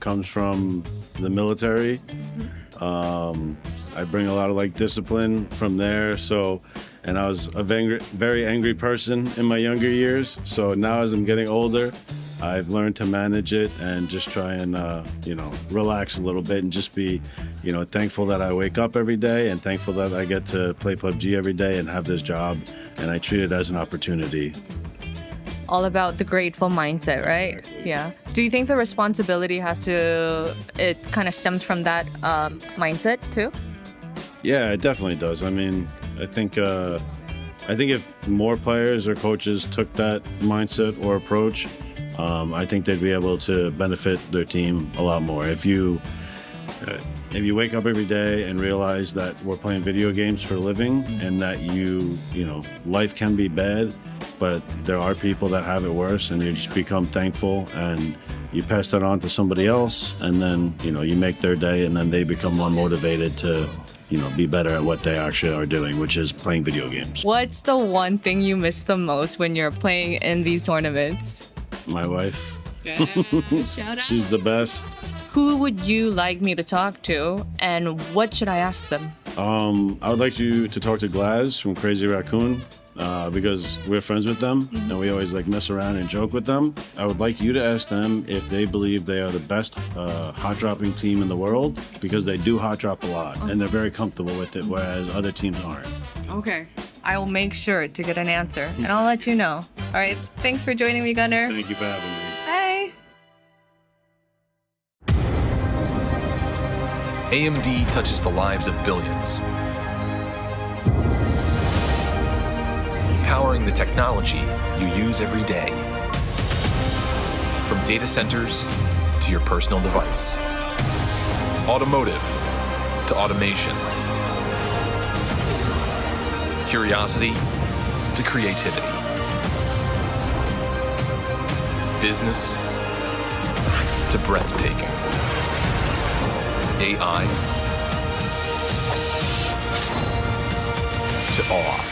comes from the military. I bring a lot of like discipline from there. So, and I was a very angry person in my younger years. So now as I'm getting older, I've learned to manage it and just try and, relax a little bit and just be, thankful that I wake up every day and thankful that I get to play PUBG every day and have this job, and I treat it as an opportunity. All about the grateful mindset, right? Exactly. Yeah. Do you think the responsibility it kind of stems from that mindset too? Yeah, it definitely does. I mean, I think if more players or coaches took that mindset or approach, I think they'd be able to benefit their team a lot more. If you wake up every day and realize that we're playing video games for a living and that life can be bad, but there are people that have it worse, and you just become thankful and you pass that on to somebody else, and then, you make their day, and then they become more motivated to, be better at what they actually are doing, which is playing video games. What's the one thing you miss the most when you're playing in these tournaments? My wife. Yeah. Shout out. She's the best. Who would you like me to talk to, and what should I ask them? I would like you to talk to Glaz from Crazy Raccoon, because we're friends with them, and we always mess around and joke with them. I would like you to ask them if they believe they are the best hot dropping team in the world, because they do hot drop a lot, and they're very comfortable with it, whereas other teams aren't. Okay. I will make sure to get an answer, and I'll let you know. All right. Thanks for joining me, Gunnar. Thank you for having me. Bye. AMD touches the lives of billions, powering the technology you use every day. From data centers to your personal device, automotive to automation, curiosity to creativity, business to breathtaking, AI to awe.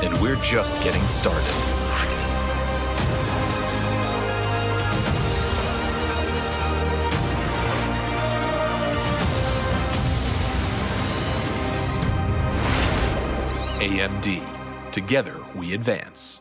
And we're just getting started. AMD. Together we advance.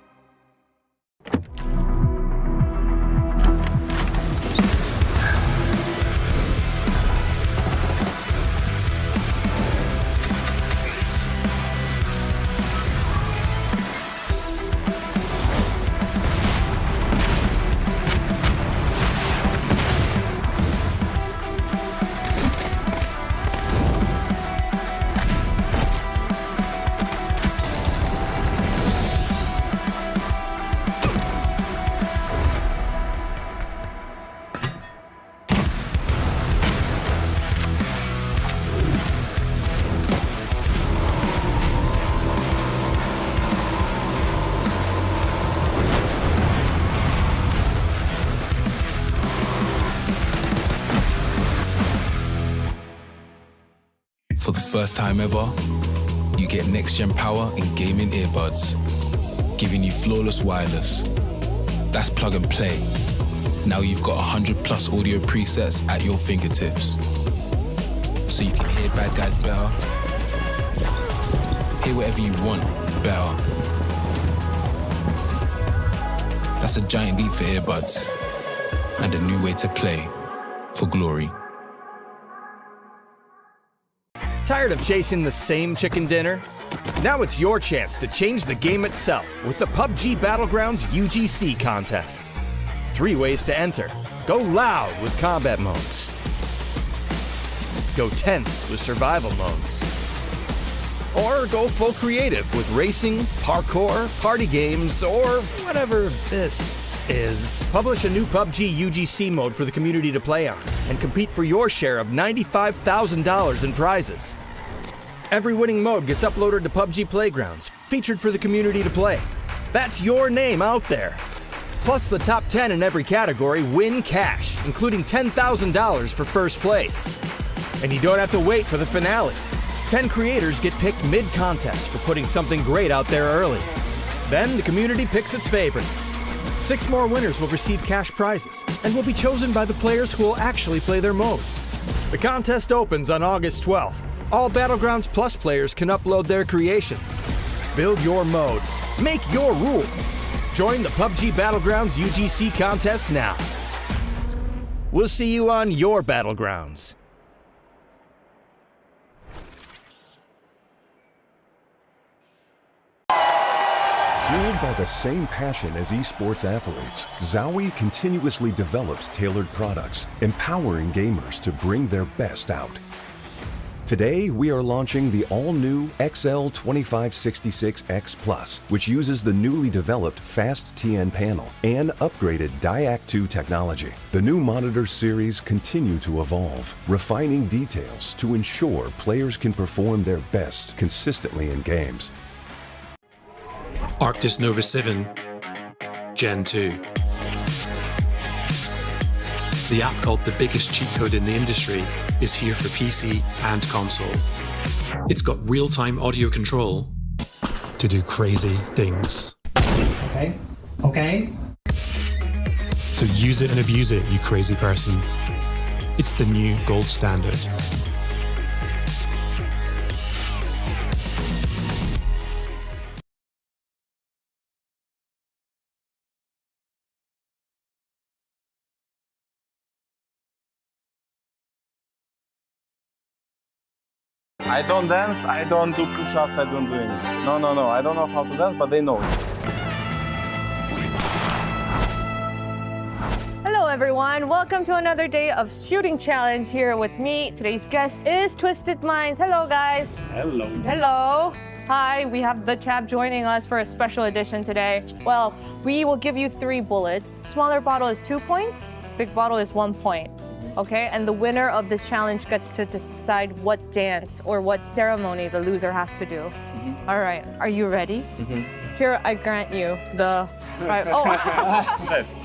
For the first time ever, you get next-gen power in gaming earbuds, giving you flawless wireless. That's plug and play. Now you've got 100+ audio presets at your fingertips. So you can hear bad guys better, hear whatever you want better. That's a giant leap for earbuds, and a new way to play for glory. Tired of chasing the same chicken dinner? Now it's your chance to change the game itself with the PUBG Battlegrounds UGC contest. 3 ways to enter. Go loud with combat modes. Go tense with survival modes. Or go full creative with racing, parkour, party games, or whatever this is. Publish a new PUBG UGC mode for the community to play on and compete for your share of $95,000 in prizes. Every winning mode gets uploaded to PUBG Playgrounds, featured for the community to play. That's your name out there. Plus, the top 10 in every category win cash, including $10,000 for first place. And you don't have to wait for the finale. 10 creators get picked mid-contest for putting something great out there early. Then the community picks its favorites. 6 more winners will receive cash prizes and will be chosen by the players who will actually play their modes. The contest opens on August 12th. All Battlegrounds Plus players can upload their creations. Build your mode. Make your rules. Join the PUBG Battlegrounds UGC contest now. We'll see you on your Battlegrounds. Fueled by the same passion as esports athletes, Zowie continuously develops tailored products, empowering gamers to bring their best out. Today, we are launching the all-new XL2566X Plus, which uses the newly developed Fast TN panel and upgraded Diac2 technology. The new monitor series continue to evolve, refining details to ensure players can perform their best consistently in games. Arctis Nova 7 Gen 2. The app called the biggest cheat code in the industry is here for PC and console. It's got real-time audio control to do crazy things. Okay. So use it and abuse it, you crazy person. It's the new gold standard. I don't dance, I don't do push-ups, I don't do anything. No, I don't know how to dance, but they know it. Hello everyone, welcome to another day of shooting challenge here with me. Today's guest is Twisted Minds. Hello guys. Hello. Hello. Hi, we have the chap joining us for a special edition today. Well, we will give you 3 bullets. Smaller bottle is 2 points, big bottle is 1 point. Okay, and the winner of this challenge gets to decide what dance or what ceremony the loser has to do. All right, are you ready? Here, I grant you the right. Oh,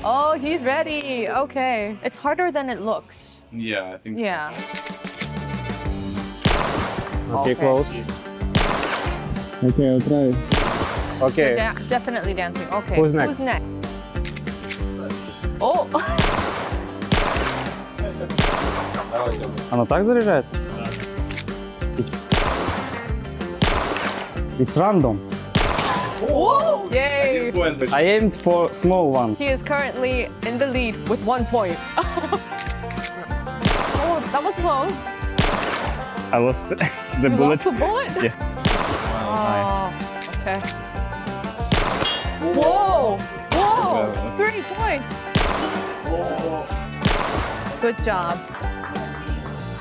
oh, he's ready. Okay, it's harder than it looks. Yeah, I think so. Yeah. Okay, close. Okay, I'll try. Okay. Definitely dancing. Okay. Who's next? Who's next? Oh. Оно так заряжается? It's random. Whoa! Yay! I aimed for small one. He is currently in the lead with 1 point. Oh, that was close. I lost the You bullet. lost the bullet? Yeah. Oh, okay. Whoa! Whoa! 3 points. Good job.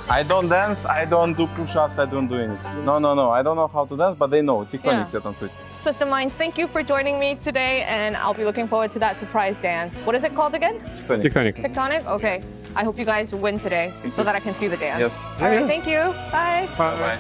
I don't dance, I don't do push-ups, I don't do anything. No, I don't know how to dance, but they know. Tectonic все танцуют. Twisted Minds, thank you for joining me today, and I'll be looking forward to that surprise dance. What is it called again? Tectonic. Tectonic? Okay. I hope you guys win today so that I can see the dance. Yes. All right, thank you. Bye. Bye.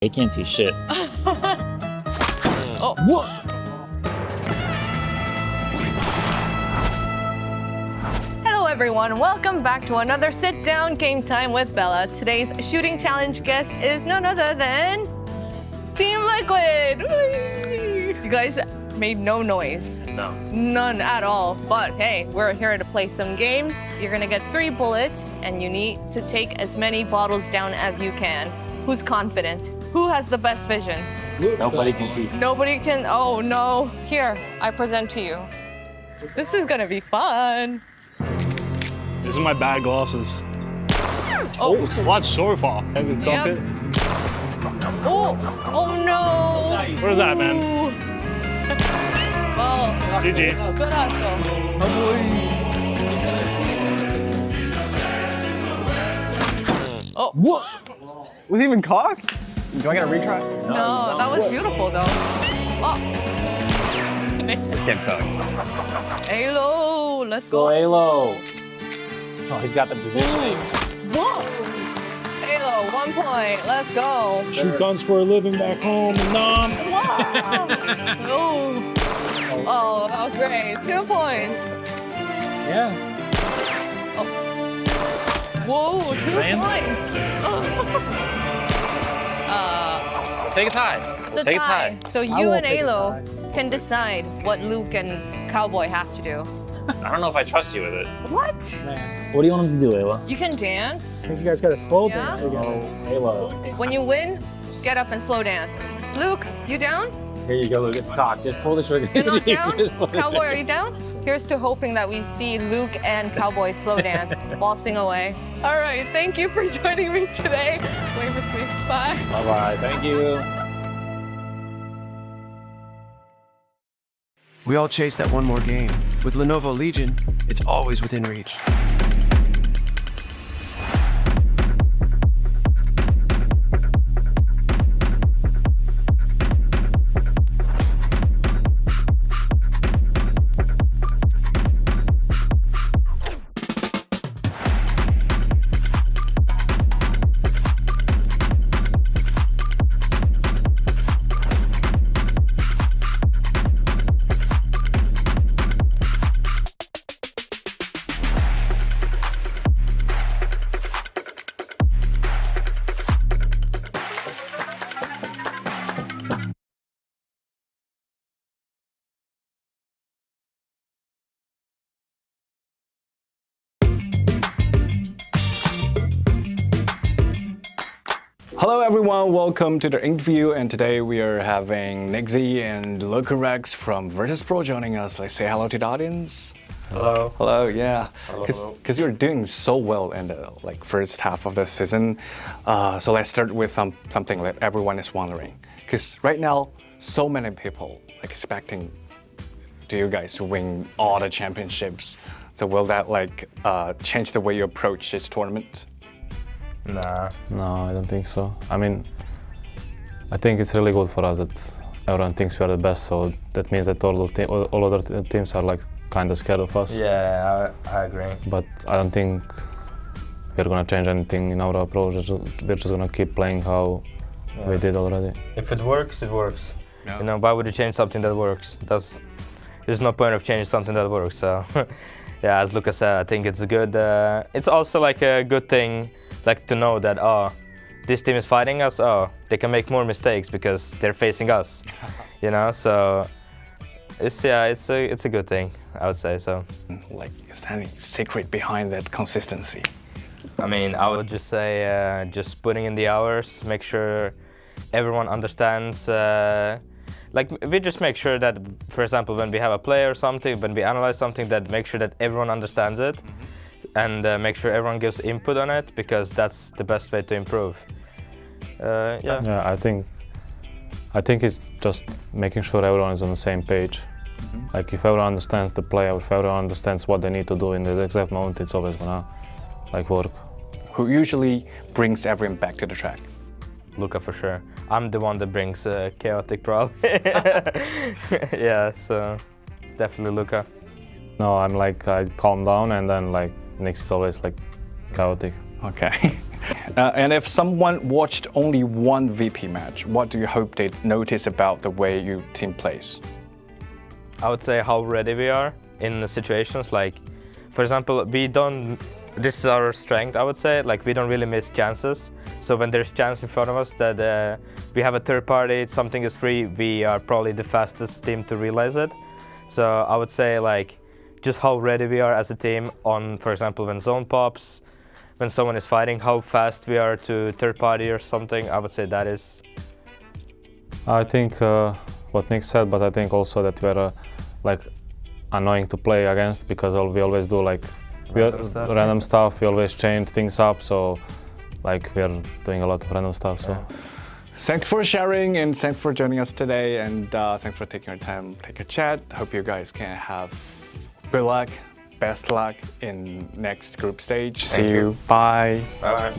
They can't see shit. Oh. What? Hello everyone, welcome back to another sit-down game time with Bella. Today's shooting challenge guest is none other than Team Liquid. Whee! You guys made no noise. No. None at all. But hey, we're here to play some games. You're gonna get 3 bullets and you need to take as many bottles down as you can. Who's confident? Who has the best vision? Nobody can see. Nobody can, oh no. Here, I present to you. This is gonna be fun. This is my bad glasses. Oh, What's short fall? Have you Yep. it? oh no. Where's that, man? Well, GG. good hustle. Oh. What? Was he even cocked? Do I get a retry? No, that was beautiful though. Oh. This game sucks. Halo, let's go. Halo. Oh, he's got the positioning. Whoa. Halo, 1 point. Let's go. Shoot guns for a living back home. Nom. Wow. Oh. Oh, that was great. 2 points. Yeah. Whoa, 2 points. Take a tie. The Take a tie. tie. So you and Halo can decide what Luke and Cowboy has to do. I don't know if I trust you with it. What? What do you want us to do, Ayla? You can dance. I think you guys got a slow Yeah? dance again. Halo. When you win, get up and slow dance. Luke, you down? Here you go, Luke. It's cocked. Just pull the trigger. You're not down? Cowboy, are you down? Here's to hoping that we see Luke and Cowboy slow dance, waltzing away. All right, thank you for joining me today. Wave with me. Bye. Bye-bye. Thank you. We all chase that one more game. With Lenovo Legion, it's always within reach. Hello everyone, welcome to the interview, and today we are having Nixie and Luca Rex from Virtus Pro joining us. Let's say hello to the audience. Hello. Hello, yeah. Hello. Because you're doing so well in the first half of the season. So let's start with something that everyone is wondering. Because right now, so many people expecting you guys to win all the championships. So will that change the way you approach this tournament? Nah. No, I don't think so. I mean, I think it's really good for us that everyone thinks we are the best, so that means that all other teams are kind of scared of us. Yeah, I agree. But I don't think we're gonna change anything in our approach. We're just gonna keep playing how we did already. If it works, it works. Yeah. You know, why would you change something that works? There's no point of changing something that works. So, yeah, as Lucas said, I think it's good. It's also a good thing. To know that this team is fighting us, they can make more mistakes because they're facing us, you know. So it's a good thing, I would say. So is there any secret behind that consistency? I mean, I would just say just putting in the hours, make sure everyone understands. We just make sure that, for example, when we have a play or something, when we analyze something, that make sure that everyone understands it. And make sure everyone gives input on it, because that's the best way to improve. Yeah. Yeah, I think it's just making sure everyone is on the same page. Mm-hmm. If everyone understands the play, if everyone understands what they need to do in the exact moment, it's always gonna work. Who usually brings everyone back to the track? Luca, for sure. I'm the one that brings chaotic probably. Yeah, so definitely Luca. No, I'm I calm down, and then Nix is always chaotic. Okay. And if someone watched only one VP match, what do you hope they'd notice about the way your team plays? I would say how ready we are in the situations. For example, this is our strength, I would say. We don't really miss chances. So when there's chance in front of us that we have a third party, something is free, we are probably the fastest team to realize it. So I would say just how ready we are as a team on, for example, when zone pops, when someone is fighting, how fast we are to third party or something. I would say that is. I think what Nick said, but I think also that we're annoying to play against, because we always do Random stuff. We always change things up, so like we are doing a lot of random stuff. So. Thanks for sharing and thanks for joining us today, and thanks for taking your time, take a chat. Hope you guys can have good luck, best luck in next group stage. See you. Bye. Bye.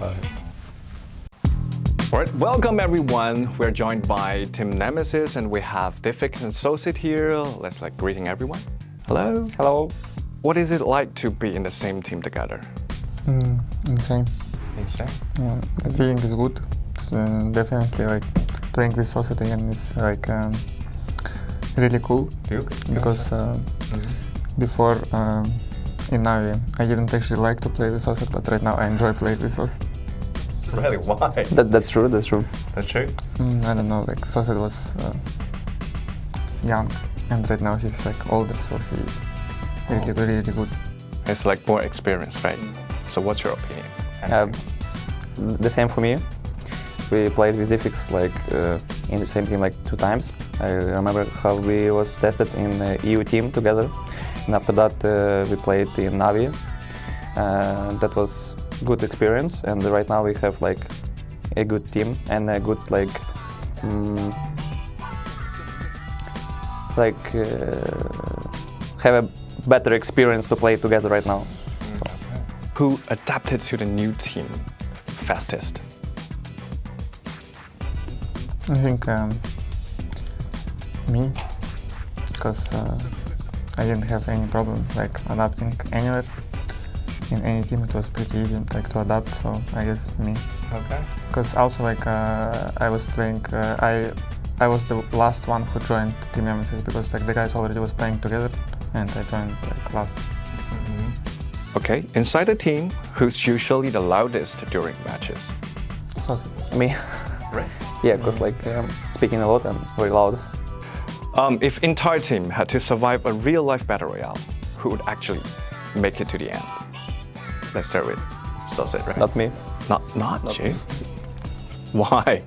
All right, welcome everyone. We're joined by Team Nemesis and we have Diffix and Sosit here. Let's greeting everyone. Hello. Hello. What is it like to be in the same team together? Insane. Insane? Yeah, the feeling is good. It's definitely playing with Sosit again is really cool. Because before in Navi I didn't actually like to play with Sosit, but right now I enjoy playing with Sosit. Really? Why? That's true. That's true. That's true? I don't know. Sosit was young, and right now he's older, so he really good. It's more experience, right? So what's your opinion? The same for me. We played with Diffix in the same team 2 times. I remember how we was tested in the EU team together, and after that we played in Navi. That was good experience, and right now we have a good team and a good have a better experience to play together right now. So. Who adapted to the new team fastest? I think me, because I didn't have any problem adapting anywhere. In any team it was pretty easy to adapt, so I guess me. Okay. Because also I was playing, I was the last one who joined Team Nemesis because the guys already was playing together, and I joined last. Okay, inside the team, who's usually the loudest during matches? Me. Right. Yeah, because speaking a lot and very loud. If entire team had to survive a real-life battle royale, who would actually make it to the end? Let's start with Sosit, right? Not me. Not you? Why?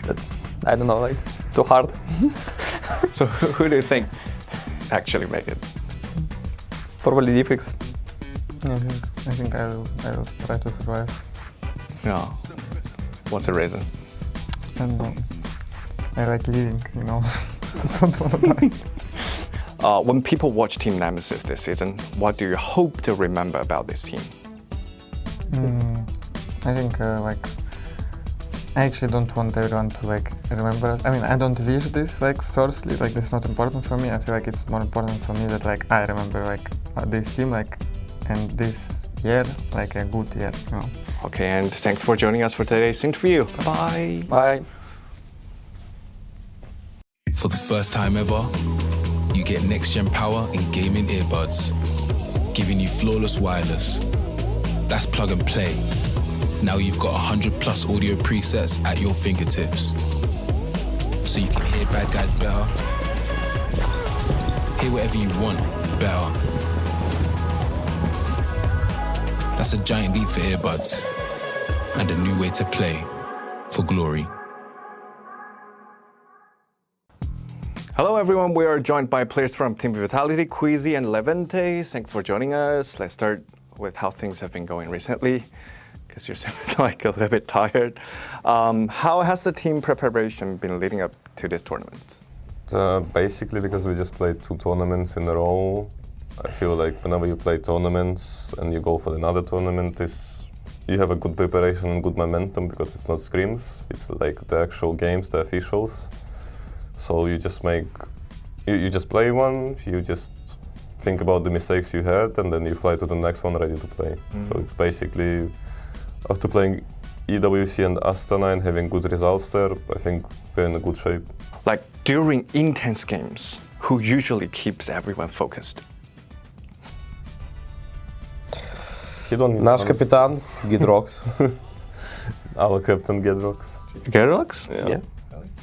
That's, I don't know, too hard. So who do you think actually make it? Probably Diffix. I think I will try to survive. No. What's the reason? I don't know. I like living, I don't want to die. When people watch Team Nemesis this season, what do you hope to remember about this team? I think I actually don't want everyone to remember us. I mean, I don't wish this firstly, that's not important for me. I feel it's more important for me that I remember this team and this year a good year. Okay, and thanks for joining us for today's interview. Bye. Bye. For the first time ever, you get next-gen power in gaming earbuds, giving you flawless wireless. That's plug and play. Now you've got 100+ audio presets at your fingertips. So you can hear bad guys better, hear whatever you want better. That's a giant leap for earbuds, and a new way to play for glory. Hello everyone, we are joined by players from Team Vitality, Queasy and Levante. Thanks for joining us. Let's start with how things have been going recently, because you seem a little bit tired. How has the team preparation been leading up to this tournament? Basically, because we just played 2 tournaments in a row, I feel whenever you play tournaments and you go for another tournament, you have a good preparation and good momentum because it's not scrims, it's the actual games, the officials. So you just you just play one, you just think about the mistakes you had, and then you fly to the next one ready to play. So it's basically, after playing EWC and Astana and having good results there, I think we're in a good shape. During intense games, who usually keeps everyone focused? Наш капитан Gidrox. Our captain Gedrox. Gedrox? Yeah.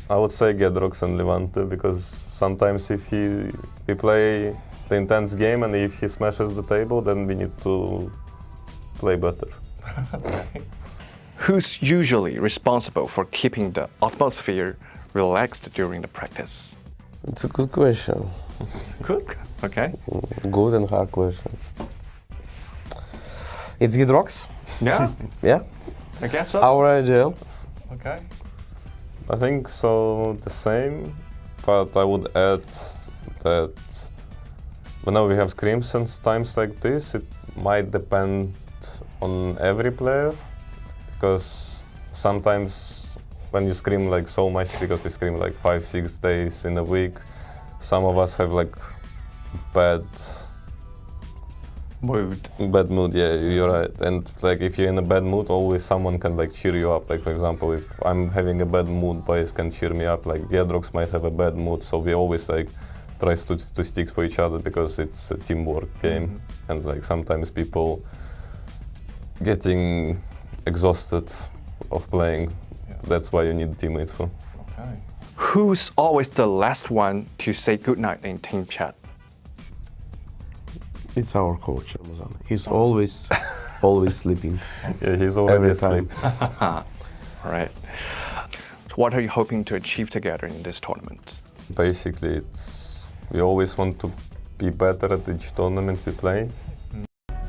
I would say Gedrox and Levante, because sometimes if we play the intense game and if he smashes the table, then we need to play better. Who's usually responsible for keeping the atmosphere relaxed during the practice? It's a good question. Good? Okay. Good and hard question. It's Gidrox. Yeah? Yeah. I guess so. Our jail. Okay. I think so the same, but I would add that whenever we have scrims and times like this, it might depend on every player, because sometimes when you scrim like so much, because we scrim like 5-6 days in a week, some of us have like bad mood, yeah, you're right. And like if you're in a bad mood, always someone can like cheer you up. Like for example, if I'm having a bad mood, boys can cheer me up. Like Gedrox might have a bad mood, so we always like try to stick for each other, because it's a teamwork game. And like sometimes people getting exhausted of playing. That's why you need teammates for. Okay. Who's always the last one to say goodnight in team chat? It's our coach, Ramazan. He's always sleeping. Yeah, he's already asleep. All right. So what are you hoping to achieve together in this tournament? Basically, we always want to be better at each tournament we play.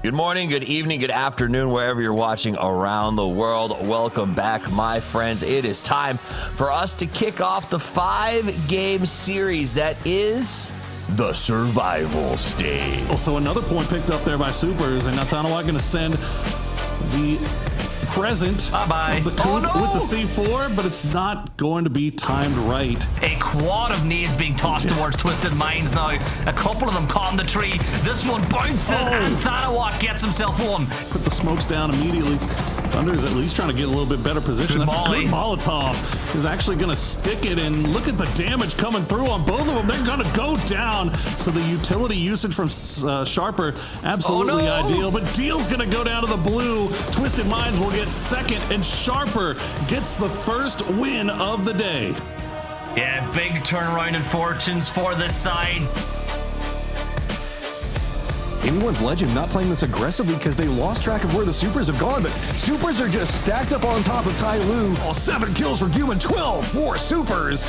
Good morning, good evening, good afternoon, wherever you're watching around the world. Welcome back, my friends. It is time for us to kick off the 5-game series that is the survival stage. Also, another point picked up there by Supers, and Natanawa going to send the present of the coup with the C4, but it's not going to be timed right. A quad of nades being tossed towards Twisted Minds now. A couple of them caught in the tree. This one bounces, and Thanawat gets himself one. Put the smokes down immediately. Thunder is at least trying to get a little bit better position. Good That's volley. a good Molotov. Is actually going to stick it, and look at the damage coming through on both of them. They're going to go down. So the utility usage from Sharper, absolutely ideal. But Deal's going to go down to the blue. Twisted Minds will get second, and Sharper gets the first win of the day. Yeah, big turnaround in fortunes for this side. Anyone's Legend not playing this aggressively because they lost track of where the Supers have gone, but Supers are just stacked up on top of Tai Lu. All 7 kills for Human, 12 for Supers.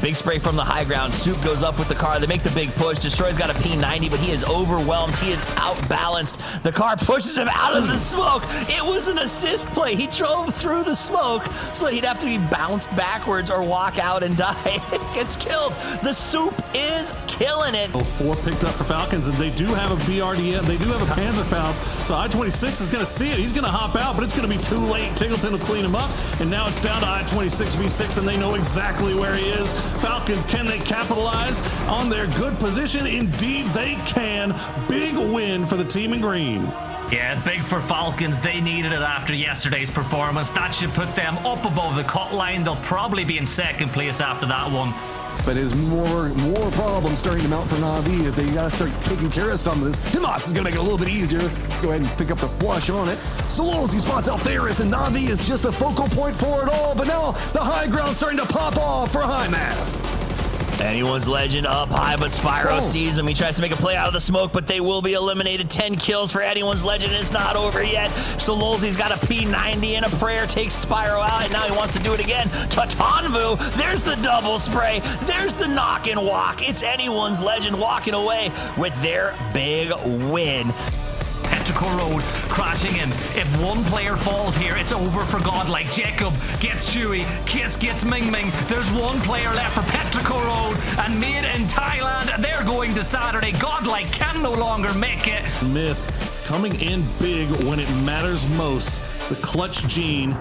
Big spray from the high ground. Soup goes up with the car. They make the big push. Destroy's got a P90, but he is overwhelmed. He is outbalanced. The car pushes him out of the smoke. It was an assist play. He drove through the smoke so that he'd have to be bounced backwards or walk out and die. Gets killed. The Soup is killing it. 4 picked up for Falcons, and they do have a BRDM. They do have a Panzerfaust, so I-26 is going to see it. He's going to hop out, but it's going to be too late. Tiggleton will clean him up, and now it's down to I-26 v6, and they know exactly where he is. Falcons, can they capitalize on their good position? Indeed, they can. Big win for the team in green. Yeah, big for Falcons. They needed it after yesterday's performance. That should put them up above the cut line. They'll probably be in second place after that one. But as more problems starting to mount for Na'Vi, that they gotta start taking care of some of this. Himas is gonna make it a little bit easier. Go ahead and pick up the flush on it. Solozzi spots out Theorist, and Na'Vi is just a focal point for it all. But now the high ground's starting to pop off for High Mass. Anyone's Legend up high, but Spyro sees him. He tries to make a play out of the smoke, but they will be eliminated. 10 kills for Anyone's Legend. It's not over yet. Solozzi's got a P90 and a prayer, takes Spyro out, and now he wants to do it again. Tatanvu, there's the double spray. There's the knock and walk. It's Anyone's Legend walking away with their big win. Petrichor Road crashing in. If one player falls here, it's over for Godlike. Jacob gets Chewy. Kiss gets Ming Ming. There's one player left for Petrichor Road, and Made in Thailand, they're going to Saturday. Godlike can no longer make it. Myth coming in big when it matters most. The clutch gene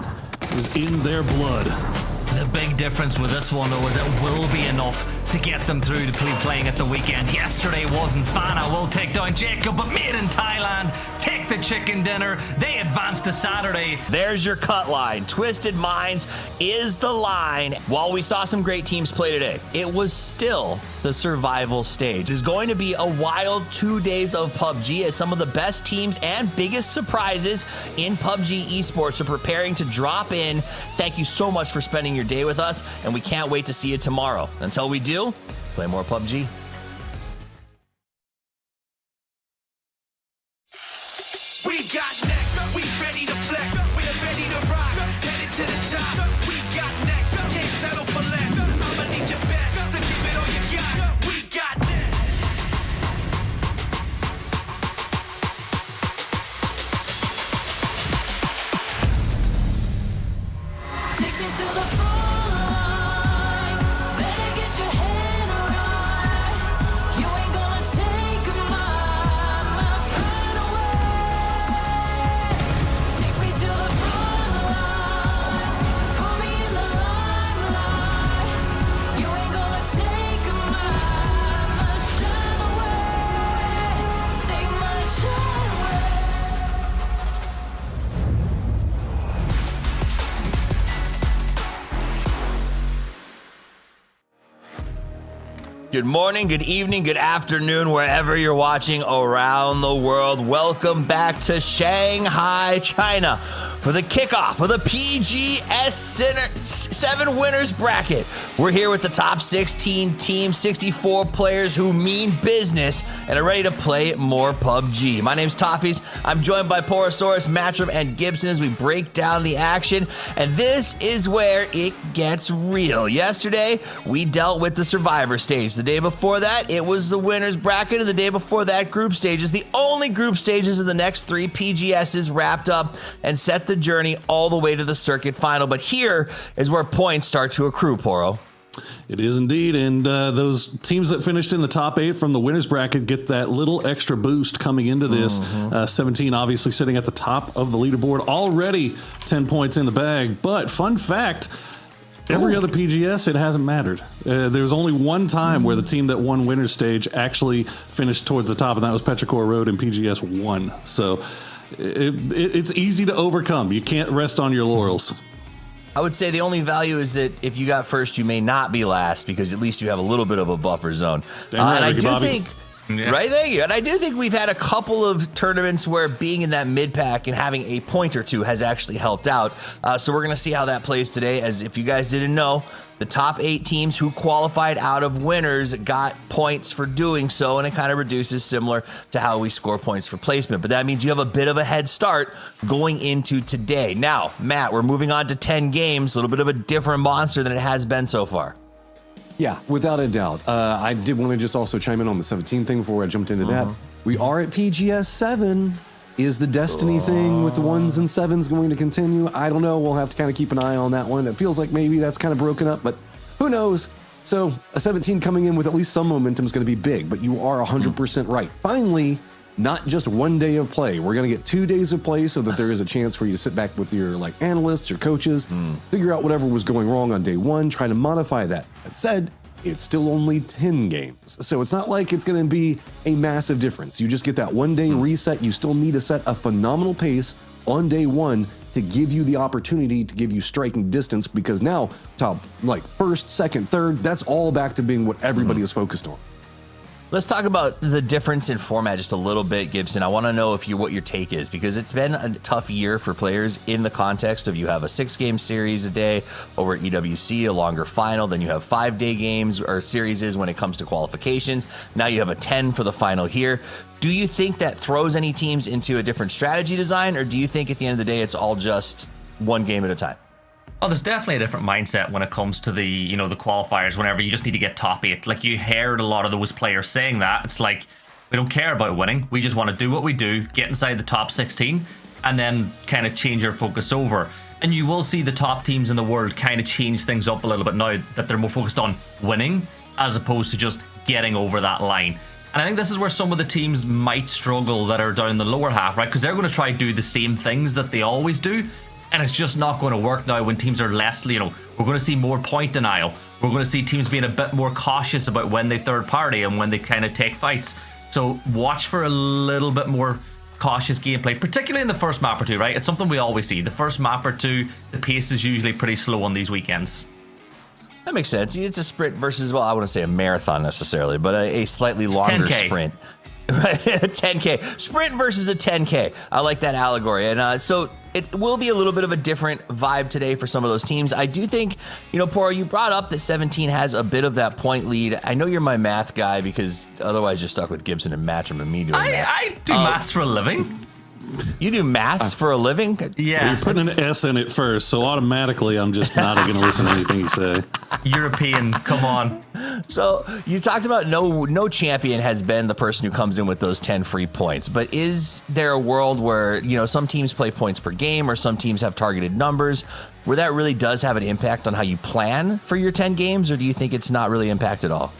is in their blood. The big difference with this one, though, is it will be enough to get them through to playing at the weekend. Yesterday wasn't. Fana will take down Jacob, but Made in Thailand take the chicken dinner. They advance to Saturday. There's your cut line. Twisted Minds is the line. While we saw some great teams play today, it was still the survival stage. It is going to be a wild 2 days of PUBG as some of the best teams and biggest surprises in PUBG Esports are preparing to drop in. Thank you so much for spending your day with us, and we can't wait to see you tomorrow. Until we do, play more PUBG. We got next, we ready to flex, we're ready to rock, headed to the top. We got next, can't settle for less. I'ma need your best, so give it all you got. We got next. Take me to the front line. Better get your head right. You ain't gonna take my pride away. Take me to the front line. Put me in the limelight. You ain't gonna take my shine away. Take my shine away. Good morning, good evening, good afternoon, wherever you're watching around the world. Welcome back to Shanghai, China for the kickoff of the PGS 7 winners bracket. We're here with the top 16 teams, 64 players who mean business and are ready to play more PUBG. My name's Toffees. I'm joined by Porosaurus, Matchroom, and Gibson as we break down the action. And this is where it gets real. Yesterday, we dealt with the survivor stage. The day before that, it was the winners bracket. And the day before that, group stages. The only group stages of the next 3 PGSs wrapped up and set the journey all the way to the circuit final. But here is where points start to accrue, Poro. It is indeed, and those teams that finished in the top 8 from the winners bracket get that little extra boost coming into this. 17 obviously sitting at the top of the leaderboard, already 10 points in the bag. But fun fact, every other PGS, it hasn't mattered. There's only one time where the team that won winners stage actually finished towards the top, and that was Petrichor Road in PGS 1. So it's easy to overcome. You can't rest on your laurels. I would say the only value is that if you got first, you may not be last because at least you have a little bit of a buffer zone. And I do think, right there you go. And I do think we've had a couple of tournaments where being in that mid pack and having a point or two has actually helped out. So we're going to see how that plays today. As if you guys didn't know, the top 8 teams who qualified out of winners got points for doing so, and it kind of reduces similar to how we score points for placement. But that means you have a bit of a head start going into today. Now, Matt, we're moving on to 10 games, a little bit of a different monster than it has been so far. Yeah, without a doubt. I did want to just also chime in on the 17 thing before I jumped into that. We are at PGS 7. Is the Destiny thing with the 1s and 7s going to continue? I don't know. We'll have to kind of keep an eye on that one. It feels like maybe that's kind of broken up, but who knows? So a 17 coming in with at least some momentum is going to be big, but you are 100% right. Finally, not just one day of play. We're going to get 2 days of play so that there is a chance for you to sit back with your analysts, your coaches, figure out whatever was going wrong on day 1, try to modify that. That said, it's still only 10 games. So it's not like it's going to be a massive difference. You just get that 1 day reset. You still need to set a phenomenal pace on day 1 to give you the opportunity to give you striking distance, because now top first, second, third, that's all back to being what everybody is focused on. Let's talk about the difference in format just a little bit, Gibson. I want to know what your take is, because it's been a tough year for players in the context of you have a 6-game series a day over at EWC, a longer final, then you have 5-day games or series when it comes to qualifications. Now you have a 10 for the final here. Do you think that throws any teams into a different strategy design, or do you think at the end of the day it's all just 1 game at a time? Oh, there's definitely a different mindset when it comes to the, the qualifiers, whenever you just need to get top 8. Like, you heard a lot of those players saying that. It's like, we don't care about winning. We just want to do what we do, get inside the top 16, and then kind of change our focus over. And you will see the top teams in the world kind of change things up a little bit now that they're more focused on winning as opposed to just getting over that line. And I think this is where some of the teams might struggle that are down in the lower half, right? Because they're going to try to do the same things that they always do. And it's just not going to work now when teams are less, we're going to see more point denial. We're going to see teams being a bit more cautious about when they third party and when they kind of take fights. So watch for a little bit more cautious gameplay, particularly in the first map or two, right? It's something we always see. The first map or two, the pace is usually pretty slow on these weekends. That makes sense. It's a sprint versus, well, I wouldn't say a marathon necessarily, but a slightly longer 10K. Sprint. Right, a 10K. Sprint versus a 10K. I like that allegory. And so it will be a little bit of a different vibe today for some of those teams. I do think, Poro, you brought up that 17 has a bit of that point lead. I know you're my math guy because otherwise you're stuck with Gibson and Matchroom and me doing that. I do maths for a living. You do maths for a living? You're putting an S in it first, so automatically I'm just not going to listen to anything you say. European, come on. So you talked about no champion has been the person who comes in with those 10 free points, but is there a world where, some teams play points per game or some teams have targeted numbers where that really does have an impact on how you plan for your 10 games, or do you think it's not really impact at all?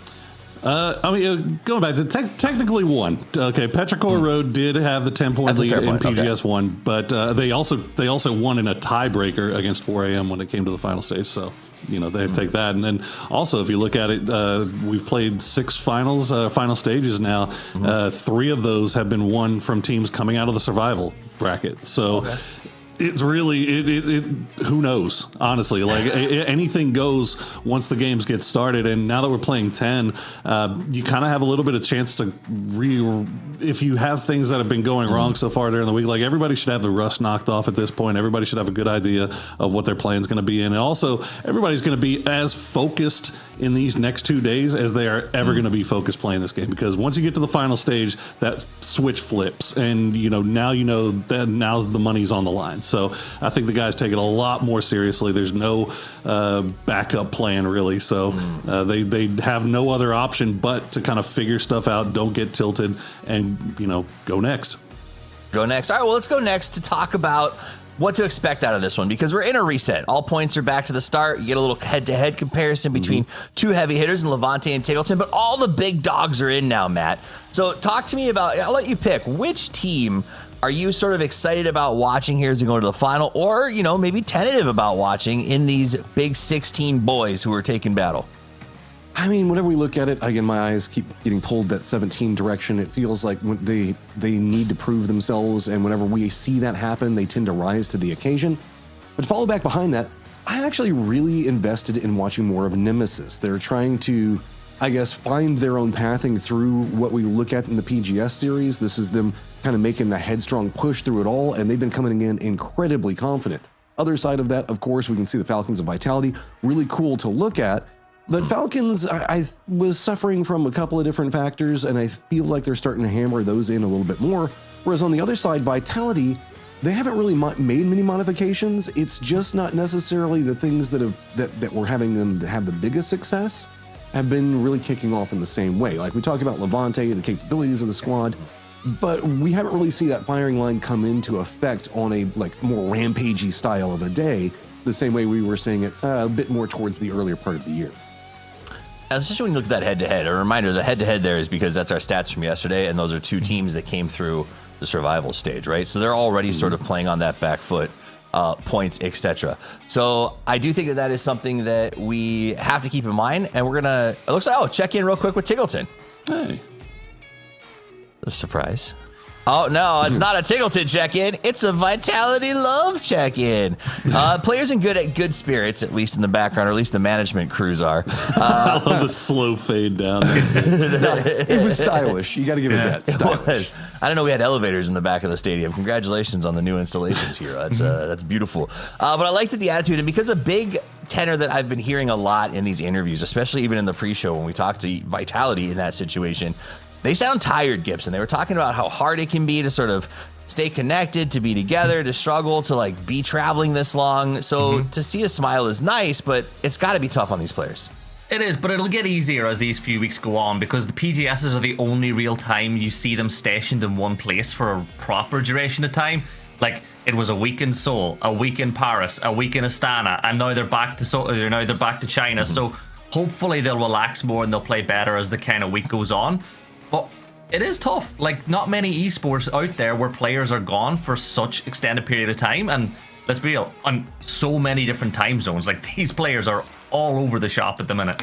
Going back to technically one. Okay, Petrichor Road did have the 10-point lead in PGS one, but they also won in a tiebreaker against 4AM when it came to the final stage. So they take that, and then also if you look at it, we've played 6 final stages now. 3 of those have been won from teams coming out of the survival bracket. So. Okay. It's really who knows, honestly. Like anything goes once the games get started, and now that we're playing 10, you kind of have a little bit of chance to if you have things that have been going wrong so far during the week. Like everybody should have the rust knocked off at this point. Everybody should have a good idea of what their plan is going to be, and also everybody's going to be as focused in these next 2 days as they are ever going to be focused playing this game, because once you get to the final stage, that switch flips, and now that now the money's on the line. So I think the guys take it a lot more seriously. There's no backup plan really, so they have no other option but to kind of figure stuff out, don't get tilted, and go next. All right, well, let's go next to talk about what to expect out of this one, because we're in a reset. All points are back to the start. You get a little head-to-head comparison between 2 heavy hitters in Levante and Tiggleton, but all the big dogs are in now, Matt. So talk to me about, I'll let you pick, which team are you sort of excited about watching here as we go to the final, or, maybe tentative about watching in these big 16 boys who are taking battle? I mean, whenever we look at it, again, my eyes keep getting pulled that 17 direction. It feels like when they need to prove themselves, and whenever we see that happen, they tend to rise to the occasion. But to follow back behind that, I actually really invested in watching more of Nemesis. They're trying to, I guess, find their own pathing through what we look at in the PGS series. This is them kind of making the headstrong push through it all, and they've been coming in incredibly confident. Other side of that, of course, we can see the Falcons of Vitality. Really cool to look at. But Falcons, I was suffering from a couple of different factors, and I feel like they're starting to hammer those in a little bit more. Whereas on the other side, Vitality, they haven't really made many modifications. It's just not necessarily the things that were having them have the biggest success have been really kicking off in the same way. Like we talk about Levante, the capabilities of the squad, but we haven't really seen that firing line come into effect on a more rampagey style of a day, the same way we were seeing it a bit more towards the earlier part of the year. Especially when you look at that head-to-head. A reminder, the head-to-head there is because that's our stats from yesterday, and those are 2 teams that came through the survival stage, right? So they're already sort of playing on that back foot, points, etc. So I do think that is something that we have to keep in mind, and we're gonna. It looks like check in real quick with Tiggleton. Hey, a surprise. Oh, no, it's not a Tiggleton check-in. It's a Vitality Love check-in. Players in good spirits, at least in the background, or at least the management crews are. I love the slow fade down there. It was stylish. You got to give it that. Stylish. I don't know. We had elevators in the back of the stadium. Congratulations on the new installations here. That's beautiful. But I liked the attitude, and because a big tenor that I've been hearing a lot in these interviews, especially even in the pre-show when we talked to Vitality in that situation, they sound tired, Gibson. They were talking about how hard it can be to sort of stay connected, to be together, to struggle, to be traveling this long. So to see a smile is nice, but it's got to be tough on these players. It is, but it'll get easier as these few weeks go on, because the PGSs are the only real time you see them stationed in one place for a proper duration of time. Like, it was a week in Seoul, a week in Paris, a week in Astana, and now they're back to China. So hopefully they'll relax more and they'll play better as the kind of week goes on. But it is tough. Like, not many esports out there where players are gone for such extended period of time, and let's be real, on so many different time zones. Like, these players are all over the shop at the minute.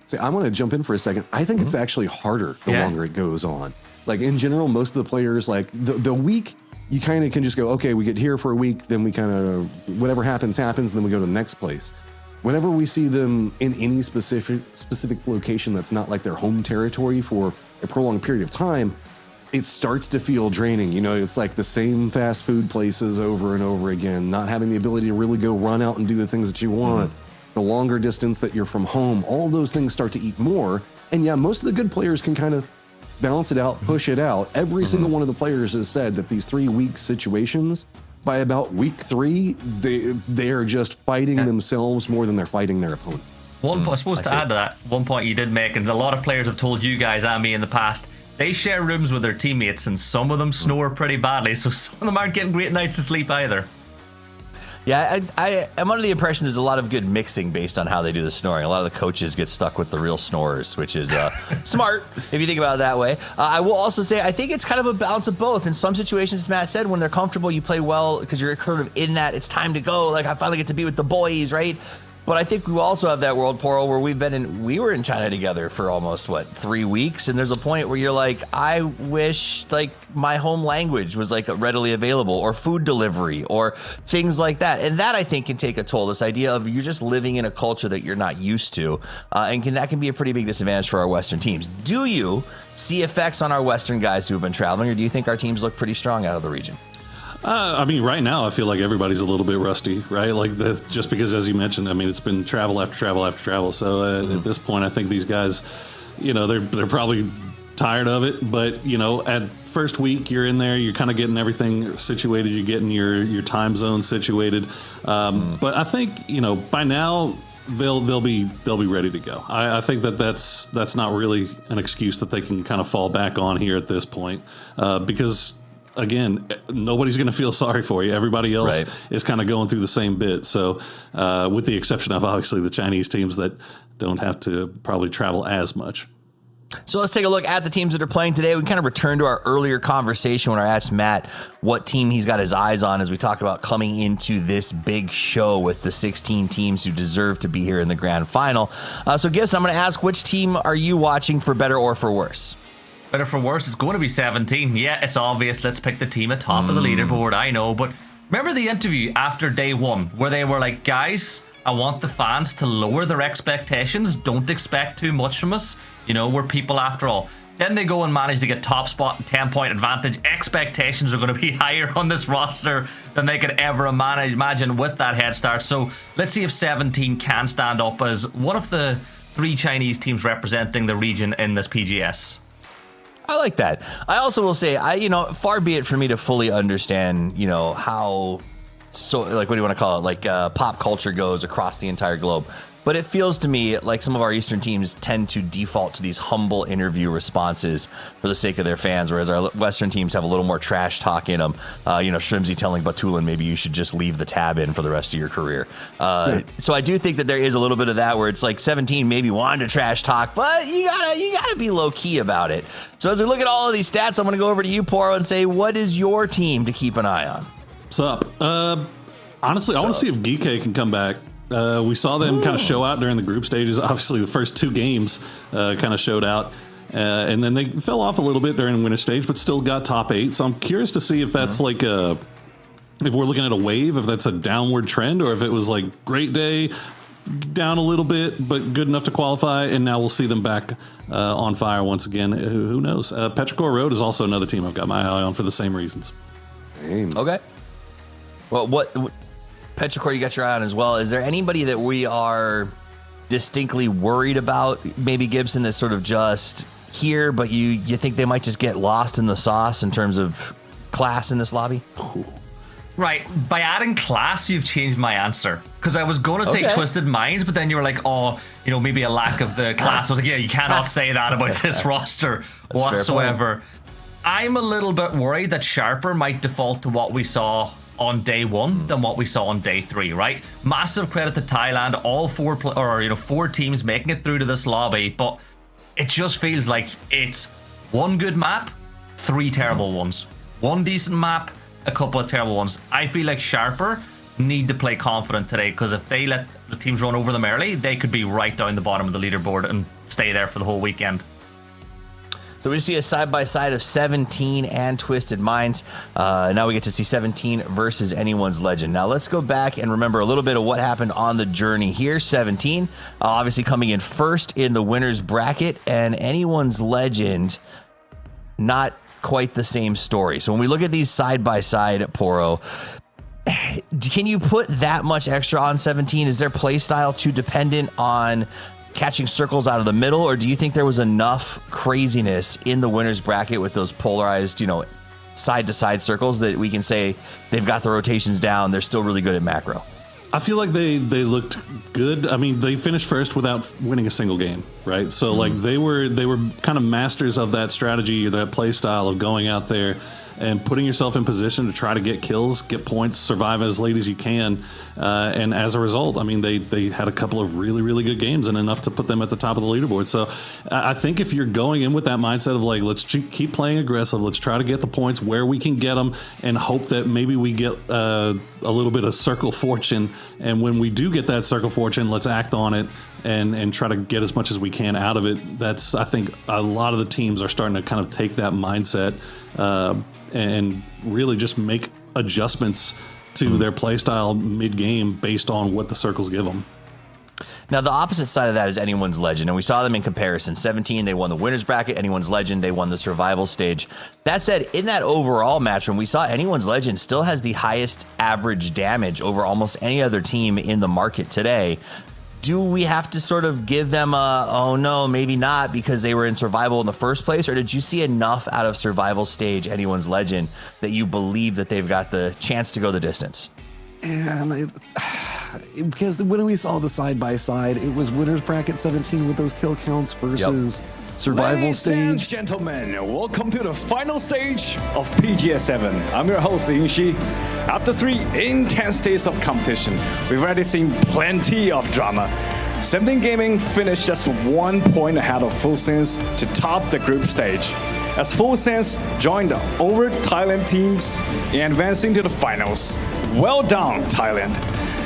See, I want to jump in for a second. I think it's actually harder the longer it goes on. Like, in general, most of the players, like, the week, you kind of can just go, okay, we get here for a week, then we kind of, whatever happens, then we go to the next place. Whenever we see them in any specific location that's not like their home territory for a prolonged period of time, it starts to feel draining. It's like the same fast food places over and over again, not having the ability to really go run out and do the things that you want. The longer distance that you're from home, all those things start to eat more. And yeah, most of the good players can kind of balance it out, push it out. Every single one of the players has said that these 3 week situations, by about week 3, they are just fighting themselves more than they're fighting their opponents. I suppose to add to that, one point you did make, and a lot of players have told you guys and me in the past, they share rooms with their teammates, and some of them snore pretty badly, so some of them aren't getting great nights of sleep either. Yeah, I'm under the impression there's a lot of good mixing based on how they do the snoring. A lot of the coaches get stuck with the real snorers, which is smart if you think about it that way. I will also say I think it's kind of a balance of both. In some situations, as Matt said, when they're comfortable, you play well because you're kind of in that. It's time to go. Like I finally get to be with the boys, right? But I think we also have that world, Poro, where we were in China together for almost 3 weeks, and there's a point where you're like, I wish like my home language was like readily available, or food delivery, or things like that. And that I think can take a toll. This idea of you're just living in a culture that you're not used to, and that can be a pretty big disadvantage for our Western teams. Do you see effects on our Western guys who have been traveling, or do you think our teams look pretty strong out of the region? I mean, right now, I feel like everybody's a little bit rusty, right? Like, just because, as you mentioned, I mean, it's been travel after travel after travel. So at this point, I think these guys, they're probably tired of it. But, at first week, you're in there, you're kind of getting everything situated, you're getting your time zone situated. But I think, by now, they'll be ready to go. I think that's not really an excuse that they can kind of fall back on here at this point, because again, nobody's going to feel sorry for you. Everybody else is kind of going through the same bit. So with the exception of obviously the Chinese teams that don't have to probably travel as much. So let's take a look at the teams that are playing today. We kind of return to our earlier conversation when I asked Matt what team he's got his eyes on as we talk about coming into this big show with the 16 teams who deserve to be here in the grand final. So Gibson, I'm going to ask, which team are you watching for better or for worse? Better for worse, it's going to be 17. Yeah, it's obvious. Let's pick the team at top of the leaderboard. I know, but remember the interview after day 1 where they were like, guys, I want the fans to lower their expectations. Don't expect too much from us. We're people after all. Then they go and manage to get top spot and 10-point advantage. Expectations are going to be higher on this roster than they could ever imagine with that head start. So let's see if 17 can stand up as one of the 3 Chinese teams representing the region in this PGS. I like that. I also will say, far be it for me to fully understand, how, what do you want to call it? Like pop culture goes across the entire globe. But it feels to me like some of our Eastern teams tend to default to these humble interview responses for the sake of their fans, whereas our Western teams have a little more trash talk in them. Shrimsy telling Batulin maybe you should just leave the tab in for the rest of your career. So I do think that there is a little bit of that where it's like 17 maybe wanted to trash talk, but you gotta be low key about it. So as we look at all of these stats, I'm gonna go over to you, Poro, and say, what is your team to keep an eye on? What's up? Honestly, I want to see if Geekay can come back. We saw them kind of show out during the group stages. Obviously, the first 2 games kind of showed out. And then they fell off a little bit during the winter stage, but still got top 8. So I'm curious to see if that's like if we're looking at a wave, if that's a downward trend, or if it was like great day, down a little bit, but good enough to qualify. And now we'll see them back on fire once again. Who knows? Petrichor Road is also another team I've got my eye on for the same reasons. Okay. Well, what Petrichor you got your eye on as well. Is there anybody that we are distinctly worried about? Maybe Gibson is sort of just here, but you think they might just get lost in the sauce in terms of class in this lobby? Right. By adding class, you've changed my answer. Because I was going to say Twisted Minds, but then you were like, maybe a lack of the class. I was like, yeah, you cannot say that about this roster whatsoever. I'm a little bit worried that Sharper might default to what we saw on day 1 than what we saw on day 3, right? Massive credit to Thailand, all 4 teams making it through to this lobby, but it just feels like it's 1 good map, 3 terrible ones. 1 decent map, a couple of terrible ones. I feel like Sharper need to play confident today, because if they let the teams run over them early, they could be right down the bottom of the leaderboard and stay there for the whole weekend. So we see a side-by-side of 17 and Twisted Minds. Now we get to see 17 versus Anyone's Legend. Now let's go back and remember a little bit of what happened on the journey here. 17, obviously coming in first in the winner's bracket, and Anyone's Legend, not quite the same story. So when we look at these side-by-side, Poro, can you put that much extra on 17? Is their play style too dependent on catching circles out of the middle, or do you think there was enough craziness in the winners bracket with those polarized, side to side circles that we can say they've got the rotations down, they're still really good at macro? I feel like they looked good. I mean, they finished first without winning a single game, right? So like they were kind of masters of that strategy or that play style of going out there and putting yourself in position to try to get kills, get points, survive as late as you can. And as a result, I mean, they had a couple of really, really good games and enough to put them at the top of the leaderboard. So I think if you're going in with that mindset of like, let's keep playing aggressive, let's try to get the points where we can get them and hope that maybe we get a little bit of circle fortune. And when we do get that circle fortune, let's act on it and try to get as much as we can out of it. I think a lot of the teams are starting to kind of take that mindset and really just make adjustments to their play style mid-game based on what the circles give them. Now, the opposite side of that is Anyone's Legend, and we saw them in comparison. 17, they won the winners bracket. Anyone's Legend, they won the survival stage. That said, in that overall match, when we saw Anyone's Legend still has the highest average damage over almost any other team in the market today. Do we have to sort of give them oh no, maybe not, because they were in survival in the first place? Or did you see enough out of survival stage, Anyone's Legend, that you believe that they've got the chance to go the distance? And because when we saw the side by side, it was winners bracket 17 with those kill counts versus survival Ladies stage. and gentlemen, welcome to the final stage of PGS 7. I'm your host, Yinshi. After 3 intense days of competition, we've already seen plenty of drama. 17 Gaming finished just 1 point ahead of Full Sense to top the group stage, as Full Sense joined the over Thailand teams in advancing to the finals. Well done, Thailand.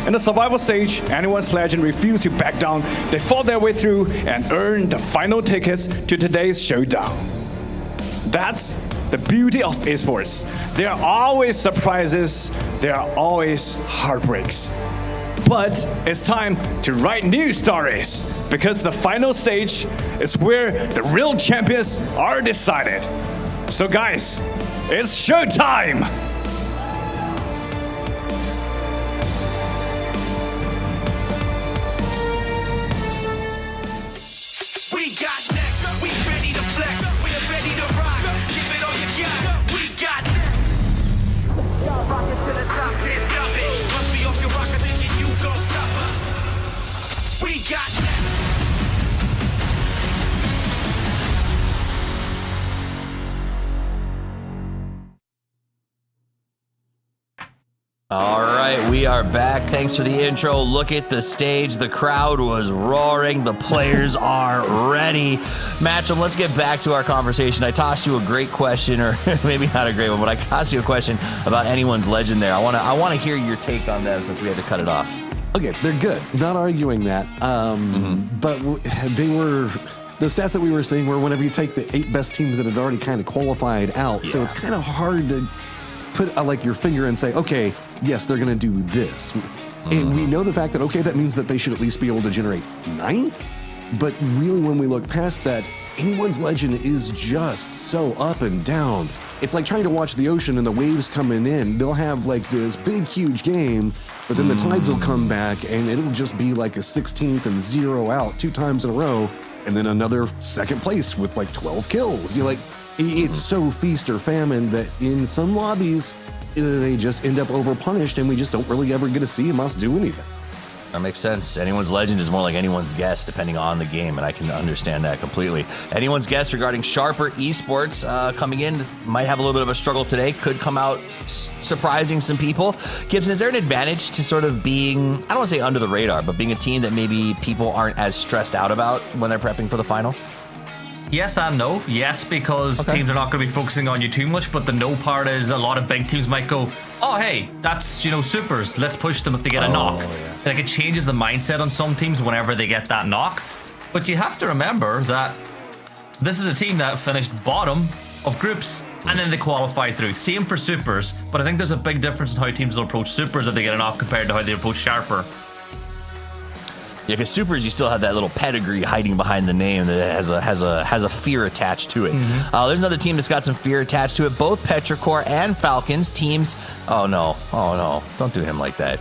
In the survival stage, Anyone's Legend refused to back down. They fought their way through and earned the final tickets to today's showdown. That's the beauty of esports. There are always surprises, there are always heartbreaks. But it's time to write new stories, because the final stage is where the real champions are decided. So guys, it's showtime! We got next. We ready to flex. We're ready to rock. Give it all you got. We got next. Y'all rockin' to the top. Can't stop it. Must be off your rocker, thinking you gon' stop her. We got next. All right, we are back. Thanks for the intro. Look at the stage. The crowd was roaring. The players are ready. Matcham, let's get back to our conversation. I tossed you a great question, or maybe not a great one, but I tossed you a question about Anyone's Legend there. I want to hear your take on them since we had to cut it off. Okay, they're good. Not arguing that. But they were... The stats that we were seeing were whenever you take the 8 best teams that had already kind of qualified out. So it's kind of hard to put like your finger and say, okay, yes, they're going to do this. And we know the fact that, okay, that means that they should at least be able to generate 9th. But really, when we look past that, Anyone's Legend is just so up and down. It's like trying to watch the ocean and the waves coming in. They'll have like this big, huge game, but then the tides will come back and it'll just be like a 16th and 0 out 2 times in a row. And then another second place with like 12 kills. You're like, it's so feast or famine that in some lobbies, they just end up overpunished and we just don't really ever get to see us do anything. That makes sense. Anyone's Legend is more like anyone's guess, depending on the game, and I can understand that completely. Anyone's guess regarding Sharper Esports coming in might have a little bit of a struggle today, could come out surprising some people. Gibson, is there an advantage to sort of being, I don't want to say under the radar, but being a team that maybe people aren't as stressed out about when they're prepping for the final? Yes and no. Yes, because teams are not going to be focusing on you too much, but the no part is a lot of big teams might go, oh, hey, that's, supers. Let's push them if they get a knock. Yeah. Like, it changes the mindset on some teams whenever they get that knock. But you have to remember that this is a team that finished bottom of groups and then they qualified through. Same for supers, but I think there's a big difference in how teams will approach supers if they get a knock compared to how they approach Sharper. Yeah, because supers, you still have that little pedigree hiding behind the name that has a fear attached to it. There's another team that's got some fear attached to it. Both Petrichor and Falcons teams. Oh no, don't do him like that.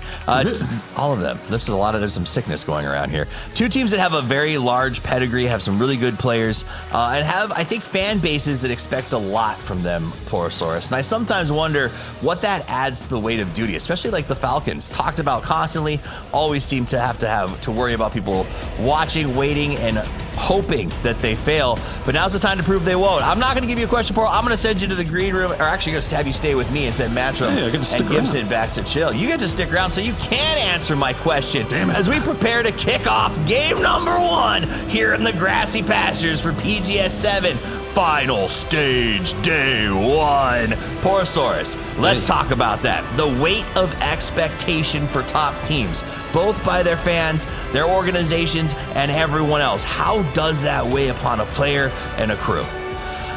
All of them. There's some sickness going around here. Two teams that have a very large pedigree, have some really good players, and have, I think, fan bases that expect a lot from them, Porosaurus. And I sometimes wonder what that adds to the weight of duty, especially like the Falcons, talked about constantly, always seem to have to worry about people watching, waiting, and hoping that they fail. But now's the time to prove they won't. I'm not going to give you a question, Poro. I'm going to send you to the green room, or actually going to have you stay with me and send Matchroom and Gibson back to chill. You get to stick around so you can answer my question. Damn it. As we prepare to kick off game number 1 here in the grassy pastures for PGS 7. Final stage, day 1. Porosaurus, let's talk about that. The weight of expectation for top teams, both by their fans, their organizations, and everyone else. How does that weigh upon a player and a crew?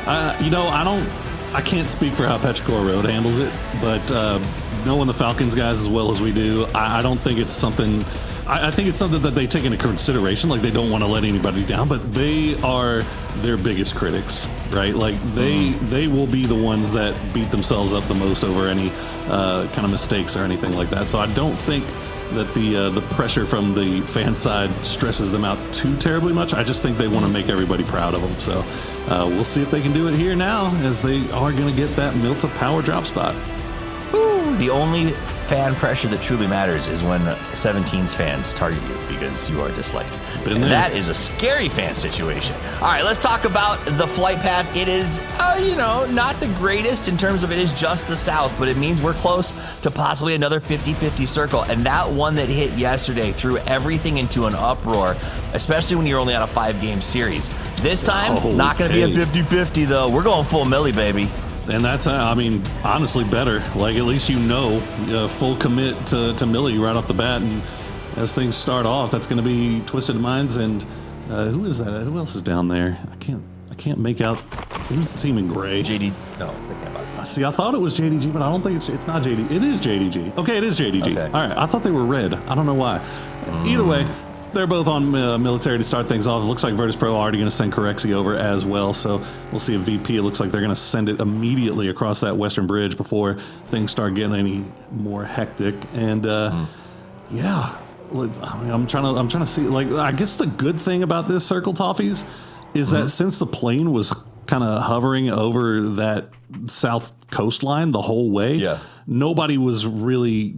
I can't speak for how Petrichor Road handles it, but knowing the Falcons guys as well as we do, I don't think it's something. I think it's something that they take into consideration. Like, they don't want to let anybody down, but they are their biggest critics, right? Like, they will be the ones that beat themselves up the most over any kind of mistakes or anything like that. So I don't think that the pressure from the fan side stresses them out too terribly much. I just think they want to make everybody proud of them. So we'll see if they can do it here now, as they are going to get that Milta power drop spot. The only fan pressure that truly matters is when 17's fans target you because you are disliked. And that is a scary fan situation. All right, let's talk about the flight path. It is, not the greatest in terms of it is just the south, but it means we're close to possibly another 50-50 circle. And that one that hit yesterday threw everything into an uproar, especially when you're only on a 5-game series. This time, not going to be a 50-50 though. We're going full Millie, baby. And that's, honestly better. Like, at least full commit to Millie right off the bat. And as things start off, that's going to be Twisted Minds. And who is that? Who else is down there? I can't make out. Who's the team in gray? JD. No, see, I thought it was JDG, but I don't think it's not JD. It is JDG. Okay, it is JDG. Okay. All right, I thought they were red. I don't know why. Either way, they're both on military to start things off. It looks like Virtus Pro are already going to send Corexi over as well. So we'll see a VP. It looks like they're going to send it immediately across that western bridge before things start getting any more hectic. And I'm trying to see. Like, I guess the good thing about this circle, Toffees, is that since the plane was kind of hovering over that south coastline the whole way, nobody was really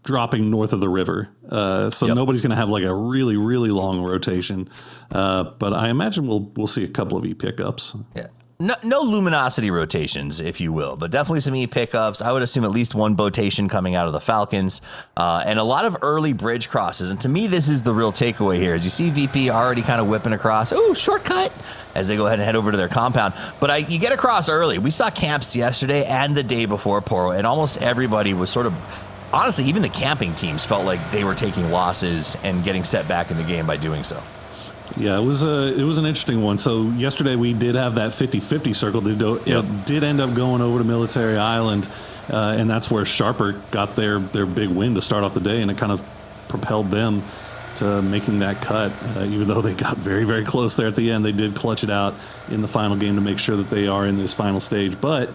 dropping north of the river. So nobody's going to have like a really, really long rotation. But I imagine we'll see a couple of E pickups. Yeah. No luminosity rotations, if you will, but definitely some E pickups. I would assume at least one botation coming out of the Falcons, and a lot of early bridge crosses. And to me, this is the real takeaway here. As you see VP already kind of whipping across. Ooh, shortcut, as they go ahead and head over to their compound. But you get across early. We saw camps yesterday and the day before, Poro, and almost everybody was sort of, honestly, even the camping teams felt like they were taking losses and getting set back in the game by doing so. Yeah, it was an interesting one. So yesterday we did have that 50-50 circle. It did end up going over to Military Island, and that's where Sharper got their big win to start off the day, and it kind of propelled them to making that cut. Even though they got very, very close there at the end, they did clutch it out in the final game to make sure that they are in this final stage. But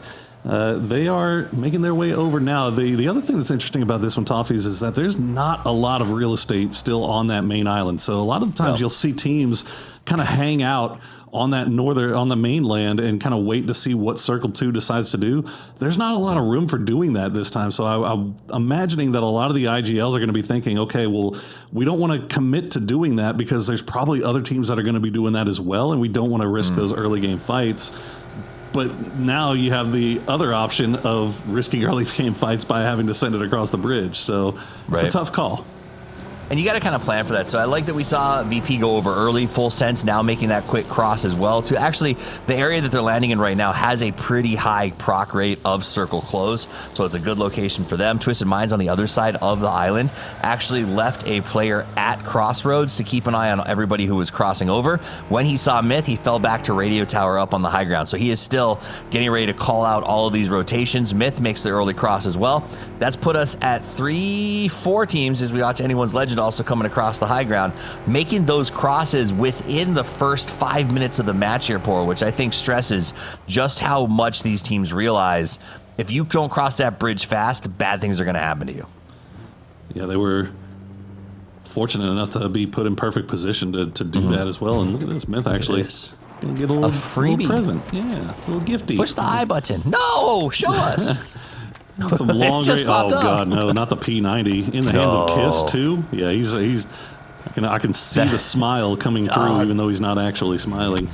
they are making their way over now. The other thing that's interesting about this one, Toffees, is that there's not a lot of real estate still on that main island. So a lot of the times you'll see teams kind of hang out on the mainland and kind of wait to see what Circle 2 decides to do. There's not a lot of room for doing that this time. So I'm imagining that a lot of the IGLs are going to be thinking, okay, well, we don't want to commit to doing that because there's probably other teams that are going to be doing that as well, and we don't want to risk those early game fights. But now you have the other option of risking early game fights by having to send it across the bridge. So it's a tough call. And you got to kind of plan for that. So I like that we saw VP go over early, full sense, now making that quick cross as well. To actually, the area that they're landing in right now has a pretty high proc rate of circle close. So it's a good location for them. Twisted Minds on the other side of the island actually left a player at Crossroads to keep an eye on everybody who was crossing over. When he saw Myth, he fell back to Radio Tower up on the high ground. So he is still getting ready to call out all of these rotations. Myth makes the early cross as well. That's put us at 4 teams as we watch Anyone's Legend also coming across the high ground, making those crosses within the first 5 minutes of the match here, Por, which I think stresses just how much these teams realize if you don't cross that bridge fast, bad things are going to happen to you. Yeah, they were fortunate enough to be put in perfect position to do that as well. And look at this, Myth actually going to get a little freebie present. Yeah, a little gifty. Push the I button. No, show us. Some long It just popped up. God, no, not the P90 in the hands of Kiss too. Yeah, he's. I can see the smile coming through, even though he's not actually smiling.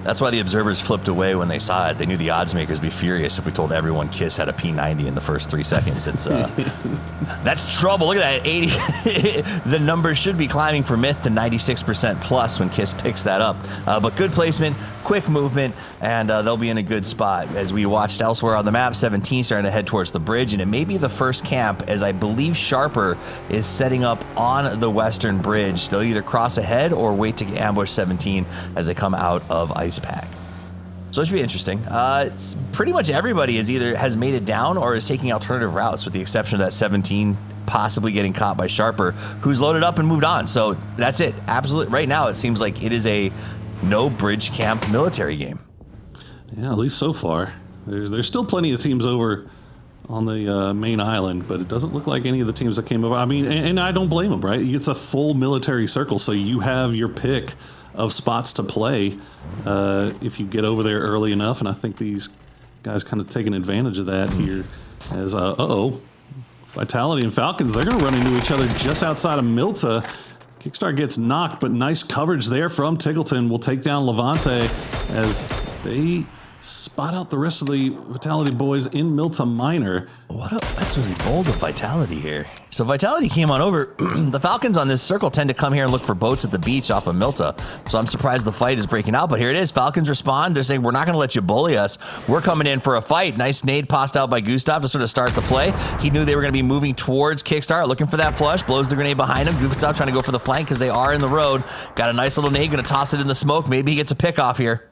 That's why the observers flipped away when they saw it. They knew the odds makers would be furious if we told everyone Kiss had a P90 in the first 3 seconds. It's that's trouble. Look at that, 80. The numbers should be climbing for Myth to 96% plus when Kiss picks that up. But good placement, quick movement, and they'll be in a good spot. As we watched elsewhere on the map, 17 starting to head towards the bridge, and it may be the first camp, as I believe Sharper is setting up on the western bridge. They'll either cross ahead or wait to ambush 17 as they come out of Ice Pack. So it should be interesting. It's pretty much everybody has made it down or is taking alternative routes, with the exception of that 17 possibly getting caught by Sharper, who's loaded up and moved on. So that's it. Absolutely. Right now, it seems like it is a no bridge camp military game. Yeah, at least so far. There's still plenty of teams over on the main island, but it doesn't look like any of the teams that came over. I mean, and I don't blame them, right? It's a full military circle, so you have your pick of spots to play if you get over there early enough, and I think these guys kind of taking advantage of that here as, Vitality and Falcons, they're going to run into each other just outside of Milta. Kickstar gets knocked, but nice coverage there from Tiggleton. Will take down Levante as they spot out the rest of the Vitality boys in Milta Minor. That's really bold of Vitality here. So Vitality came on over. The Falcons on this circle tend to come here and look for boats at the beach off of Milta. So I'm surprised the fight is breaking out, but here it is. Falcons respond. They're saying, we're not going to let you bully us. We're coming in for a fight. Nice nade passed out by Gustav to sort of start the play. He knew they were going to be moving towards Kickstar, looking for that flush. Blows the grenade behind him. Gustav trying to go for the flank because they are in the road. Got a nice little nade. Going to toss it in the smoke. Maybe he gets a pick off here.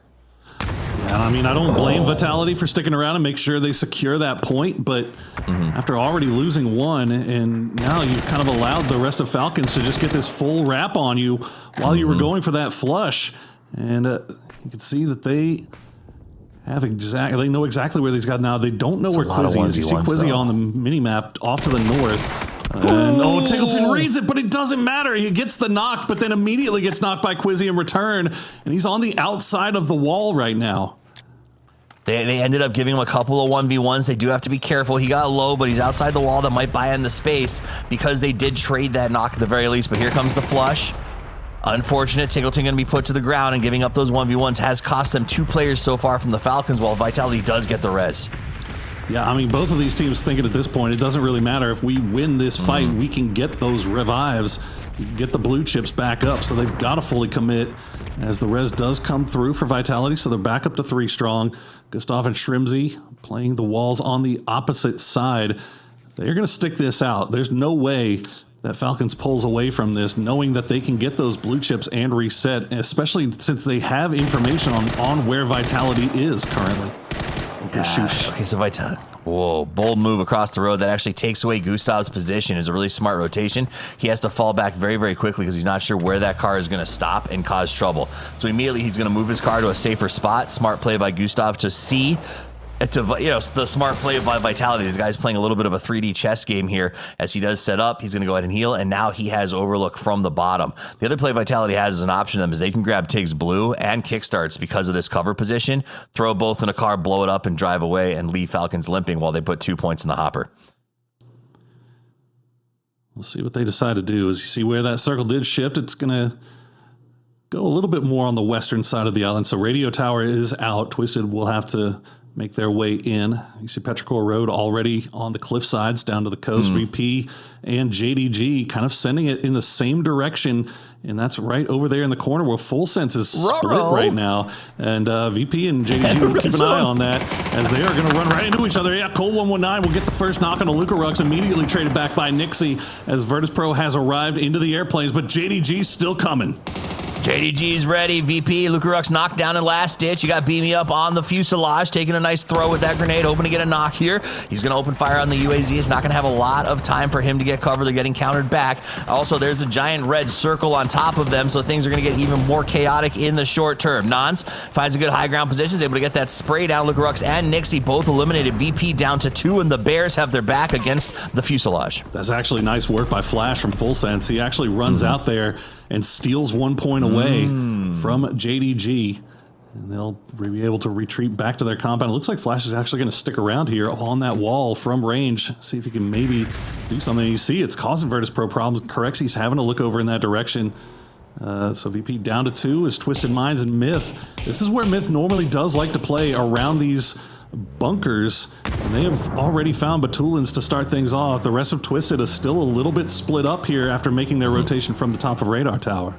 Yeah, I mean, I don't blame Vitality for sticking around and make sure they secure that point, but after already losing one, and now you've kind of allowed the rest of Falcons to just get this full wrap on you while you were going for that flush, and you can see that they know exactly where these guys now. They don't know where Quizzy is. You see Quizzy on the mini map off to the north. And Tiggleton reads it, but it doesn't matter. He gets the knock, but then immediately gets knocked by Quizzy in return, and he's on the outside of the wall right now. They ended up giving him a couple of 1v1s. They do have to be careful. He got low, but he's outside the wall. That might buy in the space because they did trade that knock at the very least. But here comes the flush. Unfortunate. Tiggleton going to be put to the ground, and giving up those 1v1s has cost them 2 players so far from the Falcons, while Vitality does get the res. Yeah, I mean, both of these teams thinking at this point, it doesn't really matter. If we win this fight, we can get those revives, get the blue chips back up. So they've got to fully commit as the res does come through for Vitality. So they're back up to 3 strong. Gustav and Shrimsy playing the walls on the opposite side. They're going to stick this out. There's no way that Falcons pulls away from this, knowing that they can get those blue chips and reset, especially since they have information on where Vitality is currently. Okay, so Vitality. Whoa, bold move across the road that actually takes away Gustav's position. Is a really smart rotation. He has to fall back very, very quickly because he's not sure where that car is going to stop and cause trouble. So immediately he's going to move his car to a safer spot. Smart play by Gustav to see. The smart play by Vitality. This guy's playing a little bit of a 3D chess game here. As he does set up, he's going to go ahead and heal, and now he has overlook from the bottom. The other play Vitality has as an option to them is they can grab Tig's blue and kickstarts because of this cover position, throw both in a car, blow it up, and drive away, and leave Falcons limping while they put 2 points in the hopper. We'll see what they decide to do. As you see where that circle did shift, it's going to go a little bit more on the western side of the island. So Radio Tower is out. Twisted will have to make their way in. You see Petrichor Road already on the cliff sides down to the coast. VP and JDG kind of sending it in the same direction, and that's right over there in the corner where Full Sense is split right now. And VP and JDG will keep an eye on that as they are going to run right into each other. Yeah, Cole 119 will get the first knock on the Luca Rux, immediately traded back by Nixie as Virtus Pro has arrived into the airplanes, but JDG's still coming. JDG's ready. VP, Lukaruk's knocked down in last ditch. You got Beam Me Up on the fuselage, taking a nice throw with that grenade, hoping to get a knock here. He's going to open fire on the UAZ. It's not going to have a lot of time for him to get covered. They're getting countered back. Also, there's a giant red circle on top of them, so things are going to get even more chaotic in the short term. Nons finds a good high ground position, is able to get that spray down. Lukarux and Nixie both eliminated. VP down to 2, and the Bears have their back against the fuselage. That's actually nice work by Flash from Full Sense. He actually runs out there and steals 1 point away from JDG. And they'll be able to retreat back to their compound. It looks like Flash is actually going to stick around here on that wall from range. See if he can maybe do something. You see it's causing Virtus Pro problems. Correxi's having to look over in that direction. So VP down to 2 is Twisted Minds and Myth. This is where Myth normally does like to play, around these bunkers, and they have already found Batulins to start things off. The rest of Twisted is still a little bit split up here after making their rotation from the top of Radar Tower.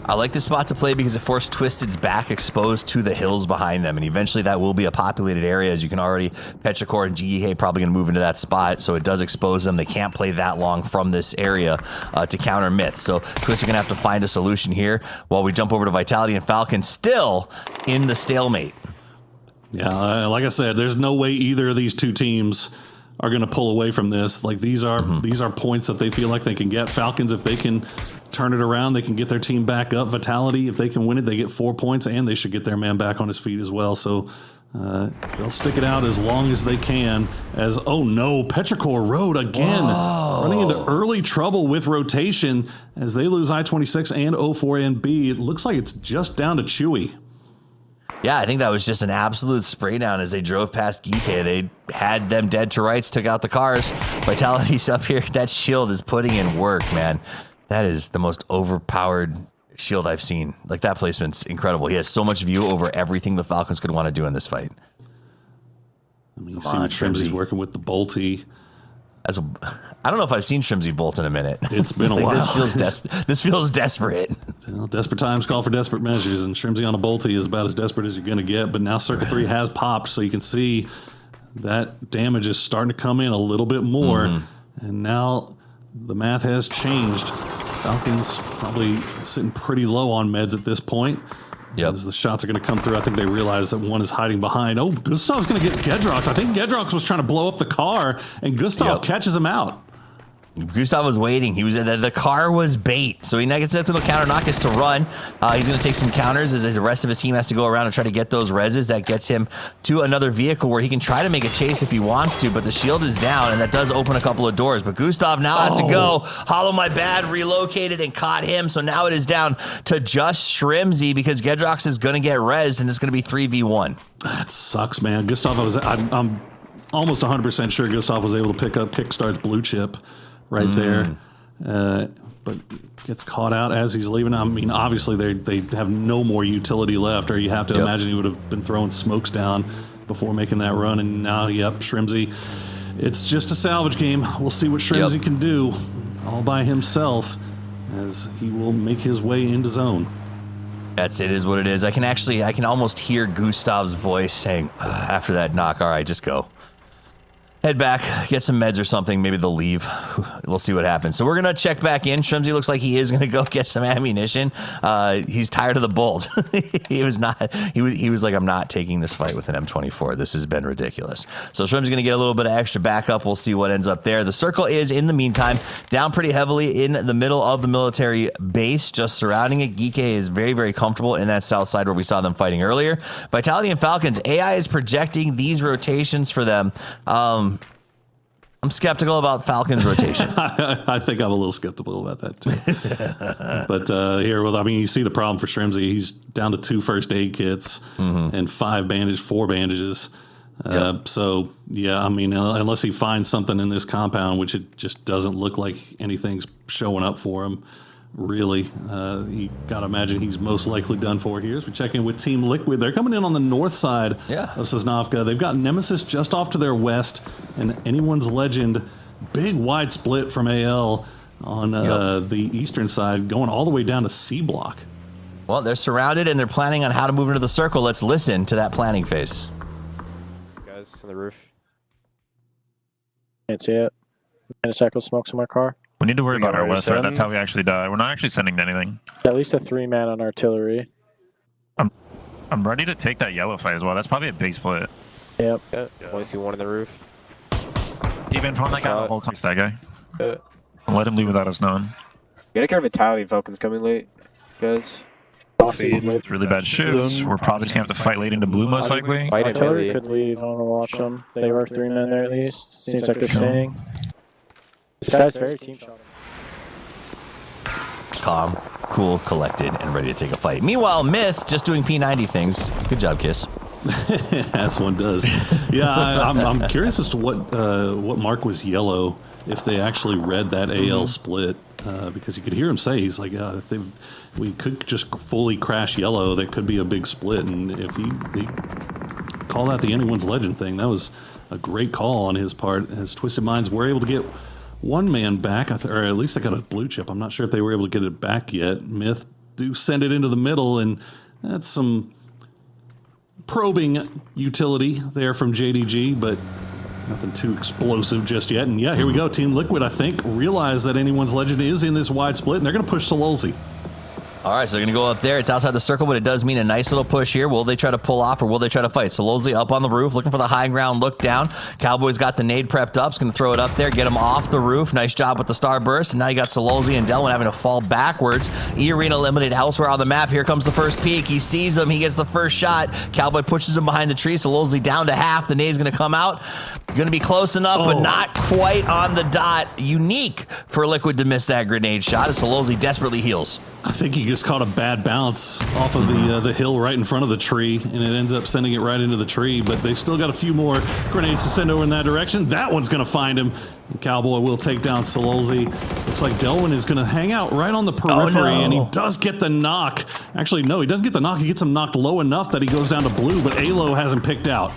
I like this spot to play because it forced Twisted's back exposed to the hills behind them, and eventually that will be a populated area. As you can already, Petrichor and GEK probably going to move into that spot, so it does expose them. They can't play that long from this area to counter Myth. So Twisted going to have to find a solution here while we jump over to Vitality and Falcon, still in the stalemate. Yeah, like I said, there's no way either of these two teams are going to pull away from this. Like, these are points that they feel like they can get. Falcons, if they can turn it around, they can get their team back up. Vitality, if they can win it, they get 4 points, and they should get their man back on his feet as well. So they'll stick it out as long as they can. As, oh no, Petrichor Road again, running into early trouble with rotation as they lose I-26 and O4NB. It looks like it's just down to Chewy. Yeah, I think that was just an absolute spray down as they drove past Geekay. They had them dead to rights, took out the cars. Vitality's up here. That shield is putting in work, man. That is the most overpowered shield I've seen. Like, that placement's incredible. He has so much view over everything the Falcons could want to do in this fight. I mean, you see what Shrimzy's working with the Bolty. I don't know if I've seen Shrimzy bolt in a minute. It's been a while. This feels desperate. Well, desperate times call for desperate measures, and Shrimzy on a Bolty is about as desperate as you're going to get. But now Circle 3 has popped, so you can see that damage is starting to come in a little bit more. And now the math has changed. Falcons probably sitting pretty low on meds at this point. As the shots are going to come through, I think they realize that one is hiding behind. Oh, Gustav's going to get Gedrox. I think Gedrox was trying to blow up the car, and Gustav catches him out. Gustav was waiting. He was the car was bait, so he gets that little counter knock, gets to run. He's going to take some counters as the rest of his team has to go around and try to get those reses. That gets him to another vehicle where he can try to make a chase if he wants to, but the shield is down, and that does open a couple of doors. But Gustav now has to go. Hollow my bad, relocated and caught him, so now it is down to just Shrimzy because Gedrox is going to get rezzed, and it's going to be 3v1. That sucks, man. Gustav, I'm almost 100% sure Gustav was able to pick up Kickstart's blue chip right there, but gets caught out as he's leaving. I mean, obviously they have no more utility left, or you have to imagine he would have been throwing smokes down before making that run. And now, Shrimzy, it's just a salvage game. We'll see what Shrimzy can do all by himself as he will make his way into zone. That's it, is what it is. I can almost hear Gustav's voice saying after that knock, all right, just go. Head back, get some meds or something. Maybe they'll leave. We'll see what happens. So we're going to check back in. Shrimzy looks like he is going to go get some ammunition. He's tired of the bolt. He was like, I'm not taking this fight with an M24. This has been ridiculous. So Shrimzy's going to get a little bit of extra backup. We'll see what ends up there. The circle is, in the meantime, down pretty heavily in the middle of the military base, just surrounding it. Geekay is very, very comfortable in that south side where we saw them fighting earlier. Vitality and Falcons, AI is projecting these rotations for them. I'm skeptical about Falcons rotation. I think I'm a little skeptical about that too. But here, you see the problem for Shrimzy. He's down to 2 first aid kits and 4 bandages. So yeah, unless he finds something in this compound, which it just doesn't look like anything's showing up for him. Really, you gotta imagine he's most likely done for here. As we check in with Team Liquid, they're coming in on the north side of Sosnovka. They've got Nemesis just off to their west, and Anyone's Legend, big wide split from AL on the eastern side, going all the way down to C block. Well, they're surrounded and they're planning on how to move into the circle. Let's listen to that planning phase. Guys on the roof. Can't see it. And a cycle smokes in my car. We need to worry We about got our our west side. That's seven. how we actually die. We're not actually sending anything. At least a 3-man on artillery. I'm ready to take that yellow fight as well. That's probably a big split. Yep. Only see one on the roof. Even from that guy the whole time. That guy. Let him leave without us knowing. Get a care of Vitality. Falcon's coming late, guys. It's really bad shifts. We're probably just gonna have to fight late into blue most likely. Artillery could leave. I want to watch them. They were 3 men there at least. Seems like they're staying. This guy's very team shot. Calm, cool, collected, and ready to take a fight. Meanwhile, Myth just doing P90 things. Good job, Kiss. As one does. Yeah, I'm curious as to what mark was yellow, if they actually read that AL split, because you could hear him say, he's like, if we could just fully crash yellow, that could be a big split. And if they call that the Anyone's Legend thing, that was a great call on his part, as Twisted Minds were able to get one man back, or at least they got a blue chip. I'm not sure if they were able to get it back yet. Myth do send it into the middle, and that's some probing utility there from JDG, but nothing too explosive just yet. And yeah, here we go. Team Liquid, I think, realize that Anyone's Legend is in this wide split, and they're going to push Sololzi. All right, so they're going to go up there. It's outside the circle, but it does mean a nice little push here. Will they try to pull off, or will they try to fight? Sololzi up on the roof, looking for the high ground, look down. Cowboys got the nade prepped up. He's going to throw it up there, get him off the roof. Nice job with the starburst. And now you got Sololzi and Delwyn having to fall backwards. E-Arena eliminated elsewhere on the map. Here comes the first peek. He sees him. He gets the first shot. Cowboy pushes him behind the tree. Sololzi down to half. The nade's going to come out. Going to be close enough, but not quite on the dot. Unique for Liquid to miss that grenade shot as Sololzi desperately heals. I think he just caught a bad bounce off of the hill right in front of the tree, and it ends up sending it right into the tree. But they've still got a few more grenades to send over in that direction. That one's going to find him. And Cowboy will take down Sololzi. Looks like Delwyn is going to hang out right on the periphery, and he does get the knock. Actually, no, he doesn't get the knock. He gets him knocked low enough that he goes down to blue, but Alo has him picked out.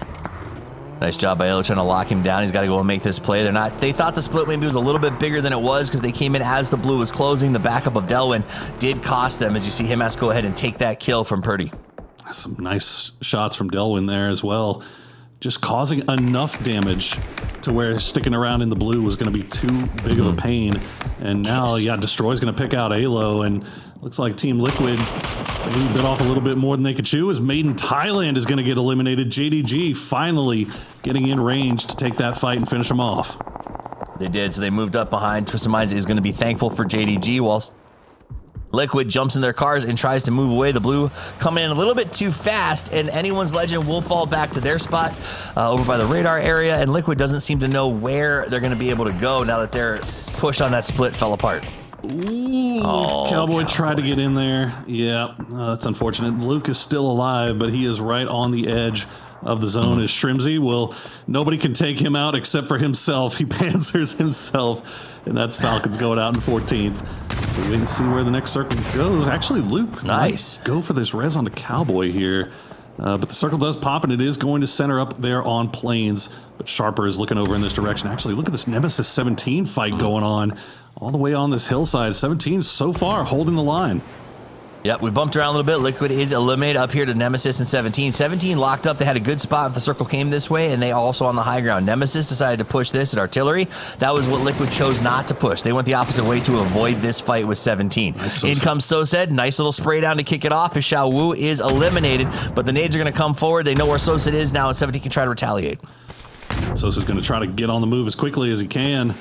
Nice job by Alo trying to lock him down. He's got to go and make this play. They thought the split maybe was a little bit bigger than it was because they came in as the blue was closing. The backup of Delwyn did cost them, as you see him has to go ahead and take that kill from Purdy. Some nice shots from Delwyn there as well. Just causing enough damage to where sticking around in the blue was going to be too big of a pain. And now, yeah, Destroy's going to pick out Alo, and looks like Team Liquid maybe bit off a little bit more than they could chew, as Maiden Thailand is going to get eliminated. JDG finally getting in range to take that fight and finish him off. They did, so they moved up behind. Twisted Minds is going to be thankful for JDG, whilst Liquid jumps in their cars and tries to move away. The blue coming in a little bit too fast, and Anyone's Legend will fall back to their spot over by the radar area, and Liquid doesn't seem to know where they're going to be able to go now that their push on that split fell apart. Ooh, Cowboy tried to get in there. Yeah, that's unfortunate. Luke is still alive, but he is right on the edge of the zone. Is Shrimsy? Well, nobody can take him out except for himself. He panzers himself, and that's Falcons going out in 14th. So we wait and see where the next circle goes. Actually, Luke nice. Might go for this res on the Cowboy here. But the circle does pop, and it is going to center up there on Plains. But Sharper is looking over in this direction. Actually, look at this Nemesis 17 fight going on all the way on this hillside. 17 so far holding the line. Yep, we bumped around a little bit. Liquid is eliminated up here to Nemesis and 17. 17 locked up. They had a good spot if the circle came this way, and they also on the high ground. Nemesis decided to push this at artillery. That was what Liquid chose not to push. They went the opposite way to avoid this fight with 17. Nice, in comes Sosed. Nice little spray down to kick it off as Xiao Wu is eliminated, but the nades are going to come forward. They know where Sosed is now, and 17 can try to retaliate. Sosa's going to try to get on the move as quickly as he can,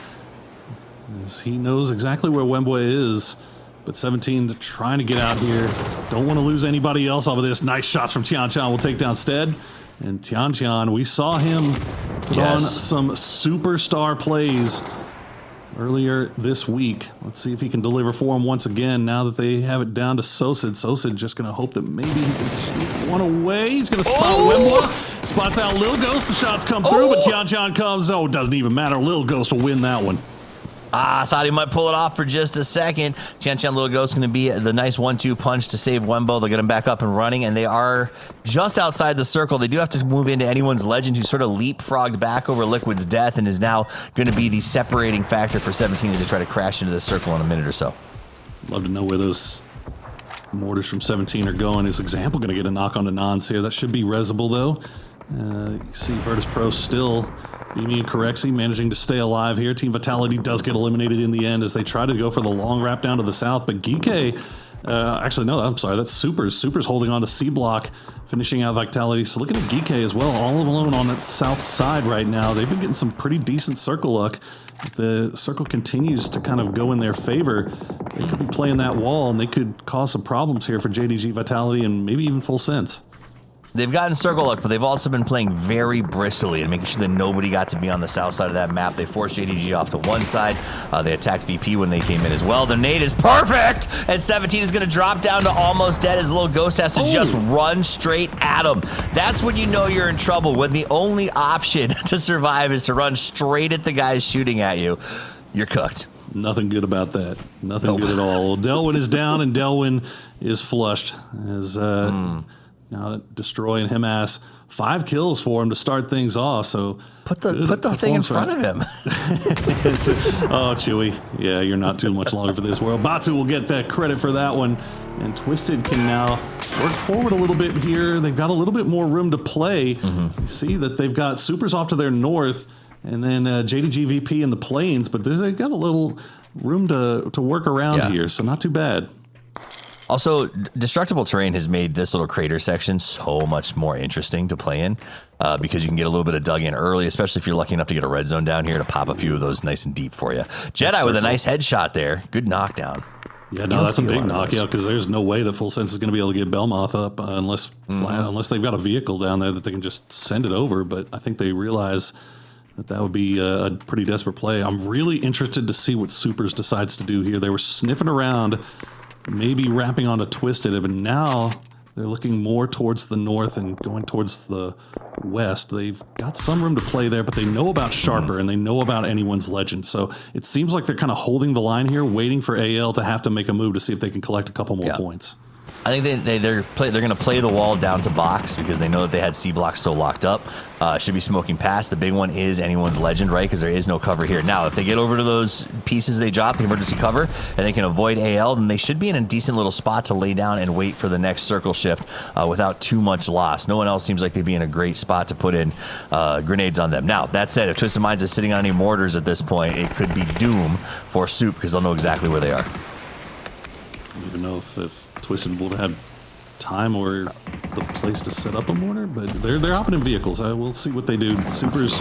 as he knows exactly where Wemboy is. But 17 trying to get out here. Don't want to lose anybody else off of this. Nice shots from Tian Tian will take down Stead. And Tian Tian, we saw him put on some superstar plays earlier this week. Let's see if he can deliver for him once again now that they have it down to Sosid. Sosid just going to hope that maybe he can sneak one away. He's going to spot Wemboy. Spots out Lil Ghost. The shots come through, but Tian Tian comes. Oh, it doesn't even matter. Lil Ghost will win that one. I thought he might pull it off for just a second. Tian Tian Little Ghost going to be the nice 1-2 punch to save Wembo. They'll get him back up and running, and they are just outside the circle. They do have to move into Anyone's Legend, who sort of leapfrogged back over Liquid's death and is now going to be the separating factor for 17 as they try to crash into the circle in a minute or so. Love to know where those mortars from 17 are going. Is Example going to get a knock on the nons here? That should be Resable, though. You see Virtus Pro still Beamy and Corexi managing to stay alive here. Team Vitality does get eliminated in the end as they try to go for the long wrap down to the south, but Geeke, actually no, I'm sorry, that's Supers. Supers holding on to C block, finishing out Vitality. So looking at Geeke as well, all alone on that south side right now. They've been getting some pretty decent circle luck. If the circle continues to kind of go in their favor, they could be playing that wall and they could cause some problems here for JDG Vitality and maybe even Full Sense. They've gotten circle luck, but they've also been playing very bristly and making sure that nobody got to be on the south side of that map. They forced JDG off to one side. They attacked VP when they came in as well. Their nade is perfect, and 17 is going to drop down to almost dead as Little Ghost has to just run straight at him. That's when you know you're in trouble, when the only option to survive is to run straight at the guys shooting at you. You're cooked. Nothing good about that. Nothing good at all. Delwyn is down, and Delwyn is flushed as... Now destroying him ass. 5 kills for him to start things off. So put the thing in front of him. Oh, Chewy. Yeah, you're not too much longer for this world. Batu will get that credit for that one. And Twisted can now work forward a little bit here. They've got a little bit more room to play. You see that they've got Supers off to their north, and then JDG VP in the plains, but they've got a little room to work around here, so not too bad. Also, Destructible Terrain has made this little crater section so much more interesting to play in because you can get a little bit of dug in early, especially if you're lucky enough to get a red zone down here to pop a few of those nice and deep for you. Jedi with a nice headshot there. Good knockdown. Yeah, no, that's a big knockout because there's no way that Full Sense is going to be able to get Belmoth up unless they've got a vehicle down there that they can just send it over. But I think they realize that would be a pretty desperate play. I'm really interested to see what Supers decides to do here. They were sniffing around, maybe wrapping onto Twisted, but now they're looking more towards the north and going towards the west. They've got some room to play there, but they know about Sharper and they know about Anyone's Legend. So it seems like they're kind of holding the line here, waiting for AL to have to make a move to see if they can collect a couple more points. I think they're going to play the wall down to box because they know that they had C block still locked up. Should be smoking past. The big one is Anyone's Legend, right? Because there is no cover here. Now, if they get over to those pieces they drop, the emergency cover, and they can avoid AL, then they should be in a decent little spot to lay down and wait for the next circle shift without too much loss. No one else seems like they'd be in a great spot to put in grenades on them. Now, that said, if Twisted Minds is sitting on any mortars at this point, it could be doom for Soup because they'll know exactly where they are. I don't even know if Twisted would have time or the place to set up a mortar, but they're hopping in vehicles. We'll see what they do. Supers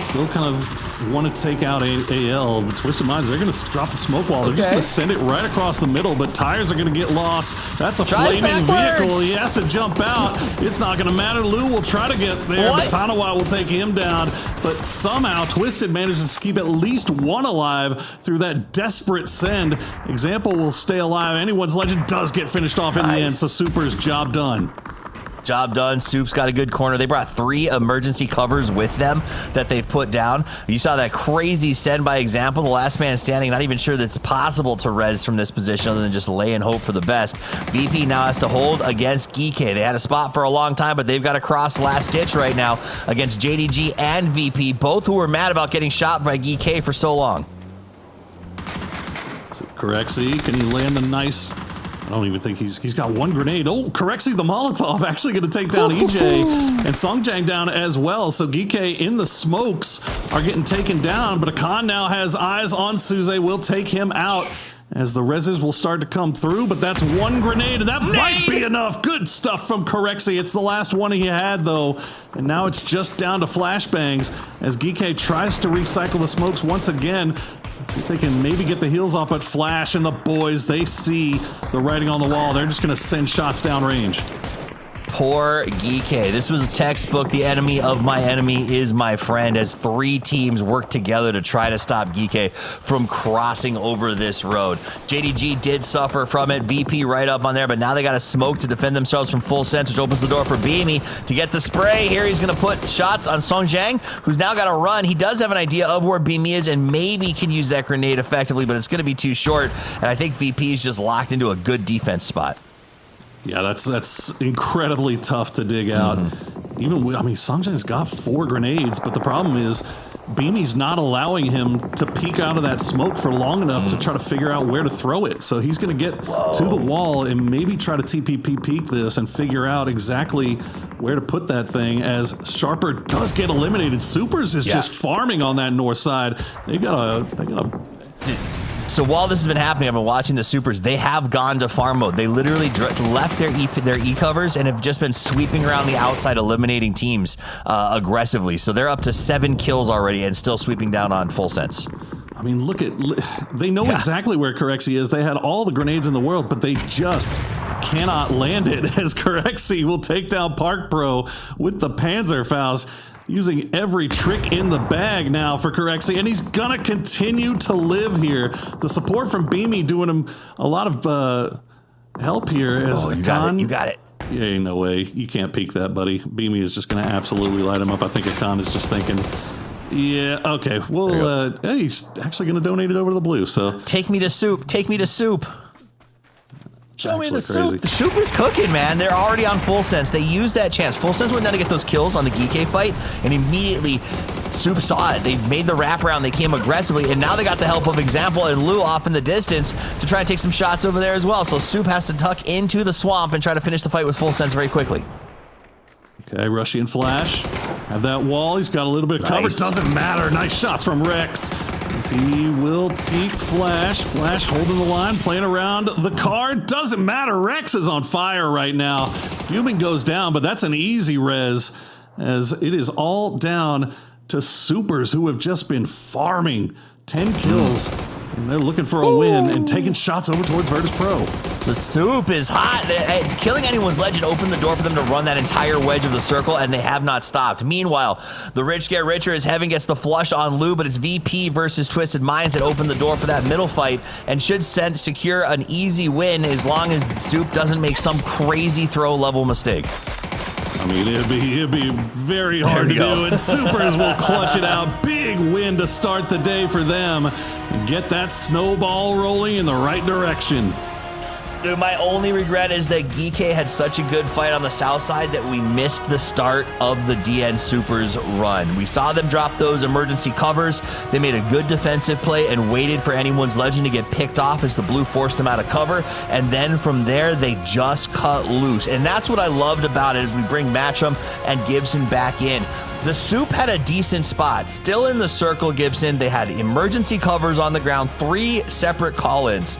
still kind of want to take out AL, but Twisted Minds, they're going to drop the smoke wall. They're just going to send it right across the middle, but tires are going to get lost. That's a flaming vehicle. He has to jump out. It's not going to matter. Lou will try to get there, but Tanawa will take him down. But somehow Twisted manages to keep at least one alive through that desperate send. Example will stay alive. Anyone's Legend does get finished off in the end, so Super's job done. Job done. Soup's got a good corner. They brought 3 emergency covers with them that they've put down. You saw that crazy send by Example. The last man standing, not even sure that it's possible to res from this position other than just lay and hope for the best. VP now has to hold against Geeke. They had a spot for a long time, but they've got to cross last ditch right now against JDG and VP, both who were mad about getting shot by Geeke for so long. So Corexi, can he land a nice... I don't even think he's got one grenade. Oh, Corexi the Molotov actually going to take down EJ and Songjang down as well. So Geeke in the smokes are getting taken down, but Akan now has eyes on Suze, will take him out as the reses will start to come through, but that's one grenade and that might be enough. Good stuff from Corexi. It's the last one he had though, and now it's just down to flashbangs as Geeke tries to recycle the smokes once again. See if they can maybe get the heels off, but Flash and the boys, they see the writing on the wall. They're just going to send shots downrange. Poor Geeke. This was a textbook. The enemy of my enemy is my friend, as 3 teams work together to try to stop Geeke from crossing over this road. JDG did suffer from it. VP right up on there, but now they got a smoke to defend themselves from Full Sense, which opens the door for Beamy to get the spray. Here he's going to put shots on Songjang, who's now got to run. He does have an idea of where Beamy is and maybe can use that grenade effectively, but it's going to be too short, and I think VP is just locked into a good defense spot. Yeah, that's incredibly tough to dig out. Even, I mean, Songjang's got 4 grenades, but the problem is Beamy's not allowing him to peek out of that smoke for long enough to try to figure out where to throw it. So he's going to get to the wall and maybe try to TPP peek this and figure out exactly where to put that thing, as Sharper does get eliminated. Supers is just farming on that north side. They got a So while this has been happening, I've been watching the Supers. They have gone to farm mode. They literally left their E covers and have just been sweeping around the outside, eliminating teams aggressively. So they're up to 7 kills already and still sweeping down on full sense. I mean, look at, they know exactly where Corexi is. They had all the grenades in the world, but they just cannot land it, as Corexi will take down Park Pro with the Panzerfaust, using every trick in the bag now for Corexi, and he's gonna continue to live here. The support from Beamy doing him a lot of help here as you got it. Yeah, no way. You can't peek that, buddy. Beamy is just gonna absolutely light him up. I think Akan is just thinking, yeah, okay, well, hey, he's actually gonna donate it over to the blue, so. Take me to soup, take me to soup. Show me the Crazy. soup. The soup is cooking, man. They're already on full sense. They used that chance. Full sense went down to get those kills on the Geeky fight, and immediately Soup saw it. They made the wraparound. They came aggressively, and now they got the help of Example and Lou off in the distance to try and take some shots over there as well. So Soup has to tuck into the swamp and try to finish the fight with full sense very quickly. Okay, Russian Flash. Have that wall. He's got a little bit of cover. Doesn't matter. Nice shots from Rex. He will peek Flash. Flash holding the line, playing around the card. Doesn't matter. Rex is on fire right now. Human goes down, but that's an easy res, as it is all down to Supers, who have just been farming 10 kills. And they're looking for a win and taking shots over towards Virtus Pro. The Soup is hot. Killing anyone's legend opened the door for them to run that entire wedge of the circle, and they have not stopped. Meanwhile, the rich get richer as Heaven gets the flush on Lou, but it's VP versus Twisted Minds that opened the door for that middle fight and should secure an easy win as long as Soup doesn't make some crazy throw level mistake. I mean, it'd be very hard to do, and Supers will clutch it out. Big win to start the day for them and get that snowball rolling in the right direction. Dude, my only regret is that Geeky had such a good fight on the south side that we missed the start of the DN Supers run. We saw them drop those emergency covers. They made a good defensive play and waited for anyone's legend to get picked off as the blue forced them out of cover. And then from there, they just cut loose. And that's what I loved about it, is we bring Matcham and Gibson back in. The Soup had a decent spot. Still in the circle, Gibson. They had emergency covers on the ground, 3 separate call-ins.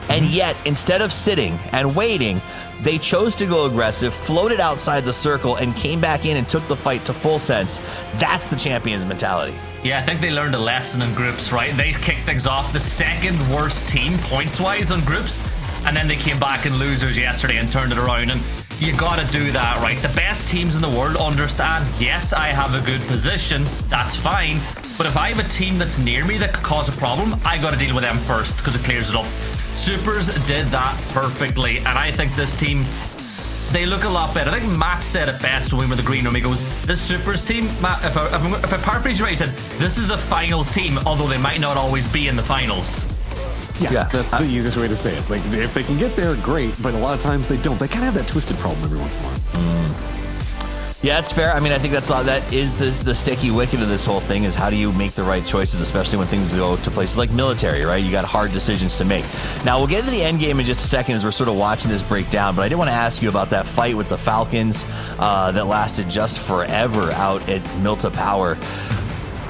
And yet, instead of sitting and waiting, they chose to go aggressive, floated outside the circle, and came back in and took the fight to full sense. That's the champions mentality. Yeah, I think they learned a lesson in groups, right? They kicked things off, the second worst team points-wise on groups, and then they came back in losers yesterday and turned it around. And you gotta do that, right? The best teams in the world understand, yes, I have a good position, that's fine, but if I have a team that's near me that could cause a problem, I gotta deal with them first because it clears it up. Supers did that perfectly, and I think this team, they look a lot better. I think Matt said it best when we were in the green room. He goes, this Supers team, Matt, if I paraphrase you right, he said, this is a finals team, although they might not always be in the finals. Yeah, that's the easiest way to say it. Like, if they can get there, great, but a lot of times they don't. They kind of have that twisted problem every once in a while. Yeah, it's fair. I mean, I think that is the sticky wicket of this whole thing, is how do you make the right choices, especially when things go to places like military, right? You got hard decisions to make. Now, we'll get into the end game in just a second as we're sort of watching this break down, but I did want to ask you about that fight with the Falcons that lasted just forever out at Milta Power.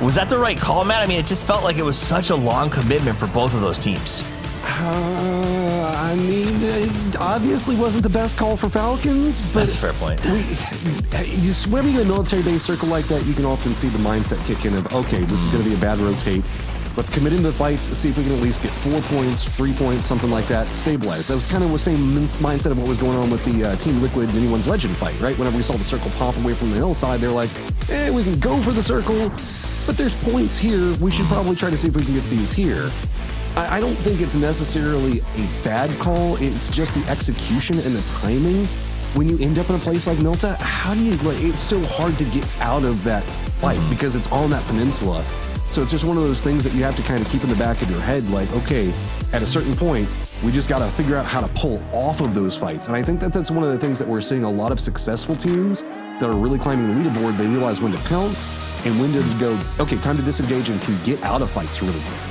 Was that the right call, Matt? I mean, it just felt like it was such a long commitment for both of those teams. I mean, it obviously wasn't the best call for Falcons, but that's a fair point. Whenever you get a military-based circle like that, you can often see the mindset kick in of, okay, this is going to be a bad rotate. Let's commit into the fights, see if we can at least get 4 points, 3 points, something like that, stabilize. That was kind of the same mindset of what was going on with the Team Liquid and Anyone's Legend fight, right? Whenever we saw the circle pop away from the hillside, they're like, we can go for the circle, but there's points here. We should probably try to see if we can get these here. I don't think it's necessarily a bad call. It's just the execution and the timing. When you end up in a place like Milta, how do you, it's so hard to get out of that fight because it's on that peninsula. So it's just one of those things that you have to kind of keep in the back of your head, like, okay, at a certain point, we just got to figure out how to pull off of those fights. And I think that that's one of the things that we're seeing a lot of successful teams that are really climbing the leaderboard, they realize when to pounce and when to go, okay, time to disengage, and can get out of fights really quick.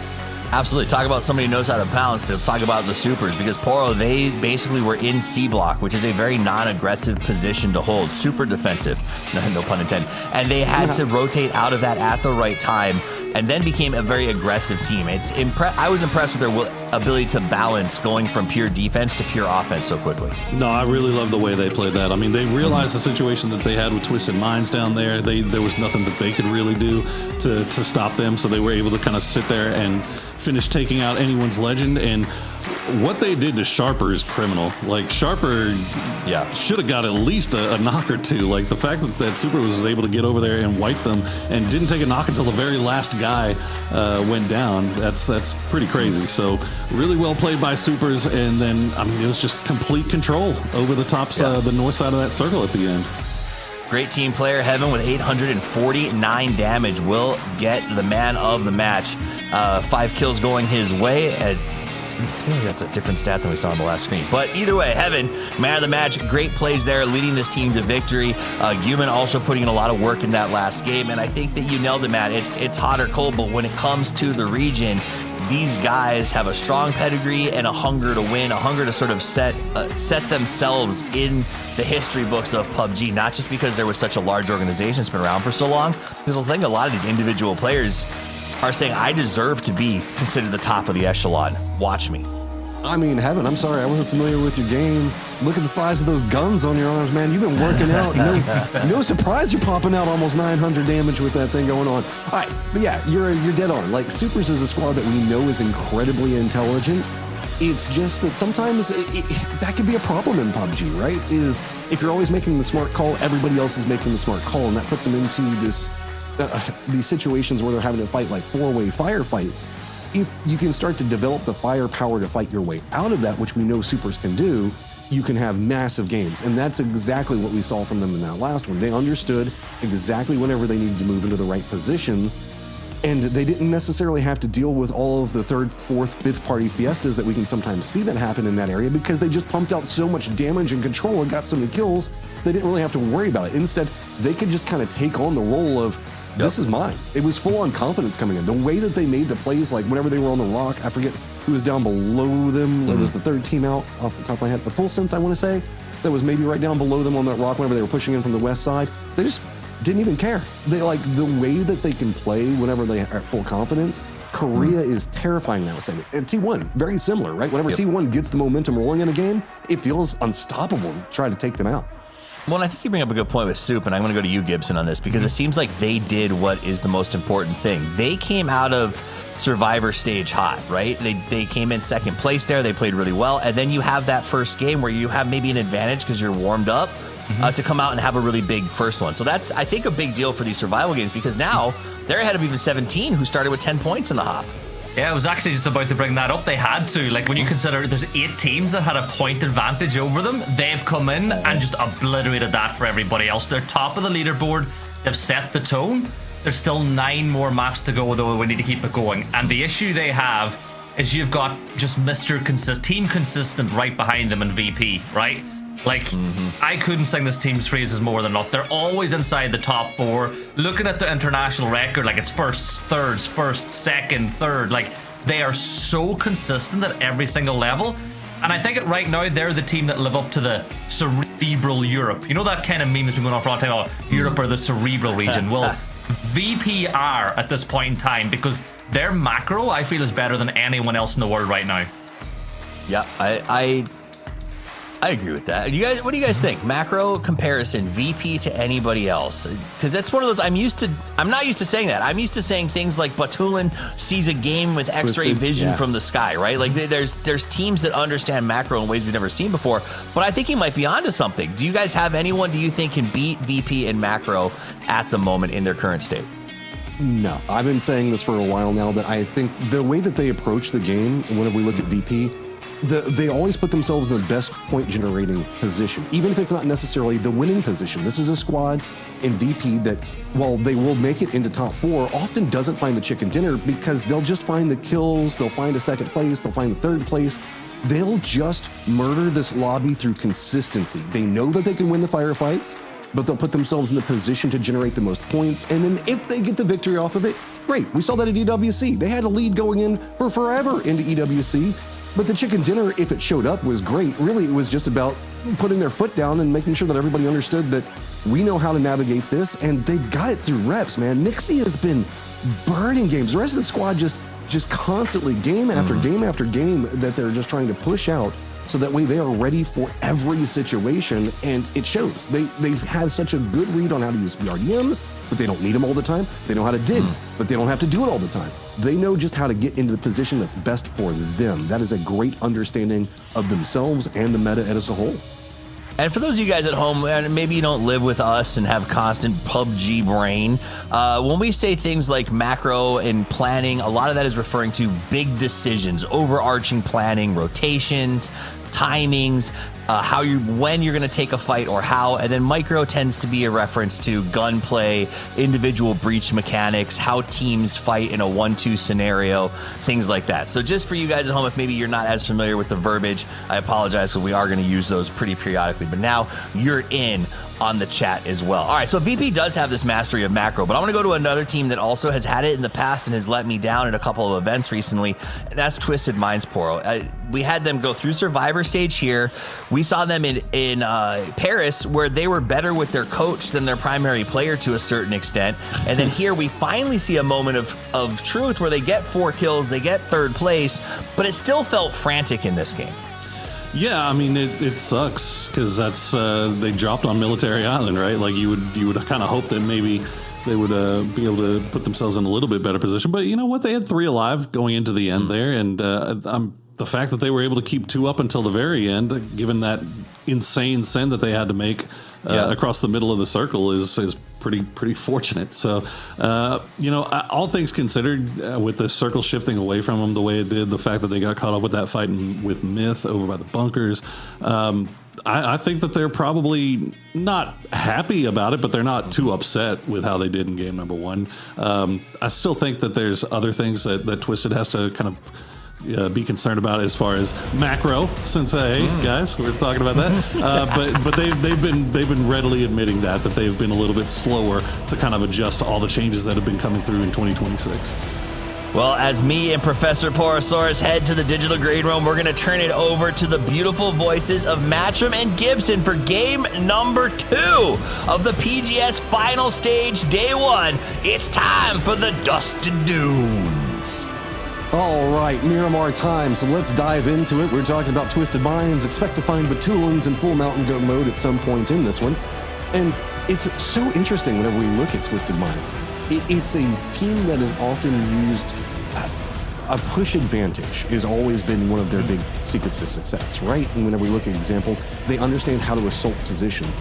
Absolutely. Talk about somebody who knows how to pounce. Let's talk about the supers, because Poro, they basically were in C block, which is a very non-aggressive position to hold. Super defensive, no pun intended. And they had to rotate out of that at the right time, and then became a very aggressive team. I was impressed with their ability to balance going from pure defense to pure offense so quickly. No, I really love the way they played that. I mean, they realized the situation that they had with Twisted Minds down there. There was nothing that they could really do to stop them, so they were able to kind of sit there and finish taking out anyone's legend. And what they did to Sharper is criminal. Like, Sharper should have got at least a knock or two. Like, the fact that Super was able to get over there and wipe them and didn't take a knock until the very last guy went down, that's pretty crazy. So really well played by Supers, and then I mean, it was just complete control over the top side, the north side of that circle at the end. Great team player. Heaven with 849 damage will get the man of the match. 5 kills going his way. That's a different stat than we saw on the last screen. But either way, Heaven, man of the match. Great plays there, leading this team to victory. Human also putting in a lot of work in that last game. And I think that you nailed it, Matt. It's hot or cold, but when it comes to the region, these guys have a strong pedigree and a hunger to win, a hunger to sort of set themselves in the history books of PUBG, not just because there was such a large organization that's been around for so long, because I think a lot of these individual players are saying, I deserve to be considered the top of the echelon. Watch me. I mean, Heaven, I'm sorry, I wasn't familiar with your game. Look at the size of those guns on your arms, man. You've been working out. No surprise you're popping out almost 900 damage with that thing going on. All right, but yeah, you're dead on. Like, Supers is a squad that we know is incredibly intelligent. It's just that sometimes that could be a problem in PUBG, right? Is if you're always making the smart call, everybody else is making the smart call, and that puts them into these situations where they're having to fight like 4-way firefights. If you can start to develop the firepower to fight your way out of that, which we know Supers can do, you can have massive games. And that's exactly what we saw from them in that last one. They understood exactly whenever they needed to move into the right positions, and they didn't necessarily have to deal with all of the 3rd, 4th, 5th party fiestas that we can sometimes see that happen in that area, because they just pumped out so much damage and control and got so many kills, they didn't really have to worry about it. Instead, they could just kind of take on the role of, this is mine. It was full on confidence coming in. The way that they made the plays, like whenever they were on the rock, I forget who was down below them. It was the 3rd team out off the top of my head. The full sense, I want to say, that was maybe right down below them on that rock whenever they were pushing in from the west side. They just didn't even care. They like the way that they can play whenever they are at full confidence. Korea is terrifying now. And T1, very similar, right? Whenever T1 gets the momentum rolling in a game, it feels unstoppable to try to take them out. Well, and I think you bring up a good point with Soup, and I'm going to go to you, Gibson, on this, because it seems like they did what is the most important thing. They came out of Survivor stage hot, right? They came in 2nd place there. They played really well. And then you have that first game where you have maybe an advantage because you're warmed up to come out and have a really big first one. So that's, I think, a big deal for these survival games, because now they're ahead of even 17, who started with 10 points in the hop. Yeah, I was actually just about to bring that up. They had to. Like, when you consider there's 8 teams that had a point advantage over them, they've come in and just obliterated that for everybody else. They're top of the leaderboard. They've set the tone. There's still 9 more maps to go, though. We need to keep it going. And the issue they have is you've got just Mr. Team Consistent right behind them in VP, right? Like, I couldn't sing this team's phrases more than enough. They're always inside the top 4. Looking at the international record, like, it's firsts, thirds, first, second, third. Like, they are so consistent at every single level. And I think right now, they're the team that live up to the cerebral Europe. You know that kind of meme that's been going on for a long time? Oh, Europe or the cerebral region. Well, VP are at this point in time, because their macro, I feel, is better than anyone else in the world right now. Yeah, I agree with that. What do you guys think? Macro comparison, VP to anybody else? Because that's one of those, I'm not used to saying that. I'm used to saying things like Batulin sees a game with X-ray vision from the sky, right? Like, there's teams that understand macro in ways we've never seen before. But I think he might be onto something. Do you guys have anyone do you think can beat VP and macro at the moment in their current state? No, I've been saying this for a while now, that I think the way that they approach the game, whenever we look at VP, they always put themselves in the best point generating position, even if it's not necessarily the winning position. This is a squad in VP that, while they will make it into top 4, often doesn't find the chicken dinner, because they'll just find the kills, they'll find a 2nd place, they'll find the 3rd place. They'll just murder this lobby through consistency. They know that they can win the firefights. but they'll put themselves in the position to generate the most points, and then if they get the victory off of it, great. We saw that at EWC. They had a lead going in for forever into EWC, but the chicken dinner, if it showed up, was great. Really, it was just about putting their foot down and making sure that everybody understood that we know how to navigate this, and they've got it through reps, man. Nixie has been burning games. The rest of the squad just constantly, game after game after game, that they're just trying to push out, so that way they are ready for every situation, and it shows. They have such a good read on how to use BRDMs, but they don't need them all the time. They know how to dig, but they don't have to do it all the time. They know just how to get into the position that's best for them. That is a great understanding of themselves and the meta as a whole. And for those of you guys at home, and maybe you don't live with us and have constant PUBG brain, when we say things like macro and planning, a lot of that is referring to big decisions, overarching planning, rotations, timings, when you're going to take a fight or how. And then micro tends to be a reference to gunplay, individual breach mechanics, how teams fight in a 1-2 scenario, things like that. So just for you guys at home, if maybe you're not as familiar with the verbiage, I apologize, because we are going to use those pretty periodically. But now you're in on the chat as well. All right, so VP does have this mastery of macro, but I'm going to go to another team that also has had it in the past and has let me down at a couple of events recently, and that's Twisted Minds, Poro. We had them go through Survivor Stage here. We saw them in Paris, where they were better with their coach than their primary player to a certain extent. And then here we finally see a moment of truth where they get 4 kills, they get 3rd place, but it still felt frantic in this game. Yeah, I mean, it sucks, because that's they dropped on Military Island, right? Like, you would kind of hope that maybe they would be able to put themselves in a little bit better position. But you know what? They had 3 alive going into the end there, and the fact that they were able to keep 2 up until the very end, given that insane send that they had to make across the middle of the circle, is pretty fortunate. So, all things considered, with the circle shifting away from them the way it did, the fact that they got caught up with that fight with Myth over by the bunkers, I think that they're probably not happy about it, but they're not too upset with how they did in game number 1. I still think that there's other things that Twisted has to kind of be concerned about as far as macro, since guys, we're talking about that. But they've been readily admitting that they've been a little bit slower to kind of adjust to all the changes that have been coming through in 2026. Well, as me and Professor Porosaurus head to the digital green room, we're going to turn it over to the beautiful voices of Matcham and Gibson for game number 2 of the PGS final stage, day 1. It's time for the Dusted Dunes. All right, Miramar time, so let's dive into it. We're talking about Twisted Minds. Expect to find Batulans in full mountain goat mode at some point in this one. And it's so interesting whenever we look at Twisted Minds. It's a team that has often used a push advantage has always been one of their big secrets to success, right? And whenever we look at example, they understand how to assault positions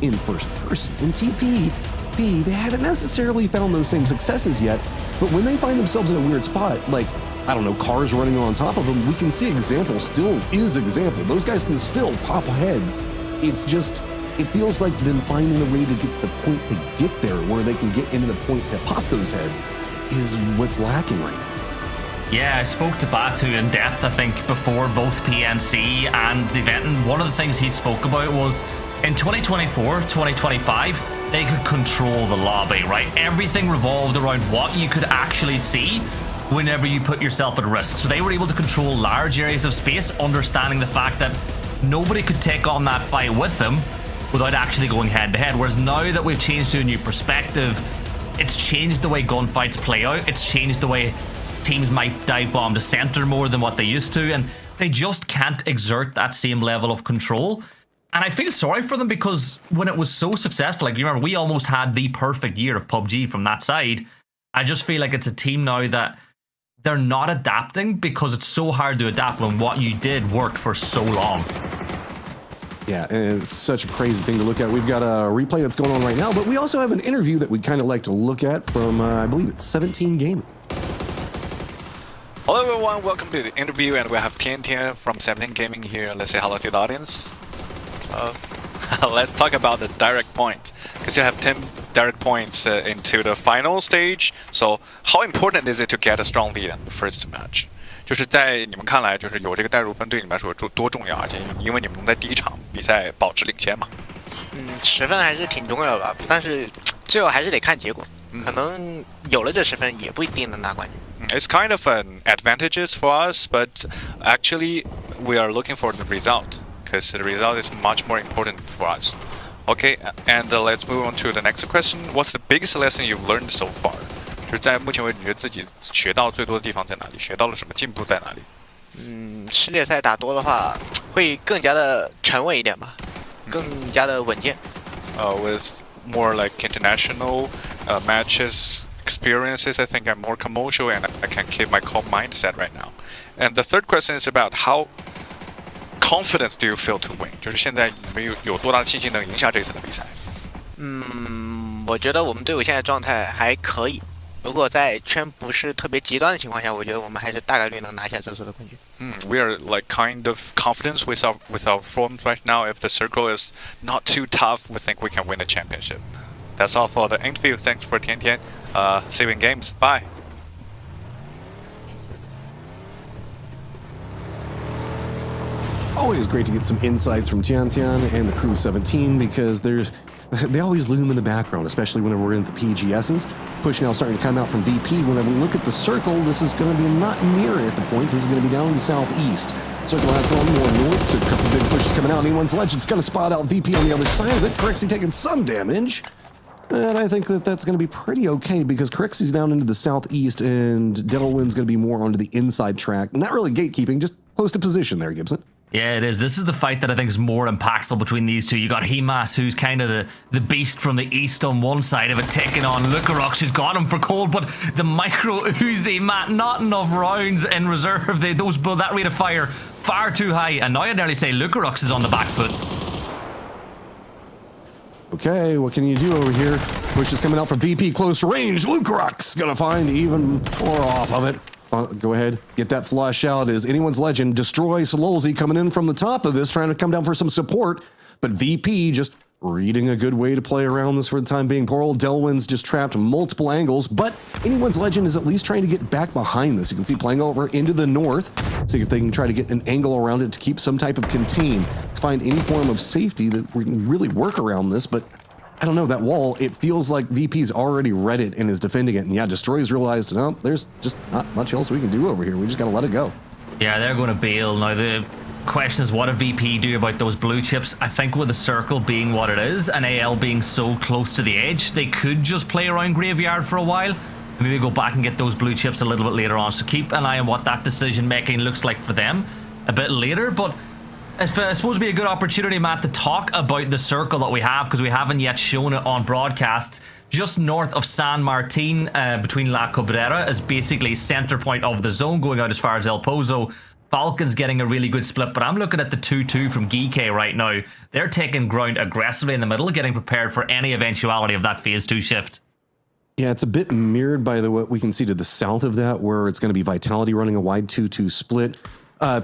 in first person. In TP, they haven't necessarily found those same successes yet, but when they find themselves in a weird spot, like, I don't know, cars running on top of them, we can see example still is example. Those guys can still pop heads. It's just, it feels like them finding a way to get to the point to get there, where they can get into the point to pop those heads, is what's lacking right now. Yeah, I spoke to Batu in depth, I think, before both PNC and the event, and one of the things he spoke about was in 2024, 2025, they could control the lobby, right? Everything revolved around what you could actually see whenever you put yourself at risk. So they were able to control large areas of space, understanding the fact that nobody could take on that fight with them without actually going head to head. Whereas now that we've changed to a new perspective, it's changed the way gunfights play out. It's changed the way teams might dive bomb to center more than what they used to, and they just can't exert that same level of control. And I feel sorry for them, because when it was so successful, like, you remember, we almost had the perfect year of PUBG from that side. I just feel like it's a team now that they're not adapting, because it's so hard to adapt when what you did worked for so long. Yeah, and it's such a crazy thing to look at. We've got a replay that's going on right now, but we also have an interview that we'd kind of like to look at from, I believe it's 17 Gaming. Hello everyone, welcome to the interview, and we have TNT from 17 Gaming here. Let's say hello to the audience. Let's talk about the direct points, because you have 10 direct points into the final stage. So how important is it to get a strong lead in the first match? 就是在你们看来，就是有这个代入分对你们来说多重要，而且因为你们能在第一场比赛保持领先嘛。10分还是挺重要的吧，但是最后还是得看结果，可能有了这10分也不一定能拿冠军。It's kind of an advantages for us, but actually we are looking for the result because the result is much more important for us. Okay, and let's move on to the next question. What's the biggest lesson you've learned so far? 就是在目前为止，你觉得自己学到最多的地方在哪里？学到了什么？进步在哪里？世界赛打多的话，会更加的沉稳一点吧，更加的稳健。With more like international matches experiences, I think I'm more commercial and I can keep my calm mindset right now. And the third question is about how confident do you feel to win? 就是现在你们有多大的信心能赢下这次的比赛？我觉得我们队伍现在状态还可以。如果在圈不是特别极端的情况下，我觉得我们还是大概率能拿下这次的冠军。We are like kind of confident with our forms right now. If the circle is not too tough, we think we can win the championship. That's all for the interview. Thanks for Tian Tian. See you in games. Bye. Always great to get some insights from Tian Tian and the Crew 17 because they always loom in the background, especially whenever we're in the PGSs. Push now starting to come out from VP. Whenever we look at the circle, this is going to be not near at the point. This is going to be down in the southeast. Circle has gone more north, so a couple big pushes coming out. Anyone's Legend's going to spot out VP on the other side of it. Crixie taking some damage. And I think that's going to be pretty okay because Crixie's down into the southeast and Delawin's going to be more onto the inside track. Not really gatekeeping, just close to position there, Gibson. Yeah, it is. This is the fight that I think is more impactful between these two. You got Himas, who's kind of the beast from the east on one side of it, taking on Lukarox, who's got him for cold, but the micro Uzi, Matt, not enough rounds in reserve. That rate of fire far too high, and now I'd nearly say Lukarox is on the back foot. Okay, what can you do over here? Push is coming out from VP close range. Lukarox gonna find even more off of it. Go ahead, get that flush out as Anyone's Legend destroy Sololzi coming in from the top of this, trying to come down for some support. But VP just reading a good way to play around this for the time being. Poor old Delwyn's just trapped multiple angles, but Anyone's Legend is at least trying to get back behind this. You can see playing over into the north. See if they can try to get an angle around it to keep some type of contain, find any form of safety that we can really work around this, but I don't know, that wall, it feels like VP's already read it and is defending it. And yeah, Destroy's realized, no, there's just not much else we can do over here. We just got to let it go. Yeah, they're going to bail. Now, the question is, what do VP do about those blue chips? I think with the circle being what it is, and AL being so close to the edge, they could just play around Graveyard for a while. And maybe go back and get those blue chips a little bit later on. So keep an eye on what that decision making looks like for them a bit later. But it's supposed to be a good opportunity, Matt, to talk about the circle that we have, because we haven't yet shown it on broadcast. Just north of San Martin, between La Cabrera, is basically center point of the zone, going out as far as El Pozo. Falcons getting a really good split, but I'm looking at the 2-2 from Geek right now. They're taking ground aggressively in the middle, getting prepared for any eventuality of that phase 2 shift. Yeah, it's a bit mirrored by what we can see to the south of that, where it's going to be Vitality running a wide 2-2 split.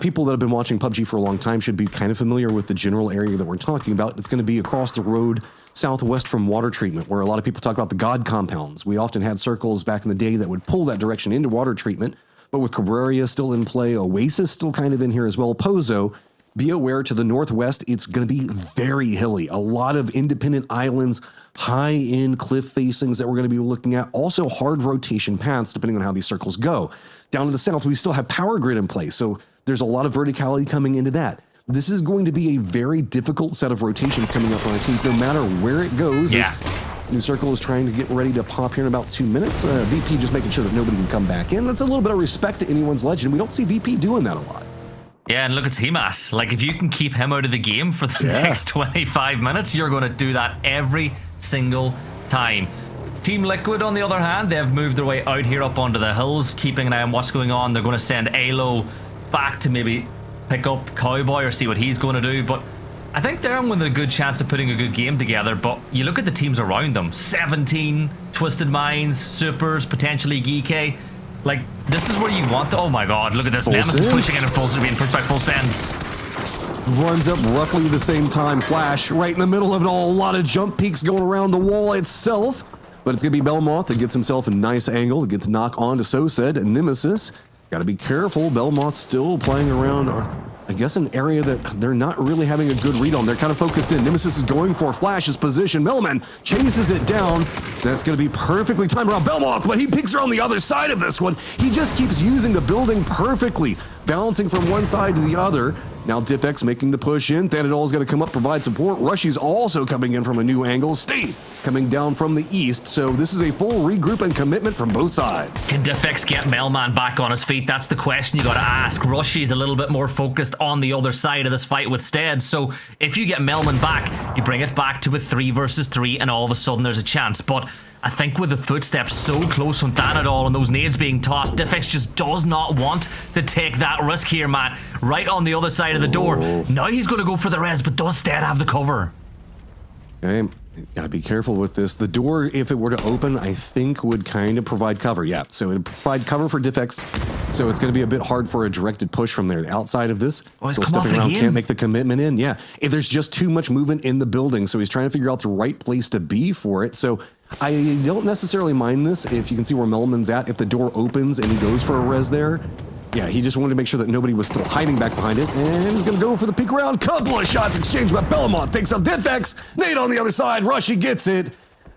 People that have been watching PUBG for a long time should be kind of familiar with the general area that we're talking about. It's going to be across the road southwest from water treatment, where a lot of people talk about the God compounds. We often had circles back in the day that would pull that direction into water treatment, but with Cabrera still in play, Oasis still kind of in here as well, Pozo, be aware to the northwest, it's going to be very hilly. A lot of independent islands, high-end cliff facings that we're going to be looking at. Also hard rotation paths, depending on how these circles go. Down to the south, we still have power grid in place, so there's a lot of verticality coming into that. This is going to be a very difficult set of rotations coming up for our teams, no matter where it goes. Yeah. New Circle is trying to get ready to pop here in about 2 minutes. VP just making sure that nobody can come back in. That's a little bit of respect to Anyone's Legend. We don't see VP doing that a lot. Yeah, and look, it's Himas. Like, if you can keep him out of the game for the next 25 minutes, you're going to do that every single time. Team Liquid, on the other hand, they've moved their way out here up onto the hills, keeping an eye on what's going on. They're going to send Alo back to maybe pick up Cowboy or see what he's going to do. But I think they're with a good chance of putting a good game together. But you look at the teams around them: 17, Twisted Minds, Supers, potentially Geek. Like, this is where you want to... Oh my god, look at this. Nemesis pushing in full, being pushed by full sends. Runs up roughly the same time. Flash right in the middle of it all. A lot of jump peaks going around the wall itself. But it's going to be Belmoth that gets himself a nice angle to get the knock on to Sosed and Nemesis. Got to be careful. Belmoth still playing around. I guess an area that they're not really having a good read on. They're kind of focused in. Nemesis is going for Flash's position. Melman chases it down. That's going to be perfectly timed around Belmont, but he picks her on the other side of this one. He just keeps using the building perfectly, bouncing from one side to the other. Now Diffx making the push in. Thanadol is going to come up, provide support. Rushy's also coming in from a new angle. Steve coming down from the east. So this is a full regroup and commitment from both sides. Can Diffx get Melman back on his feet? That's the question you got to ask. Rushy's a little bit more focused on the other side of this fight with Stead. So if you get Melman back, you bring it back to a 3 versus 3, and all of a sudden there's a chance. But I think with the footsteps so close from Thanadol and those nades being tossed, Diffx just does not want to take that risk here, Matt. Right on the other side of the door. Now he's going to go for the res, but does Stead have the cover? Okay, gotta be careful with this. The door, if it were to open, I think would kind of provide cover. Yeah, so it would provide cover for Diffx. So it's going to be a bit hard for a directed push from there. Outside of this, so stepping around can't make the commitment in. Yeah, if there's just too much movement in the building, so he's trying to figure out the right place to be for it. So I don't necessarily mind this. If you can see where Melman's at, if the door opens and he goes for a res there, yeah, he just wanted to make sure that nobody was still hiding back behind it, and he's going to go for the peek around. Couple of shots exchanged by Belmont. Takes up Diffx. Nate on the other side. Rushy gets it.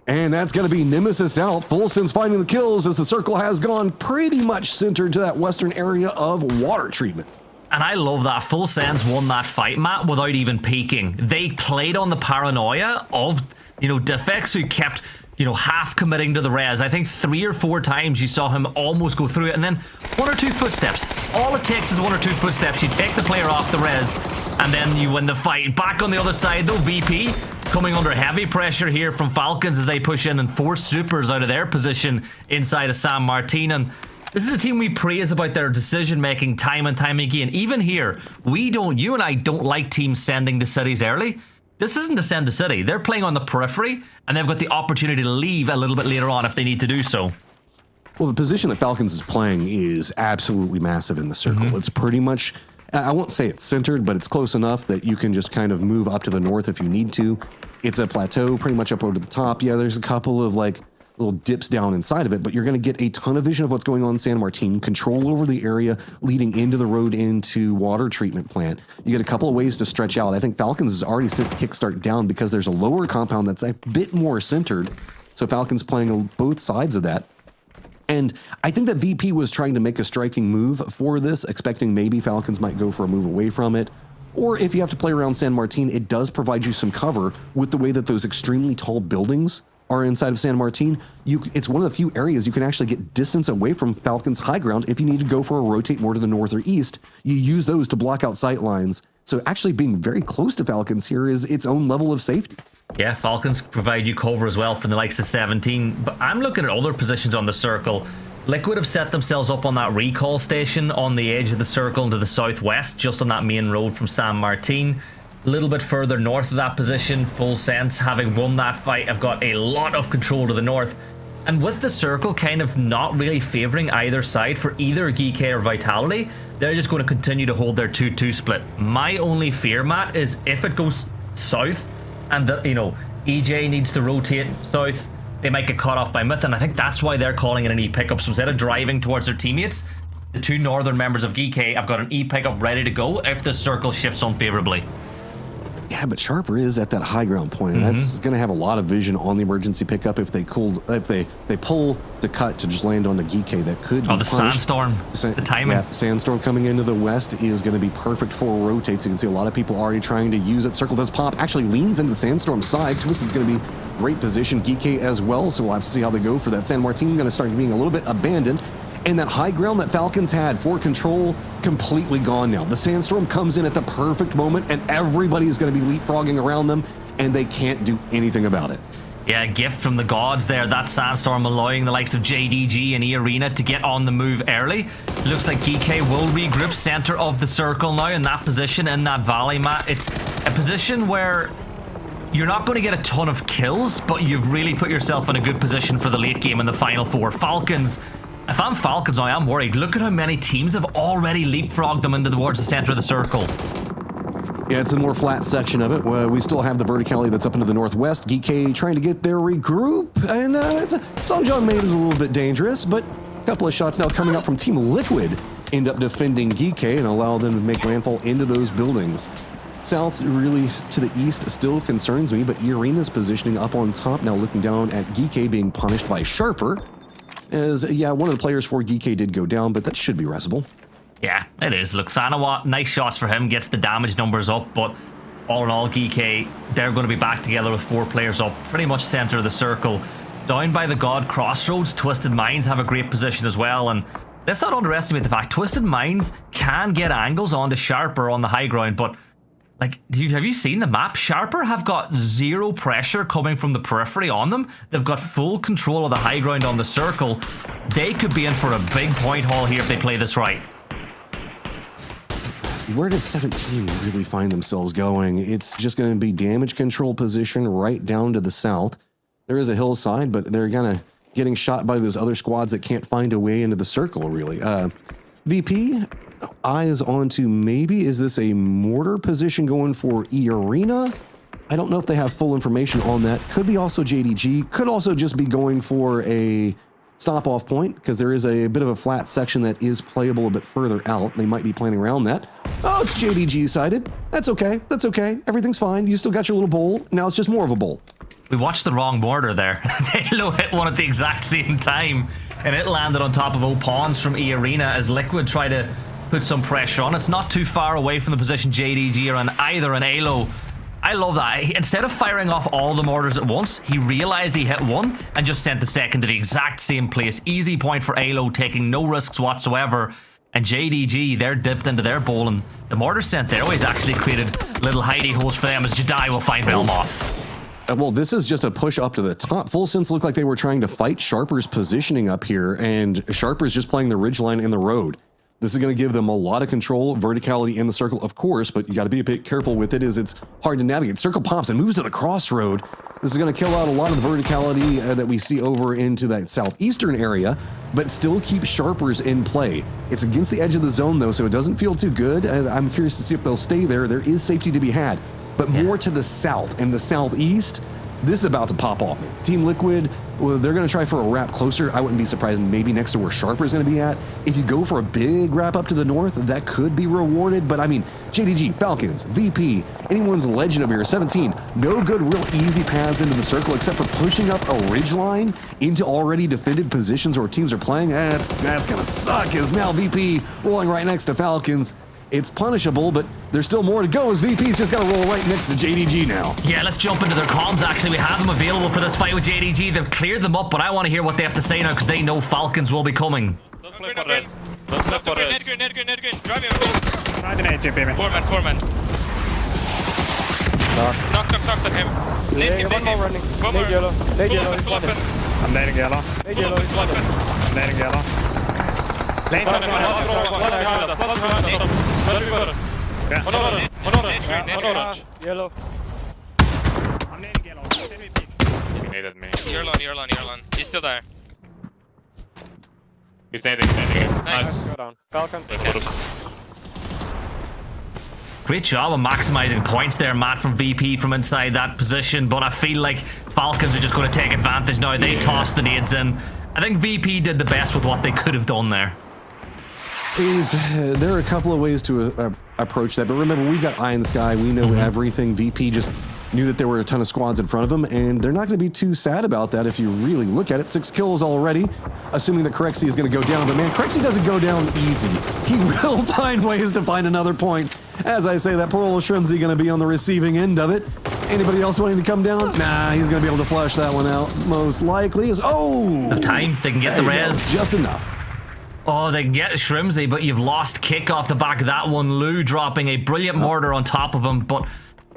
And that's going to be Nemesis out. Full Sense finding the kills as the circle has gone pretty much centered to that western area of water treatment. And I love that. Full Sense won that fight, Matt, without even peeking. They played on the paranoia of, Diffx, who kept, half committing to the res. I think 3 or 4 times you saw him almost go through it, and then 1 or 2 footsteps. All it takes is 1 or 2 footsteps. You take the player off the res, and then you win the fight. Back on the other side, though, VP coming under heavy pressure here from Falcons as they push in and force supers out of their position inside of San Martin. And this is a team we praise about their decision-making time and time again. Even here, you and I don't like teams sending to cities early. This isn't to send to city. They're playing on the periphery, and they've got the opportunity to leave a little bit later on if they need to do so. Well, the position that Falcons is playing is absolutely massive in the circle. It's pretty much, I won't say it's centered, but it's close enough that you can just kind of move up to the north if you need to. It's a plateau pretty much up over to the top. Yeah, there's a couple of little dips down inside of it, but you're going to get a ton of vision of what's going on in San Martin, control over the area leading into the road into water treatment plant. You get a couple of ways to stretch out. I think Falcons has already sent the kickstart down because there's a lower compound that's a bit more centered. So Falcons playing on both sides of that. And I think that VP was trying to make a striking move for this, expecting maybe Falcons might go for a move away from it. Or if you have to play around San Martin, it does provide you some cover with the way that those extremely tall buildings are inside of San Martin. It's one of the few areas you can actually get distance away from Falcons high ground if you need to go for a rotate more to the north or east. You use those to block out sight lines. So actually being very close to Falcons here is its own level of safety. Yeah, Falcons provide you cover as well from the likes of 17. But I'm looking at other positions on the circle. Liquid have set themselves up on that recall station on the edge of the circle to the southwest, just on that main road from San Martin. A little bit further north of that position, Full Sense, having won that fight, have got a lot of control to the north. And with the circle kind of not really favouring either side for either Geek or Vitality, they're just going to continue to hold their 2-2 split. My only fear, Matt, is if it goes south and EJ needs to rotate south, they might get caught off by Myth, and I think that's why they're calling it an E-pickup. So instead of driving towards their teammates, the 2 northern members of Geek have got an E-pickup ready to go if the circle shifts unfavourably. Yeah, but Sharper is at that high ground point. That's going to have a lot of vision on the emergency pickup if they pull the cut to just land on the Geek that could be the Sandstorm, the timing. Yeah, Sandstorm coming into the west is going to be perfect for rotates. You can see a lot of people already trying to use it. Circle does pop, actually leans into the Sandstorm side. Twisted's going to be great position. Geek as well, so we'll have to see how they go for that. San Martin going to start being a little bit abandoned. And that high ground that Falcons had for control, completely gone now. The Sandstorm comes in at the perfect moment, and everybody is going to be leapfrogging around them, and they can't do anything about it. Yeah, a gift from the gods there. That Sandstorm allowing the likes of JDG and E-Arena to get on the move early. Looks like Geek will regroup center of the circle now in that position, in that valley, Matt. It's a position where you're not going to get a ton of kills, but you've really put yourself in a good position for the late game in the final 4. Falcons, if I'm Falcons now, I'm worried. Look at how many teams have already leapfrogged them towards the center of the circle. Yeah, it's a more flat section of it. We still have the verticality that's up into the northwest. Geek trying to get their regroup, and Song John made it a little bit dangerous, but a couple of shots now coming up from Team Liquid end up defending Geekay and allow them to make landfall into those buildings. South, really to the east, still concerns me, but Irina's positioning up on top, now looking down at Geekay being punished by Sharper. As, yeah, one of the players for Geekay did go down, but that should be restable. Yeah, it is. Look, Thanawa, nice shots for him, gets the damage numbers up, but all in all, Geekay, they're going to be back together with 4 players up, pretty much center of the circle. Down by the God Crossroads, Twisted Minds have a great position as well, and let's not underestimate the fact Twisted Minds can get angles onto Sharper on the high ground, but like, have you seen the map? Sharper have got 0 pressure coming from the periphery on them. They've got full control of the high ground on the circle. They could be in for a big point haul here if they play this right. Where does 17 really find themselves going? It's just going to be damage control position right down to the south. There is a hillside, but they're kind of getting shot by those other squads that can't find a way into the circle, really. VP, eyes onto maybe, is this a mortar position going for E-Arena? I don't know if they have full information on that. Could be also JDG. Could also just be going for a stop-off point, because there is a bit of a flat section that is playable a bit further out. They might be planning around that. Oh, it's JDG sided. That's okay. That's okay. Everything's fine. You still got your little bowl. Now it's just more of a bowl. We watched the wrong mortar there. Halo hit one at the exact same time, and it landed on top of Opons from E-Arena as Liquid tried to put some pressure on. It's not too far away from the position JDG are on either, and Halo. I love that. Instead of firing off all the mortars at once, he realized he hit one and just sent the second to the exact same place. Easy point for Halo, taking no risks whatsoever. And JDG, they're dipped into their bowl, and the mortar sent their ways actually created little hidey holes for them as Jedi will find Belmoth. Well, this is just a push up to the top. Full Sense looked like they were trying to fight Sharper's positioning up here, and Sharper's just playing the ridgeline in the road. This is going to give them a lot of control, verticality in the circle, of course, but you got to be a bit careful with it as it's hard to navigate. Circle pops and moves to the crossroad. This is going to kill out a lot of the verticality that we see over into that southeastern area, but still keep Sharpers in play. It's against the edge of the zone, though, so it doesn't feel too good. I'm curious to see if they'll stay there. There is safety to be had, but more to the south and the southeast, this is about to pop off. Team Liquid, well, they're going to try for a wrap closer. I wouldn't be surprised, maybe next to where Sharper is going to be at. If you go for a big wrap up to the north, that could be rewarded. But I mean, JDG, Falcons, VP, anyone's legend over here, 17, no good real easy paths into the circle except for pushing up a ridgeline into already defended positions where teams are playing. That's going to suck, as now VP rolling right next to Falcons. It's punishable, but there's still more to go as VP's just got to roll right next to JDG now. Yeah, let's jump into their comms, actually. We have them available for this fight with JDG. They've cleared them up, but I want to hear what they have to say now because they know Falcons will be coming. Don't play for res. Don't play for res. Net green. Drive him. 99 4 man. Knock on him. Nade him. running. One Nade more. yellow. Nade Full yellow, open, he's full running. open. I'm nading yellow. Nade yellow, he's running. I'm nading yellow. Lane One orange. Yellow. I'm nading yellow. He naded me. You're alone. He's still there. He's nading. Nice. Go down. Falcon. Great job of maximizing points there, Matt, from VP from inside that position, but I feel like Falcons are just going to take advantage now. They tossed the nades in. I think VP did the best with what they could have done there. There are a couple of ways to approach that, but remember, we've got eye in the sky. We know everything. VP just knew that there were a ton of squads in front of him, and they're not going to be too sad about that if you really look at it. 6 kills already, assuming that Corexy is going to go down. But man, Corexy doesn't go down easy. He will find ways to find another point. As I say, that poor little Shrimsy going to be on the receiving end of it. Anybody else wanting to come down? Nah, he's going to be able to flush that one out. Most likely is, Enough time, they can get the res. Just enough. Oh, they can get Shrimsy, but you've lost kick off the back of that one. Lou dropping a brilliant mortar on top of him, but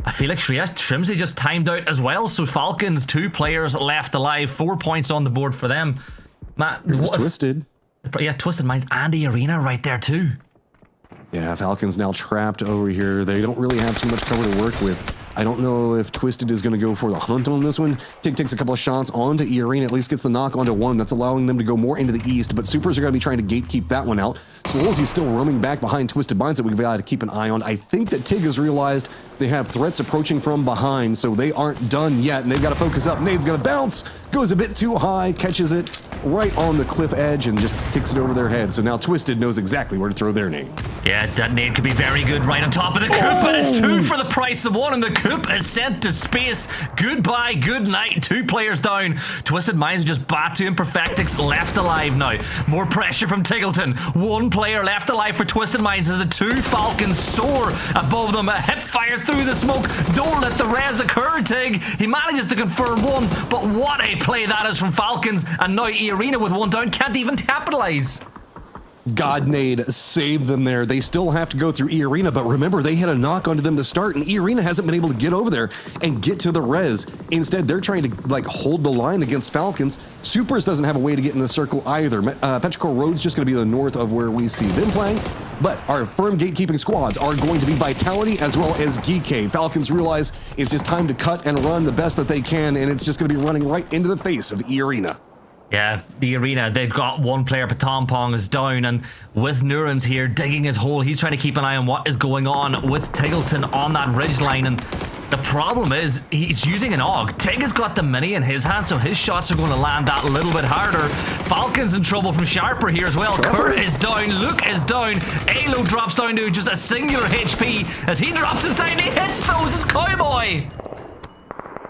I feel like Shrimsy just timed out as well, so Falcons, 2 players left alive, 4 points on the board for them. Matt, what Twisted. Yeah, Twisted Minds and the Arena right there too. Yeah, Falcons now trapped over here. They don't really have too much cover to work with. I don't know if Twisted is going to go for the hunt on this one. Tig takes a couple of shots onto E-Arena, at least gets the knock onto one. That's allowing them to go more into the east, but Supers are going to be trying to gatekeep that one out. Solozzi's still roaming back behind Twisted Minds that we've got to keep an eye on. I think that Tig has realized They have threats approaching from behind, so they aren't done yet, and they've got to focus up. Nade's going to bounce, goes a bit too high, catches it right on the cliff edge, and just kicks it over their head. So now Twisted knows exactly where to throw their nade. Yeah, that nade could be very good right on top of the coop, but it's 2 for the price of 1, and the coop is sent to space. Goodbye, good night. 2 players down. Twisted Minds just Batu and Perfectix left alive now. More pressure from Tiggleton. 1 player left alive for Twisted Minds as the 2 Falcons soar above them. A hip fire through the smoke. Don't let the res occur, Tig. He manages to confirm 1, but what a play that is from Falcons, and now E-Arena with 1 down can't even capitalize. God Nade saved them there. They still have to go through E-Arena, but remember, they had a knock onto them to start, and E-Arena hasn't been able to get over there and get to the res. Instead, they're trying to like hold the line against Falcons. Supers doesn't have a way to get in the circle either. Petrichor Road's just going to be the north of where we see them playing. But our firm gatekeeping squads are going to be Vitality as well as Geekay. Falcons realize it's just time to cut and run the best that they can, and it's just going to be running right into the face of E-Arena. Yeah, the arena, they've got 1 player, Patampong is down, and with Nurans here digging his hole, he's trying to keep an eye on what is going on with Tiggleton on that ridge line, and the problem is he's using an AUG. Tig has got the mini in his hand, so his shots are going to land that little bit harder. Falcon's in trouble from Sharper here as well. Kurt is down, Luke is down, Alo drops down to just a singular HP as he drops inside and he hits those. It's Cowboy.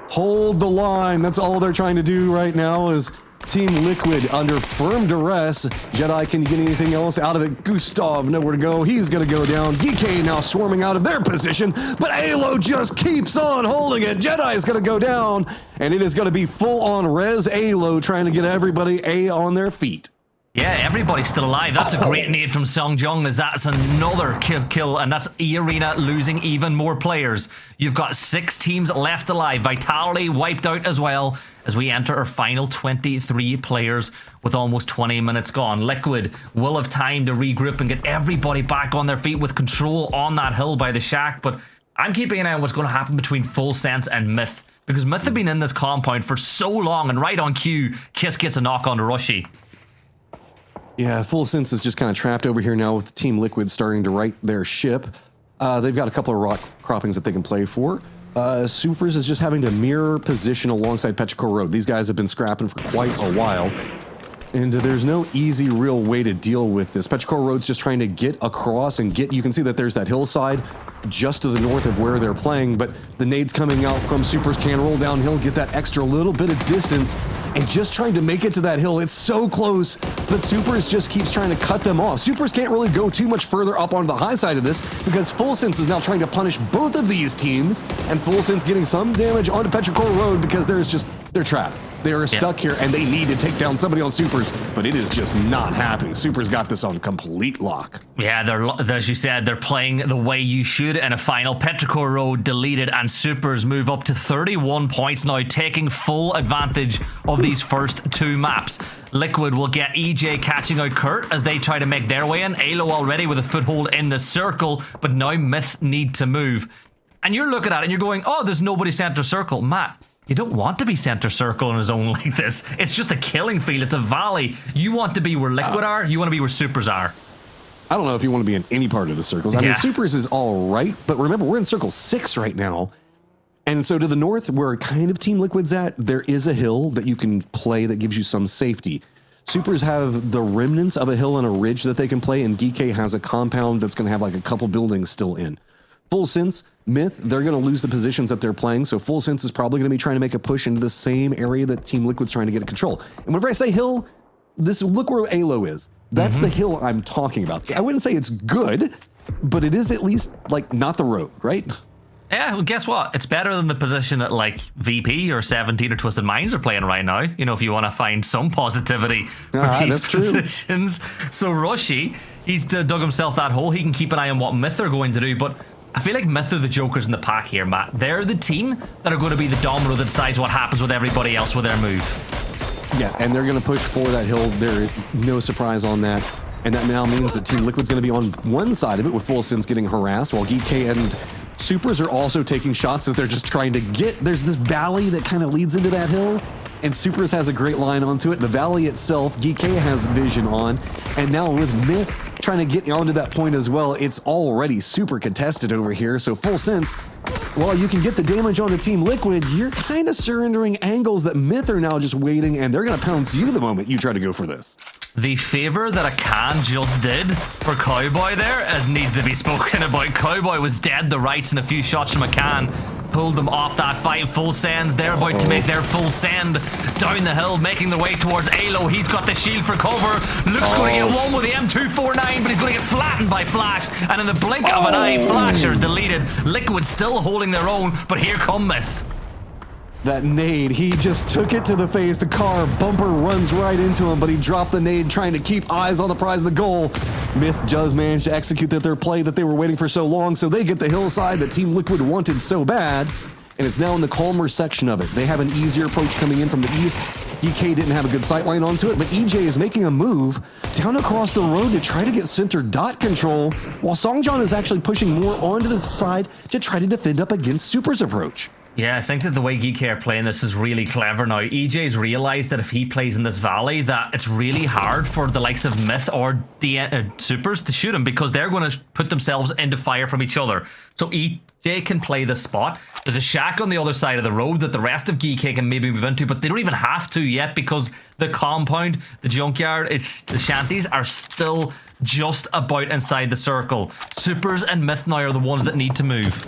Hold the line. That's all they're trying to do right now is Team Liquid under firm duress. Jedi, can you get anything else out of it? Gustav, nowhere to go. He's going to go down. Geekay now swarming out of their position, but Alo just keeps on holding it. Jedi is going to go down, and it is going to be full-on res Alo trying to get everybody on their feet. Yeah, everybody's still alive. That's a great nade from Song Jung, as that's another kill, and that's E-Arena losing even more players. You've got 6 teams left alive. Vitality wiped out as well as we enter our final 23 players with almost 20 minutes gone. Liquid will have time to regroup and get everybody back on their feet with control on that hill by the shack, but I'm keeping an eye on what's going to happen between Full Sense and Myth, because Myth have been in this compound for so long, and right on cue, Kiss gets a knock on to Rushy. Yeah, Full Sense is just kind of trapped over here now with Team Liquid starting to right their ship. They've got a couple of rock croppings that they can play for. Supers is just having to mirror position alongside Petrichor Road. These guys have been scrapping for quite a while, and there's no easy, real way to deal with this. Petrichor Road's just trying to get across and get... You can see that there's that hillside just to the north of where they're playing, but the nades coming out from Supers can roll downhill, get that extra little bit of distance, and just trying to make it to that hill. It's so close, but Supers just keeps trying to cut them off. Supers can't really go too much further up onto the high side of this because Full Sense is now trying to punish both of these teams, and Full Sense getting some damage onto Petrichor Road because they're trapped. They are stuck here, and they need to take down somebody on Supers, but it is just not happening. Supers got this on complete lock. Yeah, as you said, they're playing the way you should in a final. Petrichor Road deleted, and Supers move up to 31 points now, taking full advantage of these first 2 maps. Liquid will get EJ catching out Kurt as they try to make their way in. Alo already with a foothold in the circle, but now Myth need to move. And you're looking at it and you're going, oh, there's nobody center circle. Matt, you don't want to be center circle in a zone like this. It's just a killing field. It's a valley. You want to be where Liquid are. You want to be where Supers are. I don't know if you want to be in any part of the circles. I mean, Supers is all right, but remember, we're in circle 6 right now. And so to the north, where kind of Team Liquid's at, there is a hill that you can play that gives you some safety. Supers have the remnants of a hill and a ridge that they can play, and DK has a compound that's going to have like a couple buildings still in. Full Sense, Myth, they're going to lose the positions that they're playing, so Full Sense is probably going to be trying to make a push into the same area that Team Liquid's trying to get control. And whenever I say hill, look where Alo is. That's the hill I'm talking about. I wouldn't say it's good, but it is at least like not the road, right? Yeah, well, guess what? It's better than the position that like VP or 17 or Twisted Minds are playing right now. You know, if you want to find some positivity for these positions. So Rushy, he's dug himself that hole. He can keep an eye on what Myth are going to do, but I feel like Myth are the jokers in the pack here, Matt. They're the team that are going to be the domino that decides what happens with everybody else with their move. Yeah, and they're going to push for that hill. There's no surprise on that. And that now means that Team Liquid's going to be on one side of it with Full Sense getting harassed, while GK and Supers are also taking shots as they're just trying to get... There's this valley that kind of leads into that hill, and Supers has a great line onto it. The valley itself, GK has vision on, and now with Myth trying to get onto that point as well, it's already super contested over here, so Full Sense while you can get the damage on the Team Liquid, you're kind of surrendering angles that Myth are now just waiting, and they're going to pounce you the moment you try to go for this. The favor that a can just did for Cowboy there needs to be spoken about. Cowboy was dead to rights and a few shots from a can pulled them off that fight. Full sends. They're about to make their full send down the hill, making their way towards Alo. He's got the shield for cover. Luke's going to get one with the M249, but he's going to get flattened by Flash. And in the blink of an eye, Flasher deleted. Liquid still holding their own, but here come Myth. That nade, he just took it to the face. The car bumper runs right into him, but he dropped the nade trying to keep eyes on the prize of the goal. Myth does manage to execute their play that they were waiting for so long, so they get the hillside that Team Liquid wanted so bad, and it's now in the calmer section of it. They have an easier approach coming in from the east. DK didn't have a good sightline onto it, but EJ is making a move down across the road to try to get center dot control, while Songjon is actually pushing more onto the side to try to defend up against Super's approach. Yeah, I think that the way Geeky are playing this is really clever now. EJ's realized that if he plays in this valley, that it's really hard for the likes of Myth or the Supers to shoot him, because they're going to put themselves into fire from each other. So EJ can play the spot. There's a shack on the other side of the road that the rest of Geeky can maybe move into, but they don't even have to yet, because the compound, the junkyard, the shanties are still just about inside the circle. Supers and Myth now are the ones that need to move.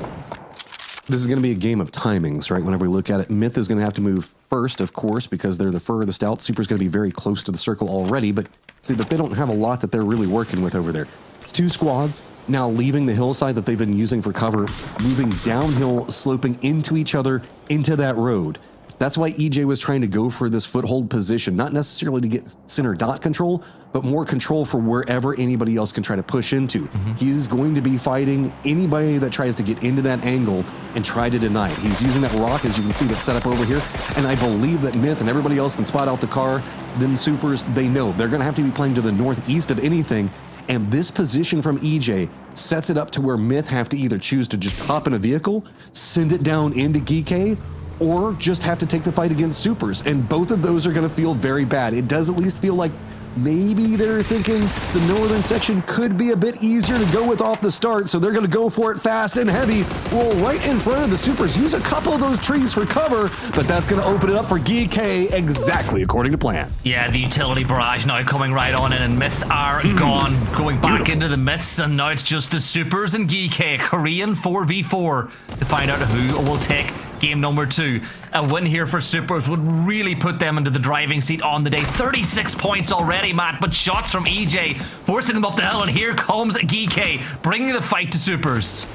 This is going to be a game of timings, right? Whenever we look at it, Myth is going to have to move first, of course, because they're the furthest out. Super's going to be very close to the circle already, but see that they don't have a lot that they're really working with over there. It's two squads now leaving the hillside that they've been using for cover, moving downhill, sloping into each other, into that road. That's why EJ was trying to go for this foothold position, not necessarily to get center dot control, but more control for wherever anybody else can try to push into. He's going to be fighting anybody that tries to get into that angle and try to deny it. He's using that rock, as you can see, that's set up over here, and I believe that Myth and everybody else can spot out the car. Them Supers, they know they're going to have to be playing to the northeast of anything, and this position from EJ sets it up to where Myth have to either choose to just hop in a vehicle, send it down into Geeky, or just have to take the fight against Supers, and both of those are going to feel very bad. It does at least feel like maybe they're thinking the northern section could be a bit easier to go with off the start, so they're going to go for it fast and heavy. Roll right in front of the Supers. Use a couple of those trees for cover, but that's going to open it up for Geeky exactly according to plan. Yeah, the utility barrage now coming right on in, and Myths are gone. Going back into the Myths, and now it's just the Supers and Geeky. Korean 4v4 to find out who will take game number 2. A win here for Supers would really put them into the driving seat on the day. 36 points already, Matt, but shots from EJ forcing them up the hill, and here comes Geeky bringing the fight to Supers.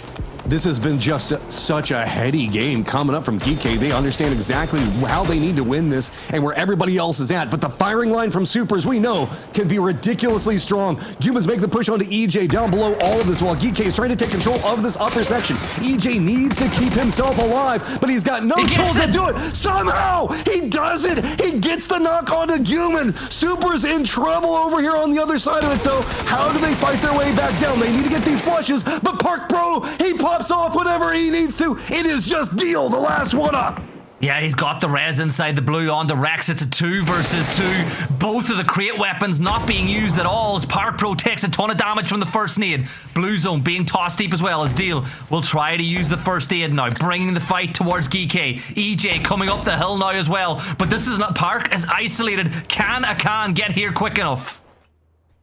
This has been just such a heady game coming up from Geeky. They understand exactly how they need to win this and where everybody else is at. But the firing line from Supers, we know, can be ridiculously strong. Humans make the push onto EJ down below all of this, while Geeky is trying to take control of this upper section. EJ needs to keep himself alive, but he's got no tools to do it. Somehow, he does it. He gets the knock onto Human. Supers in trouble over here on the other side of it, though. How do they fight their way back down? They need to get these flushes, but Park Pro, he pops off whatever he needs to. It is just Deal, the last one up. Yeah, he's got the res inside the blue on the Rex. It's a 2 versus 2. Both of the crate weapons not being used at all, as Park Pro takes a ton of damage from the first nade. Blue zone being tossed deep as well, as Deal will try to use the first aid now, bringing the fight towards Geeky. EJ coming up the hill now as well, but this is not. Park is isolated. Can a can get here quick enough?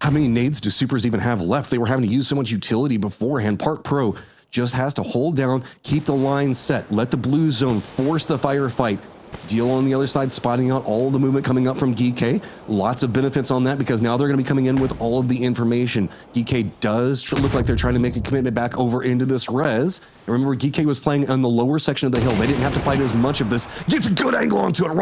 How many nades do Supers even have left? They were having to use so much utility beforehand. Park Pro just has to hold down, keep the line set, let the blue zone force the firefight. Deal on the other side, spotting out all the movement coming up from Geeky. Lots of benefits on that, because now they're going to be coming in with all of the information. Geeky does look like they're trying to make a commitment back over into this res. And remember, Geeky was playing on the lower section of the hill. They didn't have to fight as much of this. Gets a good angle onto it.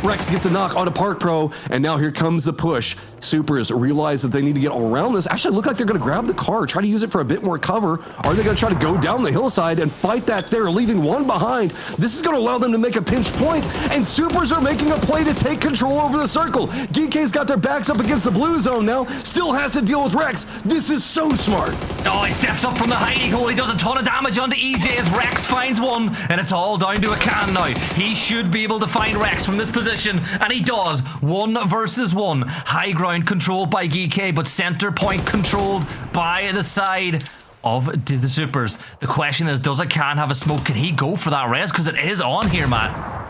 Rex gets a knock onto Park Pro, and now here comes the push. Supers realize that they need to get around this. Actually, look like they're going to grab the car, try to use it for a bit more cover. Are they going to try to go down the hillside and fight that there, leaving one behind? This is going to allow them to make a pinch point, and Supers are making a play to take control over the circle. Geeky's got their backs up against the blue zone now. Still has to deal with Rex. This is so smart. Oh, he steps up from the hiding hole. He does a ton of damage onto EJ as Rex finds one, and it's all down to a can now. He should be able to find Rex from this position, and he does. 1 versus 1. High ground controlled by Geeky, but center point controlled by the side of the supers. The question is, does Akan have a smoke? Can he go for that res? Because it is on here, Matt.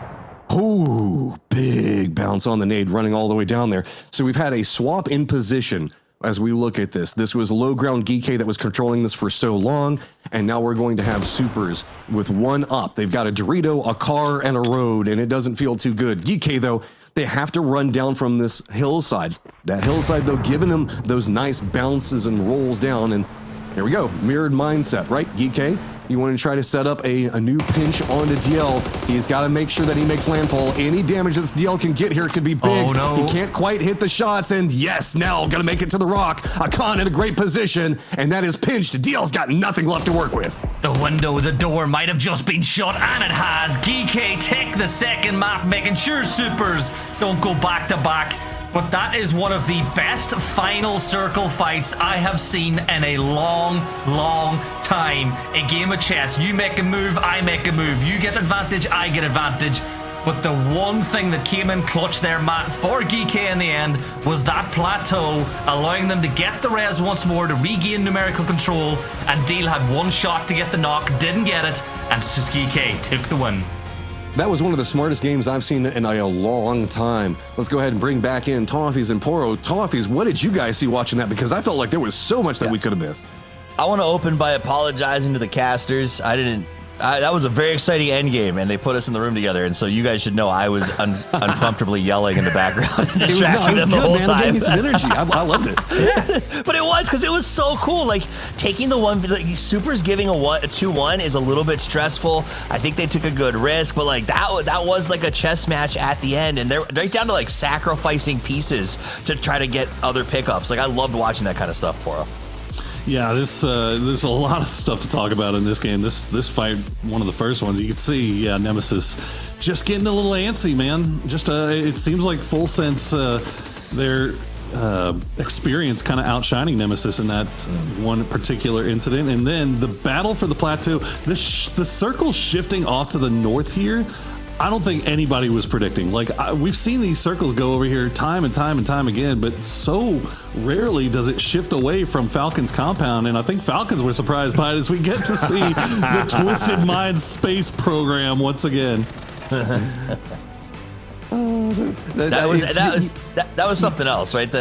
Ooh, big bounce on the nade running all the way down there. So we've had a swap in position as we look at this. This was low ground Geeky that was controlling this for so long, and now we're going to have supers with one up. They've got a Dorito, a car, and a road, and it doesn't feel too good. Geeky, though, they have to run down from this hillside. That hillside, though, giving them those nice bounces and rolls down, and here we go. Mirrored mindset, right, Geeky? You want to try to set up a new pinch onto DL. He's got to make sure that he makes landfall. Any damage that DL can get here could be big. Oh, no. He can't quite hit the shots, and yes, now going to make it to the rock. Akan in a great position, and that is pinched. DL's got nothing left to work with. The window, the door might have just been shut, and it has. Geeky take the second map, making sure supers don't go back to back. But that is one of the best final circle fights I have seen in a long, long time. A game of chess. You make a move, I make a move. You get advantage, I get advantage. But the one thing that came in clutch there, Matt, for Geeky in the end was that plateau, allowing them to get the res once more to regain numerical control. And Deal had one shot to get the knock, didn't get it, and Geeky took the win. That was one of the smartest games I've seen in a long time. Let's go ahead and bring back in Toffees and Poro. Toffees, what did you guys see watching that? Because I felt like there was so much that we could have missed. I want to open by apologizing to the casters. That was a very exciting end game, and they put us in the room together, and so you guys should know I was uncomfortably yelling in the background, distracting them the whole time. It gave me some energy. I loved it. Yeah. But it was because it was so cool. Like taking the one, like, supers giving a 2-1 is a little bit stressful. I think they took a good risk, but like that was like a chess match at the end, and they're right down to like sacrificing pieces to try to get other pickups. Like I loved watching that kind of stuff, Poro. Yeah, there's a lot of stuff to talk about in this game. This fight, one of the first ones, you can see, Nemesis just getting a little antsy, man. Just it seems like full sense their experience kind of outshining Nemesis in that one particular incident. And then the battle for the plateau, the circle shifting off to the north here, I don't think anybody was predicting. Like, we've seen these circles go over here time and time and time again, but so rarely does it shift away from Falcon's compound, and I think Falcons were surprised by it as we get to see the Twisted Minds space program once again. That was something else, right?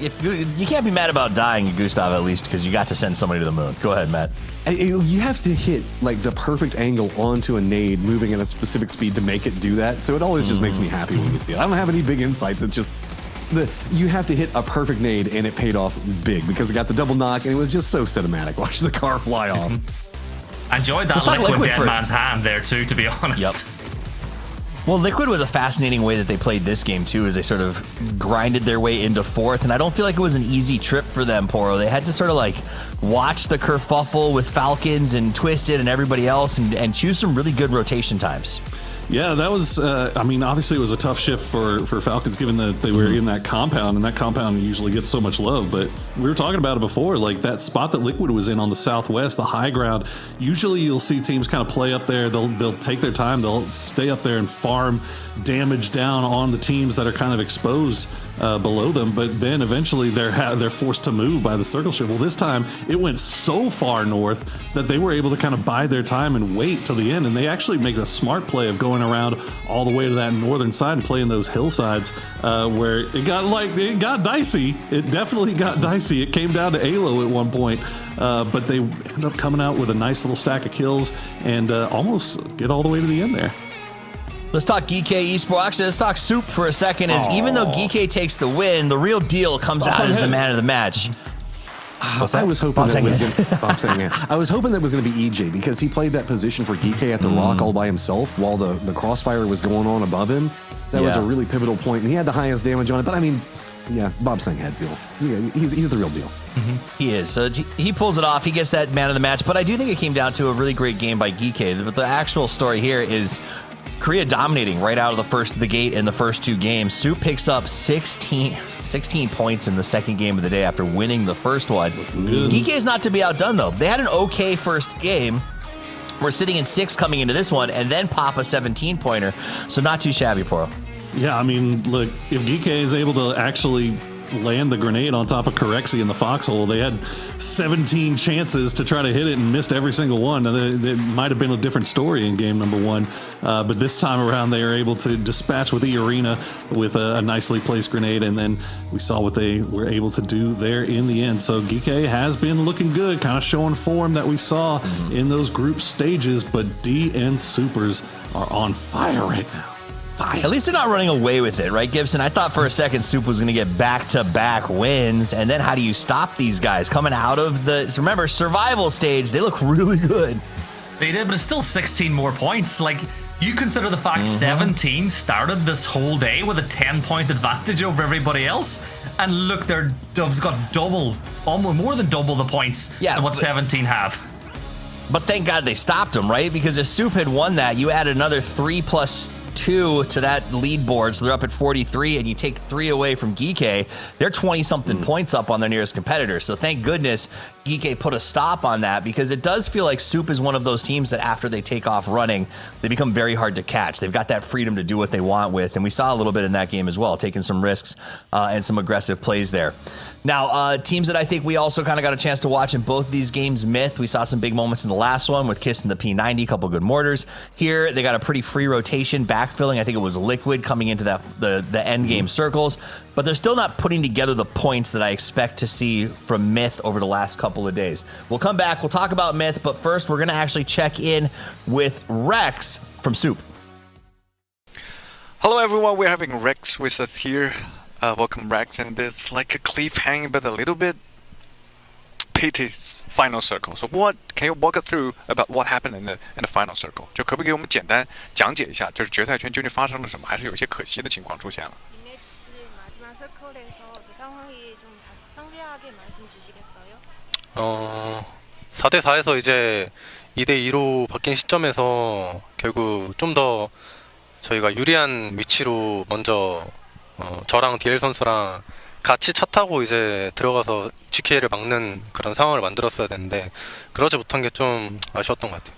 If you can't be mad about dying, Gustav, at least, because you got to send somebody to the moon. Go ahead, Matt. You have to hit like the perfect angle onto a nade moving at a specific speed to make it do that. So it always just makes me happy when you see it. I don't have any big insights. It's just you have to hit a perfect nade, and it paid off big because it got the double knock, and it was just so cinematic watching the car fly off. I enjoyed that liquid dead man's hand there too, to be honest. Yep. Well, Liquid was a fascinating way that they played this game, too, as they sort of grinded their way into fourth, and I don't feel like it was an easy trip for them, Poro. They had to sort of, like, watch the kerfuffle with Falcons and Twisted and everybody else and choose some really good rotation times. Yeah, that was, I mean, obviously it was a tough shift for Falcons given that they were in that compound, and that compound usually gets so much love. But we were talking about it before, like that spot that Liquid was in on the southwest, the high ground, usually you'll see teams kind of play up there. They'll take their time. They'll stay up there and farm damage down on the teams that are kind of exposed below them, but then eventually they're forced to move by the circle shift. Well, this time it went so far north that they were able to kind of bide their time and wait till the end, and they actually make a smart play of going around all the way to that northern side and playing those hillsides where it got dicey. It definitely got dicey. It came down to Alo at one point, but they end up coming out with a nice little stack of kills and almost get all the way to the end there. Let's talk Geeky Esports. Actually, let's talk Soup for a second. Even though Geeky takes the win, the real deal comes out as the man of the match. I was hoping that was going to be EJ because he played that position for Geeky at the rock all by himself while the crossfire was going on above him. That was a really pivotal point, and he had the highest damage on it. But I mean, yeah, Bob Sang had deal. Yeah, he's the real deal. He is. So he pulls it off. He gets that man of the match. But I do think it came down to a really great game by Geeky. But the actual story here is Korea dominating right out of the gate in the first two games. Soup picks up 16 points in the second game of the day after winning the first one. Geeky is not to be outdone, though. They had an okay first game. We're sitting in 6 coming into this one, and then pop a 17-pointer. So not too shabby, Poro. Yeah, I mean, look, if Geeky is able to actually land the grenade on top of Corexi in the foxhole. They had 17 chances to try to hit it and missed every single one. It might have been a different story in game number one, but this time around they are able to dispatch with the arena with a nicely placed grenade, and then we saw what they were able to do there in the end. So Geeky has been looking good, kind of showing form that we saw in those group stages, but D and Supers are on fire right now. At least they're not running away with it, right, Gibson? I thought for a second Soup was going to get back-to-back wins, and then how do you stop these guys coming out of the, remember, survival stage? They look really good. They did, but it's still 16 more points. Like, you consider the fact 17 started this whole day with a 10-point advantage over everybody else, and look, they've got double, almost more than double the points than what 17 have. But thank God they stopped them, right? Because if Soup had won that, you added another 3+2 to that lead board, so they're up at 43, and you take 3 away from Geeky, they're 20-something points up on their nearest competitor. So thank goodness Geeky put a stop on that, because it does feel like Soup is one of those teams that after they take off running, they become very hard to catch. They've got that freedom to do what they want with, and we saw a little bit in that game as well, taking some risks and some aggressive plays there. Now, teams that I think we also kind of got a chance to watch in both of these games, Myth, we saw some big moments in the last one with Kiss and the P90, a couple good mortars. Here, they got a pretty free rotation, backfilling. I think it was Liquid coming into the end game circles, but they're still not putting together the points that I expect to see from Myth over the last couple of days. We'll come back, we'll talk about Myth, but first we're going to actually check in with Rex from Soup. Hello everyone, we're having Rex with us here. Welcome Rex, and it's like a cliffhanger but a little bit pity final circle. So what can you walk us through about what happened in the final circle? 就可不可以给我们简单讲解一下，就是决赛圈究竟发生了什么，还是有一些可惜的情况出现了？ 4대4에서 이제 2대2로 바뀐 시점에서 결국 좀 더 저희가 유리한 위치로 먼저 저랑 DL 선수랑 같이 차 타고 이제 들어가서 GK를 막는 그런 상황을 만들었어야 되는데 그러지 못한 게 좀 아쉬웠던 것 같아요.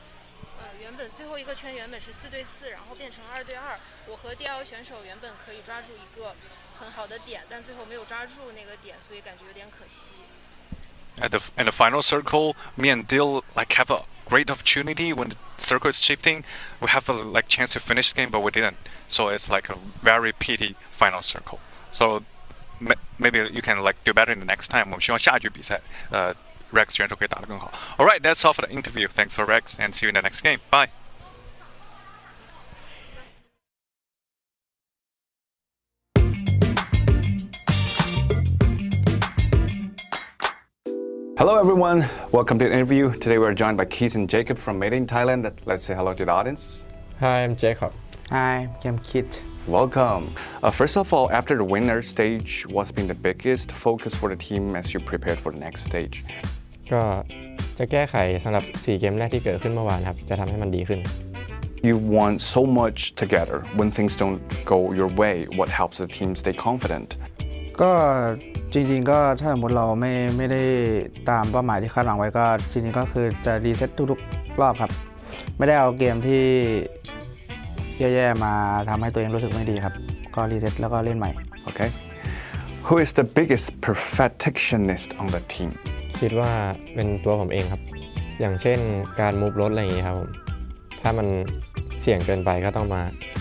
原本最后一个圈原本是4对4，然后变成2对2。我和 DL 选手原本可以抓住一个很好的点，但最后没有抓住那个点，所以感觉有点可惜。 In the final circle, me and Dill like have a great opportunity when the circle is shifting. We have a like chance to finish the game, but we didn't. So it's like a very pity final circle. So maybe you can like do better in the next time. 我们希望下一局比赛，Rex 选手可以打得更好。All right, that's all for the interview. Thanks for Rex, and see you in the next game. Bye. Hello everyone, welcome to the interview. Today we're joined by Keith and Jacob from Made in Thailand. Let's say hello to the audience. Hi, I'm Jacob. Hi, I'm Keith. Welcome. First of all, after the winner stage, what's been the biggest focus for the team as you prepared for the next stage? ก็จะแก้ไขสำหรับ4เกมแรกที่เกิดขึ้นเมื่อวานครับจะทำให้มันดีขึ้น You've won so much together. When things don't go your way, what helps the team stay confident? ก็จริงๆก็ถ้าสมมติเราไม่ได้ตามเป้าหมายที่คาดหวังไว้ก็จริงๆก็คือจะรีเซ็ตทุกๆรอบครับไม่ได้เอาเกมที่แย่ๆมาทำให้ตัวเองรู้สึกไม่ดีครับก็รีเซ็ตแล้วก็เล่นใหม่ Okay. Who is the biggest perfectionist on the team? คิดว่าเป็นตัวผมเองครับอย่างเช่นการมูฟรถอะไรอย่างงี้ครับผมถ้ามันเสี่ยงเกินไปก็ต้องมา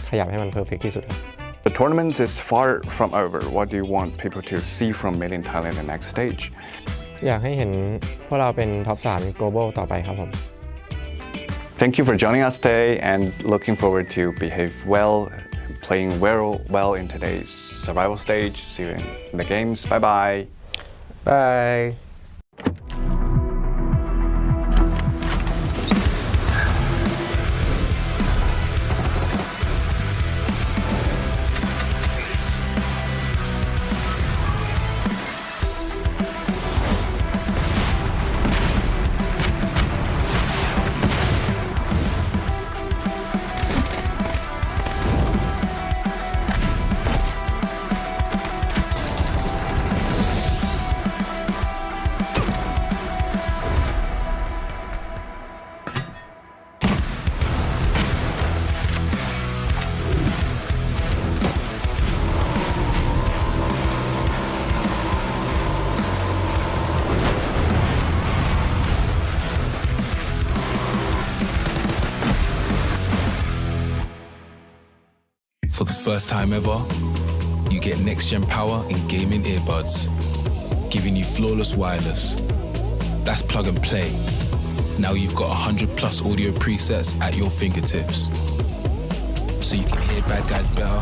ขยับให้มันเพอร์เฟคที่สุดครับ The tournament is far from over. What do you want people to see from Made in Thailand the next stage? อยากให้เห็นพวกเราเป็นท็อป3 global ต่อไปครับผม Thank you for joining us today and looking forward to behave well, playing well in today's survival stage. See you in the games. Bye bye. Bye. For the first time ever, you get next-gen power in gaming earbuds, giving you flawless wireless. That's plug and play. Now you've got 100 plus audio presets at your fingertips. So you can hear bad guys better,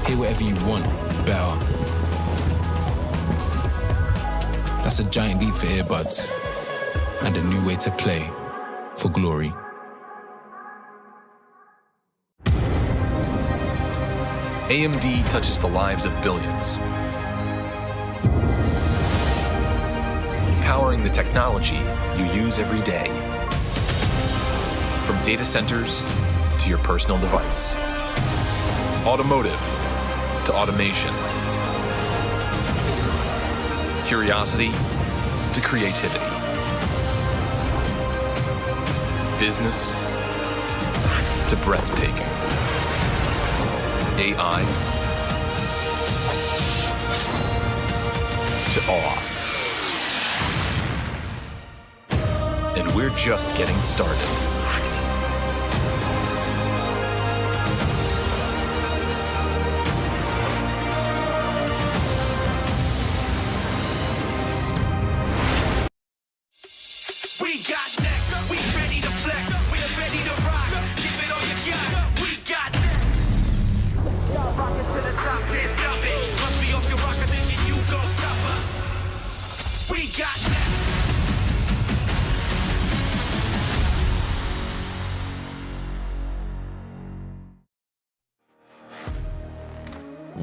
hear whatever you want better. That's a giant leap for earbuds and a new way to play for glory. AMD touches the lives of billions, powering the technology you use every day. From data centers to your personal device, automotive to automation, curiosity to creativity, business to breathtaking, AI to awe. And we're just getting started. We got next. We ready to flex. We're ready to rock. Give it all you got. We got next. Y'all rockin' to the top. Can't stop it. Must be off your rocker, then you gon' stop her. We got next.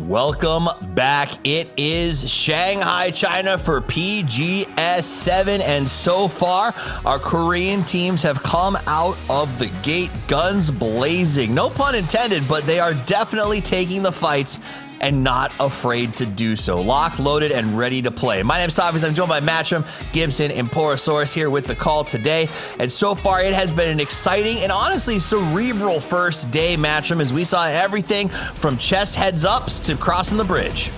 Welcome back. It is Shanghai, China for PGS7, and so far, our Korean teams have come out of the gate guns blazing. No pun intended, but they are definitely taking the fights and not afraid to do so. Locked, loaded, and ready to play. My name's Tavis. I'm joined by Matcham, Gibson, and Porosaurus here with the call today. And so far, it has been an exciting and honestly cerebral first day, Matcham, as we saw everything from chest heads-ups to crossing the bridge.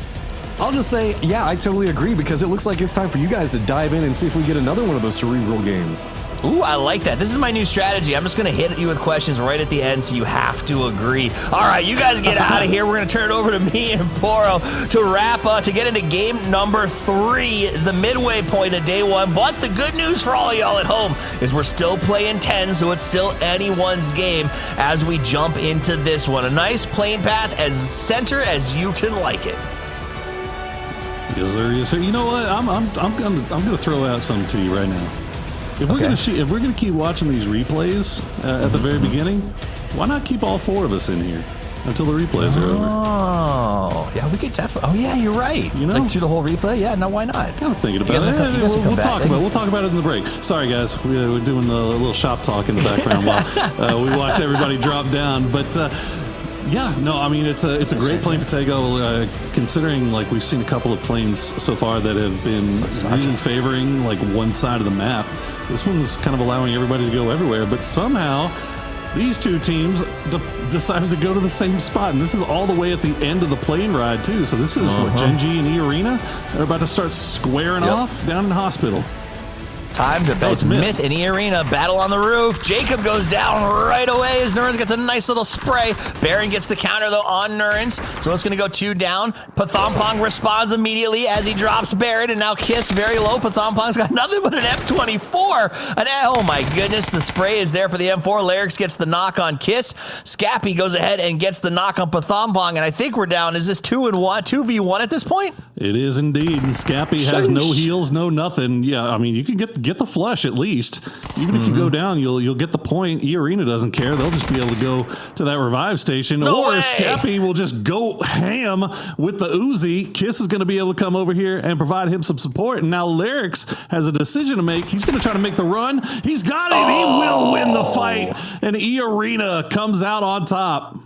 I'll just say, yeah, I totally agree, because it looks like it's time for you guys to dive in and see if we get another one of those cerebral games. Ooh, I like that. This is my new strategy. I'm just going to hit you with questions right at the end, so you have to agree. All right, you guys get out of here. We're going to turn it over to me and Poro to wrap up, to get into game number 3, the midway point of day 1. But the good news for all y'all at home is we're still playing 10, so it's still anyone's game as we jump into this one. A nice plane path as center as you can like it. Yes, sir. Yes, sir. You know what? I'm gonna throw out something to you right now. If we're gonna keep watching these replays at the very beginning, why not keep all 4 of us in here until the replays are over? Oh, yeah, we could definitely. Oh, yeah, you're right. You know, like through the whole replay. Yeah, no, why not? Kind of thinking about it. We'll talk about it in the break. Sorry, guys, we're doing a little shop talk in the background while we watch everybody drop down, but. Yeah, no, I mean, it's a great plane for Tego, considering, like, we've seen a couple of planes so far that have been really favoring, like, one side of the map. This one's kind of allowing everybody to go everywhere, but somehow these two teams decided to go to the same spot, and this is all the way at the end of the plane ride, too. So this is what Genji and E-Arena are about to start squaring off down in Hospital. Time to bet. Myth in E-Arena. Battle on the roof. Jacob goes down right away as Nurens gets a nice little spray. Baron gets the counter, though, on Nurens. So it's going to go 2 down. Pathompong responds immediately as he drops Baron, and now Kiss very low. Pathompong's got nothing but an M24. Oh, my goodness. The spray is there for the M4. Larix gets the knock on Kiss. Scappy goes ahead and gets the knock on Pathompong, and I think we're down. Is this 2v1 at this point? It is indeed, and Scappy has no heals, no nothing. Yeah, I mean, you can get the flush at least. Even if you go down, you'll get the point. E-Arena doesn't care. They'll just be able to go to that revive station. No way. Scappy will just go ham with the Uzi. Kiss is going to be able to come over here and provide him some support. And now Larix has a decision to make. He's going to try to make the run. He's got it. He will win the fight. And E-Arena comes out on top.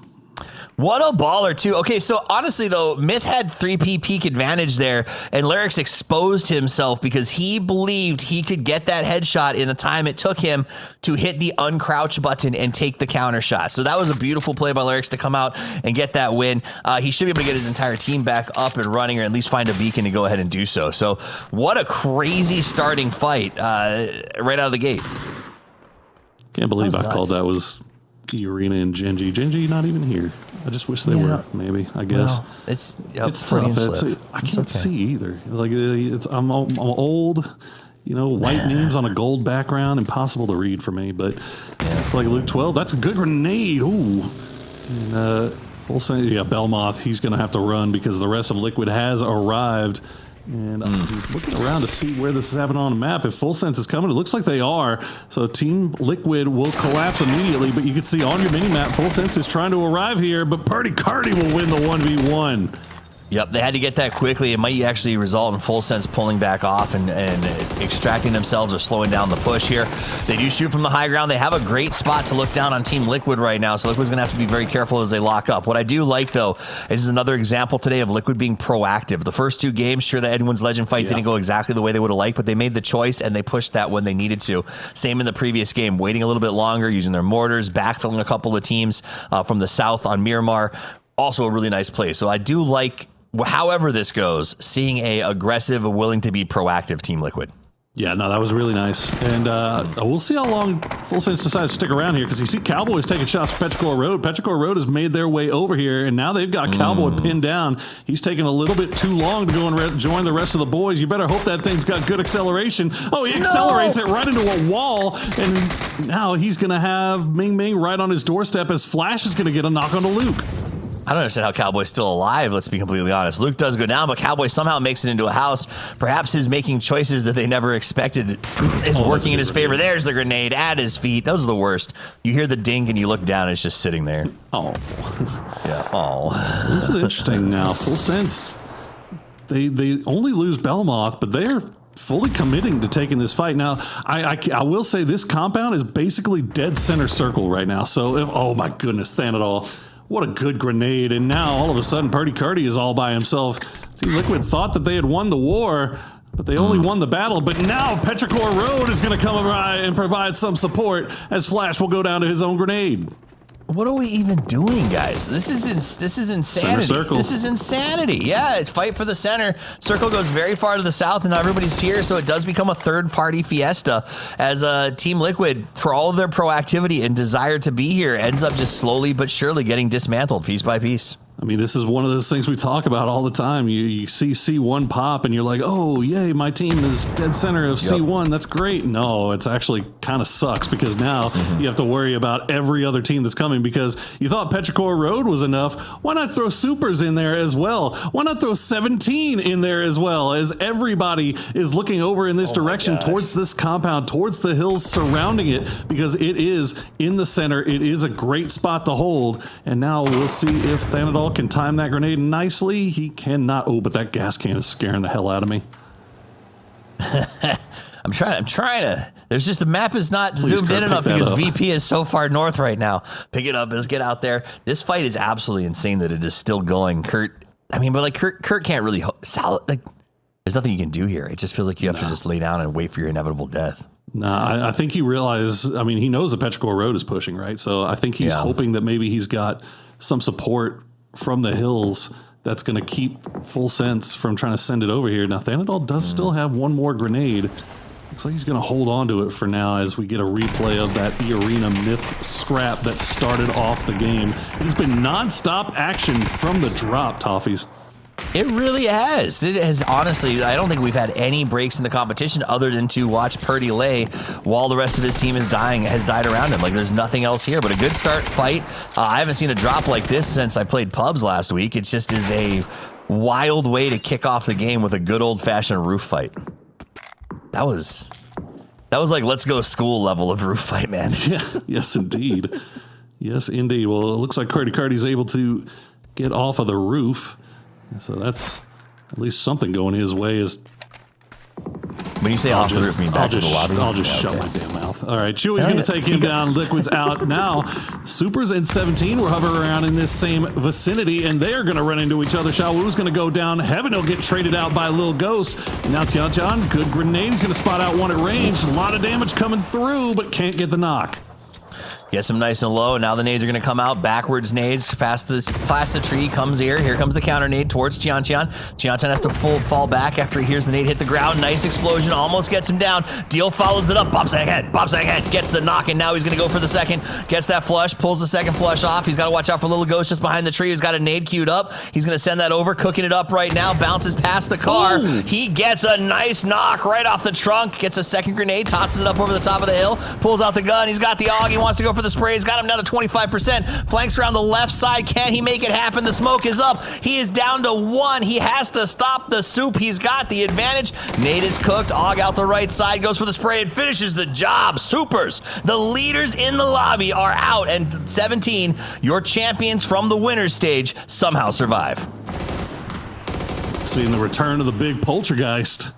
What a baller, too. Okay, so honestly, though, Myth had 3P peak advantage there, and Larix exposed himself because he believed he could get that headshot in the time it took him to hit the uncrouch button and take the counter shot. So that was a beautiful play by Larix to come out and get that win. He should be able to get his entire team back up and running, or at least find a beacon to go ahead and do so. So what a crazy starting fight right out of the gate. Can't believe I called that was Arena and Genji. Genji not even here. I just wish they were. Maybe, I guess. Well, it's tough. I can't see either. Like I'm old. You know, white names on a gold background, impossible to read for me. But it's like Luke 12. That's a good grenade. Ooh. And, full sense. Yeah, Belmoth. He's going to have to run because the rest of Liquid has arrived. And I'm looking around to see where this is happening on the map. If Full Sense is coming, it looks like they are. So Team Liquid will collapse immediately. But you can see on your mini-map, Full Sense is trying to arrive here. But Purdy Cardi will win the 1v1. Yep, they had to get that quickly. It might actually result in Full Sense pulling back off and extracting themselves or slowing down the push here. They do shoot from the high ground. They have a great spot to look down on Team Liquid right now, so Liquid's going to have to be very careful as they lock up. What I do like, though, is another example today of Liquid being proactive. The first two games, sure, the Edwin's Legend fight didn't go exactly the way they would have liked, but they made the choice and they pushed that when they needed to. Same in the previous game, waiting a little bit longer, using their mortars, backfilling a couple of teams from the south on Miramar. Also a really nice play. So I do like, however this goes, seeing a aggressive, willing to be proactive Team Liquid. Yeah, no, that was really nice. And we'll see how long Full Sense decides to stick around here, because you see Cowboys taking shots from Petrichor Road. Petrichor Road has made their way over here, and now they've got Cowboy pinned down. He's taking a little bit too long to go and join the rest of the boys. You better hope that thing's got good acceleration. Oh, he accelerates it right into a wall, and now he's going to have Ming Ming right on his doorstep as Flash is going to get a knock on to Luke. I don't understand how Cowboy's still alive, let's be completely honest. Luke does go down, but Cowboy somehow makes it into a house. Perhaps his making choices that they never expected is working in his favor. There's the grenade at his feet. Those are the worst. You hear the ding and you look down and it's just sitting there. Oh. Yeah, oh. This is interesting now. Full Sense, they only lose Belmoth, but they're fully committing to taking this fight. Now, I will say this compound is basically dead center circle right now. So, oh my goodness, Thanadol. What a good grenade. And now, all of a sudden, Purdy Cardi is all by himself. Team Liquid thought that they had won the war, but they only won the battle. But now, Petrichor Road is going to come by and provide some support as Flash will go down to his own grenade. What are we even doing, guys? This is insanity. Center circle. This is insanity. Yeah, it's fight for the center. Circle goes very far to the south, and now everybody's here, so it does become a third-party fiesta as Team Liquid, for all of their proactivity and desire to be here, ends up just slowly but surely getting dismantled piece by piece. I mean, this is one of those things we talk about all the time. You see C1 pop and you're like, oh, yay, my team is dead center of C1. That's great. No, it's actually kind of sucks because now you have to worry about every other team that's coming because you thought Petrichor Road was enough. Why not throw Supers in there as well? Why not throw 17 in there as well, as everybody is looking over in this direction towards this compound, towards the hills surrounding it, because it is in the center. It is a great spot to hold. And now we'll see if Thanadol can time that grenade nicely. He cannot. Oh, but that gas can is scaring the hell out of me. I'm trying to. There's just the map is not zoomed in enough because VP is so far north right now. Pick it up. Let's get out there. This fight is absolutely insane that it is still going. Kurt, I mean, but like Kurt can't really like. There's nothing you can do here. It just feels like you have to just lay down and wait for your inevitable death. Nah, I think he realized. I mean, he knows that Petrichor Road is pushing, right? So I think he's hoping that maybe he's got some support from the hills that's going to keep Full Sense from trying to send it over here. Now, Thanadol does still have one more grenade. Looks like he's going to hold on to it for now as we get a replay of that arena myth scrap that started off the game. It's been non-stop action from the drop, Toffees. It really has. It has, honestly, I don't think we've had any breaks in the competition other than to watch Purdy lay while the rest of his team has died around him. Like, there's nothing else here but a good start fight. I haven't seen a drop like this since I played pubs last week. It just is a wild way to kick off the game with a good old-fashioned roof fight. That was like let's go school level of roof fight, man. Yeah, yes, indeed. Yes, indeed. Well, it looks like Purdy Cardi's able to get off of the roof. So that's at least something going his way. Is when you say off the roof, I mean back to the lobby? I'll just shut my damn mouth. All right, Chewy's going to take him down. Liquid's out now. Supers and 17 were hovering around in this same vicinity, and they are going to run into each other. Xiaowu's going to go down. Heaven will get traded out by Lil Ghost. Now Tiantian, good grenade. He's going to spot out one at range. A lot of damage coming through, but can't get the knock. Gets him nice and low. Now the nades are going to come out. Backwards nades. Past the tree. Comes here. Here comes the counter nade towards Tiantian. Tiantian has to fall back after he hears the nade hit the ground. Nice explosion. Almost gets him down. Deal follows it up. Bobs ahead. Gets the knock, and now he's going to go for the second. Gets that flush. Pulls the second flush off. He's got to watch out for Little Ghost just behind the tree. He's got a nade queued up. He's going to send that over. Cooking it up right now. Bounces past the car. Ooh. He gets a nice knock right off the trunk. Gets a second grenade. Tosses it up over the top of the hill. Pulls out the gun. He's got the AUG. He wants to go for the spray. He's got him down to 25%. Flanks around the left side. Can he make it happen? The smoke is up. He is down to 1. He has to stop the soup. He's got the advantage. Nade is cooked. AUG out the right side. Goes for the spray and finishes the job. Supers. The leaders in the lobby are out. And 17, your champions from the winner's stage, somehow survive. Seeing the return of the big poltergeist.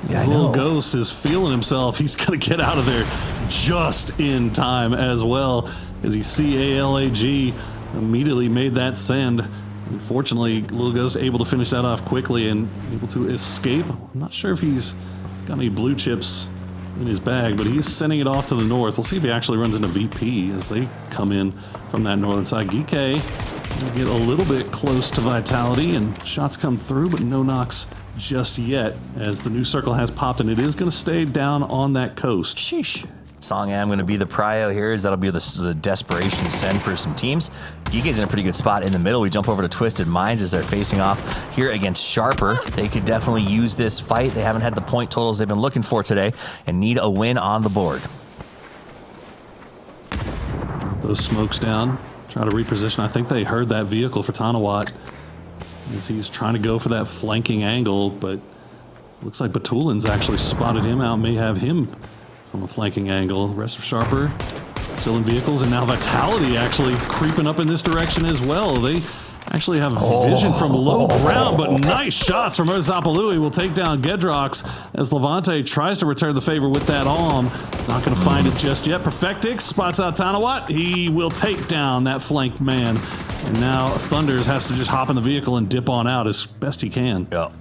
Yeah, Little Ghost is feeling himself. He's going to get out of there just in time as well, as you see ALAG immediately made that send. Unfortunately, Little Ghost able to finish that off quickly and able to escape. I'm not sure if he's got any blue chips in his bag, but he's sending it off to the north. We'll see if he actually runs into VP as they come in from that northern side. Geek get a little bit close to Vitality, and shots come through, but no knocks just yet, as the new circle has popped, and it is going to stay down on that coast. Sheesh. Songam going to be the prio here, as that'll be the desperation send for some teams. Geeke's in a pretty good spot in the middle. We jump over to Twisted Minds as they're facing off here against Sharper. They could definitely use this fight. They haven't had the point totals they've been looking for today and need a win on the board. Those smokes down. Try to reposition. I think they heard that vehicle for Tanawat as he's trying to go for that flanking angle, but looks like Batulin's actually spotted him out, may have him from a flanking angle. The rest of Sharper still in vehicles, and now Vitality actually creeping up in this direction as well. They actually have vision from low ground, but nice shots from Ozapalui will take down Gedrox as Levante tries to return the favor with that arm. Not going to find it just yet. Perfectix spots out Tanawat. He will take down that flanked man. And now Thunders has to just hop in the vehicle and dip on out as best he can. Yeah.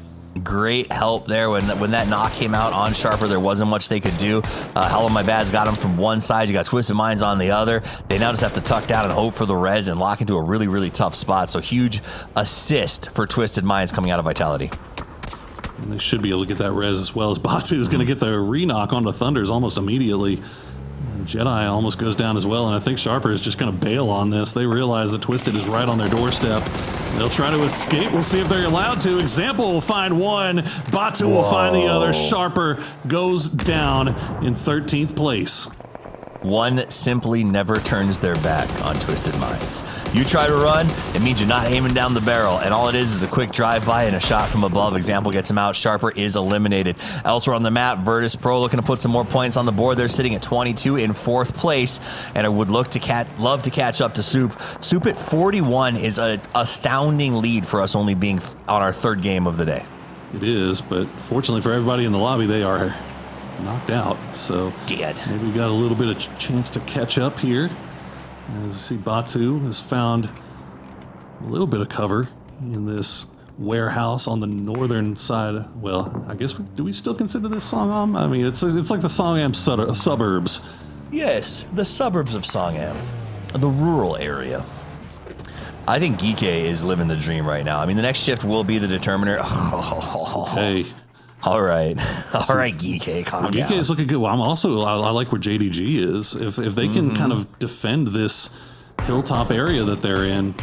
Great help there. When that knock came out on Sharper, there wasn't much they could do. Hell of My Bad's got him from one side. You got Twisted Minds on the other. They now just have to tuck down and hope for the res and lock into a really, really tough spot. So huge assist for Twisted Minds coming out of Vitality. And they should be able to get that res as well, as Batu is going to get the re-knock onto Thunders almost immediately. And Jedi almost goes down as well, and I think Sharper is just going to bail on this. They realize that Twisted is right on their doorstep. They'll try to escape. We'll see if they're allowed to. Example will find one. Batu will find the other. Sharper goes down in 13th place. One simply never turns their back on Twisted Minds. You try to run, it means you're not aiming down the barrel, and all it is a quick drive-by and a shot from above. Example gets him out. Sharper is eliminated. Elsewhere on the map, Virtus Pro looking to put some more points on the board. They're sitting at 22 in 4th place, and I would love to catch up to Soup. Soup at 41 is an astounding lead for us only being on our 3rd game of the day. It is, but fortunately for everybody in the lobby, they are knocked out, so dead. Maybe we got a little bit of chance to catch up here. As you see, Batu has found a little bit of cover in this warehouse on the northern side. Well, I guess do we still consider this Songam? I mean, it's like the Songam suburbs. Yes, the suburbs of Songam, the rural area. I think Geeke is living the dream right now. I mean, the next shift will be the determiner. Hey. All right, Geek, calm down. Geek is looking good. Well, I like where JDG is. If they can kind of defend this hilltop area that they're in,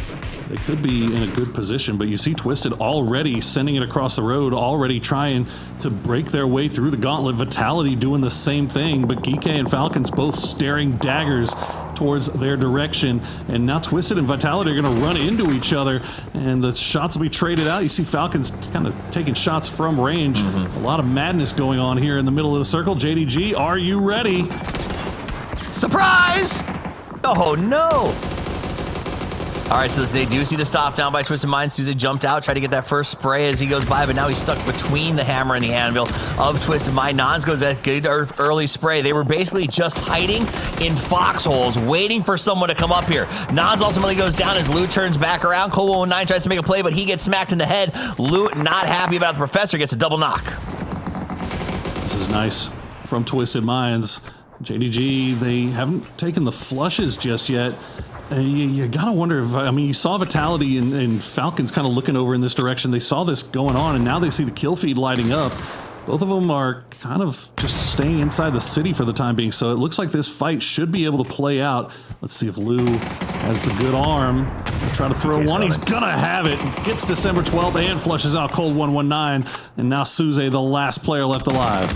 they could be in a good position. But you see Twisted already sending it across the road, already trying to break their way through the gauntlet. Vitality doing the same thing, but Geek and Falcons both staring daggers towards their direction, and now Twisted and Vitality are going to run into each other, and the shots will be traded out. You see Falcons kind of taking shots from range. A lot of madness going on here in the middle of the circle. JDG, are you ready? Surprise! Oh no! All right, so they do see the stop down by Twisted Minds. Susie jumped out, tried to get that first spray as he goes by, but now he's stuck between the hammer and the anvil of Twisted Mind. Nons goes that good early spray. They were basically just hiding in foxholes, waiting for someone to come up here. Nons ultimately goes down as Loot turns back around. Cole19 tries to make a play, but he gets smacked in the head. Loot not happy about the Professor, gets a double knock. This is nice from Twisted Minds. JDG, they haven't taken the flushes just yet. You gotta wonder if, I mean, you saw Vitality and Falcons kind of looking over in this direction. They saw this going on, and now they see the kill feed lighting up. Both of them are kind of just staying inside the city for the time being, so it looks like this fight should be able to play out. Let's see if Lou has the good arm. Try to throw one. He's gonna have it. Gets December 12th and flushes out Cold 119, and now Suze, the last player left alive.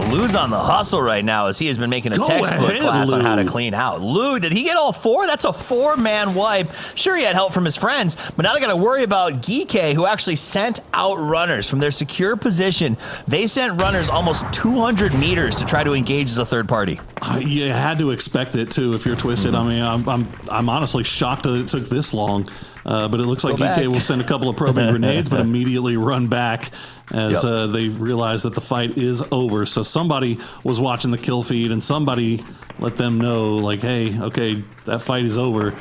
Lou's on the hustle right now as he has been making a textbook class on how to clean out. Lou, did he get all 4? That's a 4-man wipe. Sure, he had help from his friends, but now they got to worry about Geeke, who actually sent out runners from their secure position. They sent runners almost 200 meters to try to engage as a third party. You had to expect it too if you're Twisted. I mean, I'm honestly shocked that it took this long. But it looks like Geeke will send a couple of probing grenades, but immediately run back as they realize that the fight is over. So somebody was watching the kill feed, and somebody let them know, like, hey, okay, that fight is over.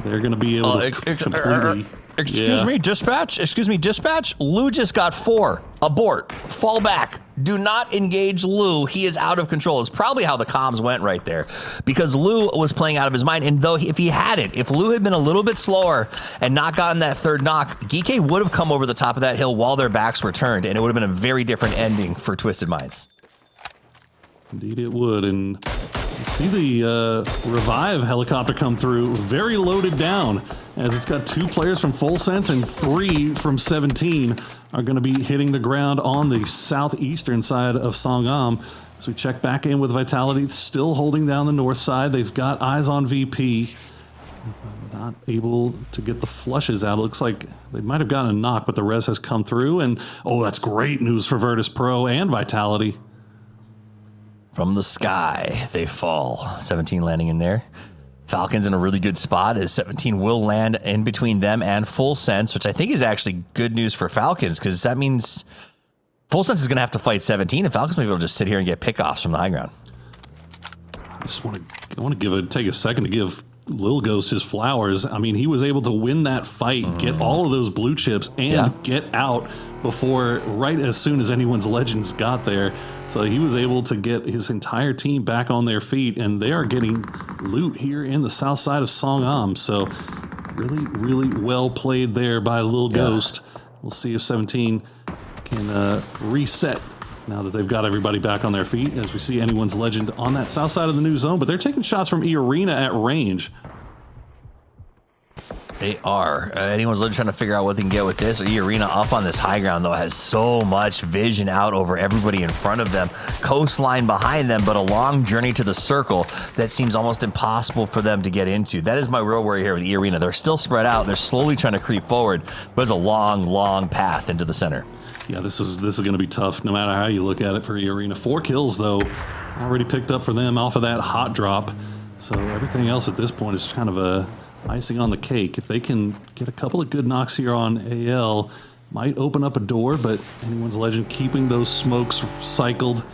They're going to be able to completely... Excuse me, dispatch. Lou just got 4. Abort. Fall back. Do not engage Lou. He is out of control. It's probably how the comms went right there, because Lou was playing out of his mind. And though if Lou had been a little bit slower and not gotten that third knock, Geeke would have come over the top of that hill while their backs were turned, and it would have been a very different ending for Twisted Minds. Indeed it would. And you see the Revive helicopter come through, very loaded down, as it's got 2 players from Full Sense and 3 from 17 are going to be hitting the ground on the southeastern side of Sangam. As we check back in with Vitality, still holding down the north side. They've got eyes on VP. Not able to get the flushes out. It looks like they might have gotten a knock, but the res has come through. And, oh, that's great news for Virtus Pro and Vitality. From the sky, they fall. 17 landing in there. Falcons in a really good spot as 17 will land in between them and Full Sense, which I think is actually good news for Falcons, because that means Full Sense is going to have to fight 17, and Falcons may be able to just sit here and get pickoffs from the high ground. I just want to take a second to give Lil Ghost his flowers. I mean, he was able to win that fight, get all of those blue chips, and get out before, right as soon as anyone's legends got there. So he was able to get his entire team back on their feet, and they are getting loot here in the south side of Songam. So really, really well played there by Lil Ghost. We'll see if 17 can reset now that they've got everybody back on their feet, as we see anyone's legend on that south side of the new zone, but they're taking shots from E-Arena at range. They are. Anyone's trying to figure out what they can get with this. E-Arena up on this high ground, though, has so much vision out over everybody in front of them. Coastline behind them, but a long journey to the circle that seems almost impossible for them to get into. That is my real worry here with E-Arena. They're still spread out. They're slowly trying to creep forward, but it's a long, long path into the center. Yeah, this is going to be tough no matter how you look at it for E-Arena. 4 kills, though, already picked up for them off of that hot drop. So everything else at this point is kind of a icing on the cake. If they can get a couple of good knocks here on AL, might open up a door, but anyone's legend keeping those smokes cycled.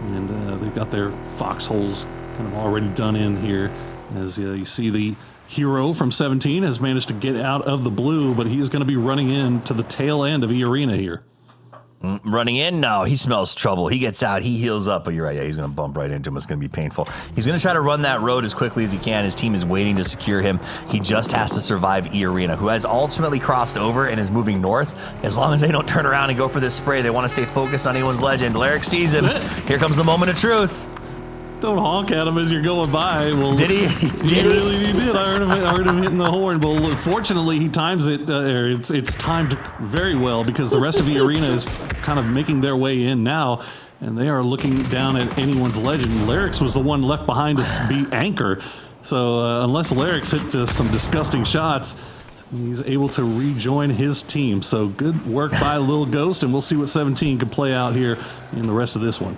And they've got their foxholes kind of already done in here. As you see the hero from 17 has managed to get out of the blue, but he is going to be running in to the tail end of E-Arena here. Running in? No, he smells trouble. He gets out, he heals up, but you're right, yeah, he's going to bump right into him. It's going to be painful. He's going to try to run that road as quickly as he can. His team is waiting to secure him. He just has to survive E-Arena, who has ultimately crossed over and is moving north. As long as they don't turn around and go for this spray, they want to stay focused on anyone's legend. Lyric sees him. Here comes the moment of truth. Don't honk at him as you're going by. Well, did he? He did. I heard him hitting the horn. Well, fortunately, he times it. It's timed very well, because the rest of the arena is kind of making their way in now, and they are looking down at anyone's legend. Lyric's was the one left behind to be anchor. So unless Lyric's hit some disgusting shots, he's able to rejoin his team. So good work by Lil Ghost, and we'll see what 17 can play out here in the rest of this one.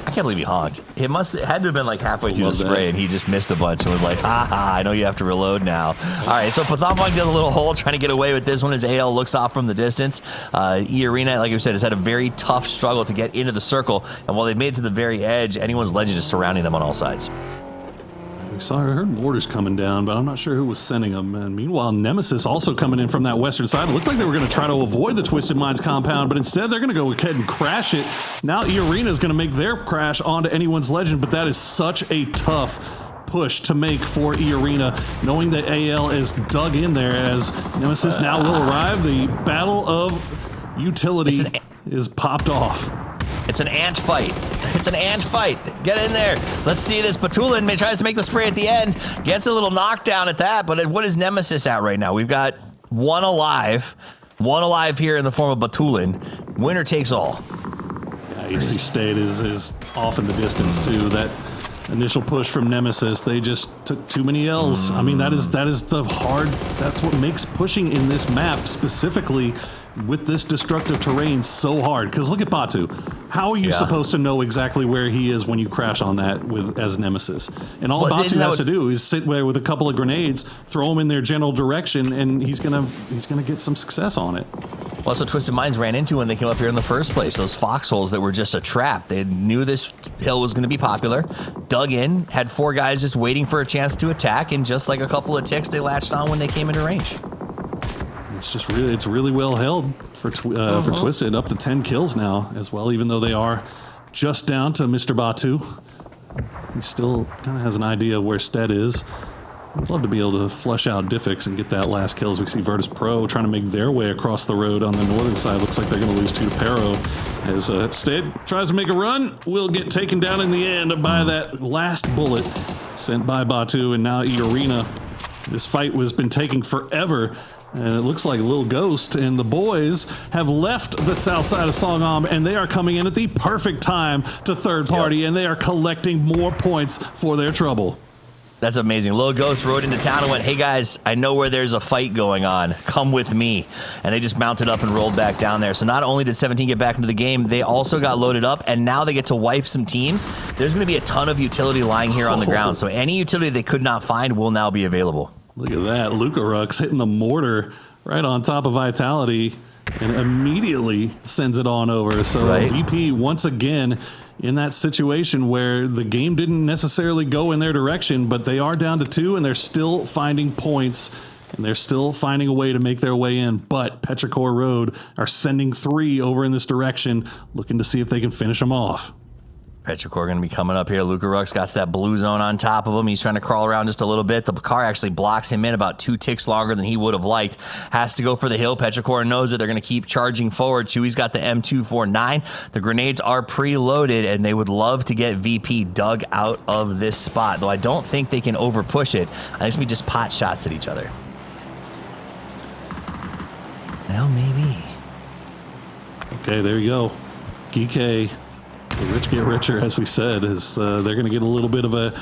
I can't believe he honked. It had to have been like halfway through the spray, and he just missed a bunch and was like, ha, I know you have to reload now. All right, so Pathamong did a little hole trying to get away with this one as AL looks off from the distance. E-Arena, like I said, has had a very tough struggle to get into the circle, and while they made it to the very edge, anyone's legend is surrounding them on all sides. I heard mortars coming down, but I'm not sure who was sending them. And meanwhile, Nemesis also coming in from that western side. It looked like they were going to try to avoid the Twisted Minds compound, but instead they're going to go ahead and crash it. Now E-Arena is going to make their crash onto Anyone's Legend, but that is such a tough push to make for E-Arena, knowing that AL is dug in there as Nemesis now will arrive. The battle of utility is popped off. It's an ant fight. It's an ant fight. Get in there. Let's see this. Batulin tries to make the spray at the end. Gets a little knockdown at that, but what is Nemesis at right now? We've got one alive. One alive here in the form of Batulin. Winner takes all. Yeah, AC State is off in the distance too. That initial push from Nemesis, they just took too many L's. I mean, that is the hard, that's what makes pushing in this map specifically with this destructive terrain so hard. Because look at Batu. How are you supposed to know exactly where he is when you crash on that as Nemesis? And all Batu has to do is sit there with a couple of grenades, throw them in their general direction, and he's gonna get some success on it. Well, that's what Twisted Minds ran into when they came up here in the first place. Those foxholes that were just a trap. They knew this hill was going to be popular, dug in, had 4 guys just waiting for a chance to attack, and just like a couple of ticks, they latched on when they came into range. It's really well held for Twisted, up to 10 kills now as well, even though they are just down to Mr. Batu. He still kind of has an idea of where Stead is. I'd love to be able to flush out Diffix and get that last kill as we see Virtus Pro trying to make their way across the road on the northern side. Looks like they're going to lose 2 to Pero as Stead tries to make a run. Will get taken down in the end by that last bullet sent by Batu, and now E-Arena. This fight has been taking forever. And it looks like Lil Ghost and the boys have left the south side of Songam, and they are coming in at the perfect time to third party, and they are collecting more points for their trouble. That's amazing. Lil Ghost rode into town and went, hey guys, I know where there's a fight going on. Come with me. And they just mounted up and rolled back down there. So not only did 17 get back into the game, they also got loaded up, and now they get to wipe some teams. There's going to be a ton of utility lying here on the ground. So any utility they could not find will now be available. Look at that. Luca Rux hitting the mortar right on top of Vitality and immediately sends it on over. So VP once again in that situation where the game didn't necessarily go in their direction, but they are down to 2 and they're still finding points and they're still finding a way to make their way in. But Petrichor Road are sending 3 over in this direction, looking to see if they can finish them off. Petrichor going to be coming up here. Luca Rux got that blue zone on top of him. He's trying to crawl around just a little bit. The car actually blocks him in about 2 ticks longer than he would have liked. Has to go for the hill. Petrichor knows that they're going to keep charging forward. Chewy's got the M249. The grenades are preloaded, and they would love to get VP dug out of this spot, though I don't think they can over push it. I think we just pot shots at each other. Well, maybe. Okay, there you go. GK. The rich get richer, as we said, as they're going to get a little bit of a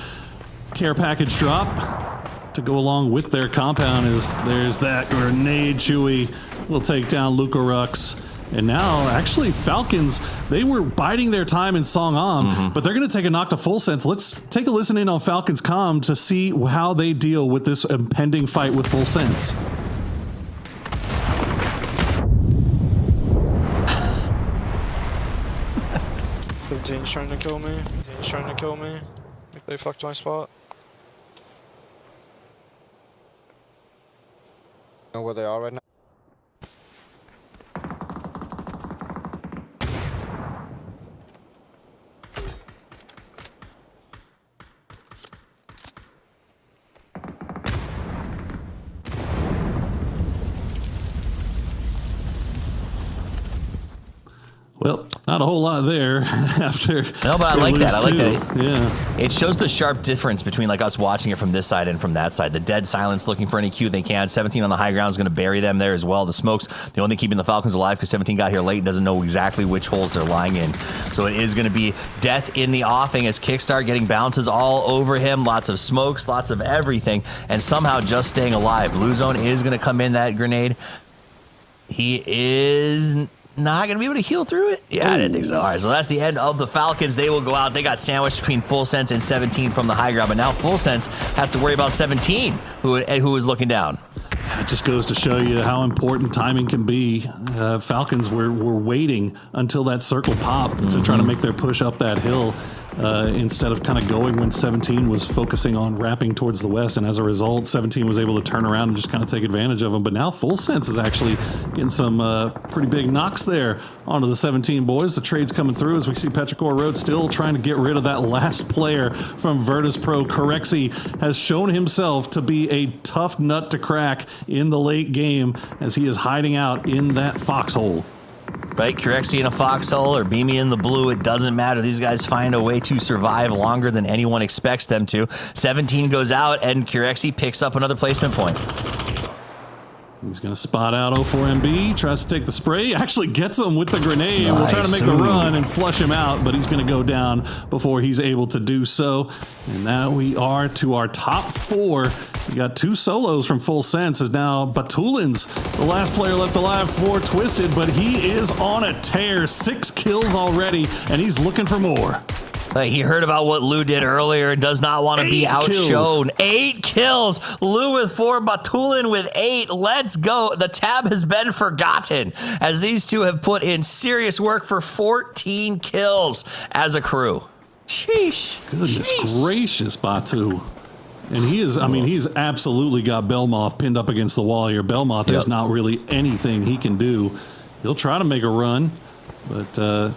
care package drop to go along with their compound. As there's that grenade. Chewy will take down Luca Rux. And now, actually, Falcons, they were biding their time in Songam, but they're going to take a knock to Full Sense. Let's take a listen in on Falcons comm to see how they deal with this impending fight with Full Sense. Team's trying to kill me. Team's trying to kill me. If they fucked my spot. Know where they are right now? Well, not a whole lot there after. No, but I like that. I like that. Yeah. It shows the sharp difference between like us watching it from this side and from that side. The dead silence looking for any Q they can. 17 on the high ground is going to bury them there as well. The smokes, the only keeping the Falcons alive because 17 got here late and doesn't know exactly which holes they're lying in. So it is going to be death in the offing as Kickstart getting bounces all over him. Lots of smokes, lots of everything, and somehow just staying alive. Blue Zone is going to come in that grenade. He is not going to be able to heal through it? Yeah, I didn't think so. All right, so that's the end of the Falcons. They will go out. They got sandwiched between Full Sense and 17 from the high ground, but now Full Sense has to worry about 17, who is looking down. It just goes to show you how important timing can be. Falcons were waiting until that circle popped to try to make their push up that hill. instead of kind of going when 17 was focusing on wrapping towards the west. And as a result, 17 was able to turn around and just kind of take advantage of them. But now Full Sense is actually getting some pretty big knocks there onto the 17 boys. The trade's coming through as we see Petrichor Road still trying to get rid of that last player from Virtus Pro. Corexi has shown himself to be a tough nut to crack in the late game as he is hiding out in that foxhole. Right, Corexi in a foxhole or Beamy in the blue, it doesn't matter. These guys find a way to survive longer than anyone expects them to. 17 goes out, and Corexi picks up another placement point. He's going to spot out 04MB, tries to take the spray, actually gets him with the grenade. Nice. We'll try to make the run and flush him out, but he's going to go down before he's able to do so. And now we are to our top 4. We got 2 solos from Full Sense, as now Batulins, the last player left alive for Twisted, but he is on a tear. 6 kills already, and he's looking for more. He heard about what Lou did earlier and does not want to be outshone. 8 kills. Lou with 4, Batulin with 8. Let's go. The tab has been forgotten as these two have put in serious work for 14 kills as a crew. Sheesh. Goodness gracious, Batu. And he is, I mean, he's absolutely got Belmoth pinned up against the wall here. Belmoth, there's not really anything he can do. He'll try to make a run, but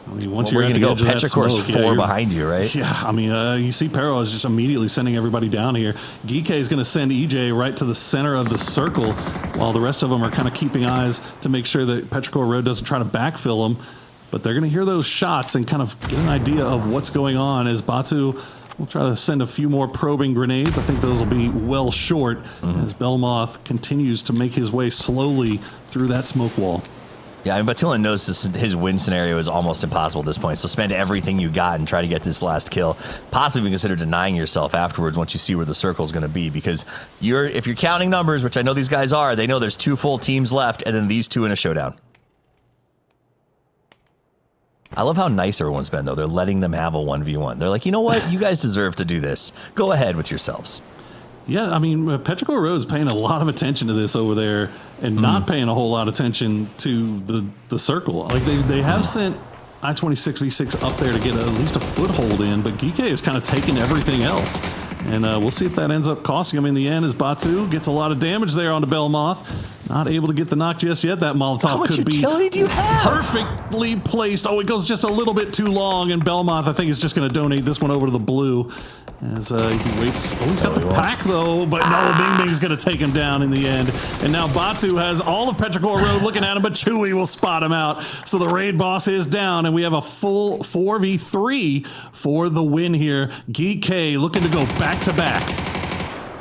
I mean, once you're at the edge of that smoke, Petrichor's 4 behind you, right? Yeah, I mean, you see Pero is just immediately sending everybody down here. Geeke is going to send EJ right to the center of the circle, while the rest of them are kind of keeping eyes to make sure that Petrichor Road doesn't try to backfill them. But they're going to hear those shots and kind of get an idea of what's going on as Batu will try to send a few more probing grenades. I think those will be well short as Belmoth continues to make his way slowly through that smoke wall. Yeah, I mean, Batulin knows his win scenario is almost impossible at this point, so spend everything you got and try to get this last kill. Possibly even consider denying yourself afterwards once you see where the circle is going to be, because if you're counting numbers, which I know these guys are, they know there's 2 full teams left, and then these 2 in a showdown. I love how nice everyone's been, though. They're letting them have a 1v1. They're like, you know what? You guys deserve to do this. Go ahead with yourselves. Yeah, I mean, Petrichor Road's paying a lot of attention to this over there and not paying a whole lot of attention to the circle. Like, they have sent I-26V6 up there to get at least a foothold in, but Geeke is kind of taking everything else. And we'll see if that ends up costing him in the end, as Batu gets a lot of damage there onto Belmoth. Not able to get the knock just yet. That Molotov could be do you have? Perfectly placed. Oh, it goes just a little bit too long, and Belmoth, I think, is just going to donate this one over to the blue as he waits. Oh, he's got the pack, though, but no, Bing Bing's going to take him down in the end. And now Batu has all of Petrichor Road looking at him, but Chewy will spot him out. So the raid boss is down, and we have a full 4v3 for the win here. Geek looking to go back-to-back.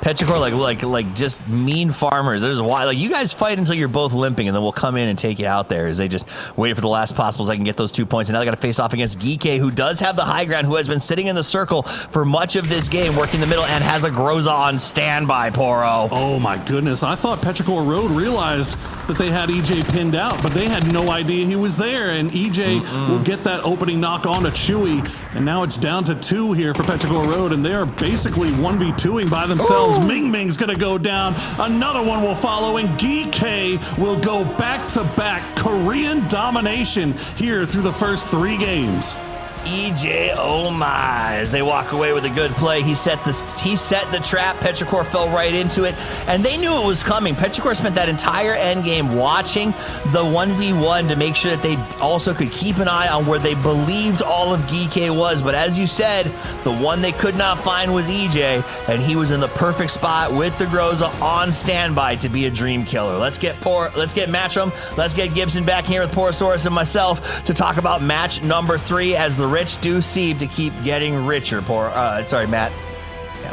Petrichor, like just mean farmers. There's why, like, you guys fight until you're both limping, and then we'll come in and take you out there. As they just wait for the last possible so I can get those 2 points. And now they got to face off against Geeke, who does have the high ground, who has been sitting in the circle for much of this game, working the middle, and has a Groza on standby. Poro. Oh my goodness! I thought Petrichor Road realized that they had EJ pinned out, but they had no idea he was there. And EJ will get that opening knock on to Chewy, and now it's down to 2 here for Petrichor Road, and they are basically 1v2ing by themselves. Ming Ming's gonna go down. Another one will follow, and Geeke will go back-to-back Korean domination here through the first 3 games. EJ, oh my, as they walk away with a good play. He set the trap. Petrichor fell right into it, and they knew it was coming. Petrichor spent that entire end game watching the 1v1 to make sure that they also could keep an eye on where they believed all of Geeke was. But as you said, the one they could not find was EJ, and he was in the perfect spot with the Groza on standby to be a dream killer. Let's get Matcham, let's get Gibson back here with Porosaurus and myself to talk about match number 3 as the rich do seem to keep getting richer. Sorry, Matt.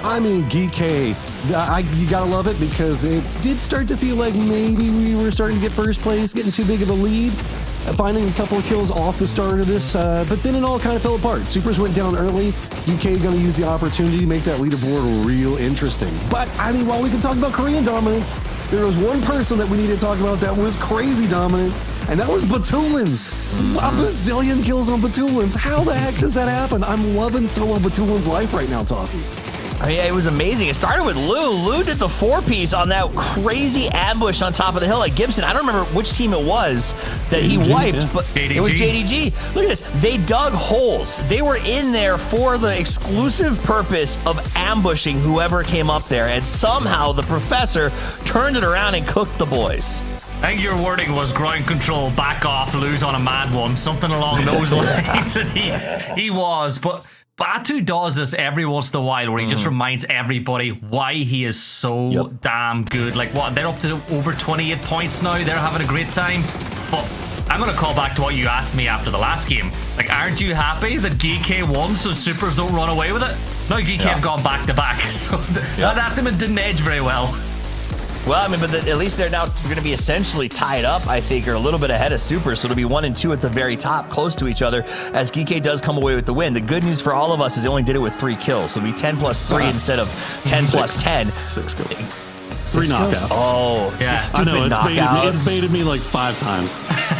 I mean, Geek, you gotta love it, because it did start to feel like maybe we were starting to get first place, getting too big of a lead, finding a couple of kills off the start of this, but then it all kind of fell apart. Supers went down early. Geek gonna use the opportunity to make that leaderboard real interesting. But, I mean, while we can talk about Korean dominance, there was one person that we need to talk about that was crazy dominant, and that was Batulins. A bazillion kills on Batulins. How the heck does that happen? I'm loving solo Batulin's life right now, Toffee. I mean, it was amazing. It started with Lou. Lou did the 4-piece on that crazy ambush on top of the hill at Gibson. I don't remember which team it was that he wiped, but it was JDG. Look at this. They dug holes. They were in there for the exclusive purpose of ambushing whoever came up there, and somehow the professor turned it around and cooked the boys. I think your wording was ground control, back off, lose on a mad one, something along those lines. And he was, but Batu does this every once in a while where he just reminds everybody why he is so damn good. Like, what, they're up to over 28 points now. They're having a great time. But I'm going to call back to what you asked me after the last game. Like, aren't you happy that GK won so Supers don't run away with it? No, GK have gone back-to-back. So that Simon didn't edge very well. Well, I mean, but at least they're now going to be essentially tied up, I think, or a little bit ahead of Super. So it'll be 1 and 2 at the very top, close to each other, as Geeke does come away with the win. The good news for all of us is they only did it with 3 kills. So it'll be 10 plus 3 instead of 10 plus 10. 6 kills. 3 knockouts. Oh, yeah. stupid I know, knockouts. it's baited me like 5 times.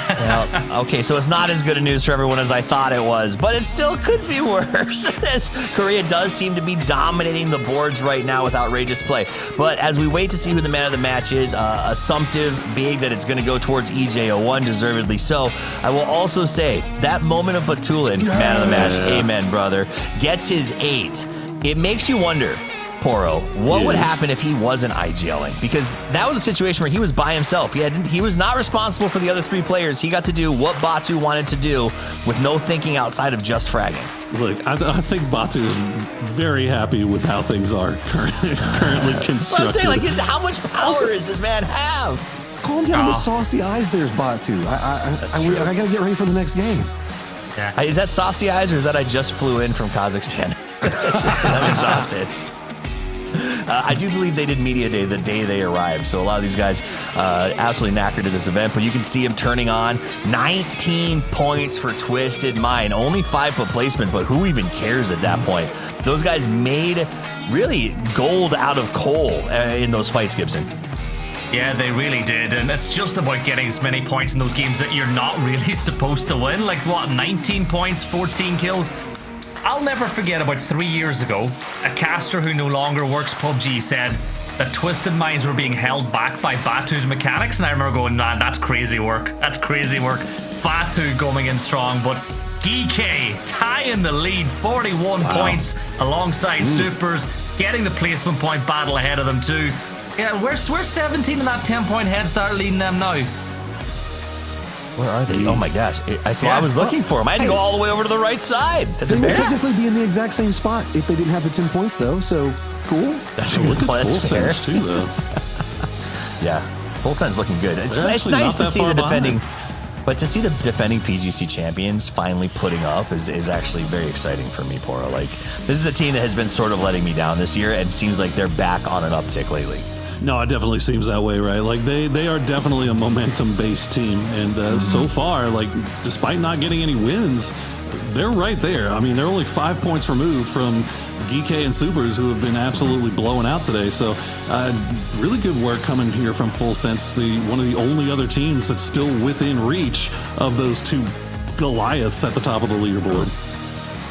Well, okay, so it's not as good a news for everyone as I thought it was, but it still could be worse. As Korea does seem to be dominating the boards right now with outrageous play. But as we wait to see who the man of the match is, assumptive being that it's going to go towards EJ01, deservedly so. I will also say that moment of Batulin, man of the match, amen, brother, gets his 8. It makes you wonder, Poro, what would happen if he wasn't IGLing? Because that was a situation where he was by himself. He was not responsible for the other 3 players. He got to do what Batu wanted to do with no thinking outside of just fragging. Look, I think Batu is very happy with how things are currently constructed. I'm saying, like, how much power does this man have? Calm down with saucy eyes there's Batu. I got to get ready for the next game. Yeah. Is that saucy eyes or is that I just flew in from Kazakhstan? I'm exhausted. I do believe they did Media Day the day they arrived, so a lot of these guys absolutely knackered at this event, but you can see him turning on. 19 points for Twisted Mind. Only 5 for placement, but who even cares at that point? Those guys made really gold out of coal in those fights, Gibson. Yeah, they really did, and it's just about getting as many points in those games that you're not really supposed to win. Like, what, 19 points, 14 kills? I'll never forget about 3 years ago, a caster who no longer works PUBG said that Twisted Minds were being held back by Batu's mechanics, and I remember going, man, that's crazy work. That's crazy work. Batu going in strong, but GK tying the lead, 41 points alongside Supers, getting the placement point battle ahead of them too. Yeah, we're 17 in that 10-point head start leading them now. Where are they? Oh my gosh. I was looking for them. I had to go all the way over to the right side. That's they would technically be in the exact same spot if they didn't have the 10 points, though, so cool. That's look at Full Sense, too, though. Yeah, Full Sense looking good. It's nice to see the defending, but to see the defending PGC champions finally putting up is actually very exciting for me, Poro. Like, this is a team that has been sort of letting me down this year, and seems like they're back on an uptick lately. No, it definitely seems that way, right? Like, they are definitely a momentum-based team, and so far, like, despite not getting any wins, they're right there. I mean, they're only 5 points removed from Geeke and Supers, who have been absolutely blowing out today. So, really good work coming here from Full Sense, one of the only other teams that's still within reach of those 2 Goliaths at the top of the leaderboard.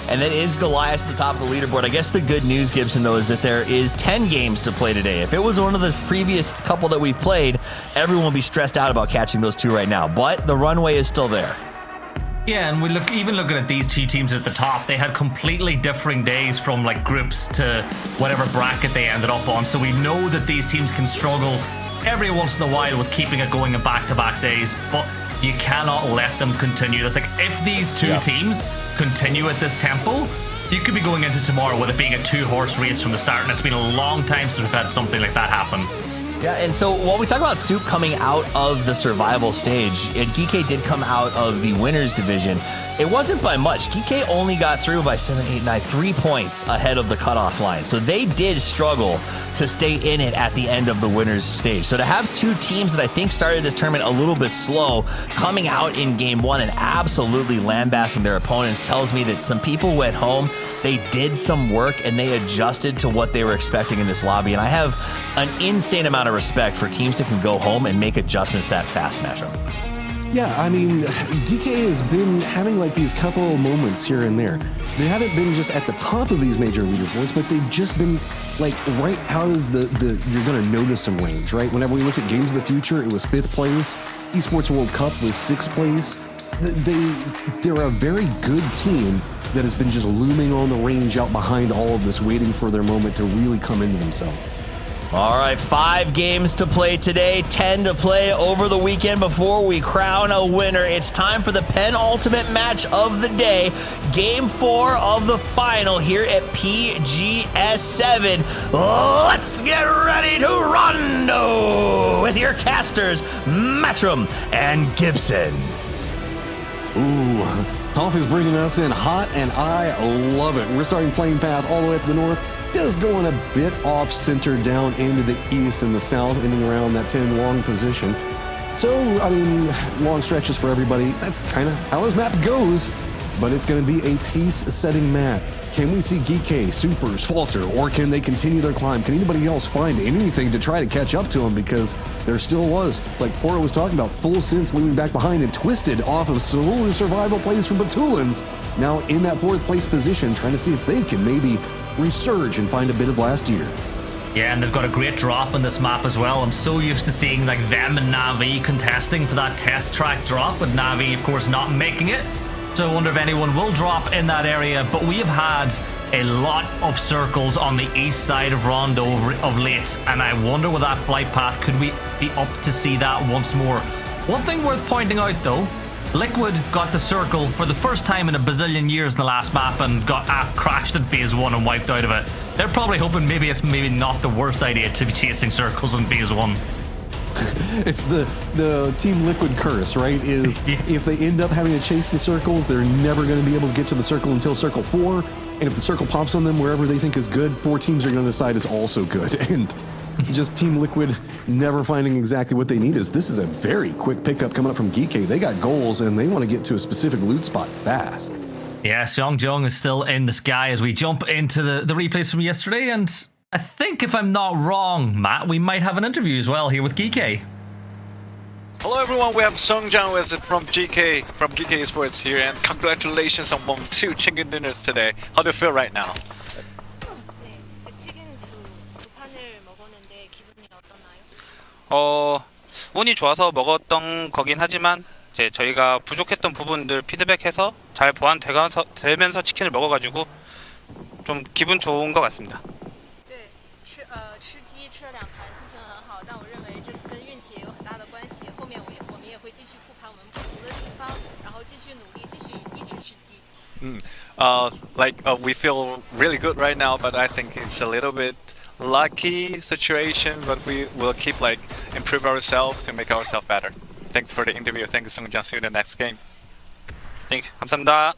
And that is Goliath at the top of the leaderboard. I guess the good news, Gibson, though, is that there is 10 games to play today. If it was one of the previous couple that we've played, everyone would be stressed out about catching those 2 right now. But the runway is still there. Yeah, and even looking at these 2 teams at the top, they had completely differing days from like groups to whatever bracket they ended up on. So we know that these teams can struggle every once in a while with keeping it going in back-to-back days, but you cannot let them continue this. Like, if these 2 teams continue at this tempo, you could be going into tomorrow with it being a 2-horse race from the start, and it's been a long time since we've had something like that happen. Yeah, and so while we talk about Soup coming out of the survival stage, and Geeke did come out of the winners division, it wasn't by much. Geeke only got through by 3 points ahead of the cutoff line. So they did struggle to stay in it at the end of the winners stage. So to have 2 teams that I think started this tournament a little bit slow, coming out in game 1 and absolutely lambasting their opponents, tells me that some people went home, they did some work, and they adjusted to what they were expecting in this lobby. And I have an insane amount of respect for teams that can go home and make adjustments that fast, Matchup. Yeah, I mean, DK has been having like these couple moments here and there. They haven't been just at the top of these major leaderboards, but they've just been like right out of the you're going to notice them range, right? Whenever we looked at Games of the Future, it was 5th place. Esports World Cup was 6th place. They're a very good team that has been just looming on the range out behind all of this, waiting for their moment to really come into themselves. All right, 5 games to play today, 10 to play over the weekend before we crown a winner. It's time for the penultimate match of the day, Game 4 of the final here at PGS7. Let's get ready to rondo with your casters, Matcham and Gibson. Ooh, Toph is bringing us in hot, and I love it. We're starting playing path all the way up to the north. Just going a bit off center down into the east and the south, ending around that 10 long position. So, I mean, long stretches for everybody. That's kind of how this map goes, but it's going to be a pace-setting map. Can we see GK, Supers, falter, or can they continue their climb? Can anybody else find anything to try to catch up to them? Because there still was, like Poro was talking about, full sense looming back behind and twisted off of solo survival plays from Batulans. Now in that 4th place position, trying to see if they can maybe resurge and find a bit of last year. Yeah, and they've got a great drop on this map as well. I'm so used to seeing like them and Na'Vi contesting for that test track drop, but Na'Vi of course not making it. So I wonder if anyone will drop in that area, but we have had a lot of circles on the east side of Rondo of late, and I wonder with that flight path, could we be up to see that once more? One thing worth pointing out though, Liquid got the circle for the first time in a bazillion years in the last map and got crashed in phase 1 and wiped out of it. They're probably hoping maybe it's not the worst idea to be chasing circles in phase 1. It's the Team Liquid curse, right? Is if they end up having to chase the circles, they're never going to be able to get to the circle until circle 4. And if the circle pops on them wherever they think is good, 4 teams are going to decide is also good. And just Team Liquid never finding exactly what they need. This is a very quick pickup coming up from Geeky. They got goals and they want to get to a specific loot spot fast. Yeah, Seongjung is still in the sky as we jump into the replays from yesterday, and I think if I'm not wrong, Matt, we might have an interview as well here with GK. Hello everyone, we have Seongjung from GK Esports here, and congratulations on winning 2 chicken dinners today. How do you feel right now? 운이 좋아서 먹었던 거긴 하지만 이제 저희가 부족했던 부분들 피드백해서 잘 보완되면서 치킨을 먹어가지고 좀 기분 좋은 것 같습니다. 吃鸡吃了2盘，心情很好，但我认为这跟运气也有很大的关系。后面我们也会继续复盘我们不足的地方，然后继续努力，继续一直吃鸡。We feel really good right now, but I think it's a little bit lucky situation, but we will keep improve ourselves to make ourselves better. Thanks for the interview. Thank you, Seongjung. See you in the next game. Thank you. 감사합니다.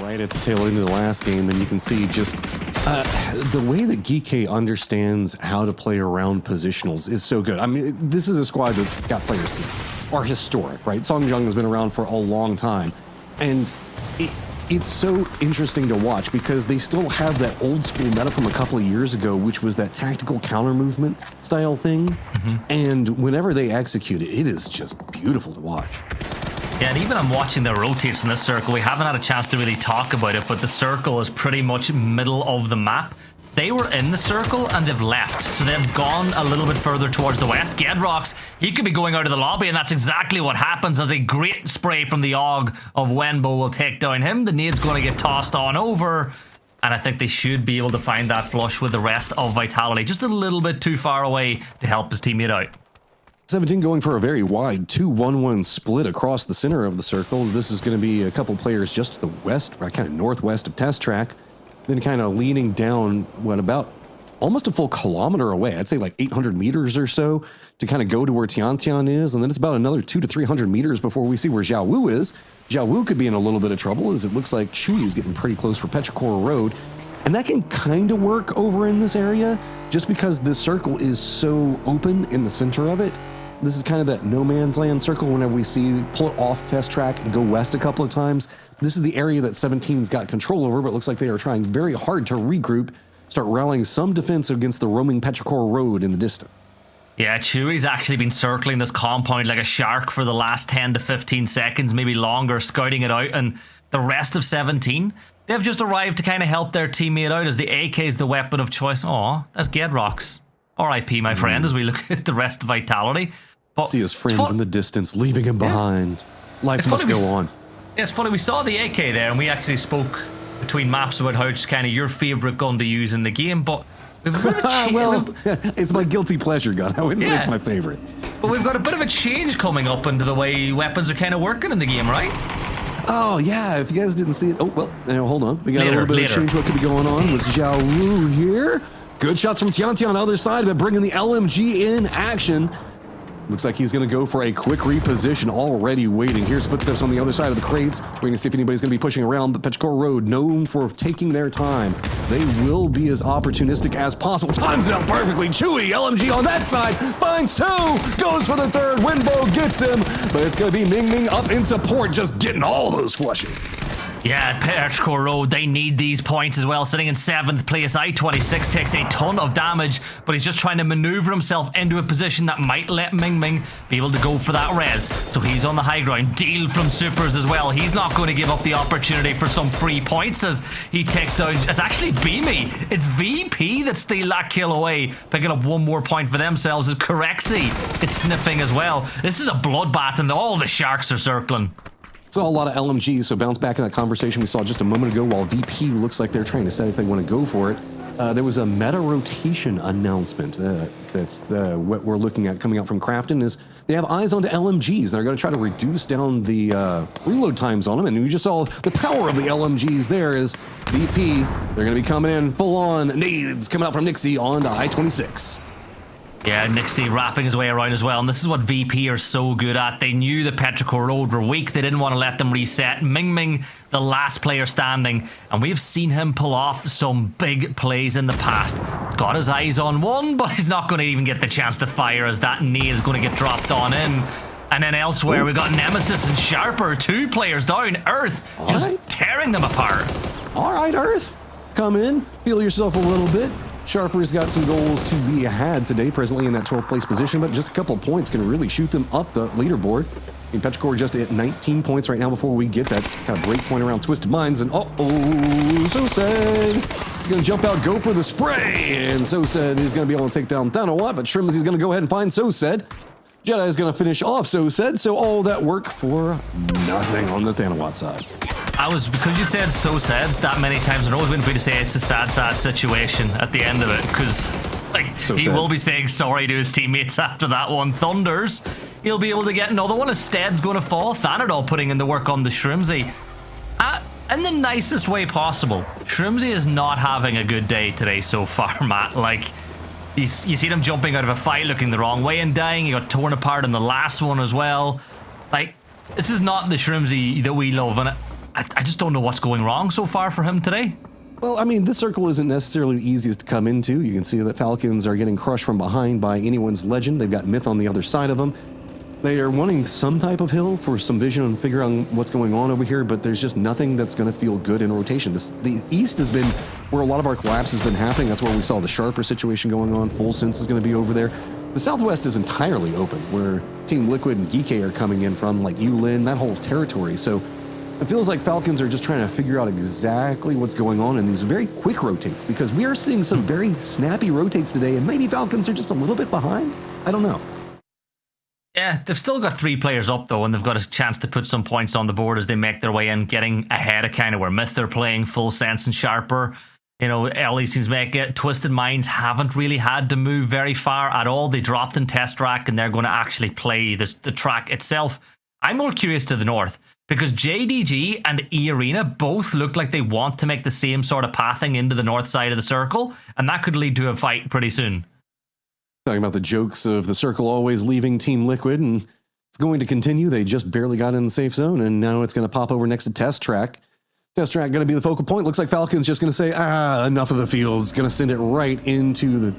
Right at the tail end of the last game, and you can see just the way that Geek understands how to play around positionals is so good. I mean, this is a squad that's got players who are historic, right? Seongjung has been around for a long time, and it's so interesting to watch because they still have that old school meta from a couple of years ago, which was that tactical counter movement style thing. And whenever they execute it, it is just beautiful to watch. Yeah, and even I'm watching the rotates in this circle. We haven't had a chance to really talk about it, but the circle is pretty much middle of the map. They were in the circle and they've left, so they've gone a little bit further towards the west. Gedrox, he could be going out of the lobby, and that's exactly what happens as a great spray from the AUG of Wenbo will take down him. The nade's going to get tossed on over, and I think they should be able to find that flush with the rest of Vitality. Just a little bit too far away to help his teammate out. 17 going for a very wide 2-1-1 split across the center of the circle. This is going to be a couple players just to the west, right, kind of northwest of Test Track. Then kind of leaning down, about almost a full kilometer away. I'd say like 800 meters or so to kind of go to where Tian is. And then it's about another 200 to 300 meters before we see where Xiao Wu is. Xiao Wu could be in a little bit of trouble as it looks like Chui is getting pretty close for Petrichor Road. And that can kind of work over in this area just because this circle is so open in the center of it. This is kind of that no man's land circle whenever we see pull it off Test Track and go west a couple of times. This is the area that 17's got control over, but it looks like they are trying very hard to regroup, start rallying some defense against the roaming Petrichor Road in the distance. Yeah, Chewy's actually been circling this compound like a shark for the last 10 to 15 seconds, maybe longer, scouting it out, and the rest of 17, they've just arrived to kind of help their teammate out as the AK is the weapon of choice. Aw, that's Gedrox. R.I.P. my friend, as we look at the rest of Vitality. But see his friends in the distance, leaving him behind. Life must go on. Yeah, it's funny, we saw the AK there, and we actually spoke between maps about how it's kind of your favourite gun to use in the game, but we've a bit of a well, it's my guilty pleasure gun. I wouldn't say it's my favorite. But we've got a bit of a change coming up into the way weapons are kind of working in the game, right? Oh, yeah, if you guys didn't see it. Oh, well, now, hold on. We got a little bit of change what could be going on with Zhao Wu here. Good shots from Tianti on the other side, but bringing the LMG in action. Looks like he's going to go for a quick reposition, already waiting. Here's footsteps on the other side of the crates. We're going to see if anybody's going to be pushing around the Petrichor Road, known for taking their time. They will be as opportunistic as possible. Times it out perfectly. Chewy, LMG on that side, finds two, goes for the third. Winbow gets him, but it's going to be Ming Ming up in support, just getting all those flushes. Yeah, Petrichor Road, they need these points as well. Sitting in 7th place, I-26 takes a ton of damage, but he's just trying to maneuver himself into a position that might let Ming Ming be able to go for that res. So he's on the high ground. Deal from Supers as well. He's not going to give up the opportunity for some free points as he takes down... It's actually Beamy. It's VP that steal that kill away. Picking up one more point for themselves as Corexi is sniffing as well. This is a bloodbath and all the sharks are circling. Saw a lot of LMGs, so bounce back in that conversation we saw just a moment ago while VP looks like they're trying to decide if they want to go for it. There was a meta rotation announcement that's what we're looking at coming out from Crafton is they have eyes onto LMGs. They're going to try to reduce down the reload times on them, and we just saw the power of the LMGs there is VP. They're going to be coming in full-on nades coming out from Nixie onto I-26. Yeah, Nixie wrapping his way around as well, and this is what VP are so good at. They knew the Petrichor Road were weak. They didn't want to let them reset. Ming Ming, the last player standing, and we've seen him pull off some big plays in the past. He's got his eyes on one, but he's not going to even get the chance to fire as that knee is going to get dropped on in. And then elsewhere, we've got Nemesis and Sharper, 2 players down. Earth just tearing them apart. All right, Earth, come in, feel yourself a little bit. Sharper's got some goals to be had today, presently in that 12th place position, but just a couple of points can really shoot them up the leaderboard. And Petrichor just at 19 points right now before we get that kind of break point around Twisted Minds. And so said, going to jump out, go for the spray. And so said he's going to be able to take down Thanawat, but Shrim's going to go ahead and find so said. Jedi is going to finish off so said, so all that work for nothing on the Thanawat side. Because you said so sad that many times, I'm always waiting for you to say it's a sad, sad situation at the end of it, because he will be saying sorry to his teammates after that one. Thunders, he'll be able to get another one as Stead's going to fall. Thanadol putting in the work on the Shrimsy. In the nicest way possible. Shrimsy is not having a good day today so far, Matt. Like, you see him jumping out of a fight looking the wrong way and dying. He got torn apart in the last one as well. Like, this is not the Shrimsy that we love, and I just don't know what's going wrong so far for him today. Well, I mean, this circle isn't necessarily the easiest to come into. You can see that Falcons are getting crushed from behind by anyone's legend. They've got Myth on the other side of them. They are wanting some type of hill for some vision and figure out what's going on over here, but there's just nothing that's going to feel good in rotation. The East has been where a lot of our collapse has been happening. That's where we saw the Sharper situation going on. Full Sense is going to be over there. The Southwest is entirely open, where Team Liquid and Geekay are coming in from, like Yulin, that whole territory. So it feels like Falcons are just trying to figure out exactly what's going on in these very quick rotates, because we are seeing some very snappy rotates today, and maybe Falcons are just a little bit behind. I don't know. Yeah, they've still got 3 players up, though, and they've got a chance to put some points on the board as they make their way in, getting ahead of kind of where Myth are playing, Full Sense and Sharper. You know, Ellie seems to make it. Twisted Minds haven't really had to move very far at all. They dropped in Test Track, and they're going to actually play the track itself. I'm more curious to the north, because JDG and E-Arena both look like they want to make the same sort of pathing into the north side of the circle, and that could lead to a fight pretty soon. Talking about the jokes of the circle always leaving Team Liquid, and it's going to continue. They just barely got in the safe zone, and now it's going to pop over next to Test Track. Test Track going to be the focal point. Looks like Falcon's just going to say, enough of the fields. Going to send it right into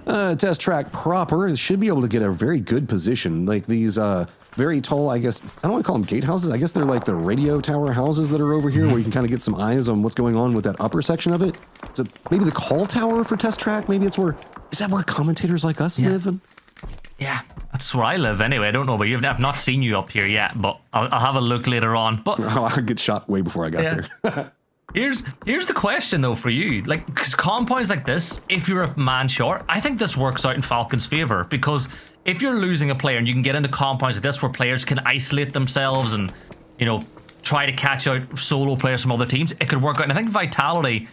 the Test Track proper. It should be able to get a very good position. Like these very tall, I guess, I don't want to call them gatehouses. I guess they're like the radio tower houses that are over here, where you can kind of get some eyes on what's going on with that upper section of it. Is it maybe the call tower for Test Track? Maybe it's where, is that where commentators like us live? Yeah, that's where I live anyway. I don't know about you. I've not seen you up here yet, but I'll have a look later on. But I get shot way before I got there. Here's the question though for you, like, because compounds like this, if you're a man short, I think this works out in Falcons' favor, because if you're losing a player and you can get into compounds like this where players can isolate themselves and, you know, try to catch out solo players from other teams, it could work out. And I think Vitality,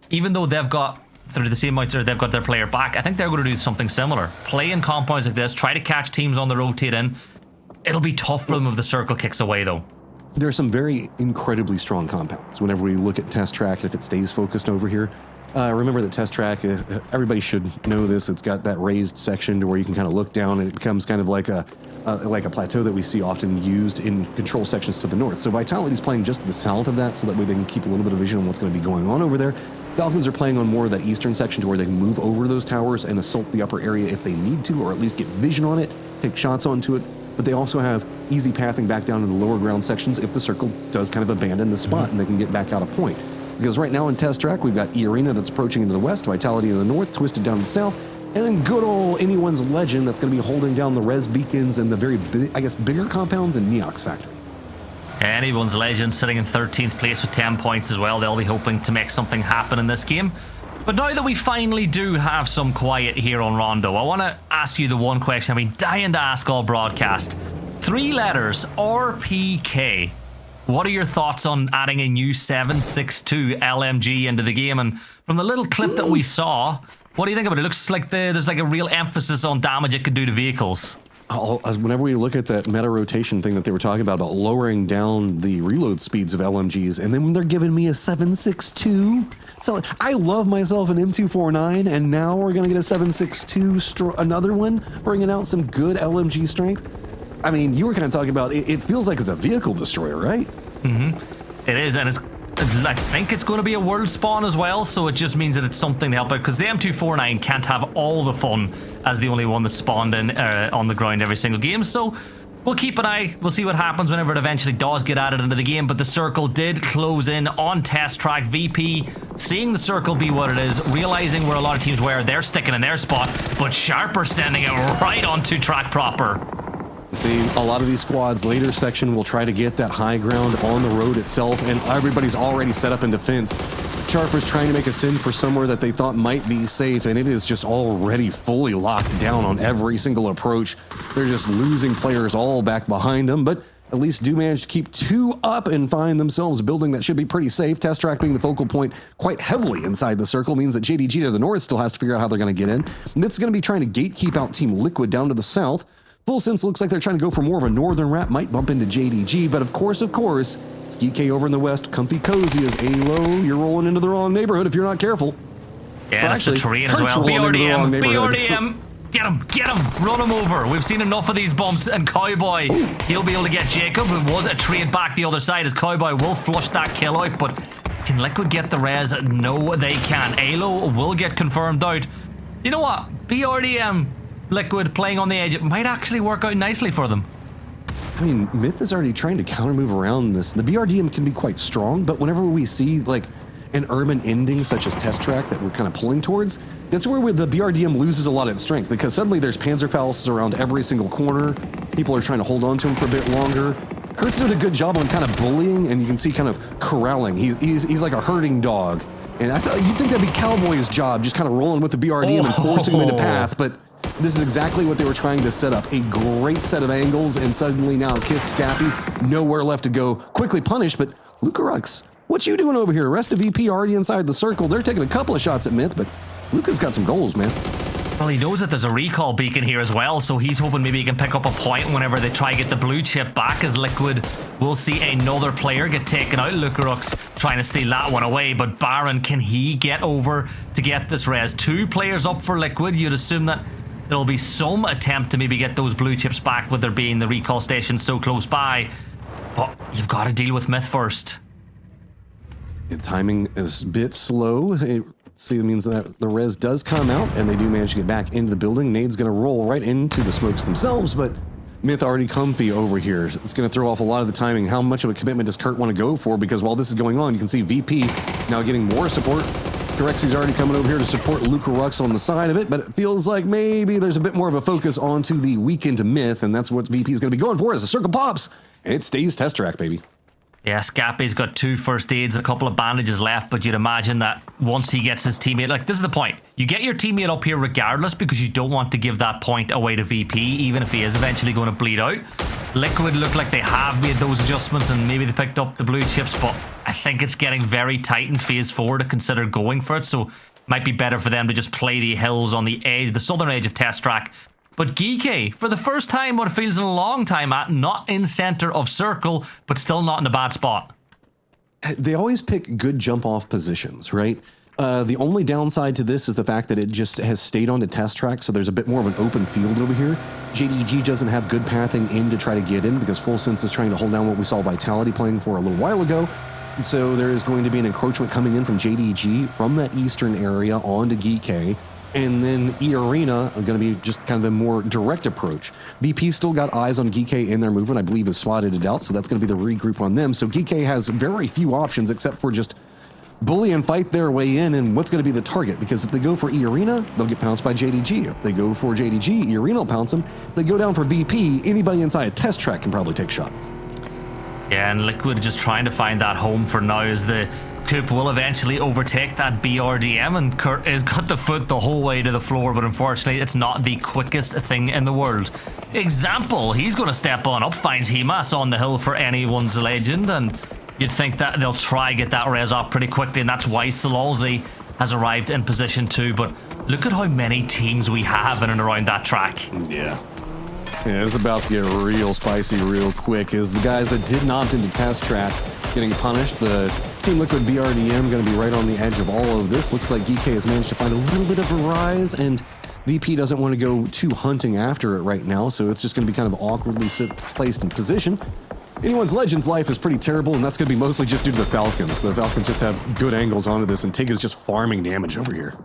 even though they've got through the same amount, or they've got their player back, I think they're going to do something similar. Play in compounds like this, try to catch teams on the rotate in. It'll be tough for them if the circle kicks away though. There are some very incredibly strong compounds whenever we look at Test Track, if it stays focused over here. Remember that Test Track, everybody should know this, it's got that raised section to where you can kind of look down and it becomes kind of like a plateau that we see often used in control sections to the north. So Vitality's playing just to the south of that so that way they can keep a little bit of vision on what's going to be going on over there. Falcons are playing on more of that eastern section to where they can move over those towers and assault the upper area if they need to, or at least get vision on it, take shots onto it. But they also have easy pathing back down to the lower ground sections if the circle does kind of abandon the spot and they can get back out of point. Because right now in Test Track, we've got E-Arena that's approaching into the west, Vitality in the north, Twisted down to the south, and then good old Anyone's Legend that's going to be holding down the res beacons and the very big, I guess, bigger compounds in Neox Factory. Anyone's Legend sitting in 13th place with 10 points as well. They'll be hoping to make something happen in this game. But now that we finally do have some quiet here on Rondo, I want to ask you the one question I've been dying to ask all broadcast. 3 letters, RPK. What are your thoughts on adding a new 7.62 LMG into the game? And from the little clip that we saw, what do you think about it? It looks like there's like a real emphasis on damage it could do to vehicles. Whenever we look at that meta rotation thing that they were talking about lowering down the reload speeds of LMGs, and then when they're giving me a 7.62, so I love myself an M249, and now we're gonna get a 7.62, another one, bringing out some good LMG strength. I mean, you were kind of talking about it feels like it's a vehicle destroyer, right? Mm-hmm. It is, and I think it's going to be a world spawn as well, so it just means that it's something to help out, because the M249 can't have all the fun as the only one that's spawned in on the ground every single game, so we'll keep an eye. We'll see what happens whenever it eventually does get added into the game, but the circle did close in on Test Track. VP, seeing the circle be what it is, realizing where a lot of teams were, they're sticking in their spot, but Sharper sending it right onto track proper. See, a lot of these squads later section will try to get that high ground on the road itself, and everybody's already set up in defense. Sharper's trying to make a send for somewhere that they thought might be safe, and it is just already fully locked down on every single approach. They're just losing players all back behind them, but at least do manage to keep 2 up and find themselves a building that should be pretty safe. Test Track being the focal point quite heavily inside the circle means that JDG to the north still has to figure out how they're going to get in. Myth's going to be trying to gatekeep out Team Liquid down to the south. Full Sense looks like they're trying to go for more of a northern wrap, might bump into JDG, but of course, it's GK over in the west, comfy cozy as Alo, you're rolling into the wrong neighborhood if you're not careful. Yeah, that's the terrain as well. BRDM, get him, run him over. We've seen enough of these bumps, and Cowboy, he'll be able to get Jacob. It was a trade back the other side as Cowboy will flush that kill out, but can Liquid get the res? No, they can't. Alo will get confirmed out. You know what? BRDM, Liquid playing on the edge, it might actually work out nicely for them. I mean, Myth is already trying to counter move around this. The BRDM can be quite strong, but whenever we see like an urban ending such as Test Track that we're kind of pulling towards, that's where the BRDM loses a lot of its strength, because suddenly there's Panzerfausts around every single corner. People are trying to hold on to him for a bit longer. Kurt's doing a good job on kind of bullying, and you can see kind of corralling. He's like a herding dog. And I thought you'd think that'd be Cowboy's job, just kind of rolling with the BRDM and forcing him into path, but this is exactly what they were trying to set up. A great set of angles, and suddenly now Kiss Scappy, nowhere left to go. Quickly punished, but Lucarux, what you doing over here? The rest of VP already inside the circle. They're taking a couple of shots at Myth, but Luca's got some goals, man. Well, he knows that there's a recall beacon here as well, so he's hoping maybe he can pick up a point whenever they try to get the blue chip back, as Liquid will see another player get taken out. Lucarux trying to steal that one away, but Baron, can he get over to get this res? 2 players up for Liquid. You'd assume that there'll be some attempt to maybe get those blue chips back with there being the recall station so close by, but you've got to deal with Myth first. The timing is a bit slow. It means that the res does come out, and they do manage to get back into the building. Nade's going to roll right into the smokes themselves, but Myth already comfy over here. It's going to throw off a lot of the timing. How much of a commitment does Kurt want to go for? Because while this is going on, you can see VP now getting more support. Corexi's already coming over here to support Luca Rux on the side of it, but it feels like maybe there's a bit more of a focus onto the weakened myth, and that's what VP is going to be going for as the circle pops. And it stays test track, baby. Yeah, Scappy's got 2 first aids, a couple of bandages left, but you'd imagine that once he gets his teammate, like, this is the point. You get your teammate up here regardless because you don't want to give that point away to VP, even if he is eventually going to bleed out. Liquid look like they have made those adjustments and maybe they picked up the blue chips, but I think it's getting very tight in phase 4 to consider going for it, so it might be better for them to just play the hills on the edge, the southern edge of test track. But Geeky, for the first time, what it feels in a long time not in center of circle, but still not in a bad spot. They always pick good jump-off positions, right? The only downside to this is the fact that it just has stayed on the test track, so there's a bit more of an open field over here. JDG doesn't have good pathing in to try to get in because Full Sense is trying to hold down what we saw Vitality playing for a little while ago. And so there is going to be an encroachment coming in from JDG from that eastern area onto Geek. And then E-Arena are going to be just kind of the more direct approach. VP still got eyes on Geek in their movement, I believe is spotted it out, so that's going to be the regroup on them. So Geek has very few options except for just bully and fight their way in, and what's going to be the target? Because if they go for E-Arena, they'll get pounced by JDG. If they go for JDG, E-Arena will pounce them. If they go down for VP, anybody inside a test track can probably take shots. Yeah, and Liquid just trying to find that home for now as the Coop will eventually overtake that BRDM, and Kurt has got the foot the whole way to the floor, but unfortunately it's not the quickest thing in the world. Example, he's going to step on up, finds Himas on the hill for anyone's legend, and you'd think that they'll try get that res off pretty quickly, and that's why Sololzi has arrived in position 2, but look at how many teams we have in and around that track. Yeah, it's about to get real spicy real quick as the guys that didn't opt into test track getting punished. The Team Liquid BRDM going to be right on the edge of all of this. Looks like GK has managed to find a little bit of a rise, and VP doesn't want to go too hunting after it right now, so it's just going to be kind of awkwardly placed in position. Anyone's Legend's life is pretty terrible, and that's going to be mostly just due to the Falcons. The Falcons just have good angles onto this, and Tig is just farming damage over here.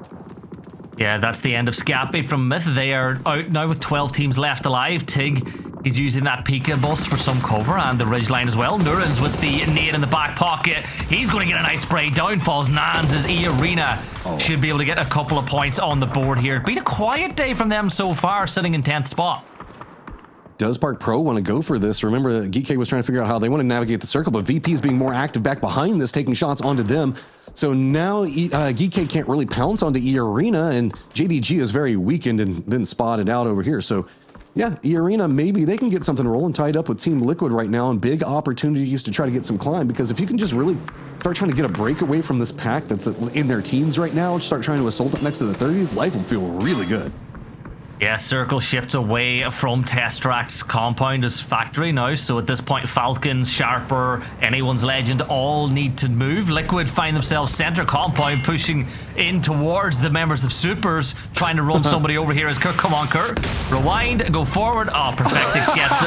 Yeah, that's the end of Scappy from Myth. They are out now with 12 teams left alive. Tig, he's using that Pika bus for some cover, and the ridgeline as well. Nurin's with the nade in the back pocket. He's going to get a nice spray. Downfalls. Nans' E-Arena should be able to get a couple of points on the board here. Been a quiet day from them so far, sitting in 10th spot. Does Park Pro want to go for this? Remember, Geek was trying to figure out how they want to navigate the circle, but VP is being more active back behind this, taking shots onto them. So now Geek can't really pounce onto E-Arena, and JDG is very weakened and been spotted out over here. So yeah, E-Arena, maybe they can get something rolling, tied up with Team Liquid right now, and big opportunities to try to get some climb, because if you can just really start trying to get a break away from this pack that's in their teens right now, start trying to assault it next to the 30s, life will feel really good. Yeah, Circle shifts away from Test Track's compound as factory now, so at this point Falcons, Sharper, Anyone's Legend all need to move. Liquid find themselves center compound, pushing in towards the members of Supers, trying to run somebody over here as Kurt. Come on, Kurt. Rewind, go forward. Oh, Perfectix gets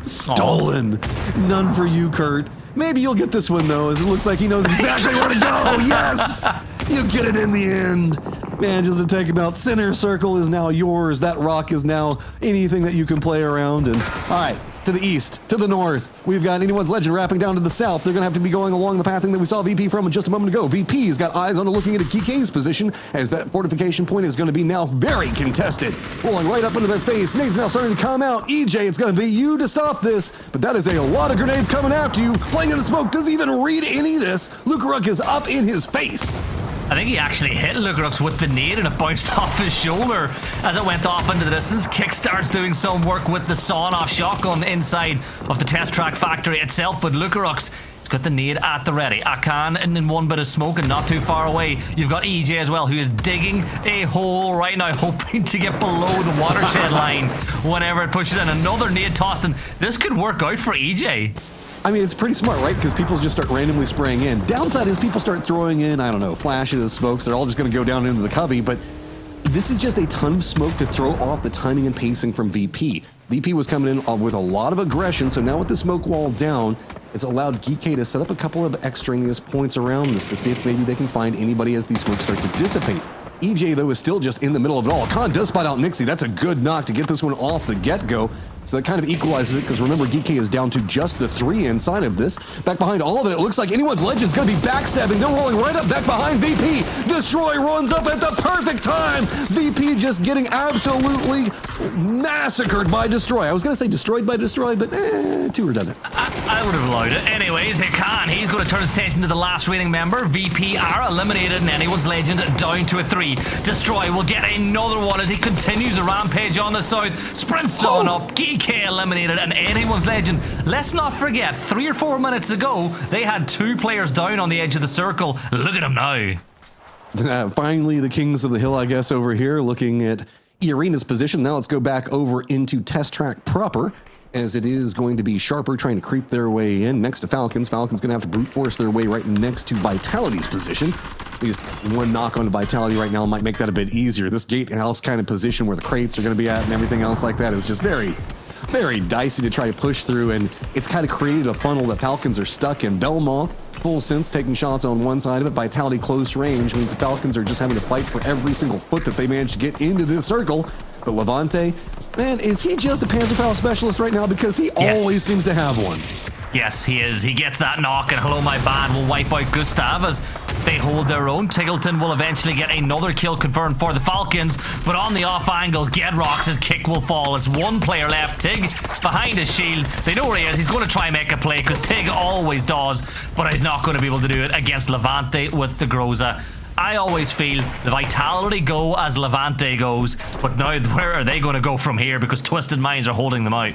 it. Stolen. None for you, Kurt. Maybe you'll get this one, though, as it looks like he knows exactly where to go. Yes! You get it in the end. Man, just to take him out. Center circle is now yours. That rock is now anything that you can play around. And all right, to the east, to the north, we've got Anyone's Legend wrapping down to the south. They're going to have to be going along the pathing that we saw VP from just a moment ago. VP's got eyes on looking into Kike's position, as that fortification point is going to be now very contested. Rolling right up into their face. Nade's now starting to come out. EJ, it's going to be you to stop this, but that is a lot of grenades coming after you. Playing in the smoke, doesn't even read any of this. Lukaruk is up in his face. I think he actually hit Lugarux with the nade and it bounced off his shoulder as it went off into the distance. Kickstart's doing some work with the sawn-off shotgun inside of the Test Track factory itself, but Lugarux has got the nade at the ready. Akan in one bit of smoke and not too far away. You've got EJ as well, who is digging a hole right now, hoping to get below the watershed line whenever it pushes in. Another nade tossed, and this could work out for EJ. I mean, it's pretty smart, right? Because people just start randomly spraying in. Downside is people start throwing in, I don't know, flashes, smokes. They're all just going to go down into the cubby. But this is just a ton of smoke to throw off the timing and pacing from VP. VP was coming in with a lot of aggression. So now with the smoke wall down, it's allowed Geek to set up a couple of extraneous points around this to see if maybe they can find anybody as these smokes start to dissipate. EJ, though, is still just in the middle of it all. Khan does spot out Nixie. That's a good knock to get this one off the get-go. So that kind of equalizes it, because remember, DK is down to just the 3 inside of this. Back behind all of it, it looks like Anyone's Legend's going to be backstabbing. They're rolling right up back behind VP. Destroy runs up at the perfect time. VP just getting absolutely massacred by Destroy. I was going to say destroyed by Destroy, but too redundant. I would have allowed it. Anyways, Khan, he's going to turn his attention to the last remaining member. VP are eliminated and Anyone's Legend down to a 3. Destroy will get another one as he continues a rampage on the south. Sprints on up. DK eliminated and Anyone's Legend. Let's not forget, 3 or 4 minutes ago, they had 2 players down on the edge of the circle. Look at them now. Finally, the Kings of the Hill, I guess, over here, looking at Arena's position. Now let's go back over into Test Track proper, as it is going to be Sharper trying to creep their way in next to Falcons. Falcons going to have to brute force their way right next to Vitality's position. Just one knock on Vitality right now might make that a bit easier. This gatehouse kind of position where the crates are going to be at and everything else like that is just very dicey to try to push through, and it's kind of created a funnel that Falcons are stuck in. Belmont, full sense, taking shots on one side of it. Vitality close range means the Falcons are just having to fight for every single foot that they manage to get into this circle. But Levante, man, is he just a Panzerfaust specialist right now? Because he always seems to have one. Yes, he is. He gets that knock, and Hello My Bad will wipe out Gustav as they hold their own. Tiggleton will eventually get another kill confirmed for the Falcons, but on the off angle, Gedrox's kick will fall. It's 1 player left. Tig behind his shield. They know where he is. He's going to try and make a play, because Tig always does, but he's not going to be able to do it against Levante with the Groza. I always feel the Vitality go as Levante goes, but now where are they going to go from here, because Twisted Minds are holding them out.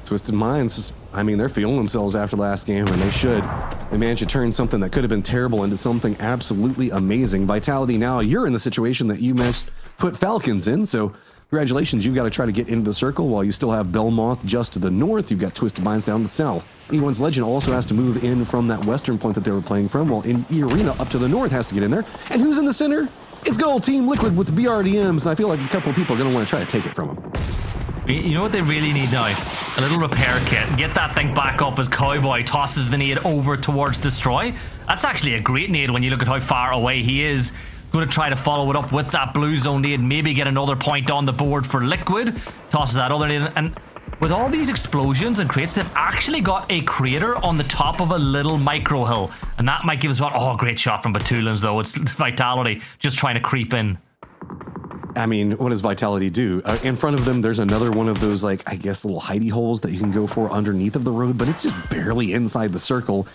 Twisted Minds, I mean, they're feeling themselves after last game, and they should. They managed to turn something that could have been terrible into something absolutely amazing. Vitality, now you're in the situation that you managed to put Falcons in, so congratulations, you've got to try to get into the circle while you still have Belmoth just to the north. You've got Twisted Minds down the south. E1's Legend also has to move in from that western point that they were playing from, while in E-Arena up to the north has to get in there. And who's in the center? It's good old Team Liquid with the BRDMs, and I feel like a couple of people are going to want to try to take it from them. You know what they really need now? A little repair kit. Get that thing back up as Cowboy tosses the nade over towards Destroy. That's actually a great nade when you look at how far away he is. Going to try to follow it up with that blue zone nade, maybe get another point on the board for Liquid. Tosses that other nade, and with all these explosions and crates, they've actually got a crater on the top of a little micro hill, and that might give us one. Oh, great shot from Batulans though. It's Vitality just trying to creep in. I mean, what does Vitality do? In front of them, there's another one of those, like, I guess, little hidey holes that you can go for underneath of the road, but it's just barely inside the circle.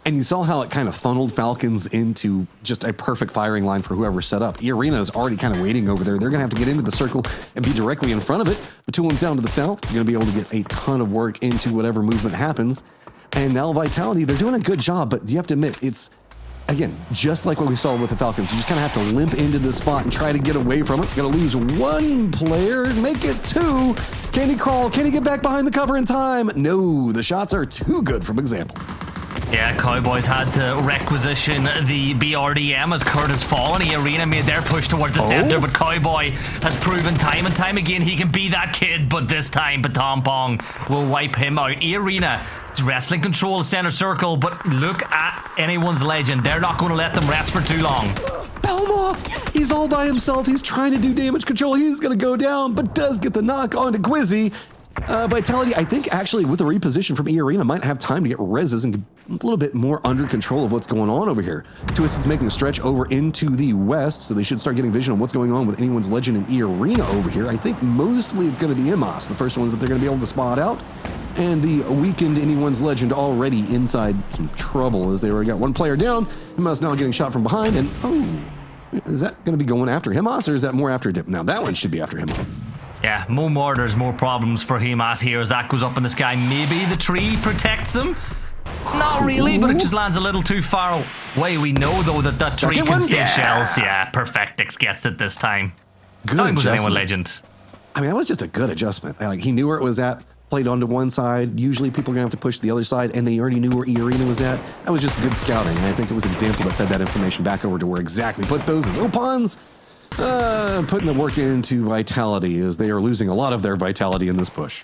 And you saw how it kind of funneled Falcons into just a perfect firing line for whoever set up. E-Arena is already kind of waiting over there. They're going to have to get into the circle and be directly in front of it. Batulans down to the south. You're going to be able to get a ton of work into whatever movement happens. And now Vitality, they're doing a good job, but you have to admit, it's, again, just like what we saw with the Falcons. You just kind of have to limp into this spot and try to get away from it. Going to lose 1 player, make it 2. Can he crawl? Can he get back behind the cover in time? No, the shots are too good from Example. Yeah, Cowboys had to requisition the BRDM as Kurt has fallen. E-Arena made their push towards the center, but Cowboy has proven time and time again he can be that kid, but this time Baton Pong will wipe him out. E-Arena wrestling control the center circle, but look at Anyone's Legend. They're not going to let them rest for too long. Belmoth, he's all by himself. He's trying to do damage control. He's going to go down, but does get the knock onto Quizzy. Vitality, I think, actually, with the reposition from E-Arena, might have time to get reses and a little bit more under control of what's going on over here. Twisted's making a stretch over into the west, so they should start getting vision on what's going on with Anyone's Legend and E-Arena over here. I think mostly it's going to be Imos, the first ones that they're going to be able to spot out. And the weakened Anyone's Legend already inside some trouble as they already got 1 player down. Imos now getting shot from behind, and is that going to be going after Imos, or is that more after Dip? Now that one should be after Imos. Yeah, more murders, more problems for Himas here as that goes up in the sky. Maybe the tree protects him? Not really, but it just lands a little too far away. We know, though, that that tree can steal shells. Yeah, Perfectix gets it this time. Good adjustment. Legend. I mean, that was just a good adjustment. Like, he knew where it was at, played onto one side. Usually people are going to have to push the other side, and they already knew where E-Arena was at. That was just good scouting, and I think it was Example that fed that information back over to where exactly put those as Opons. Putting the work into Vitality as they are losing a lot of their Vitality in this push.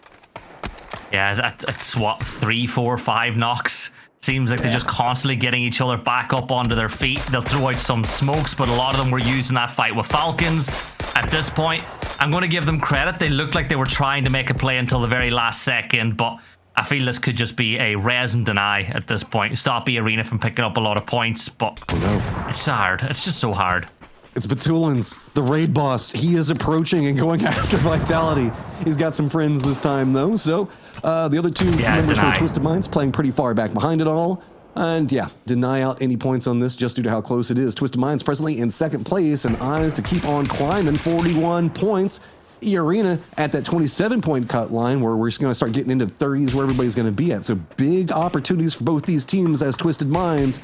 Yeah, that's what, 3, 4, 5 knocks. Seems like they're just constantly getting each other back up onto their feet. They'll throw out some smokes, but a lot of them were used in that fight with Falcons. At this point, I'm going to give them credit. They looked like they were trying to make a play until the very last second, but I feel this could just be a res and deny at this point. Stop Arena from picking up a lot of points, but it's hard. It's just so hard. It's Batulins, the raid boss. He is approaching and going after Vitality. He's got some friends this time, though. So the other two members from Twisted Minds playing pretty far back behind it all. And yeah, deny out any points on this just due to how close it is. Twisted Minds presently in second place, and Eyes to keep on climbing, 41 points. E-Arena at that 27-point cut line where we're just going to start getting into 30s where everybody's going to be at. So big opportunities for both these teams as Twisted Minds.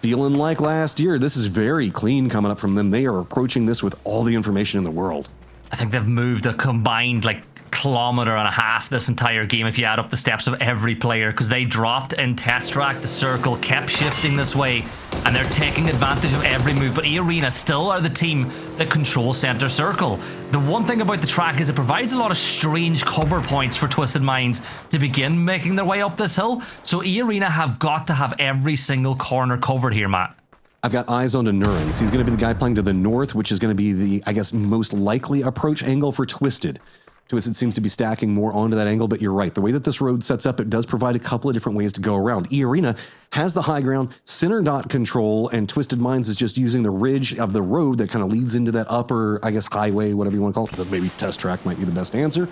Feeling like last year, this is very clean coming up from them. They are approaching this with all the information in the world. I think they've moved a combined kilometer and a half this entire game if you add up the steps of every player, because they dropped in test track, the circle kept shifting this way, and they're taking advantage of every move. But E-Arena still are the team that control center circle. The one thing about the track is it provides a lot of strange cover points for Twisted Minds to begin making their way up this hill. So E-Arena have got to have every single corner covered here, Matt. I've got eyes on Nurans. He's going to be the guy playing to the north, which is going to be the, I guess, most likely approach angle for Twisted. Twisted seems to be stacking more onto that angle, but you're right. The way that this road sets up, it does provide a couple of different ways to go around. E-Arena has the high ground, center dot control, and Twisted Minds is just using the ridge of the road that kind of leads into that upper, I guess, highway, whatever you want to call it. But maybe test track might be the best answer.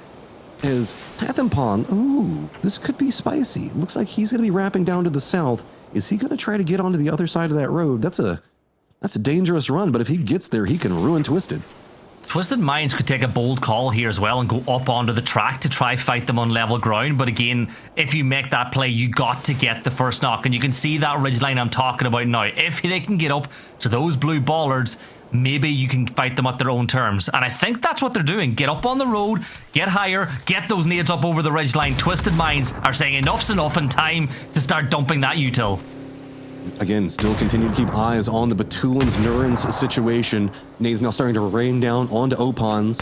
Is Pathampon, ooh, this could be spicy. Looks like he's going to be wrapping down to the south. Is he going to try to get onto the other side of that road? That's a dangerous run, but if he gets there, he can ruin Twisted. Twisted Minds could take a bold call here as well and go up onto the track to try fight them on level ground. But again, if you make that play, you got to get the first knock. And you can see that ridgeline I'm talking about now. If they can get up to those blue bollards, maybe you can fight them at their own terms. And I think that's what they're doing. Get up on the road, get higher, get those nades up over the ridgeline. Twisted Minds are saying enough's enough and time to start dumping that util. Again, still continue to keep eyes on the Batulins Nurans situation. Nade's now starting to rain down onto Opons.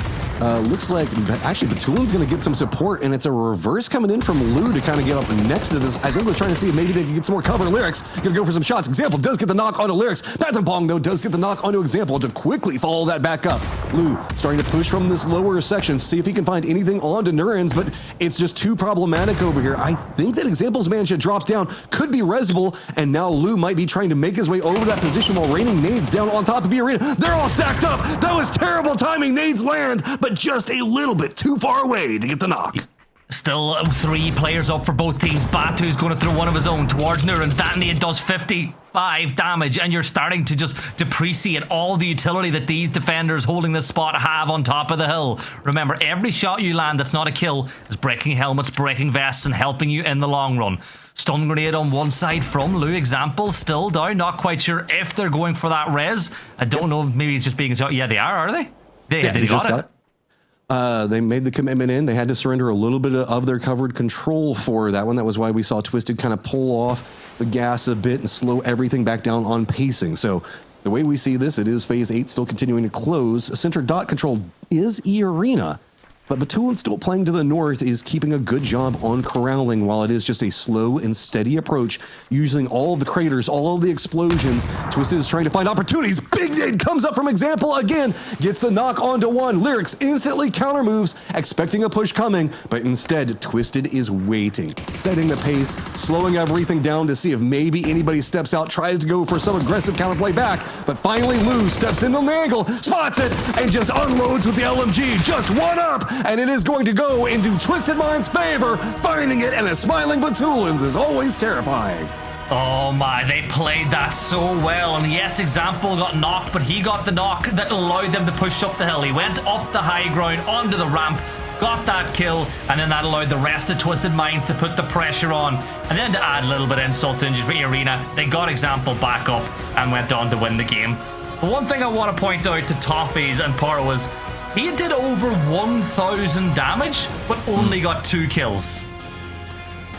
Looks like actually Batulin's going to get some support, and it's a reverse coming in from Lou to kind of get up next to this. I think was trying to see if maybe they can get some more cover. Lyrics going to go for some shots. Example does get the knock onto Lyrics. Pathampong, though, does get the knock onto Example to quickly follow that back up. Lou starting to push from this lower section, see if he can find anything onto Nurans, but it's just too problematic over here. I think that Example's man should drops down, could be Resible, and now Lou might be trying to make his way over that position while raining nades down on top of the arena. They're all stacked up. That was terrible timing. Nades land, but just a little bit too far away to get the knock. Still 3 players up for both teams. Batu's going to throw one of his own towards Nurans. That nade does 55 damage, and you're starting to just depreciate all the utility that these defenders holding this spot have on top of the hill. Remember, every shot you land that's not a kill is breaking helmets, breaking vests, and helping you in the long run. Stun grenade on one side from Lou. Example still down. Not quite sure if they're going for that res. I don't know. Maybe it's just being... Yeah, they are they? Yeah, they just got it. They made the commitment in. They had to surrender a little bit of their covered control for that one. That was why we saw Twisted kind of pull off the gas a bit and slow everything back down on pacing. So the way we see this, it is Phase 8 still continuing to close. Center dot control is E-Arena. But Batulin still playing to the north is keeping a good job on corralling while it is just a slow and steady approach, using all of the craters, all of the explosions. Twisted is trying to find opportunities. Big nade comes up from Example again, gets the knock onto one. Lyrics instantly counter moves, expecting a push coming, but instead Twisted is waiting, setting the pace, slowing everything down to see if maybe anybody steps out, tries to go for some aggressive counterplay back, but finally Lou steps into the angle, spots it, and just unloads with the LMG. Just one up, and it is going to go into Twisted Minds' favor. Finding it and a smiling Batulins is always terrifying. Oh my, they played that so well. And yes, Example got knocked, but he got the knock that allowed them to push up the hill. He went up the high ground onto the ramp, got that kill, and then that allowed the rest of Twisted Minds to put the pressure on. And then to add a little bit of insult to injury for Arena, they got Example back up and went on to win the game. But one thing I want to point out to Toffees and Paro is he did over 1,000 damage, but only got 2 kills.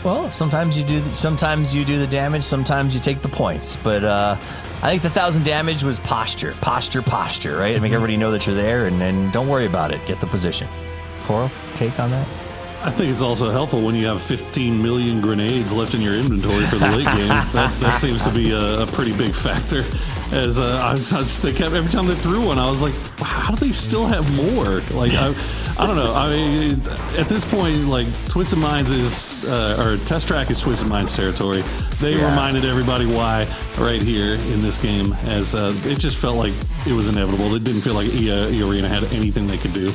Well, sometimes you do the damage, sometimes you take the points. But I think the 1,000 damage was posture, right? To make everybody know that you're there, and then don't worry about it. Get the position. Coral, take on that? I think it's also helpful when you have 15 million grenades left in your inventory for the late game. That seems to be a pretty big factor. As they kept every time they threw one, I was like, wow, how do they still have more? Like I don't know. I mean, at this point, like Twisted Minds is or Test Track is Twisted Minds territory. They reminded everybody why right here in this game, as it just felt like it was inevitable. It didn't feel like E Arena had anything they could do.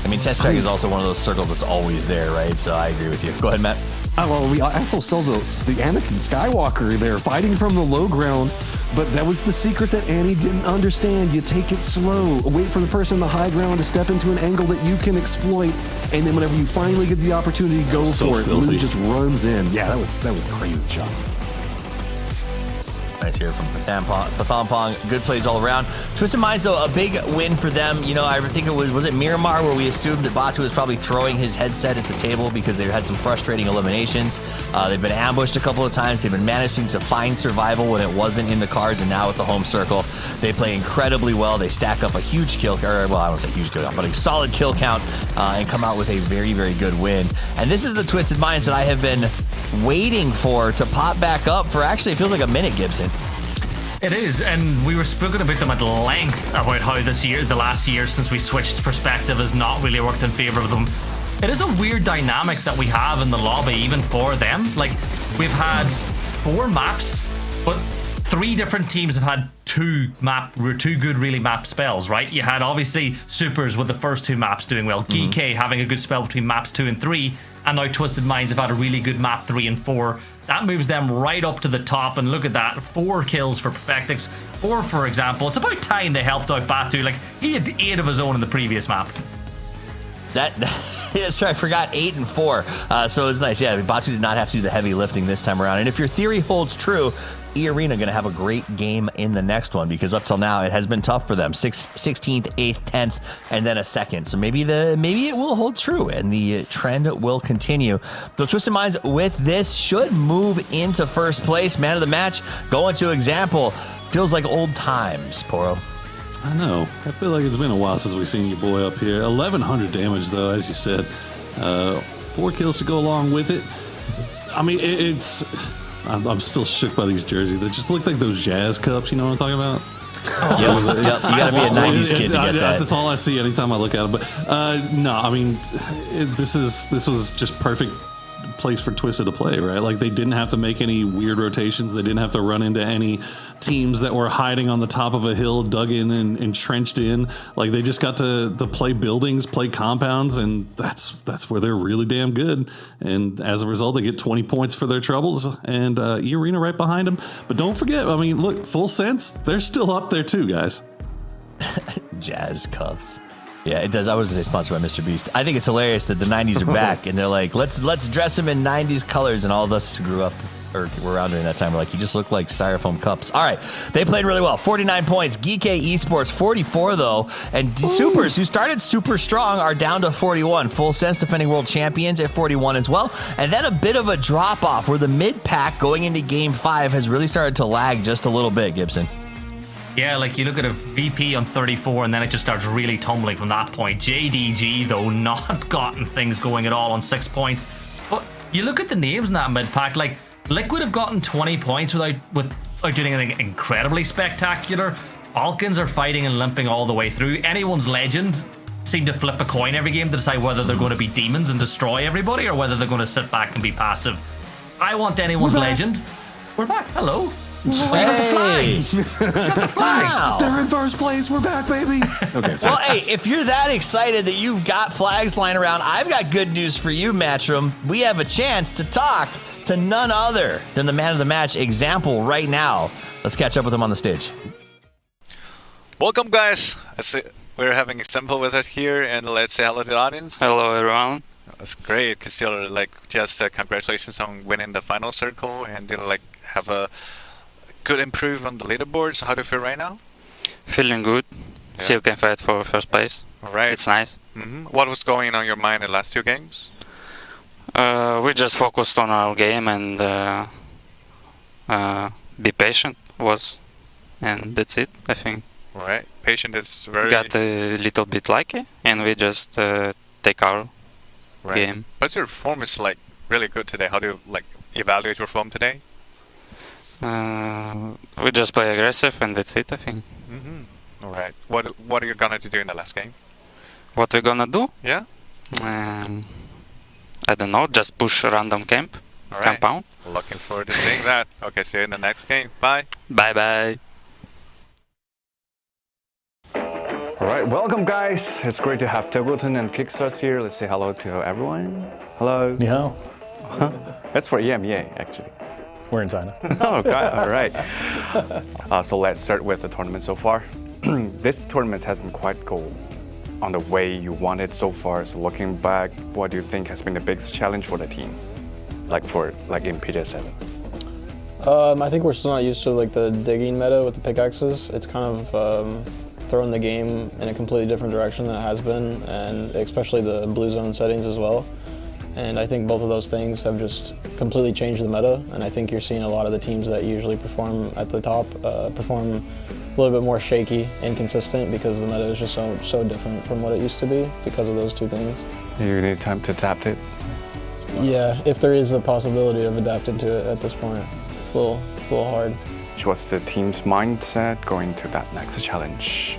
I mean, Test Track is also one of those circles that's always there, right? So I agree with you. Go ahead, Matt. Well, we also saw the Anakin Skywalker there fighting from the low ground, but that was the secret that Annie didn't understand. You take it slow, wait for the person in the high ground to step into an angle that you can exploit, and then whenever you finally get the opportunity, go for it. Lou just runs in. Yeah, that was crazy shot. Nice here from Pathampong. Good plays all around. Twisted Minds, though, a big win for them. You know, I think it was it Miramar where we assumed that Batu was probably throwing his headset at the table because they had some frustrating eliminations. They've been ambushed a couple of times. They've been managing to find survival when it wasn't in the cards, and now with the home circle, they play incredibly well. They stack up a huge kill, or well, I don't say huge kill count, but a solid kill count, and come out with a very, very good win. And this is the Twisted Minds that I have been waiting for to pop back up for actually, it feels like a minute, Gibson. It is, and we were speaking about them at length about how the last year since we switched perspective has not really worked in favor of them. It is a weird dynamic that we have in the lobby, even for them. Like, we've had 4 maps, but 3 different teams have had 2 good really map spells, right? You had obviously Supers with the first 2 maps doing well, GK having a good spell between maps 2 and 3, and now Twisted Minds have had a really good map 3 and 4. That moves them right up to the top, and look at that, 4 kills for Perfectix. 4, for example. It's about time they helped out Batu. Like, he had 8 of his own in the previous map. Yes, I forgot 8 and 4. So it was nice. Yeah, Batu did not have to do the heavy lifting this time around. And if your theory holds true, E-Arena going to have a great game in the next one, because up till now it has been tough for them. 16th, 8th, 10th, and then a second. So maybe it will hold true and the trend will continue. The Twisted Minds with this should move into first place. Man of the match going to Example. Feels like old times, Poro. I know. I feel like it's been a while since we've seen your boy up here. 1,100 damage, though, as you said. 4 kills to go along with it. I mean, I'm still shook by these jerseys. They just look like those Jazz cups. You know what I'm talking about? Yep. You got to be a 90s kid to get that. That's all I see anytime I look at them. But no, I mean, this was just perfect place for Twisted to play, right? Like, they didn't have to make any weird rotations. They didn't have to run into any teams that were hiding on the top of a hill, dug in and entrenched in. Like, they just got to play buildings, play compounds, and that's where they're really damn good. And as a result, they get 20 points for their troubles, and E-Arena right behind them. But don't forget, I mean, look, Full Sense, they're still up there too, guys. Jazz cups. Yeah, it does. I was going to say sponsored by Mr. Beast. I think it's hilarious that the 90s are back, and they're like, let's dress them in 90s colors, and all of us who grew up or were around during that time were like, you just look like styrofoam cups. All right, they played really well. 49 points. GK Esports 44 though, and Supers, who started super strong, are down to 41. Full Sense defending world champions at 41 as well, and then a bit of a drop off where the mid pack going into game 5 has really started to lag just a little bit. Gibson. Yeah, like you look at a VP on 34 and then it just starts really tumbling from that point. JDG, though, not gotten things going at all on 6 points. But you look at the names in that mid-pack, like Liquid have gotten 20 points without doing anything incredibly spectacular. Falcons are fighting and limping all the way through. Anyone's Legend seem to flip a coin every game to decide whether they're going to be demons and destroy everybody or whether they're going to sit back and be passive. I want Anyone's Legend. We're back. Hello. Hey. You got the flag. Wow. They're in first place. We're back, baby. Okay. Well, hey, if you're that excited that you've got flags lying around, I've got good news for you, Matchroom. We have a chance to talk to none other than the man of the match, Example, right now. Let's catch up with him on the stage. Welcome, guys. We're having Example with us here, and let's say hello to the audience. Hello, everyone. That's great. Still, just congratulations on winning the final circle, and have a good improve on the leaderboards. How do you feel right now? Feeling good. Yeah. Still can fight for first place. All right. It's nice. Mm-hmm. What was going on your mind in the last 2 games? We just focused on our game and be patient and that's it, I think. All right. Patient is very... Got a little bit lucky and we just take our game. But your form is really good today. How do you evaluate your form today? We just play aggressive and that's it, I think. All right. What are you gonna do in the last game? What we're gonna do? Yeah. I don't know, just push a random camp. All right. Compound. Looking forward to seeing that. Okay, see you in the next game. Bye. Bye. All right, welcome guys. It's great to have Togoton and Kickstarts here. Let's say hello to everyone. Hello. Ni hao. That's for EMEA actually. We're in China. Oh, God. All right. So let's start with the tournament so far. This tournament hasn't quite gone on the way you wanted so far. So looking back, what do you think has been the biggest challenge for the team? Like in PGS7? I think we're still not used to like the digging meta with the pickaxes. It's kind of thrown the game in a completely different direction than it has been, and especially the blue zone settings as well. And I think both of those things have just completely changed the meta, and I think you're seeing a lot of the teams that usually perform at the top perform a little bit more shaky, inconsistent, because the meta is just so different from what it used to be because of those two things. You need time to adapt it? Yeah, if there is a possibility of adapting to it at this point. It's a little hard. What's the team's mindset going to that next challenge?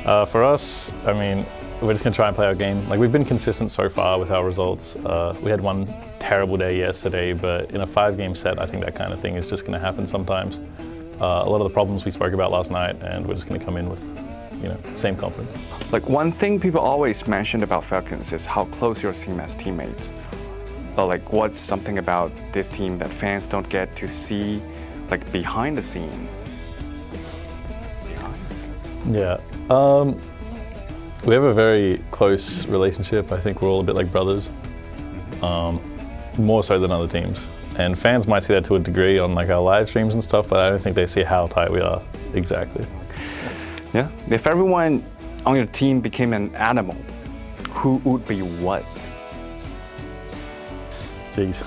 For us, I mean, we're just going to try and play our game. Like, we've been consistent so far with our results. We had one terrible day yesterday, but in a 5-game set, I think that kind of thing is just going to happen sometimes. A lot of the problems we spoke about last night, and we're just going to come in with, same confidence. Like, one thing people always mention about Falcons is how close you seem as teammates. But like, what's something about this team that fans don't get to see, like, behind the scene? Yeah. We have a very close relationship. I think we're all a bit like brothers, more so than other teams. And fans might see that to a degree on like our live streams and stuff, but I don't think they see how tight we are exactly. Yeah. If everyone on your team became an animal, who would be what? Jeez.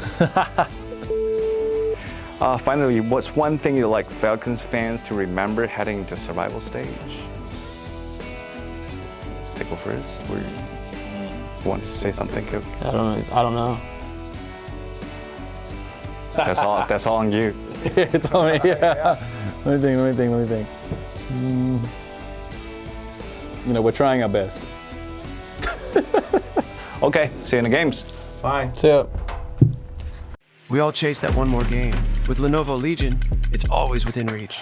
Finally, what's one thing you'd like Falcons fans to remember heading into survival stage? Take over first. You want to say something, Cook? I don't know. That's all on you. It's on me. Yeah. Let me think. We're trying our best. Okay. See you in the games. Bye. See ya. We all chase that one more game. With Lenovo Legion, it's always within reach.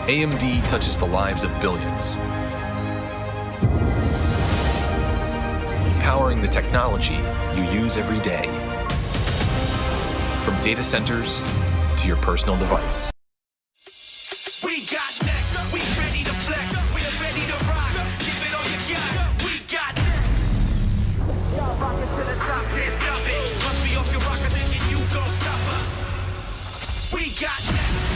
AMD touches the lives of billions, powering the technology you use every day. From data centers to your personal device. We got next, we ready to flex, we're ready to rock, give it all you got, we got next. Y'all rockin' to the top, can't stop it, must be off your rocker thinking you gon' stop her. We got next.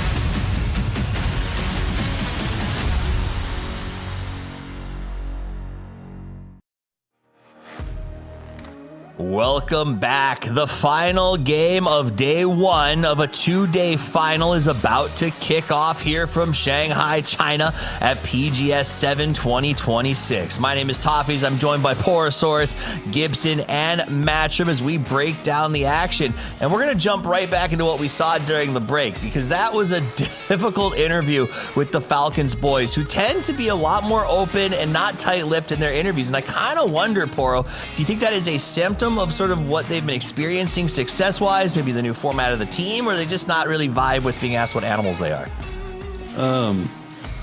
Welcome back. The final game of day one of a 2-day final is about to kick off here from Shanghai, China at PGS 7 2026. My name is Toffees. I'm joined by Porosaurus, Gibson, and Matcham as we break down the action. And we're going to jump right back into what we saw during the break, because that was a difficult interview with the Falcons boys, who tend to be a lot more open and not tight-lipped in their interviews. And I kind of wonder, Poro, do you think that is a symptom of sort of what they've been experiencing success-wise, maybe the new format of the team, or they just not really vibe with being asked what animals they are?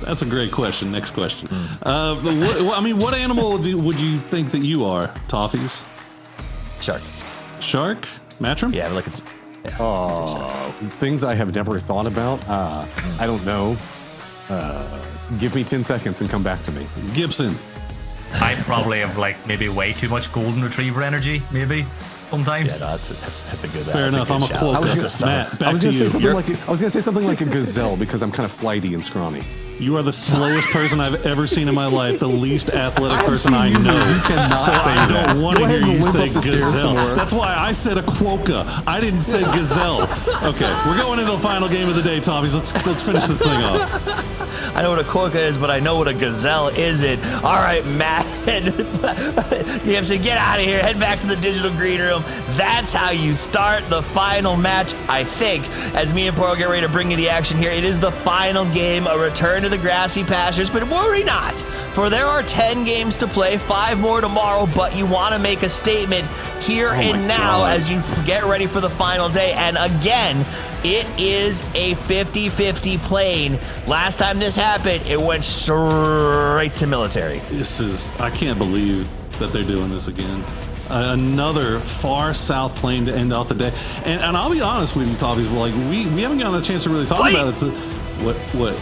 That's a great question. Next question. What animal would you think that you are, Toffees? Shark. Shark? Matcham? Yeah, look, it's Things I have never thought about. I don't know. Give me 10 seconds and come back to me. Gibson. I probably have like maybe way too much golden retriever energy, maybe sometimes. Yeah, no, that's a good. Fair enough. I'm a quokka. Matt, back to you. I was gonna say something like a gazelle because I'm kind of flighty and scrawny. You are the slowest person I've ever seen in my life, the least athletic person I know. You cannot so say I that. don't want to Go ahead hear and you limp say up the stairs gazelle. somewhere. That's why I said a quokka. I didn't say gazelle. Okay, we're going into the final game of the day, Toppies. Let's finish this thing off. I know what a quokka is, but I know what a gazelle isn't. All right, Matt. You have to get out of here. Head back to the digital green room. That's how you start the final match, I think. As me and Pearl get ready to bring you the action here, it is the final game, a return to the grassy pastures. But worry not, for there are 10 games to play, 5 more tomorrow. But you want to make a statement here and now as you get ready for the final day. And again, it is a 50-50 plane. Last time this happened, it went straight to military. I can't believe that they're doing this again. Another far south plane to end off the day. And I'll be honest with you, Toppies, we haven't gotten a chance to really talk about it. What?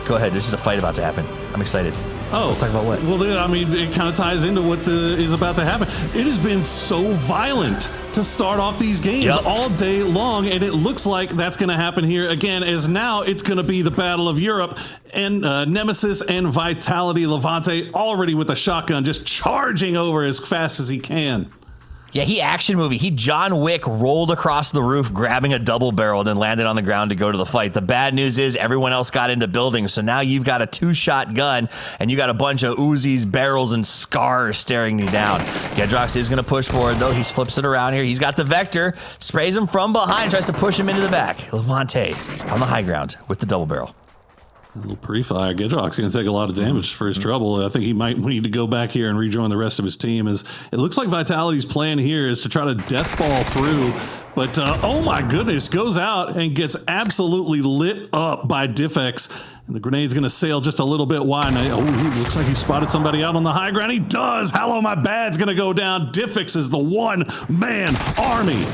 Go ahead. There's just a fight about to happen. I'm excited. Oh, let's talk about what? Well, I mean, it kind of ties into what is about to happen. It has been so violent to start off these games all day long, and it looks like that's going to happen here again, as now it's going to be the Battle of Europe, and Nemesis and Vitality Levante already with a shotgun just charging over as fast as he can. Yeah, he action movie. He John Wick rolled across the roof, grabbing a double barrel, then landed on the ground to go to the fight. The bad news is everyone else got into buildings, so now you've got a 2-shot gun, and you got a bunch of Uzis, barrels, and scars staring you down. Gedrox is going to push forward, though. He flips it around here. He's got the Vector, sprays him from behind, tries to push him into the back. Levante on the high ground with the double barrel. A little pre-fire. Gedrock's going to take a lot of damage for his trouble. I think he might need to go back here and rejoin the rest of his team. As it looks like Vitality's plan here is to try to death ball through. But, oh my goodness, goes out and gets absolutely lit up by Diffex. And the grenade's going to sail just a little bit wide. Oh, looks like he spotted somebody out on the high ground. He does. Hello, my bad's going to go down. Diffex is the one-man army.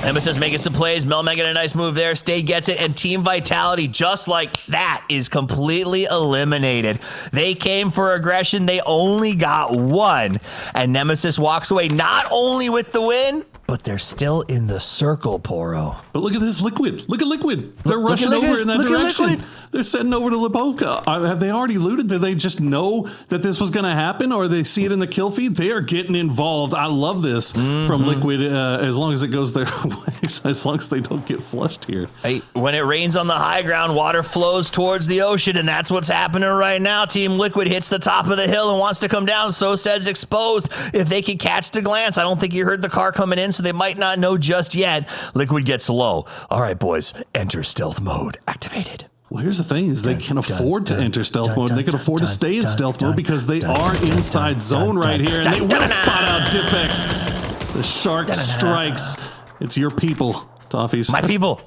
Nemesis making some plays. Mel making a nice move there. Stade gets it, and Team Vitality, just like that, is completely eliminated. They came for aggression. They only got one. And Nemesis walks away not only with the win, but they're still in the circle, Poro. But look at this Liquid. Look at Liquid. They're rushing over in that direction. They're setting over to Lipovka. Have they already looted? Did they just know that this was going to happen, or they see it in the kill feed? They are getting involved. I love this from Liquid, as long as it goes their ways, as long as they don't get flushed here. Hey, when it rains on the high ground, water flows towards the ocean, and that's what's happening right now. Team Liquid hits the top of the hill and wants to come down. So says Exposed. If they can catch the glance, I don't think you heard the car coming in, so they might not know just yet. Liquid gets low. All right, boys, enter stealth mode activated. Well, here's the thing is they can afford to enter stealth mode. They can afford to stay in stealth mode because they are inside zone right here, and they will spot out Diffex. The shark strikes. It's your people, Toffies. My people.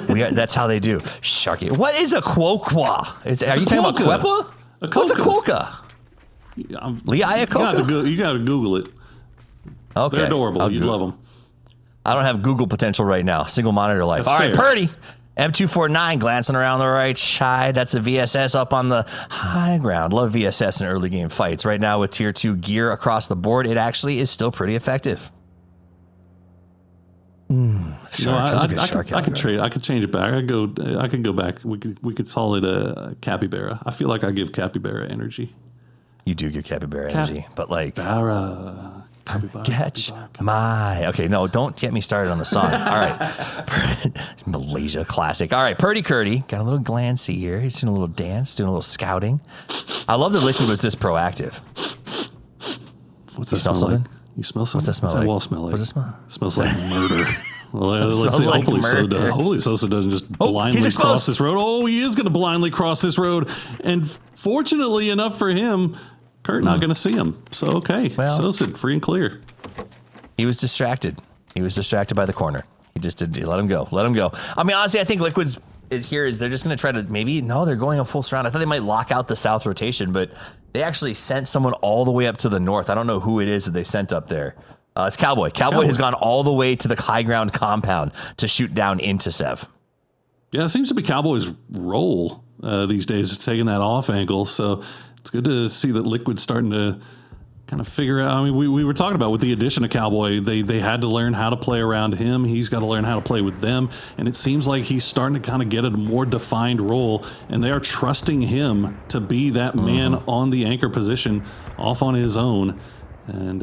That's how they do. Sharky. What is a quokwa? Are you talking about quepa? What's a quokka? You got to Google it. Okay. They're adorable. You'd love them. I don't have Google potential right now. Single monitor life. All right, Purdy. M249 glancing around the right side. That's a VSS up on the high ground. Love VSS in early game fights. Right now with tier 2 gear across the board, it actually is still pretty effective. Shark. I could trade. I could change it back. I could go back. We could call it a Capybara. I feel like I give Capybara energy. You do give Capybara energy, but like Catch my. Okay, no, don't get me started on the song. All right. Malaysia classic. All right, Purdy Curdy. Got a little glancy here. He's doing a little dance, doing a little scouting. I love that Liquid was this proactive. What's that smell like? You smell something? What's that smell like? What's that wall smell like? What does it smell? Smells like murder. Well, let's see. Like Hopefully Sosa doesn't just blindly cross this road. Oh, he is going to blindly cross this road. And fortunately enough for him, Kurt not going to see him. So, okay. Well, Sosa free and clear. He was distracted. He was distracted by the corner. He just did. Let him go. Let him go. I mean, honestly, I think Liquid's here is they're just going to try to they're going a full surround. I thought they might lock out the south rotation, but they actually sent someone all the way up to the north. I don't know who it is that they sent up there. It's Cowboy. Cowboy has gone all the way to the high ground compound to shoot down into Sev. Yeah, it seems to be Cowboy's role these days, taking that off angle. So it's good to see that Liquid's starting to kind of figure out. I mean, we were talking about with the addition of Cowboy, they had to learn how to play around him. He's got to learn how to play with them. And it seems like he's starting to kind of get a more defined role. And they are trusting him to be that man on the anchor position off on his own. And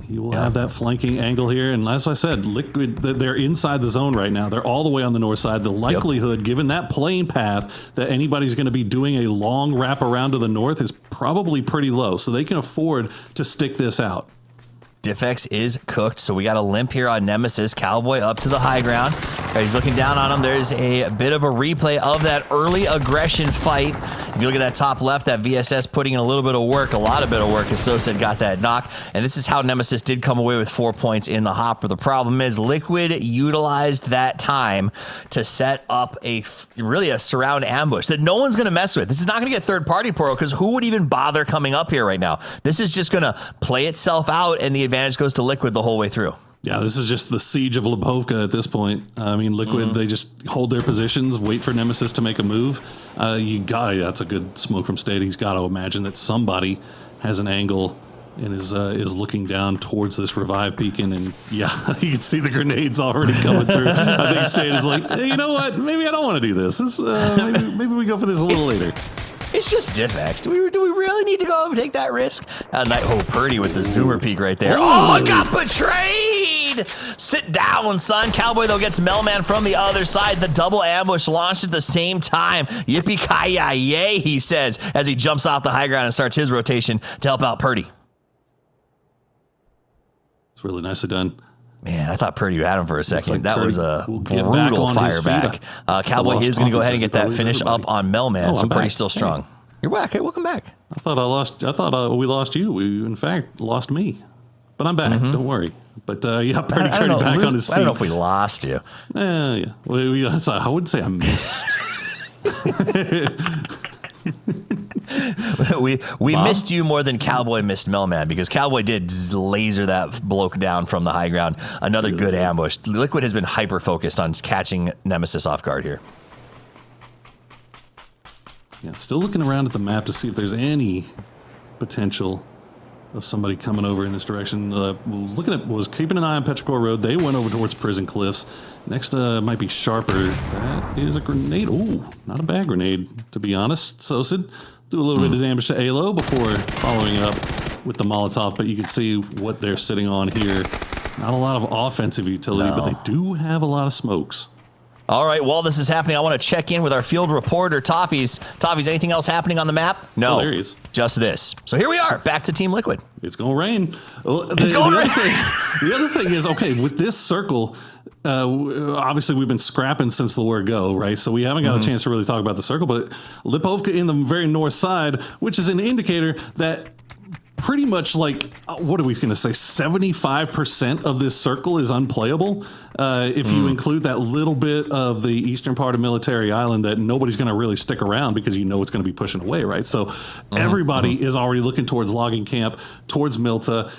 he will have that flanking angle here. And as I said, Liquid, they're inside the zone right now. They're all the way on the north side. The likelihood, given that plane path, that anybody's going to be doing a long wrap around to the north is probably pretty low. So they can afford to stick this out. Diffex is cooked, so we got a limp here on Nemesis. Cowboy up to the high ground. He's looking down on him. There's a bit of a replay of that early aggression fight. If you look at that top left, that VSS putting in a little bit of work, a lot of bit of work, as Sosa got that knock. And this is how Nemesis did come away with 4 points in the hopper. The problem is Liquid utilized that time to set up really a surround ambush that no one's going to mess with. This is not going to get third-party portal because who would even bother coming up here right now? This is just going to play itself out, and the advantage goes to Liquid the whole way through. Yeah, this is just the siege of Lebovka at this point. I mean, Liquid, they just hold their positions, wait for Nemesis to make a move. That's a good smoke from State. He's got to imagine that somebody has an angle and is looking down towards this revive beacon. And yeah, you can see the grenades already coming through. I think State is like, hey, you know what? Maybe I don't want to do this. Maybe we go for this a little later. It's just Diffex. Do we really need to go and take that risk? Purdy with the zoomer peek right there. Oh, got betrayed! Sit down, son. Cowboy, though, gets Melman from the other side. The double ambush launched at the same time. Yippee-ki-yay, he says, as he jumps off the high ground and starts his rotation to help out Purdy. It's really nicely done. Man, I thought Purdy had him for a second. Like that Purdy was a brutal fire back. Cowboy is going to go ahead and get that finish up on Melman, so Purdy's still strong. Hey. You're back. Hey, welcome back. I thought we lost you. We, in fact, lost me. But I'm back. Don't worry. But Purdy back on his feet. I don't know if we lost you. Yeah. I wouldn't say I missed. we missed you more than Cowboy missed Melman, because Cowboy did laser that bloke down from the high ground. Another good ambush. Liquid has been hyper focused on catching Nemesis off guard here. Yeah, still looking around at the map to see if there's any potential of somebody coming over in this direction. Was keeping an eye on Petrichor Road. They went over towards Prison Cliffs. Next might be Sharper. That is a grenade. Ooh, not a bad grenade, to be honest. Sosid do a little bit of damage to Alo before following up with the Molotov, but you can see what they're sitting on here. Not a lot of offensive utility, but they do have a lot of smokes. All right, while this is happening, I want to check in with our field reporter, Toffees. Toffees, anything else happening on the map? No. There he is. Just this. So here we are, back to Team Liquid. It's going to rain. It's going to rain. The other thing is, okay, with this circle, obviously we've been scrapping since the word go, right? So we haven't got a chance to really talk about the circle, but Lipovka in the very north side, which is an indicator that pretty much what are we going to say, 75% of this circle is unplayable. If you include that little bit of the eastern part of Military Island that nobody's going to really stick around because you know it's going to be pushing away, right? So everybody is already looking towards logging camp, towards Milta.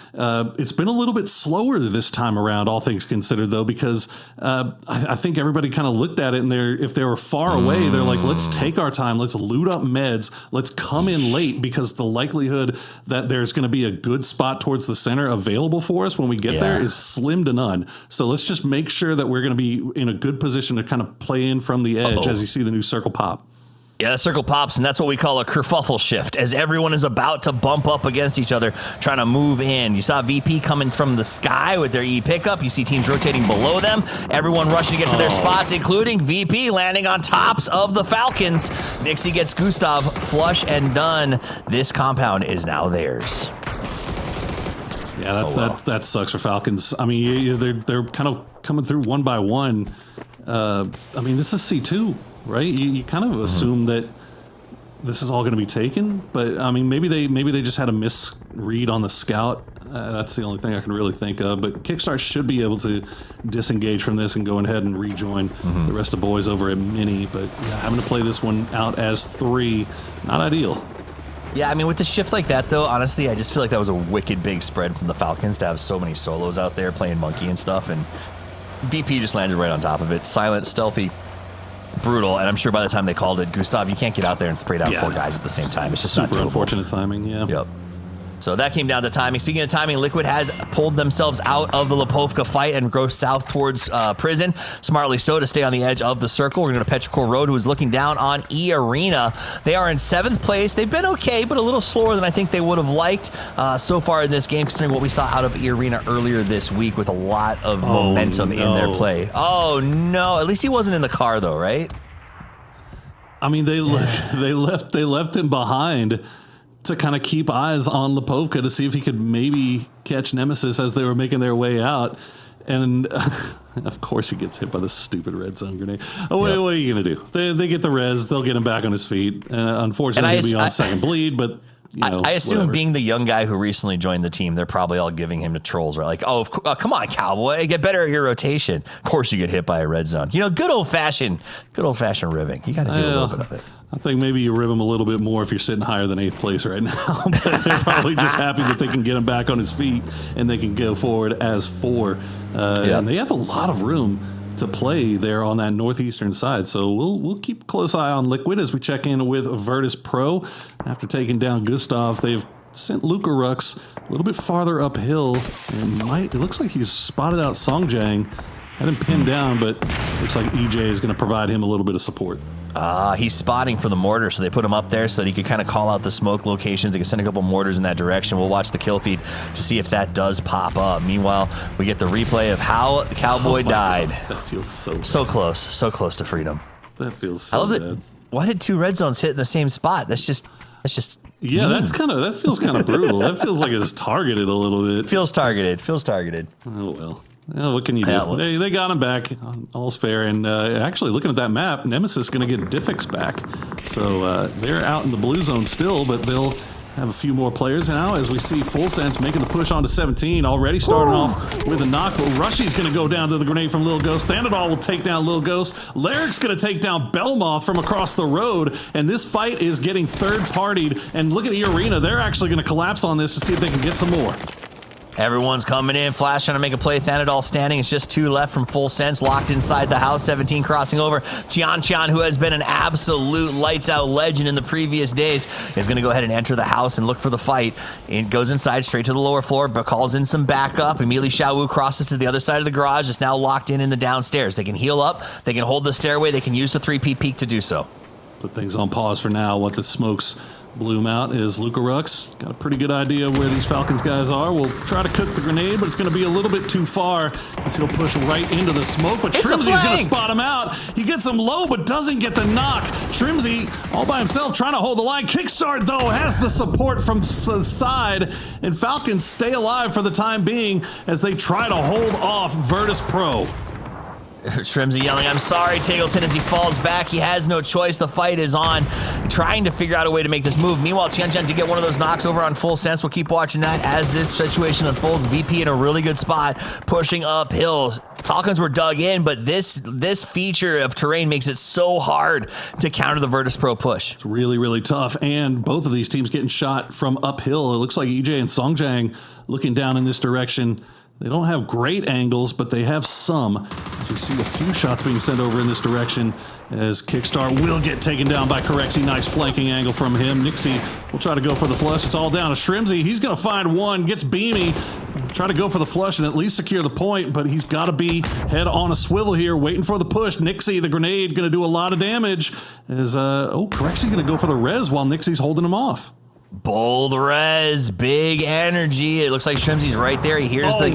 It's been a little bit slower this time around, all things considered, though, because I think everybody kind of looked at it, and if they were far away, they're like, let's take our time, let's loot up meds, let's come in late, because the likelihood that there's going to be a good spot towards the center available for us when we get there is slim to none. So let's just make sure that we're going to be in a good position to kind of play in from the edge as you see the new circle pop. Yeah, the circle pops, and that's what we call a kerfuffle shift, as everyone is about to bump up against each other, trying to move in. You saw VP coming from the sky with their E pickup. You see teams rotating below them. Everyone rushing to get to their spots, including VP landing on tops of the Falcons. Nixie gets Gustav flush and done. This compound is now theirs. Yeah, that sucks for Falcons. I mean, they're kind of coming through one by one. I mean, this is C2, right? You kind of assume that this is all going to be taken, but I mean, maybe they just had a misread on the scout. That's the only thing I can really think of. But Kickstart should be able to disengage from this and go ahead and rejoin the rest of the boys over at Mini. But having to play this one out as 3, not ideal. Yeah, I mean, with the shift like that, though, honestly, I just feel like that was a wicked big spread from the Falcons to have so many solos out there playing monkey and stuff, and BP just landed right on top of it. Silent, stealthy, brutal, and I'm sure by the time they called it, Gustav, you can't get out there and spray down 4 guys at the same time. It's just super not doable. unfortunate timing, yeah. Yep. So that came down to timing. Speaking of timing, Liquid has pulled themselves out of the Lipovka fight and go south towards prison. Smartly so, to stay on the edge of the circle. We're going to Petrichor Road, who is looking down on E Arena. They are in 7th place. They've been okay, but a little slower than I think they would have liked so far in this game, considering what we saw out of E Arena earlier this week with a lot of momentum in their play. Oh no! At least he wasn't in the car though, right? I mean, they left him behind to kind of keep eyes on Lipovka to see if he could maybe catch Nemesis as they were making their way out. And of course he gets hit by the stupid red zone grenade. Oh, what are you going to do? They get the res. They'll get him back on his feet. Unfortunately, he'll be on second bleed, but... You know, I assume whatever. Being the young guy who recently joined the team, they're probably all giving him to trolls. Right? Like, oh, come on, cowboy, get better at your rotation. Of course, you get hit by a red zone. You know, good old fashioned ribbing. You got to do a little bit of it. I think maybe you rib him a little bit more if you're sitting higher than 8th place right now. But they're probably just happy that they can get him back on his feet and they can go forward as 4. And they have a lot of room to play there on that northeastern side. So we'll keep a close eye on Liquid as we check in with Virtus Pro. After taking down Gustav, they've sent Luca Rux a little bit farther uphill. And it looks like he's spotted out Songjang. Had him pinned down, but looks like EJ is going to provide him a little bit of support. He's spotting for the mortar, so they put him up there so that he could kind of call out the smoke locations. They can send a couple mortars in that direction. We'll watch the kill feed to see if that does pop up. Meanwhile, we get the replay of how the Cowboy died. God, that feels so bad. So close to freedom. That feels so bad. Why did 2 red zones hit in the same spot? That's just yeah, mean. that feels kind of brutal. That feels like it's targeted a little bit. Feels targeted. Oh well. Yeah, what can you do? They got him back. All's fair. And actually, looking at that map, Nemesis going to get Diffix back. So they're out in the blue zone still, but they'll have a few more players now as we see Full Sense making the push onto 17. Already starting off with a knock. But Rushy's going to go down to the grenade from Lil Ghost. Thanadol will take down Lil Ghost. Lyric's going to take down Belmoth from across the road. And this fight is getting third-partied. And look at E Arena. They're actually going to collapse on this to see if they can get some more. Everyone's coming in. Flash trying to make a play. Thanadol standing. It's just 2 left from Full Sense. Locked inside the house. 17 crossing over. Tian, who has been an absolute lights-out legend in the previous days, is going to go ahead and enter the house and look for the fight. It goes inside straight to the lower floor, but calls in some backup. Immediately Xiaowu crosses to the other side of the garage. It's now locked in the downstairs. They can heal up. They can hold the stairway. They can use the 3P peek to do so. Put things on pause for now. What the smokes bloom out is Luca Rux. Got a pretty good idea of where these Falcons guys are. We'll try to cook the grenade, but it's going to be a little bit too far as he'll push right into the smoke. But Shrimzy's going to spot him out. He gets him low, but doesn't get the knock. Shrimzy all by himself trying to hold the line. Kickstart, though, has the support from the side, and Falcons stay alive for the time being as they try to hold off Virtus Pro. Shrimzy yelling, "I'm sorry," Taggleton, as he falls back. He has no choice. The fight is on. Trying to figure out a way to make this move. Meanwhile, Tiantian did get one of those knocks over on Full Sense. We'll keep watching that as this situation unfolds. VP in a really good spot, pushing uphill. Falcons were dug in, but this feature of terrain makes it so hard to counter the Virtus Pro push. It's really, really tough, and both of these teams getting shot from uphill. It looks like EJ and Songjang looking down in this direction. They don't have great angles, but they have some. As we see a few shots being sent over in this direction as Kickstart will get taken down by Corexy. Nice flanking angle from him. Nixie will try to go for the flush. It's all down to Shrimzy. He's going to find one, gets Beamy. Try to go for the flush and at least secure the point, but he's got to be head on a swivel here, waiting for the push. Nixie, the grenade, going to do a lot of damage. As, Corexy going to go for the res while Nixie's holding him off. Bold res, big energy. It looks like Shrimzy's right there. He hears that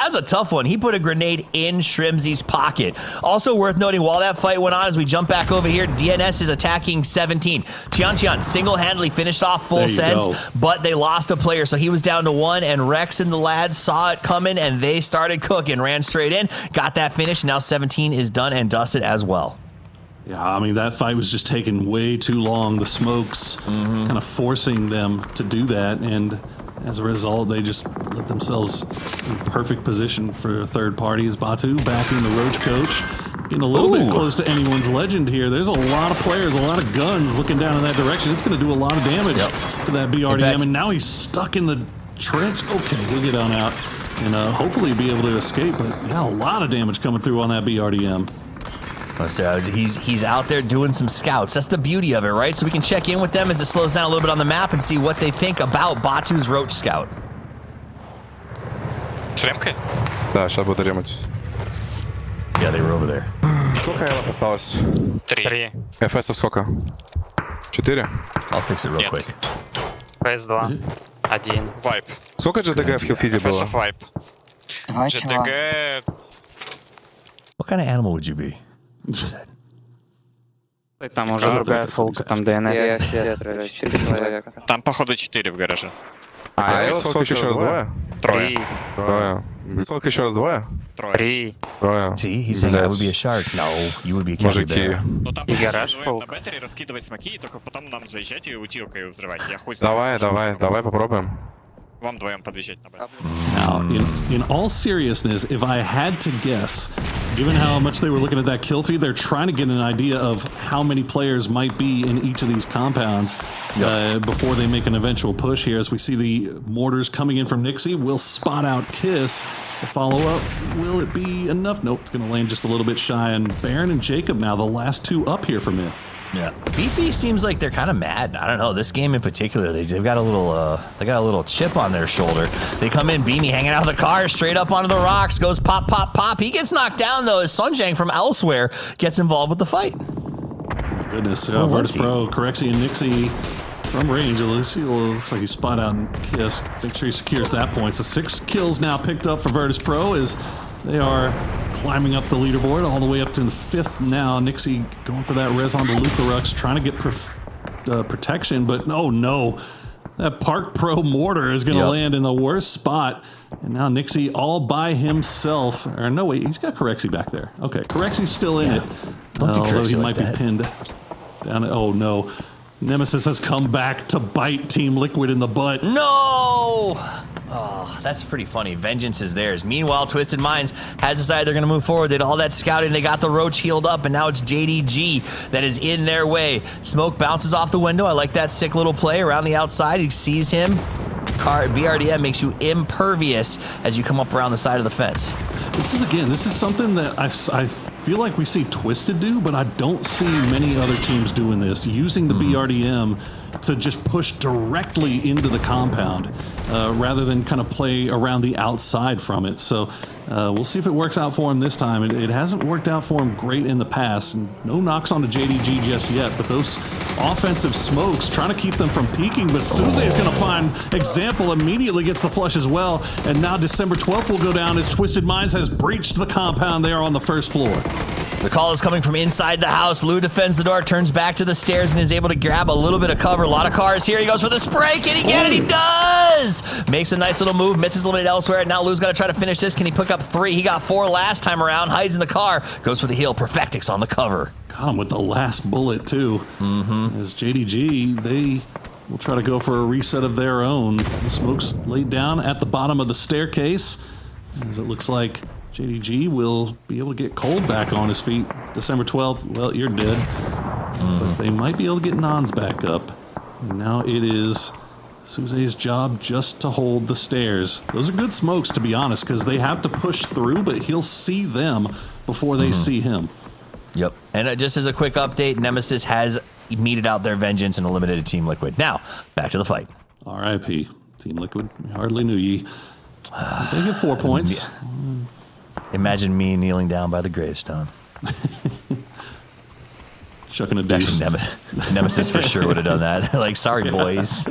was a tough one. He put a grenade in Shrimzy's pocket. Also worth noting, while that fight went on, as we jump back over here, DNS is attacking 17. Tian single-handedly finished off Full Sense, but they lost a player, so he was down to 1, and Rex and the lads saw it coming, and they started cooking, ran straight in, got that finish. Now 17 is done and dusted as well. Yeah, I mean, that fight was just taking way too long. The smokes kind of forcing them to do that, and as a result, they just let themselves in perfect position for a third party as Batu backing the Roach coach. getting a little bit close to anyone's legend here. There's a lot of players, a lot of guns looking down in that direction. It's going to do a lot of damage to that BRDM, and now he's stuck in the trench. Okay, he'll get on out and hopefully be able to escape, but yeah, a lot of damage coming through on that BRDM. So he's out there doing some scouts. That's the beauty of it, right? So we can check in with them as it slows down a little bit on the map and see what they think about Batu's Roach Scout. Шлемка? Да, сейчас буду ремонтить. Yeah, they were over there. Сколько осталось? 3. ФС сколько? 4? I'll fix it real quick. PS2. 1. Вайп. Сколько GDG в хилфиде было? Вайп. GDG... What kind of animal would you be? Там уже другая фолка, там ДНР. Там, походу, 4 в гараже. А сколько еще раз? Двое? Трое. Сколько еще раз? Двое? Трое. See, he's saying I would be a shark. No, you would be a killer bear. Ну там на беттере раскидывать смоки, и только потом нам заезжать и утилкой взрывать. Я хуй знаю. Давай попробуем. Вам двоем подъезжать на беттере. Now, in all seriousness, if I had to guess, given how much they were looking at that kill feed, they're trying to get an idea of how many players might be in each of these compounds before they make an eventual push here. As we see the mortars coming in from Nixie, will spot out Kiss. The follow-up, will it be enough? Nope, it's going to land just a little bit shy. And Baron and Jacob now, the last two up here for Myth. Yeah, BP seems like they're kind of mad. I don't know, this game in particular, they've got a little chip on their shoulder. They come in, Beamy hanging out of the car, straight up onto the rocks, goes pop, pop, pop. He gets knocked down though as Sunjang from elsewhere gets involved with the fight. Goodness, Virtus Pro, Corexi and Nixie from range. Looks like he spot out and Kiss. Make sure he secures that point. So 6 kills now picked up for Virtus Pro as they are climbing up the leaderboard all the way up to the 5th now. Nixie going for that res onto Lutherux, trying to get protection, but oh no. That Park Pro mortar is going to land in the worst spot. And now Nixie all by himself. Or no, wait, he's got Corexi back there. Okay, Corexi's still in it. Although he might be pinned down. Oh no. Nemesis has come back to bite Team Liquid in the butt. No! Oh, that's pretty funny. Vengeance is theirs. Meanwhile, Twisted Minds has decided they're going to move forward. They did all that scouting. They got the Roach healed up, and now it's JDG that is in their way. Smoke bounces off the window. I like that sick little play around the outside. He sees him. BRDM makes you impervious as you come up around the side of the fence. This is something that I feel like we see Twisted do, but I don't see many other teams doing this, using the BRDM to just push directly into the compound rather than kind of play around the outside from it. So we'll see if it works out for him this time. It hasn't worked out for him great in the past. No knocks onto JDG just yet, but those offensive smokes trying to keep them from peaking, but Suze is going to find Example, immediately gets the flush as well, and now December 12th will go down as Twisted Minds has breached the compound there on the first floor. The call is coming from inside the house. Lou defends the door, turns back to the stairs, and is able to grab a little bit of cover. A lot of cars here. He goes for the spray. Can he get it? He does! Makes a nice little move. Mitz is eliminated elsewhere. Now Lou's got to try to finish this. Can he pick up 3? He got 4 last time around. Hides in the car. Goes for the heal. Perfectix on the cover. Got him with the last bullet, too. As JDG, they will try to go for a reset of their own. The smoke's laid down at the bottom of the staircase, as it looks like JDG will be able to get Cold back on his feet. December 12th, well, you're dead. But they might be able to get Nons back up. And now it is Suze's job just to hold the stairs. Those are good smokes, to be honest, because they have to push through, but he'll see them before they see him. Yep. And just as a quick update, Nemesis has meted out their vengeance and eliminated Team Liquid. Now, back to the fight. R.I.P. Team Liquid. We hardly knew ye. They get 4 points. Imagine me kneeling down by the gravestone. Chucking a deuce. Nemesis for sure would have done that. Like, sorry, boys.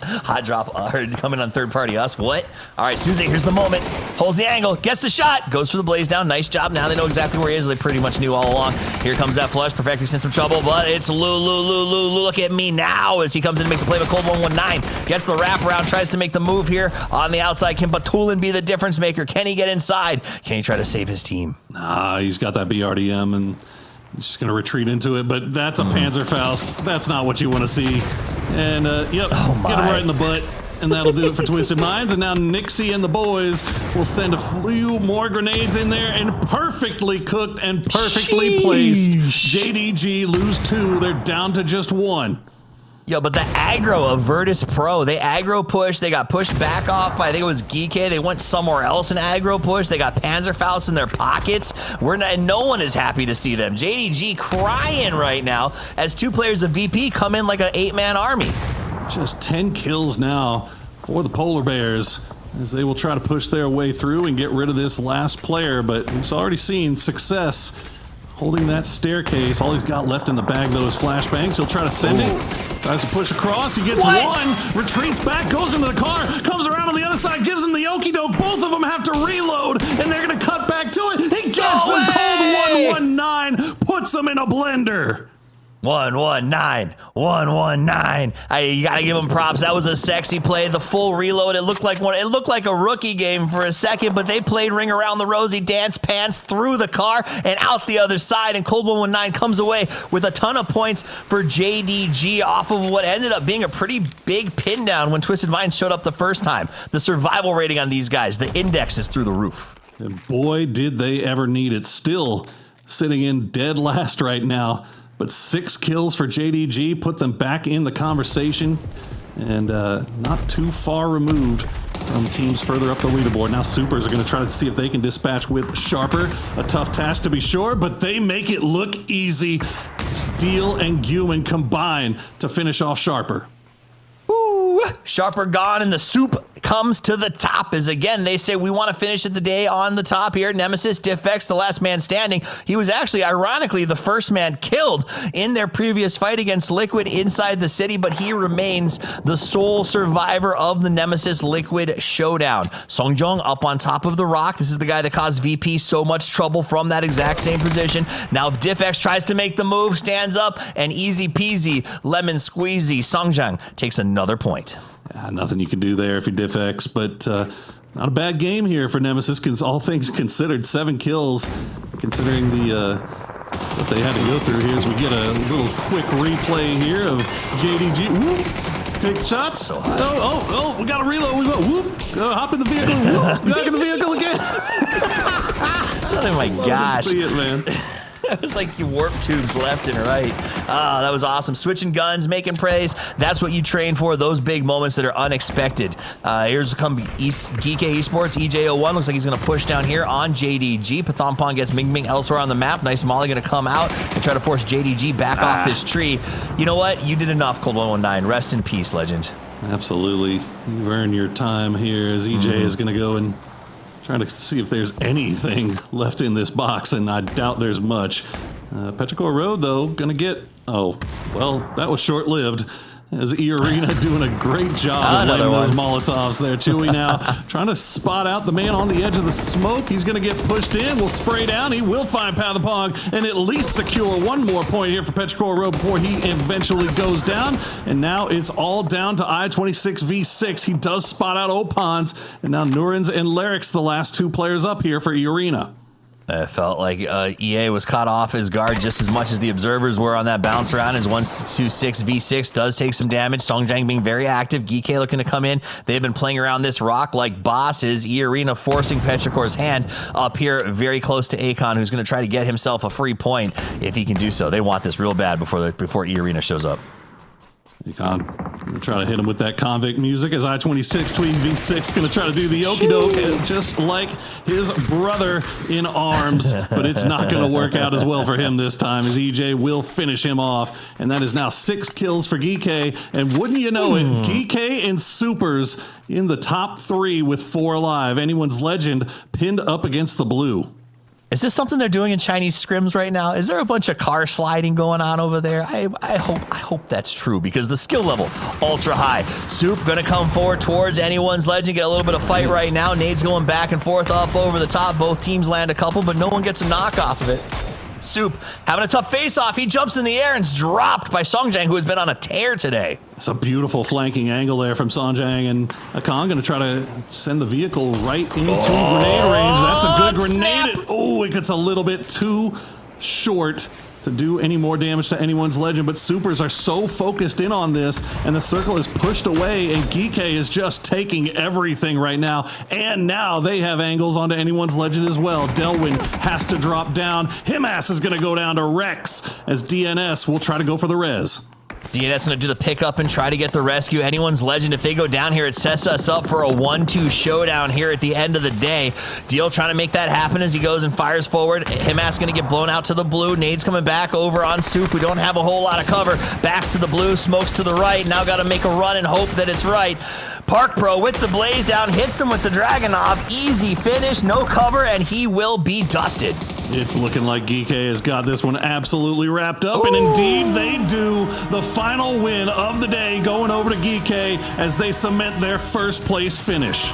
Hot drop coming on third party us. What? All right, Suze, here's the moment. Holds the angle, gets the shot, goes for the blaze down. Nice job. Now they know exactly where he is. They pretty much knew all along. Here comes that flush. Perfectix in some trouble, but it's Lou. Look at me now as he comes in and makes a play with Cold 119. Gets the wraparound, tries to make the move here on the outside. Can Batulin be the difference maker? Can he get inside? Can he try to save his team? Nah, he's got that BRDM and he's just going to retreat into it, but that's a Panzerfaust. That's not what you want to see. And, yep, get him right in the butt. And that'll do it for Twisted Minds. And now Nixie and the boys will send a few more grenades in there, and perfectly cooked and perfectly placed. JDG lose 2. They're down to just 1. Yo, but the aggro of Virtus Pro, they aggro push, they got pushed back off by, I think it was Geek. They went somewhere else and aggro push. They got Panzerfaust in their pockets. No one is happy to see them. JDG crying right now as 2 players of VP come in like an 8-man army. Just 10 kills now for the Polar Bears as they will try to push their way through and get rid of this last player, but we've already seen success holding that staircase. All he's got left in the bag, though, is flashbangs. He'll try to send it. Tries to push across. He gets 1. Retreats back. Goes into the car. Comes around on the other side. Gives him the okie doke. Both of them have to reload. And they're going to cut back to it. He gets him cold. 119. Puts him in a blender. 119, 119. You gotta give him props. That was a sexy play. The full reload. It looked like a rookie game for a second, but they played Ring Around the Rosie, dance pants through the car and out the other side. And Cold 119 comes away with a ton of points for JDG off of what ended up being a pretty big pin down when Twisted Minds showed up the first time. The survival rating on these guys, the index is through the roof. And boy, did they ever need it. Still sitting in dead last right now. But 6 kills for JDG put them back in the conversation, and not too far removed from teams further up the leaderboard. Now Supers are going to try to see if they can dispatch with Sharper. A tough task to be sure, but they make it look easy. Steel and Guman combine to finish off Sharper. Ooh, Sharper gone, and the soup comes to the top as again they say we want to finish the day on the top here. Nemesis Diffx, the last man standing. He was actually ironically the first man killed in their previous fight against Liquid inside the city, but he remains the sole survivor of the Nemesis Liquid showdown. Songjong up on top of the rock. This is the guy that caused VP so much trouble from that exact same position. Now if Diffx tries to make the move, stands up, and easy peasy lemon squeezy, Songjong takes another point. Nothing you can do there if you're Diffx, but not a bad game here for Nemesis, because all things considered, 7 kills, considering the what they had to go through here. As we get a little quick replay here of JDG. Whoop, take shots. Oh, we got to reload. We go, whoop, hop in the vehicle. Whoop, back in the vehicle again. Oh my gosh. Love to see it, man. It was like you warp tubes left and right. Ah, that was awesome. Switching guns, making praise. That's what you train for, those big moments that are unexpected. Here's come Geek Esports. EJ01 looks like he's going to push down here on JDG. Pathampon gets Ming Ming elsewhere on the map. Nice Molly going to come out and try to force JDG back off this tree. You know what? You did enough, Cold 119. Rest in peace, legend. Absolutely. You've earned your time here as EJ is going to go and trying to see if there's anything left in this box, and I doubt there's much. Petrichor Road, though, gonna get... Oh, well, that was short-lived. As E-Arena doing a great job of laying those Molotovs there. Chewy now trying to spot out the man on the edge of the smoke. He's going to get pushed in. Will spray down. He will find Pathampong and at least secure 1 more point here for Petrichor Road before he eventually goes down. And now it's all down to I-26 v6. He does spot out Opons. And now Nurins and Larix, the last 2 players up here for E-Arena. It felt like EA was caught off his guard just as much as the observers were on that bounce around. As 126 v6 does take some damage. Songjang being very active. Geek looking to come in. They've been playing around this rock like bosses. E-Arena forcing Petrichor's hand up here very close to Akon, who's going to try to get himself a free point if he can do so. They want this real bad before E-Arena shows up. Akon gonna try to hit him with that convict music as I-26 Tweet V6 gonna try to do the okie doke just like his brother in arms, but it's not gonna work out as well for him this time as EJ will finish him off, and that is now 6 kills for Geek, and wouldn't you know it, Geek and Supers in the top 3 with 4 alive. Anyone's legend pinned up against the blue. Is this something they're doing in Chinese scrims right now? Is there a bunch of car sliding going on over there? I hope that's true because the skill level, ultra high. Soup gonna come forward towards anyone's legend, get a little bit of fight right now. Nade's going back and forth up over the top. Both teams land a couple, but no one gets a knock off of it. Soup having a tough face-off. He jumps in the air and is dropped by Songjang, who has been on a tear today. It's a beautiful flanking angle there from Songjang, and Akon going to try to send the vehicle right into grenade range. That's a good grenade. Oh, it gets a little bit too short to to do any more damage to anyone's legend, but Supers are so focused in on this, and the circle is pushed away, and Geek is just taking everything right now, and now they have angles onto anyone's legend as well. Delwyn has to drop down. Himass is going to go down to Rex, as DNS will try to go for the res. DNS going to do the pickup and try to get the rescue. Anyone's legend, if they go down here, it sets us up for a 1-2 showdown here at the end of the day. Deal trying to make that happen as he goes and fires forward. Himass going to get blown out to the blue. Nades coming back over on Soup. We don't have a whole lot of cover. Backs to the blue, smokes to the right. Now got to make a run and hope that it's right. Park Pro with the blaze down, hits him with the Dragonov. Easy finish, no cover, and he will be dusted. It's looking like Geek has got this one absolutely wrapped up, and indeed they do. The final win of the day going over to Geek as they cement their first place finish.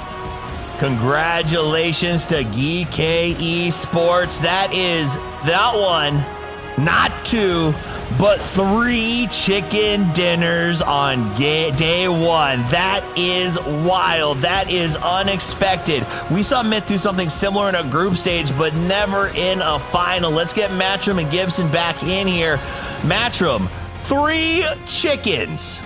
Congratulations to Geek Esports. That is not one, not two, but 3 chicken dinners on day one. That is wild. That is unexpected. We saw Myth do something similar in a group stage, but never in a final. Let's get Matchroom and Gibson back in here. Matchroom, 3 chickens.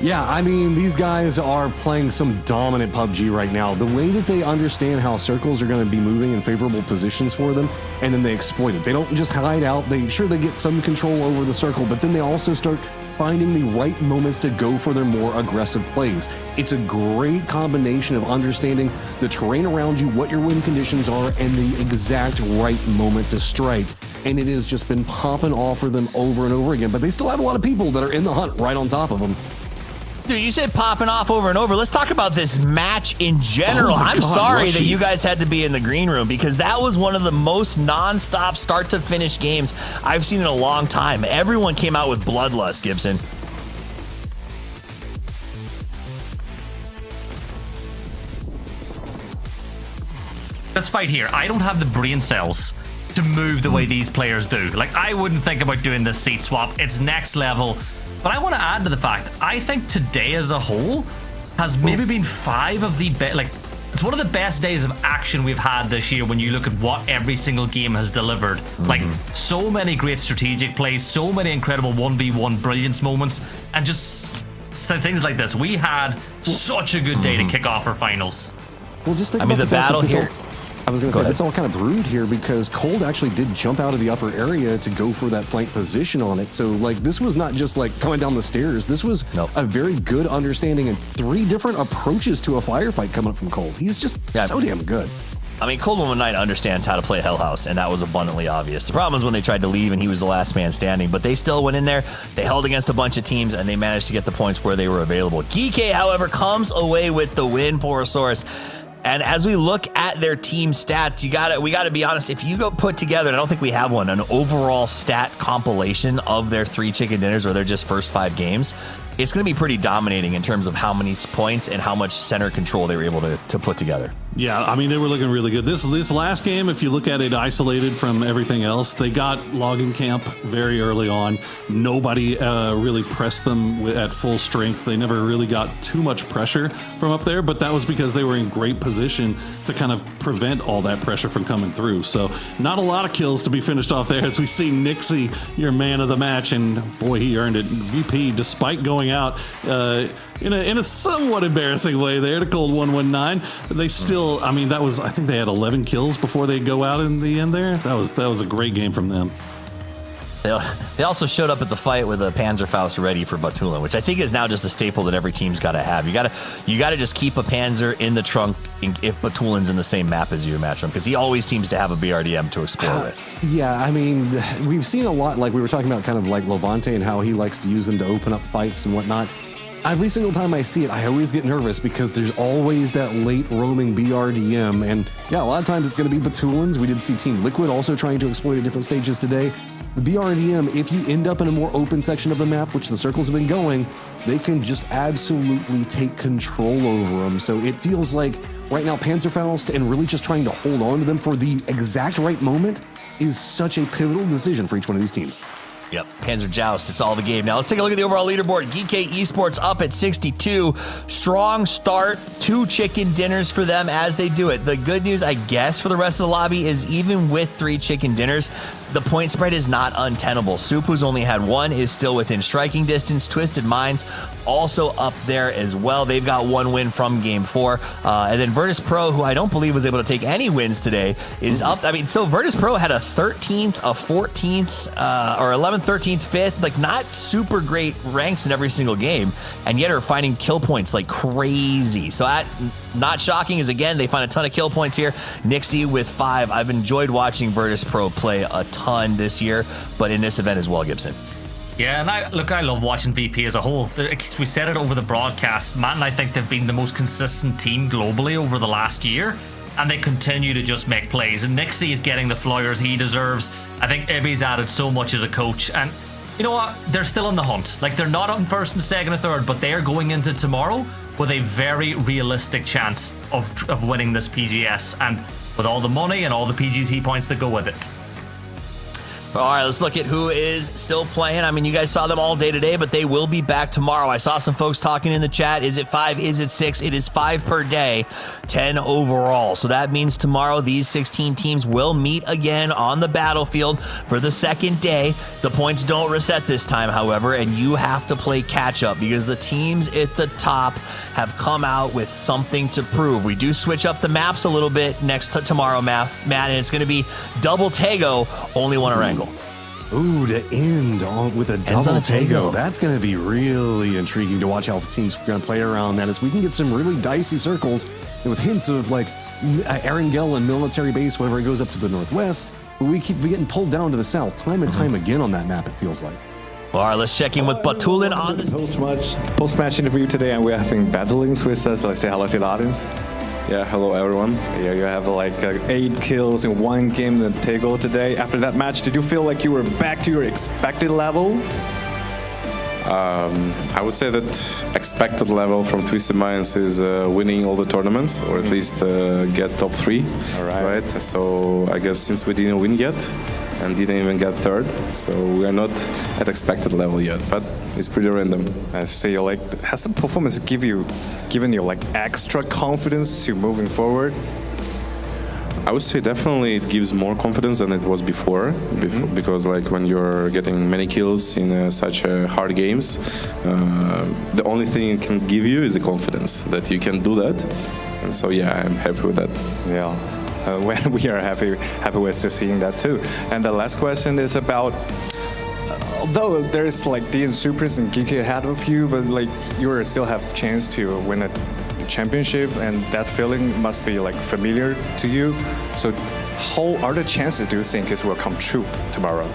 Yeah, I mean, these guys are playing some dominant PUBG right now. The way that they understand how circles are going to be moving in favorable positions for them, and then they exploit it. They don't just hide out. They get some control over the circle, but then they also start finding the right moments to go for their more aggressive plays. It's a great combination of understanding the terrain around you, what your win conditions are, and the exact right moment to strike. And it has just been popping off for them over and over again, but they still have a lot of people that are in the hunt right on top of them. Dude, you said popping off over and over. Let's talk about this match in general. I'm sorry that you guys had to be in the green room, because that was one of the most non-stop start-to-finish games I've seen in a long time. Everyone came out with bloodlust, Gibson. This fight here, I don't have the brain cells to move the way these players do. Like, I wouldn't think about doing this seat swap. It's next level. But I want to add to the fact, I think today as a whole has maybe been 5 of the best, like, it's one of the best days of action we've had this year when you look at what every single game has delivered. Like, so many great strategic plays, so many incredible 1v1 brilliance moments, and just things like this. We had such a good day to kick off our finals. Well, just think about the battle here. I was going to say, this all kind of brewed here because Cold actually did jump out of the upper area to go for that flank position on it. So, like, this was not just, like, coming down the stairs. This was a very good understanding and 3 different approaches to a firefight coming up from Cold. He's just so damn good. I mean, Cold 119 understands how to play Hell House, and that was abundantly obvious. The problem is when they tried to leave and he was the last man standing, but they still went in there, they held against a bunch of teams, and they managed to get the points where they were available. Geek, however, comes away with the win, Porosaurus. And as we look at their team stats, we gotta be honest, if you go put together, and I don't think we have one, an overall stat compilation of their 3 chicken dinners or their just first 5 games, it's going to be pretty dominating in terms of how many points and how much center control they were able to put together. Yeah, I mean, they were looking really good. This last game, if you look at it isolated from everything else, they got logging camp very early on. Nobody really pressed them at full strength. They never really got too much pressure from up there, but that was because they were in great position to kind of prevent all that pressure from coming through. So not a lot of kills to be finished off there as we see Nixie, your man of the match, and boy, he earned it. VP, despite going out in a somewhat embarrassing way there to Cold 119, they still, I mean, that was, I think they had 11 kills before they go out in the end there. That was a great game from them. They also showed up at the fight with a Panzerfaust ready for Batulin, which I think is now just a staple that every team's got to have. You got to just keep a Panzer in the trunk if Batulin's in the same map as you, Matchroom, because he always seems to have a BRDM to explore with. Yeah, I mean, we've seen a lot, like we were talking about kind of like Levante and how he likes to use them to open up fights and whatnot. Every single time I see it, I always get nervous because there's always that late roaming BRDM. And yeah, a lot of times it's going to be Batulins. We did see Team Liquid also trying to exploit at different stages today. The BRDM, if you end up in a more open section of the map, which the circles have been going, they can just absolutely take control over them. So it feels like right now Panzerfaust and really just trying to hold on to them for the exact right moment is such a pivotal decision for each one of these teams. Yep, Panzer Joust, it's all the game. Now let's take a look at the overall leaderboard. GK Esports up at 62. Strong start, 2 chicken dinners for them as they do it. The good news, I guess, for the rest of the lobby is even with 3 chicken dinners, the point spread is not untenable. Soup, who's only had 1, is still within striking distance. Twisted Minds also up there as well. They've got 1 win from game 4. And then Virtus Pro, who I don't believe was able to take any wins today, is up. I mean, so Virtus Pro had a 13th, a 14th, or 11th, 13th, 5th, like not super great ranks in every single game, and yet are finding kill points like crazy. So that, not shocking, is again, they find a ton of kill points here. Nixie with 5. I've enjoyed watching Virtus Pro play a ton this year, but in this event as well, Gibson. Yeah, and I love watching VP as a whole. We said it over the broadcast. Matt and I think they've been the most consistent team globally over the last year, and they continue to just make plays. And Nixie is getting the flyers he deserves. I think Ibby's added so much as a coach, and you know what? They're still in the hunt. Like, they're not up in first and second and third, but they are going into tomorrow with a very realistic chance of winning this PGS, and with all the money and all the PGC points that go with it. All right, let's look at who is still playing. I mean, you guys saw them all day today, but they will be back tomorrow. I saw some folks talking in the chat. Is it 5? Is it 6? It is 5 per day, 10 overall. So that means tomorrow these 16 teams will meet again on the battlefield for the second day. The points don't reset this time, however, and you have to play catch up because the teams at the top have come out with something to prove. We do switch up the maps a little bit next to tomorrow, Matt, and it's going to be double Tago, only one Orango. Ooh, to end on with a double Tago. That's going to be really intriguing to watch how the teams are going to play around that, as we can get some really dicey circles with hints of like Erangel and military base, whenever it goes up to the northwest. But we keep getting pulled down to the south time and time again on that map, it feels like. All right, let's check in with Batulin on this Post-match interview today, and we're having battlings with us. Let's say hello to the audience. Yeah, hello everyone. Yeah, you have like 8 kills in 1 game in Tago today. After that match, did you feel like you were back to your expected level? I would say that expected level from Twisted Minds is winning all the tournaments, or at least get top 3. All right. So I guess since we didn't win yet and didn't even get 3rd, so we are not at expected level yet, but it's pretty random. I see. Like, has the performance given you like extra confidence to moving forward? I would say definitely it gives more confidence than it was before, because like when you're getting many kills in such hard games, the only thing it can give you is the confidence that you can do that. And so yeah, I'm happy with that. Yeah. When we are happy with seeing that too. And the last question is about, although there's like these supers and geeky ahead of you, but like you still have chance to win a championship, and that feeling must be like familiar to you. So how are the chances, do you think, it will come true tomorrow?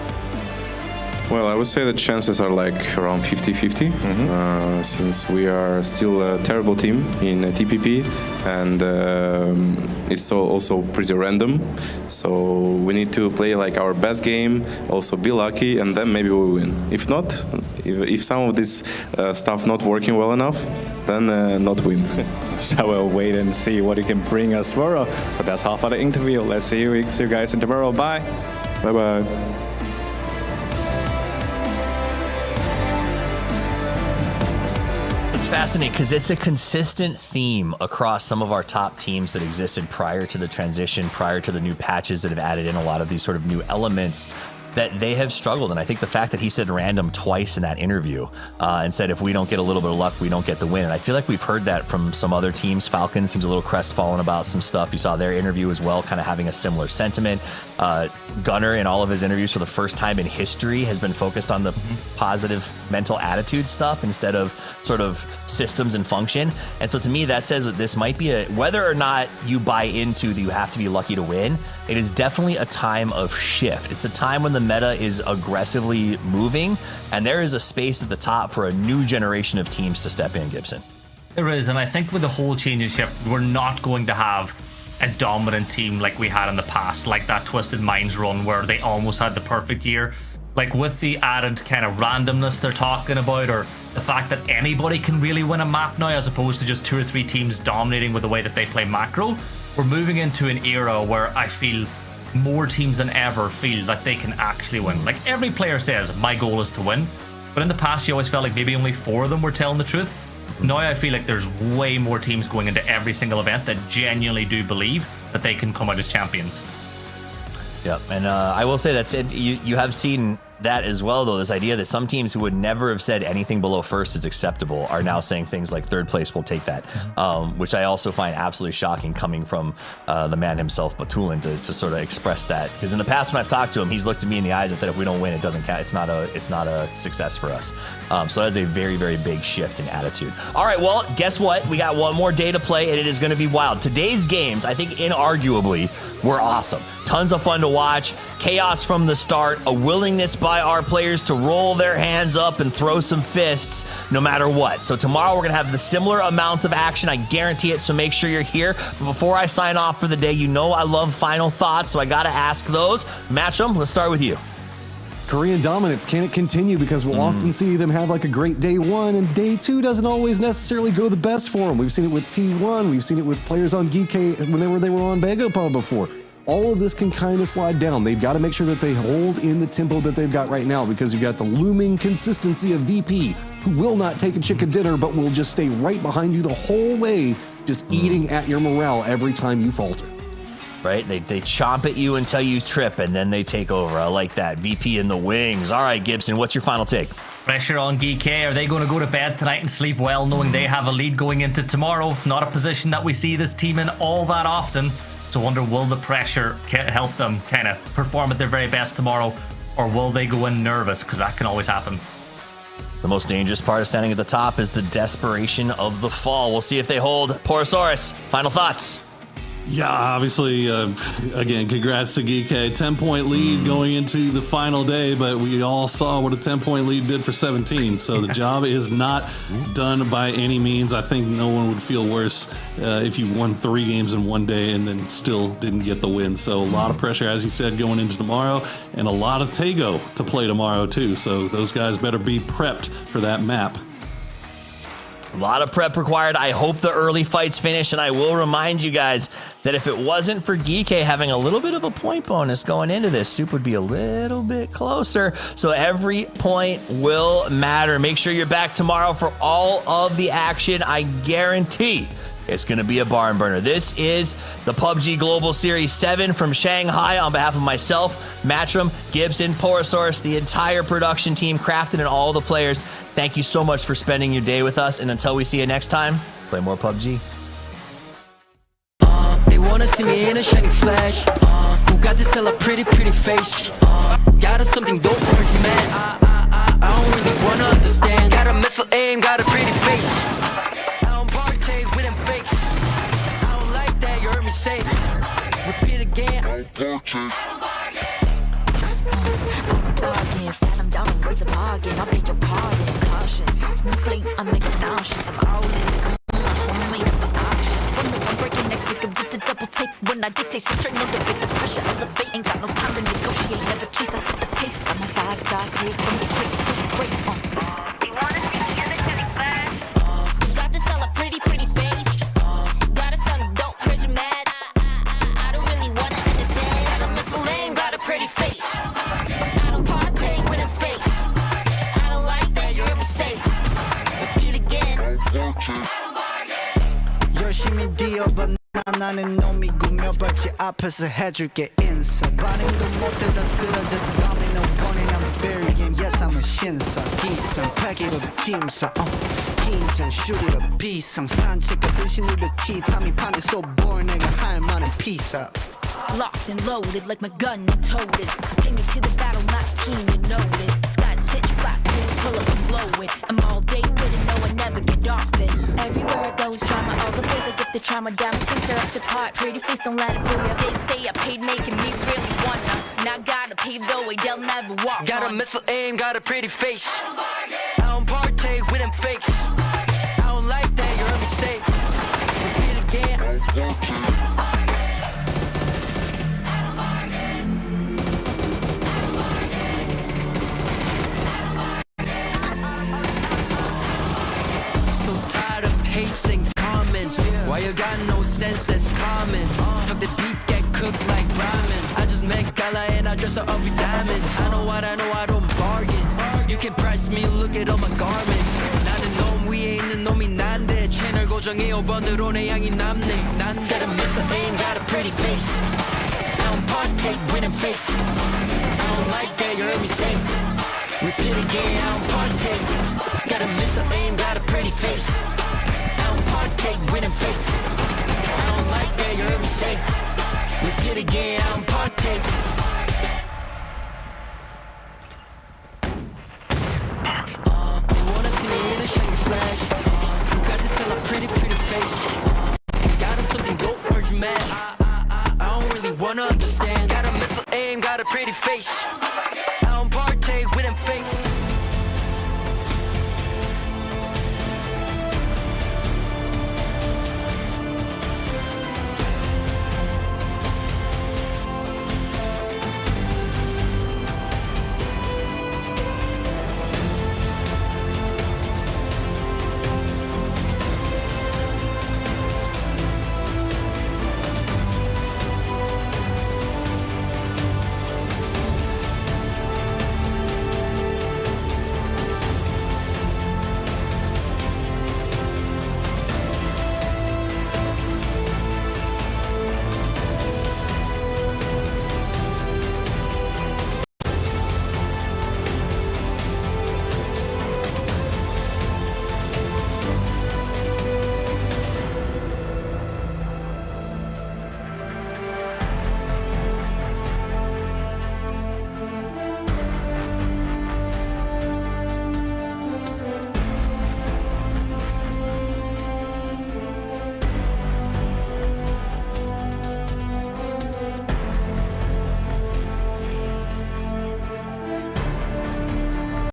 Well, I would say the chances are like around 50-50, since we are still a terrible team in TPP, and it's also pretty random. So we need to play like our best game, also be lucky, and then maybe we win. If not, if some of this stuff not working well enough, then not win. So we'll wait and see what you can bring us tomorrow. But that's all for the interview. Let's see you guys in tomorrow. Bye. Bye-bye. Fascinating because it's a consistent theme across some of our top teams that existed prior to the transition, prior to the new patches that have added in a lot of these sort of new elements, that they have struggled. And I think the fact that he said random twice in that interview and said if we don't get a little bit of luck, we don't get the win. And I feel like we've heard that from some other teams. Falcon seems a little crestfallen about some stuff. You saw their interview as well, kind of having a similar sentiment. Gunnar, in all of his interviews for the first time in history, has been focused on the positive mental attitude stuff instead of sort of systems and function. And so to me, that says that this might be whether or not you buy into that you have to be lucky to win, it is definitely a time of shift. It's a time when the meta is aggressively moving, and there is a space at the top for a new generation of teams to step in, Gibson. There is, and I think with the whole change and shift, we're not going to have a dominant team like we had in the past, like that Twisted Minds run where they almost had the perfect year. Like with the added kind of randomness they're talking about, or the fact that anybody can really win a map now as opposed to just 2 or 3 teams dominating with the way that they play macro, we're moving into an era where I feel more teams than ever feel that they can actually win. Like, every player says, my goal is to win. But in the past, you always felt like maybe only 4 of them were telling the truth. Now I feel like there's way more teams going into every single event that genuinely do believe that they can come out as champions. Yep, and I will say that's it. You have seen that as well, though. This idea that some teams who would never have said anything below first is acceptable are now saying things like third place will take that, which I also find absolutely shocking coming from the man himself, Batulin, to sort of express that. Because in the past, when I've talked to him, he's looked at me in the eyes and said, if we don't win, it doesn't count. It's not a success for us. So that is a very, very big shift in attitude. All right, well, guess what? We got one more day to play, and it is going to be wild. Today's games, I think, inarguably, were awesome. Tons of fun to watch. Chaos from the start. A willingness by our players to roll their hands up and throw some fists no matter what. So tomorrow we're going to have the similar amounts of action. I guarantee it, so make sure you're here. But before I sign off for the day, you know I love final thoughts, so I got to ask those. Match'em, let's start with you. Korean dominance, can it continue? Because we'll often see them have like a great day 1, and day 2 doesn't always necessarily go the best for them. We've seen it with T1, we've seen it with players on GK whenever they were on Bagopub before. All of this can kind of slide down. They've got to make sure that they hold in the tempo that they've got right now, because you've got the looming consistency of VP, who will not take a chicken dinner, but will just stay right behind you the whole way, just eating at your morale every time you falter. Right? They chomp at you until you trip, and then they take over. I like that. VP in the wings. All right, Gibson, what's your final take? Pressure on GK. Are they going to go to bed tonight and sleep well, knowing they have a lead going into tomorrow? It's not a position that we see this team in all that often. So I wonder, will the pressure help them kind of perform at their very best tomorrow, or will they go in nervous? Because that can always happen. The most dangerous part of standing at the top is the desperation of the fall. We'll see if they hold. Porosaurus, final thoughts. Yeah, obviously, again, congrats to Geekay. 10-point lead going into the final day, but we all saw what a 10-point lead did for 17. So the job is not done by any means. I think no one would feel worse if you won 3 games in one day and then still didn't get the win. So a lot of pressure, as you said, going into tomorrow, and a lot of Tego to play tomorrow too. So those guys better be prepped for that map. A lot of prep required. I hope the early fights finish, and I will remind you guys that if it wasn't for Geekay having a little bit of a point bonus going into this, Soup would be a little bit closer. So every point will matter. Make sure you're back tomorrow for all of the action. I guarantee it's going to be a barn burner. This is the PUBG Global Series 7 from Shanghai. On behalf of myself, Match'em, Gibson, Porosaurus, the entire production team, Crafted, and all the players, thank you so much for spending your day with us. And until we see you next time, play more PUBG. They want to see me in a shiny flash. Who got to sell a pretty face? Got us something dope, pretty man. I don't really want to understand. Got a missile aim, got a pretty face. Say, repeat again. Sat him down and raise a bargain. I'll beg your pardon. Caution, fleet, I'm making nauseous. I'm all this. Homemade for auction. When the one breaking next week, I'm just a double take. When I dictate, so straight no debate. The pressure elevate. Ain't got no time to negotiate. Never chase, I set the pace. I'm a 5-star take from the crate to the great. They wanna see me in the city flash. Got to sell a pretty face. Gotta sell a dope, heard you mad. Pretty face. I don't partake with a face. I don't like that, you heard me say. Repeat again. 열심히 뛰어봐 나는 놈이 구며봤지 앞에서 해줄게 인사 반응도 못해다 쓰러져 도미노 원인 I'm very game yes I'm a 신사 기상 패기로도 짐사 긴장 슈리로 비상 산책하듯이 눈에 티탐이 판에 so boring 내가 할 말은 peace out. Locked and loaded like my gun, I told it. Take me to the battle, my team, you know it. Sky's pitch black, pull up and blow it. I'm all day with it, no, I never get off it. Everywhere I go is drama, all the plays I give the trauma. Damage can stir up the pot, pretty face, don't let it fool ya. They say I paid making me really wanna. Now gotta pave the way, they'll never walk Got on. a missile aim, got a pretty face. I don't partake with them fakes. I don't like that, you heard me say. Repeat again. Hates and comments. Why you got no sense that's common? Talk the beef get cooked like ramen. I just Met Gala and I dress her up with diamonds. I know I don't bargain. You can price me, look at all my garments. 나는 놈 위에 있는 놈이 난데 채널 고정해 5번으로 내 향이 남네. 난 got a Mr. Aim, got a pretty face. I don't partake with them fakes. I don't like that, you heard me say. Repeat again, I don't partake. Got a Mr. Aim, got a pretty face. I don't partake with them fakes. I don't like that, you heard me say. Repeat again, I don't partake. They wanna see me in a shiny flash. You got this hella pretty face. Got us something dope, heard you mad. I don't really wanna understand. Got a Mr. Aim, got a pretty face.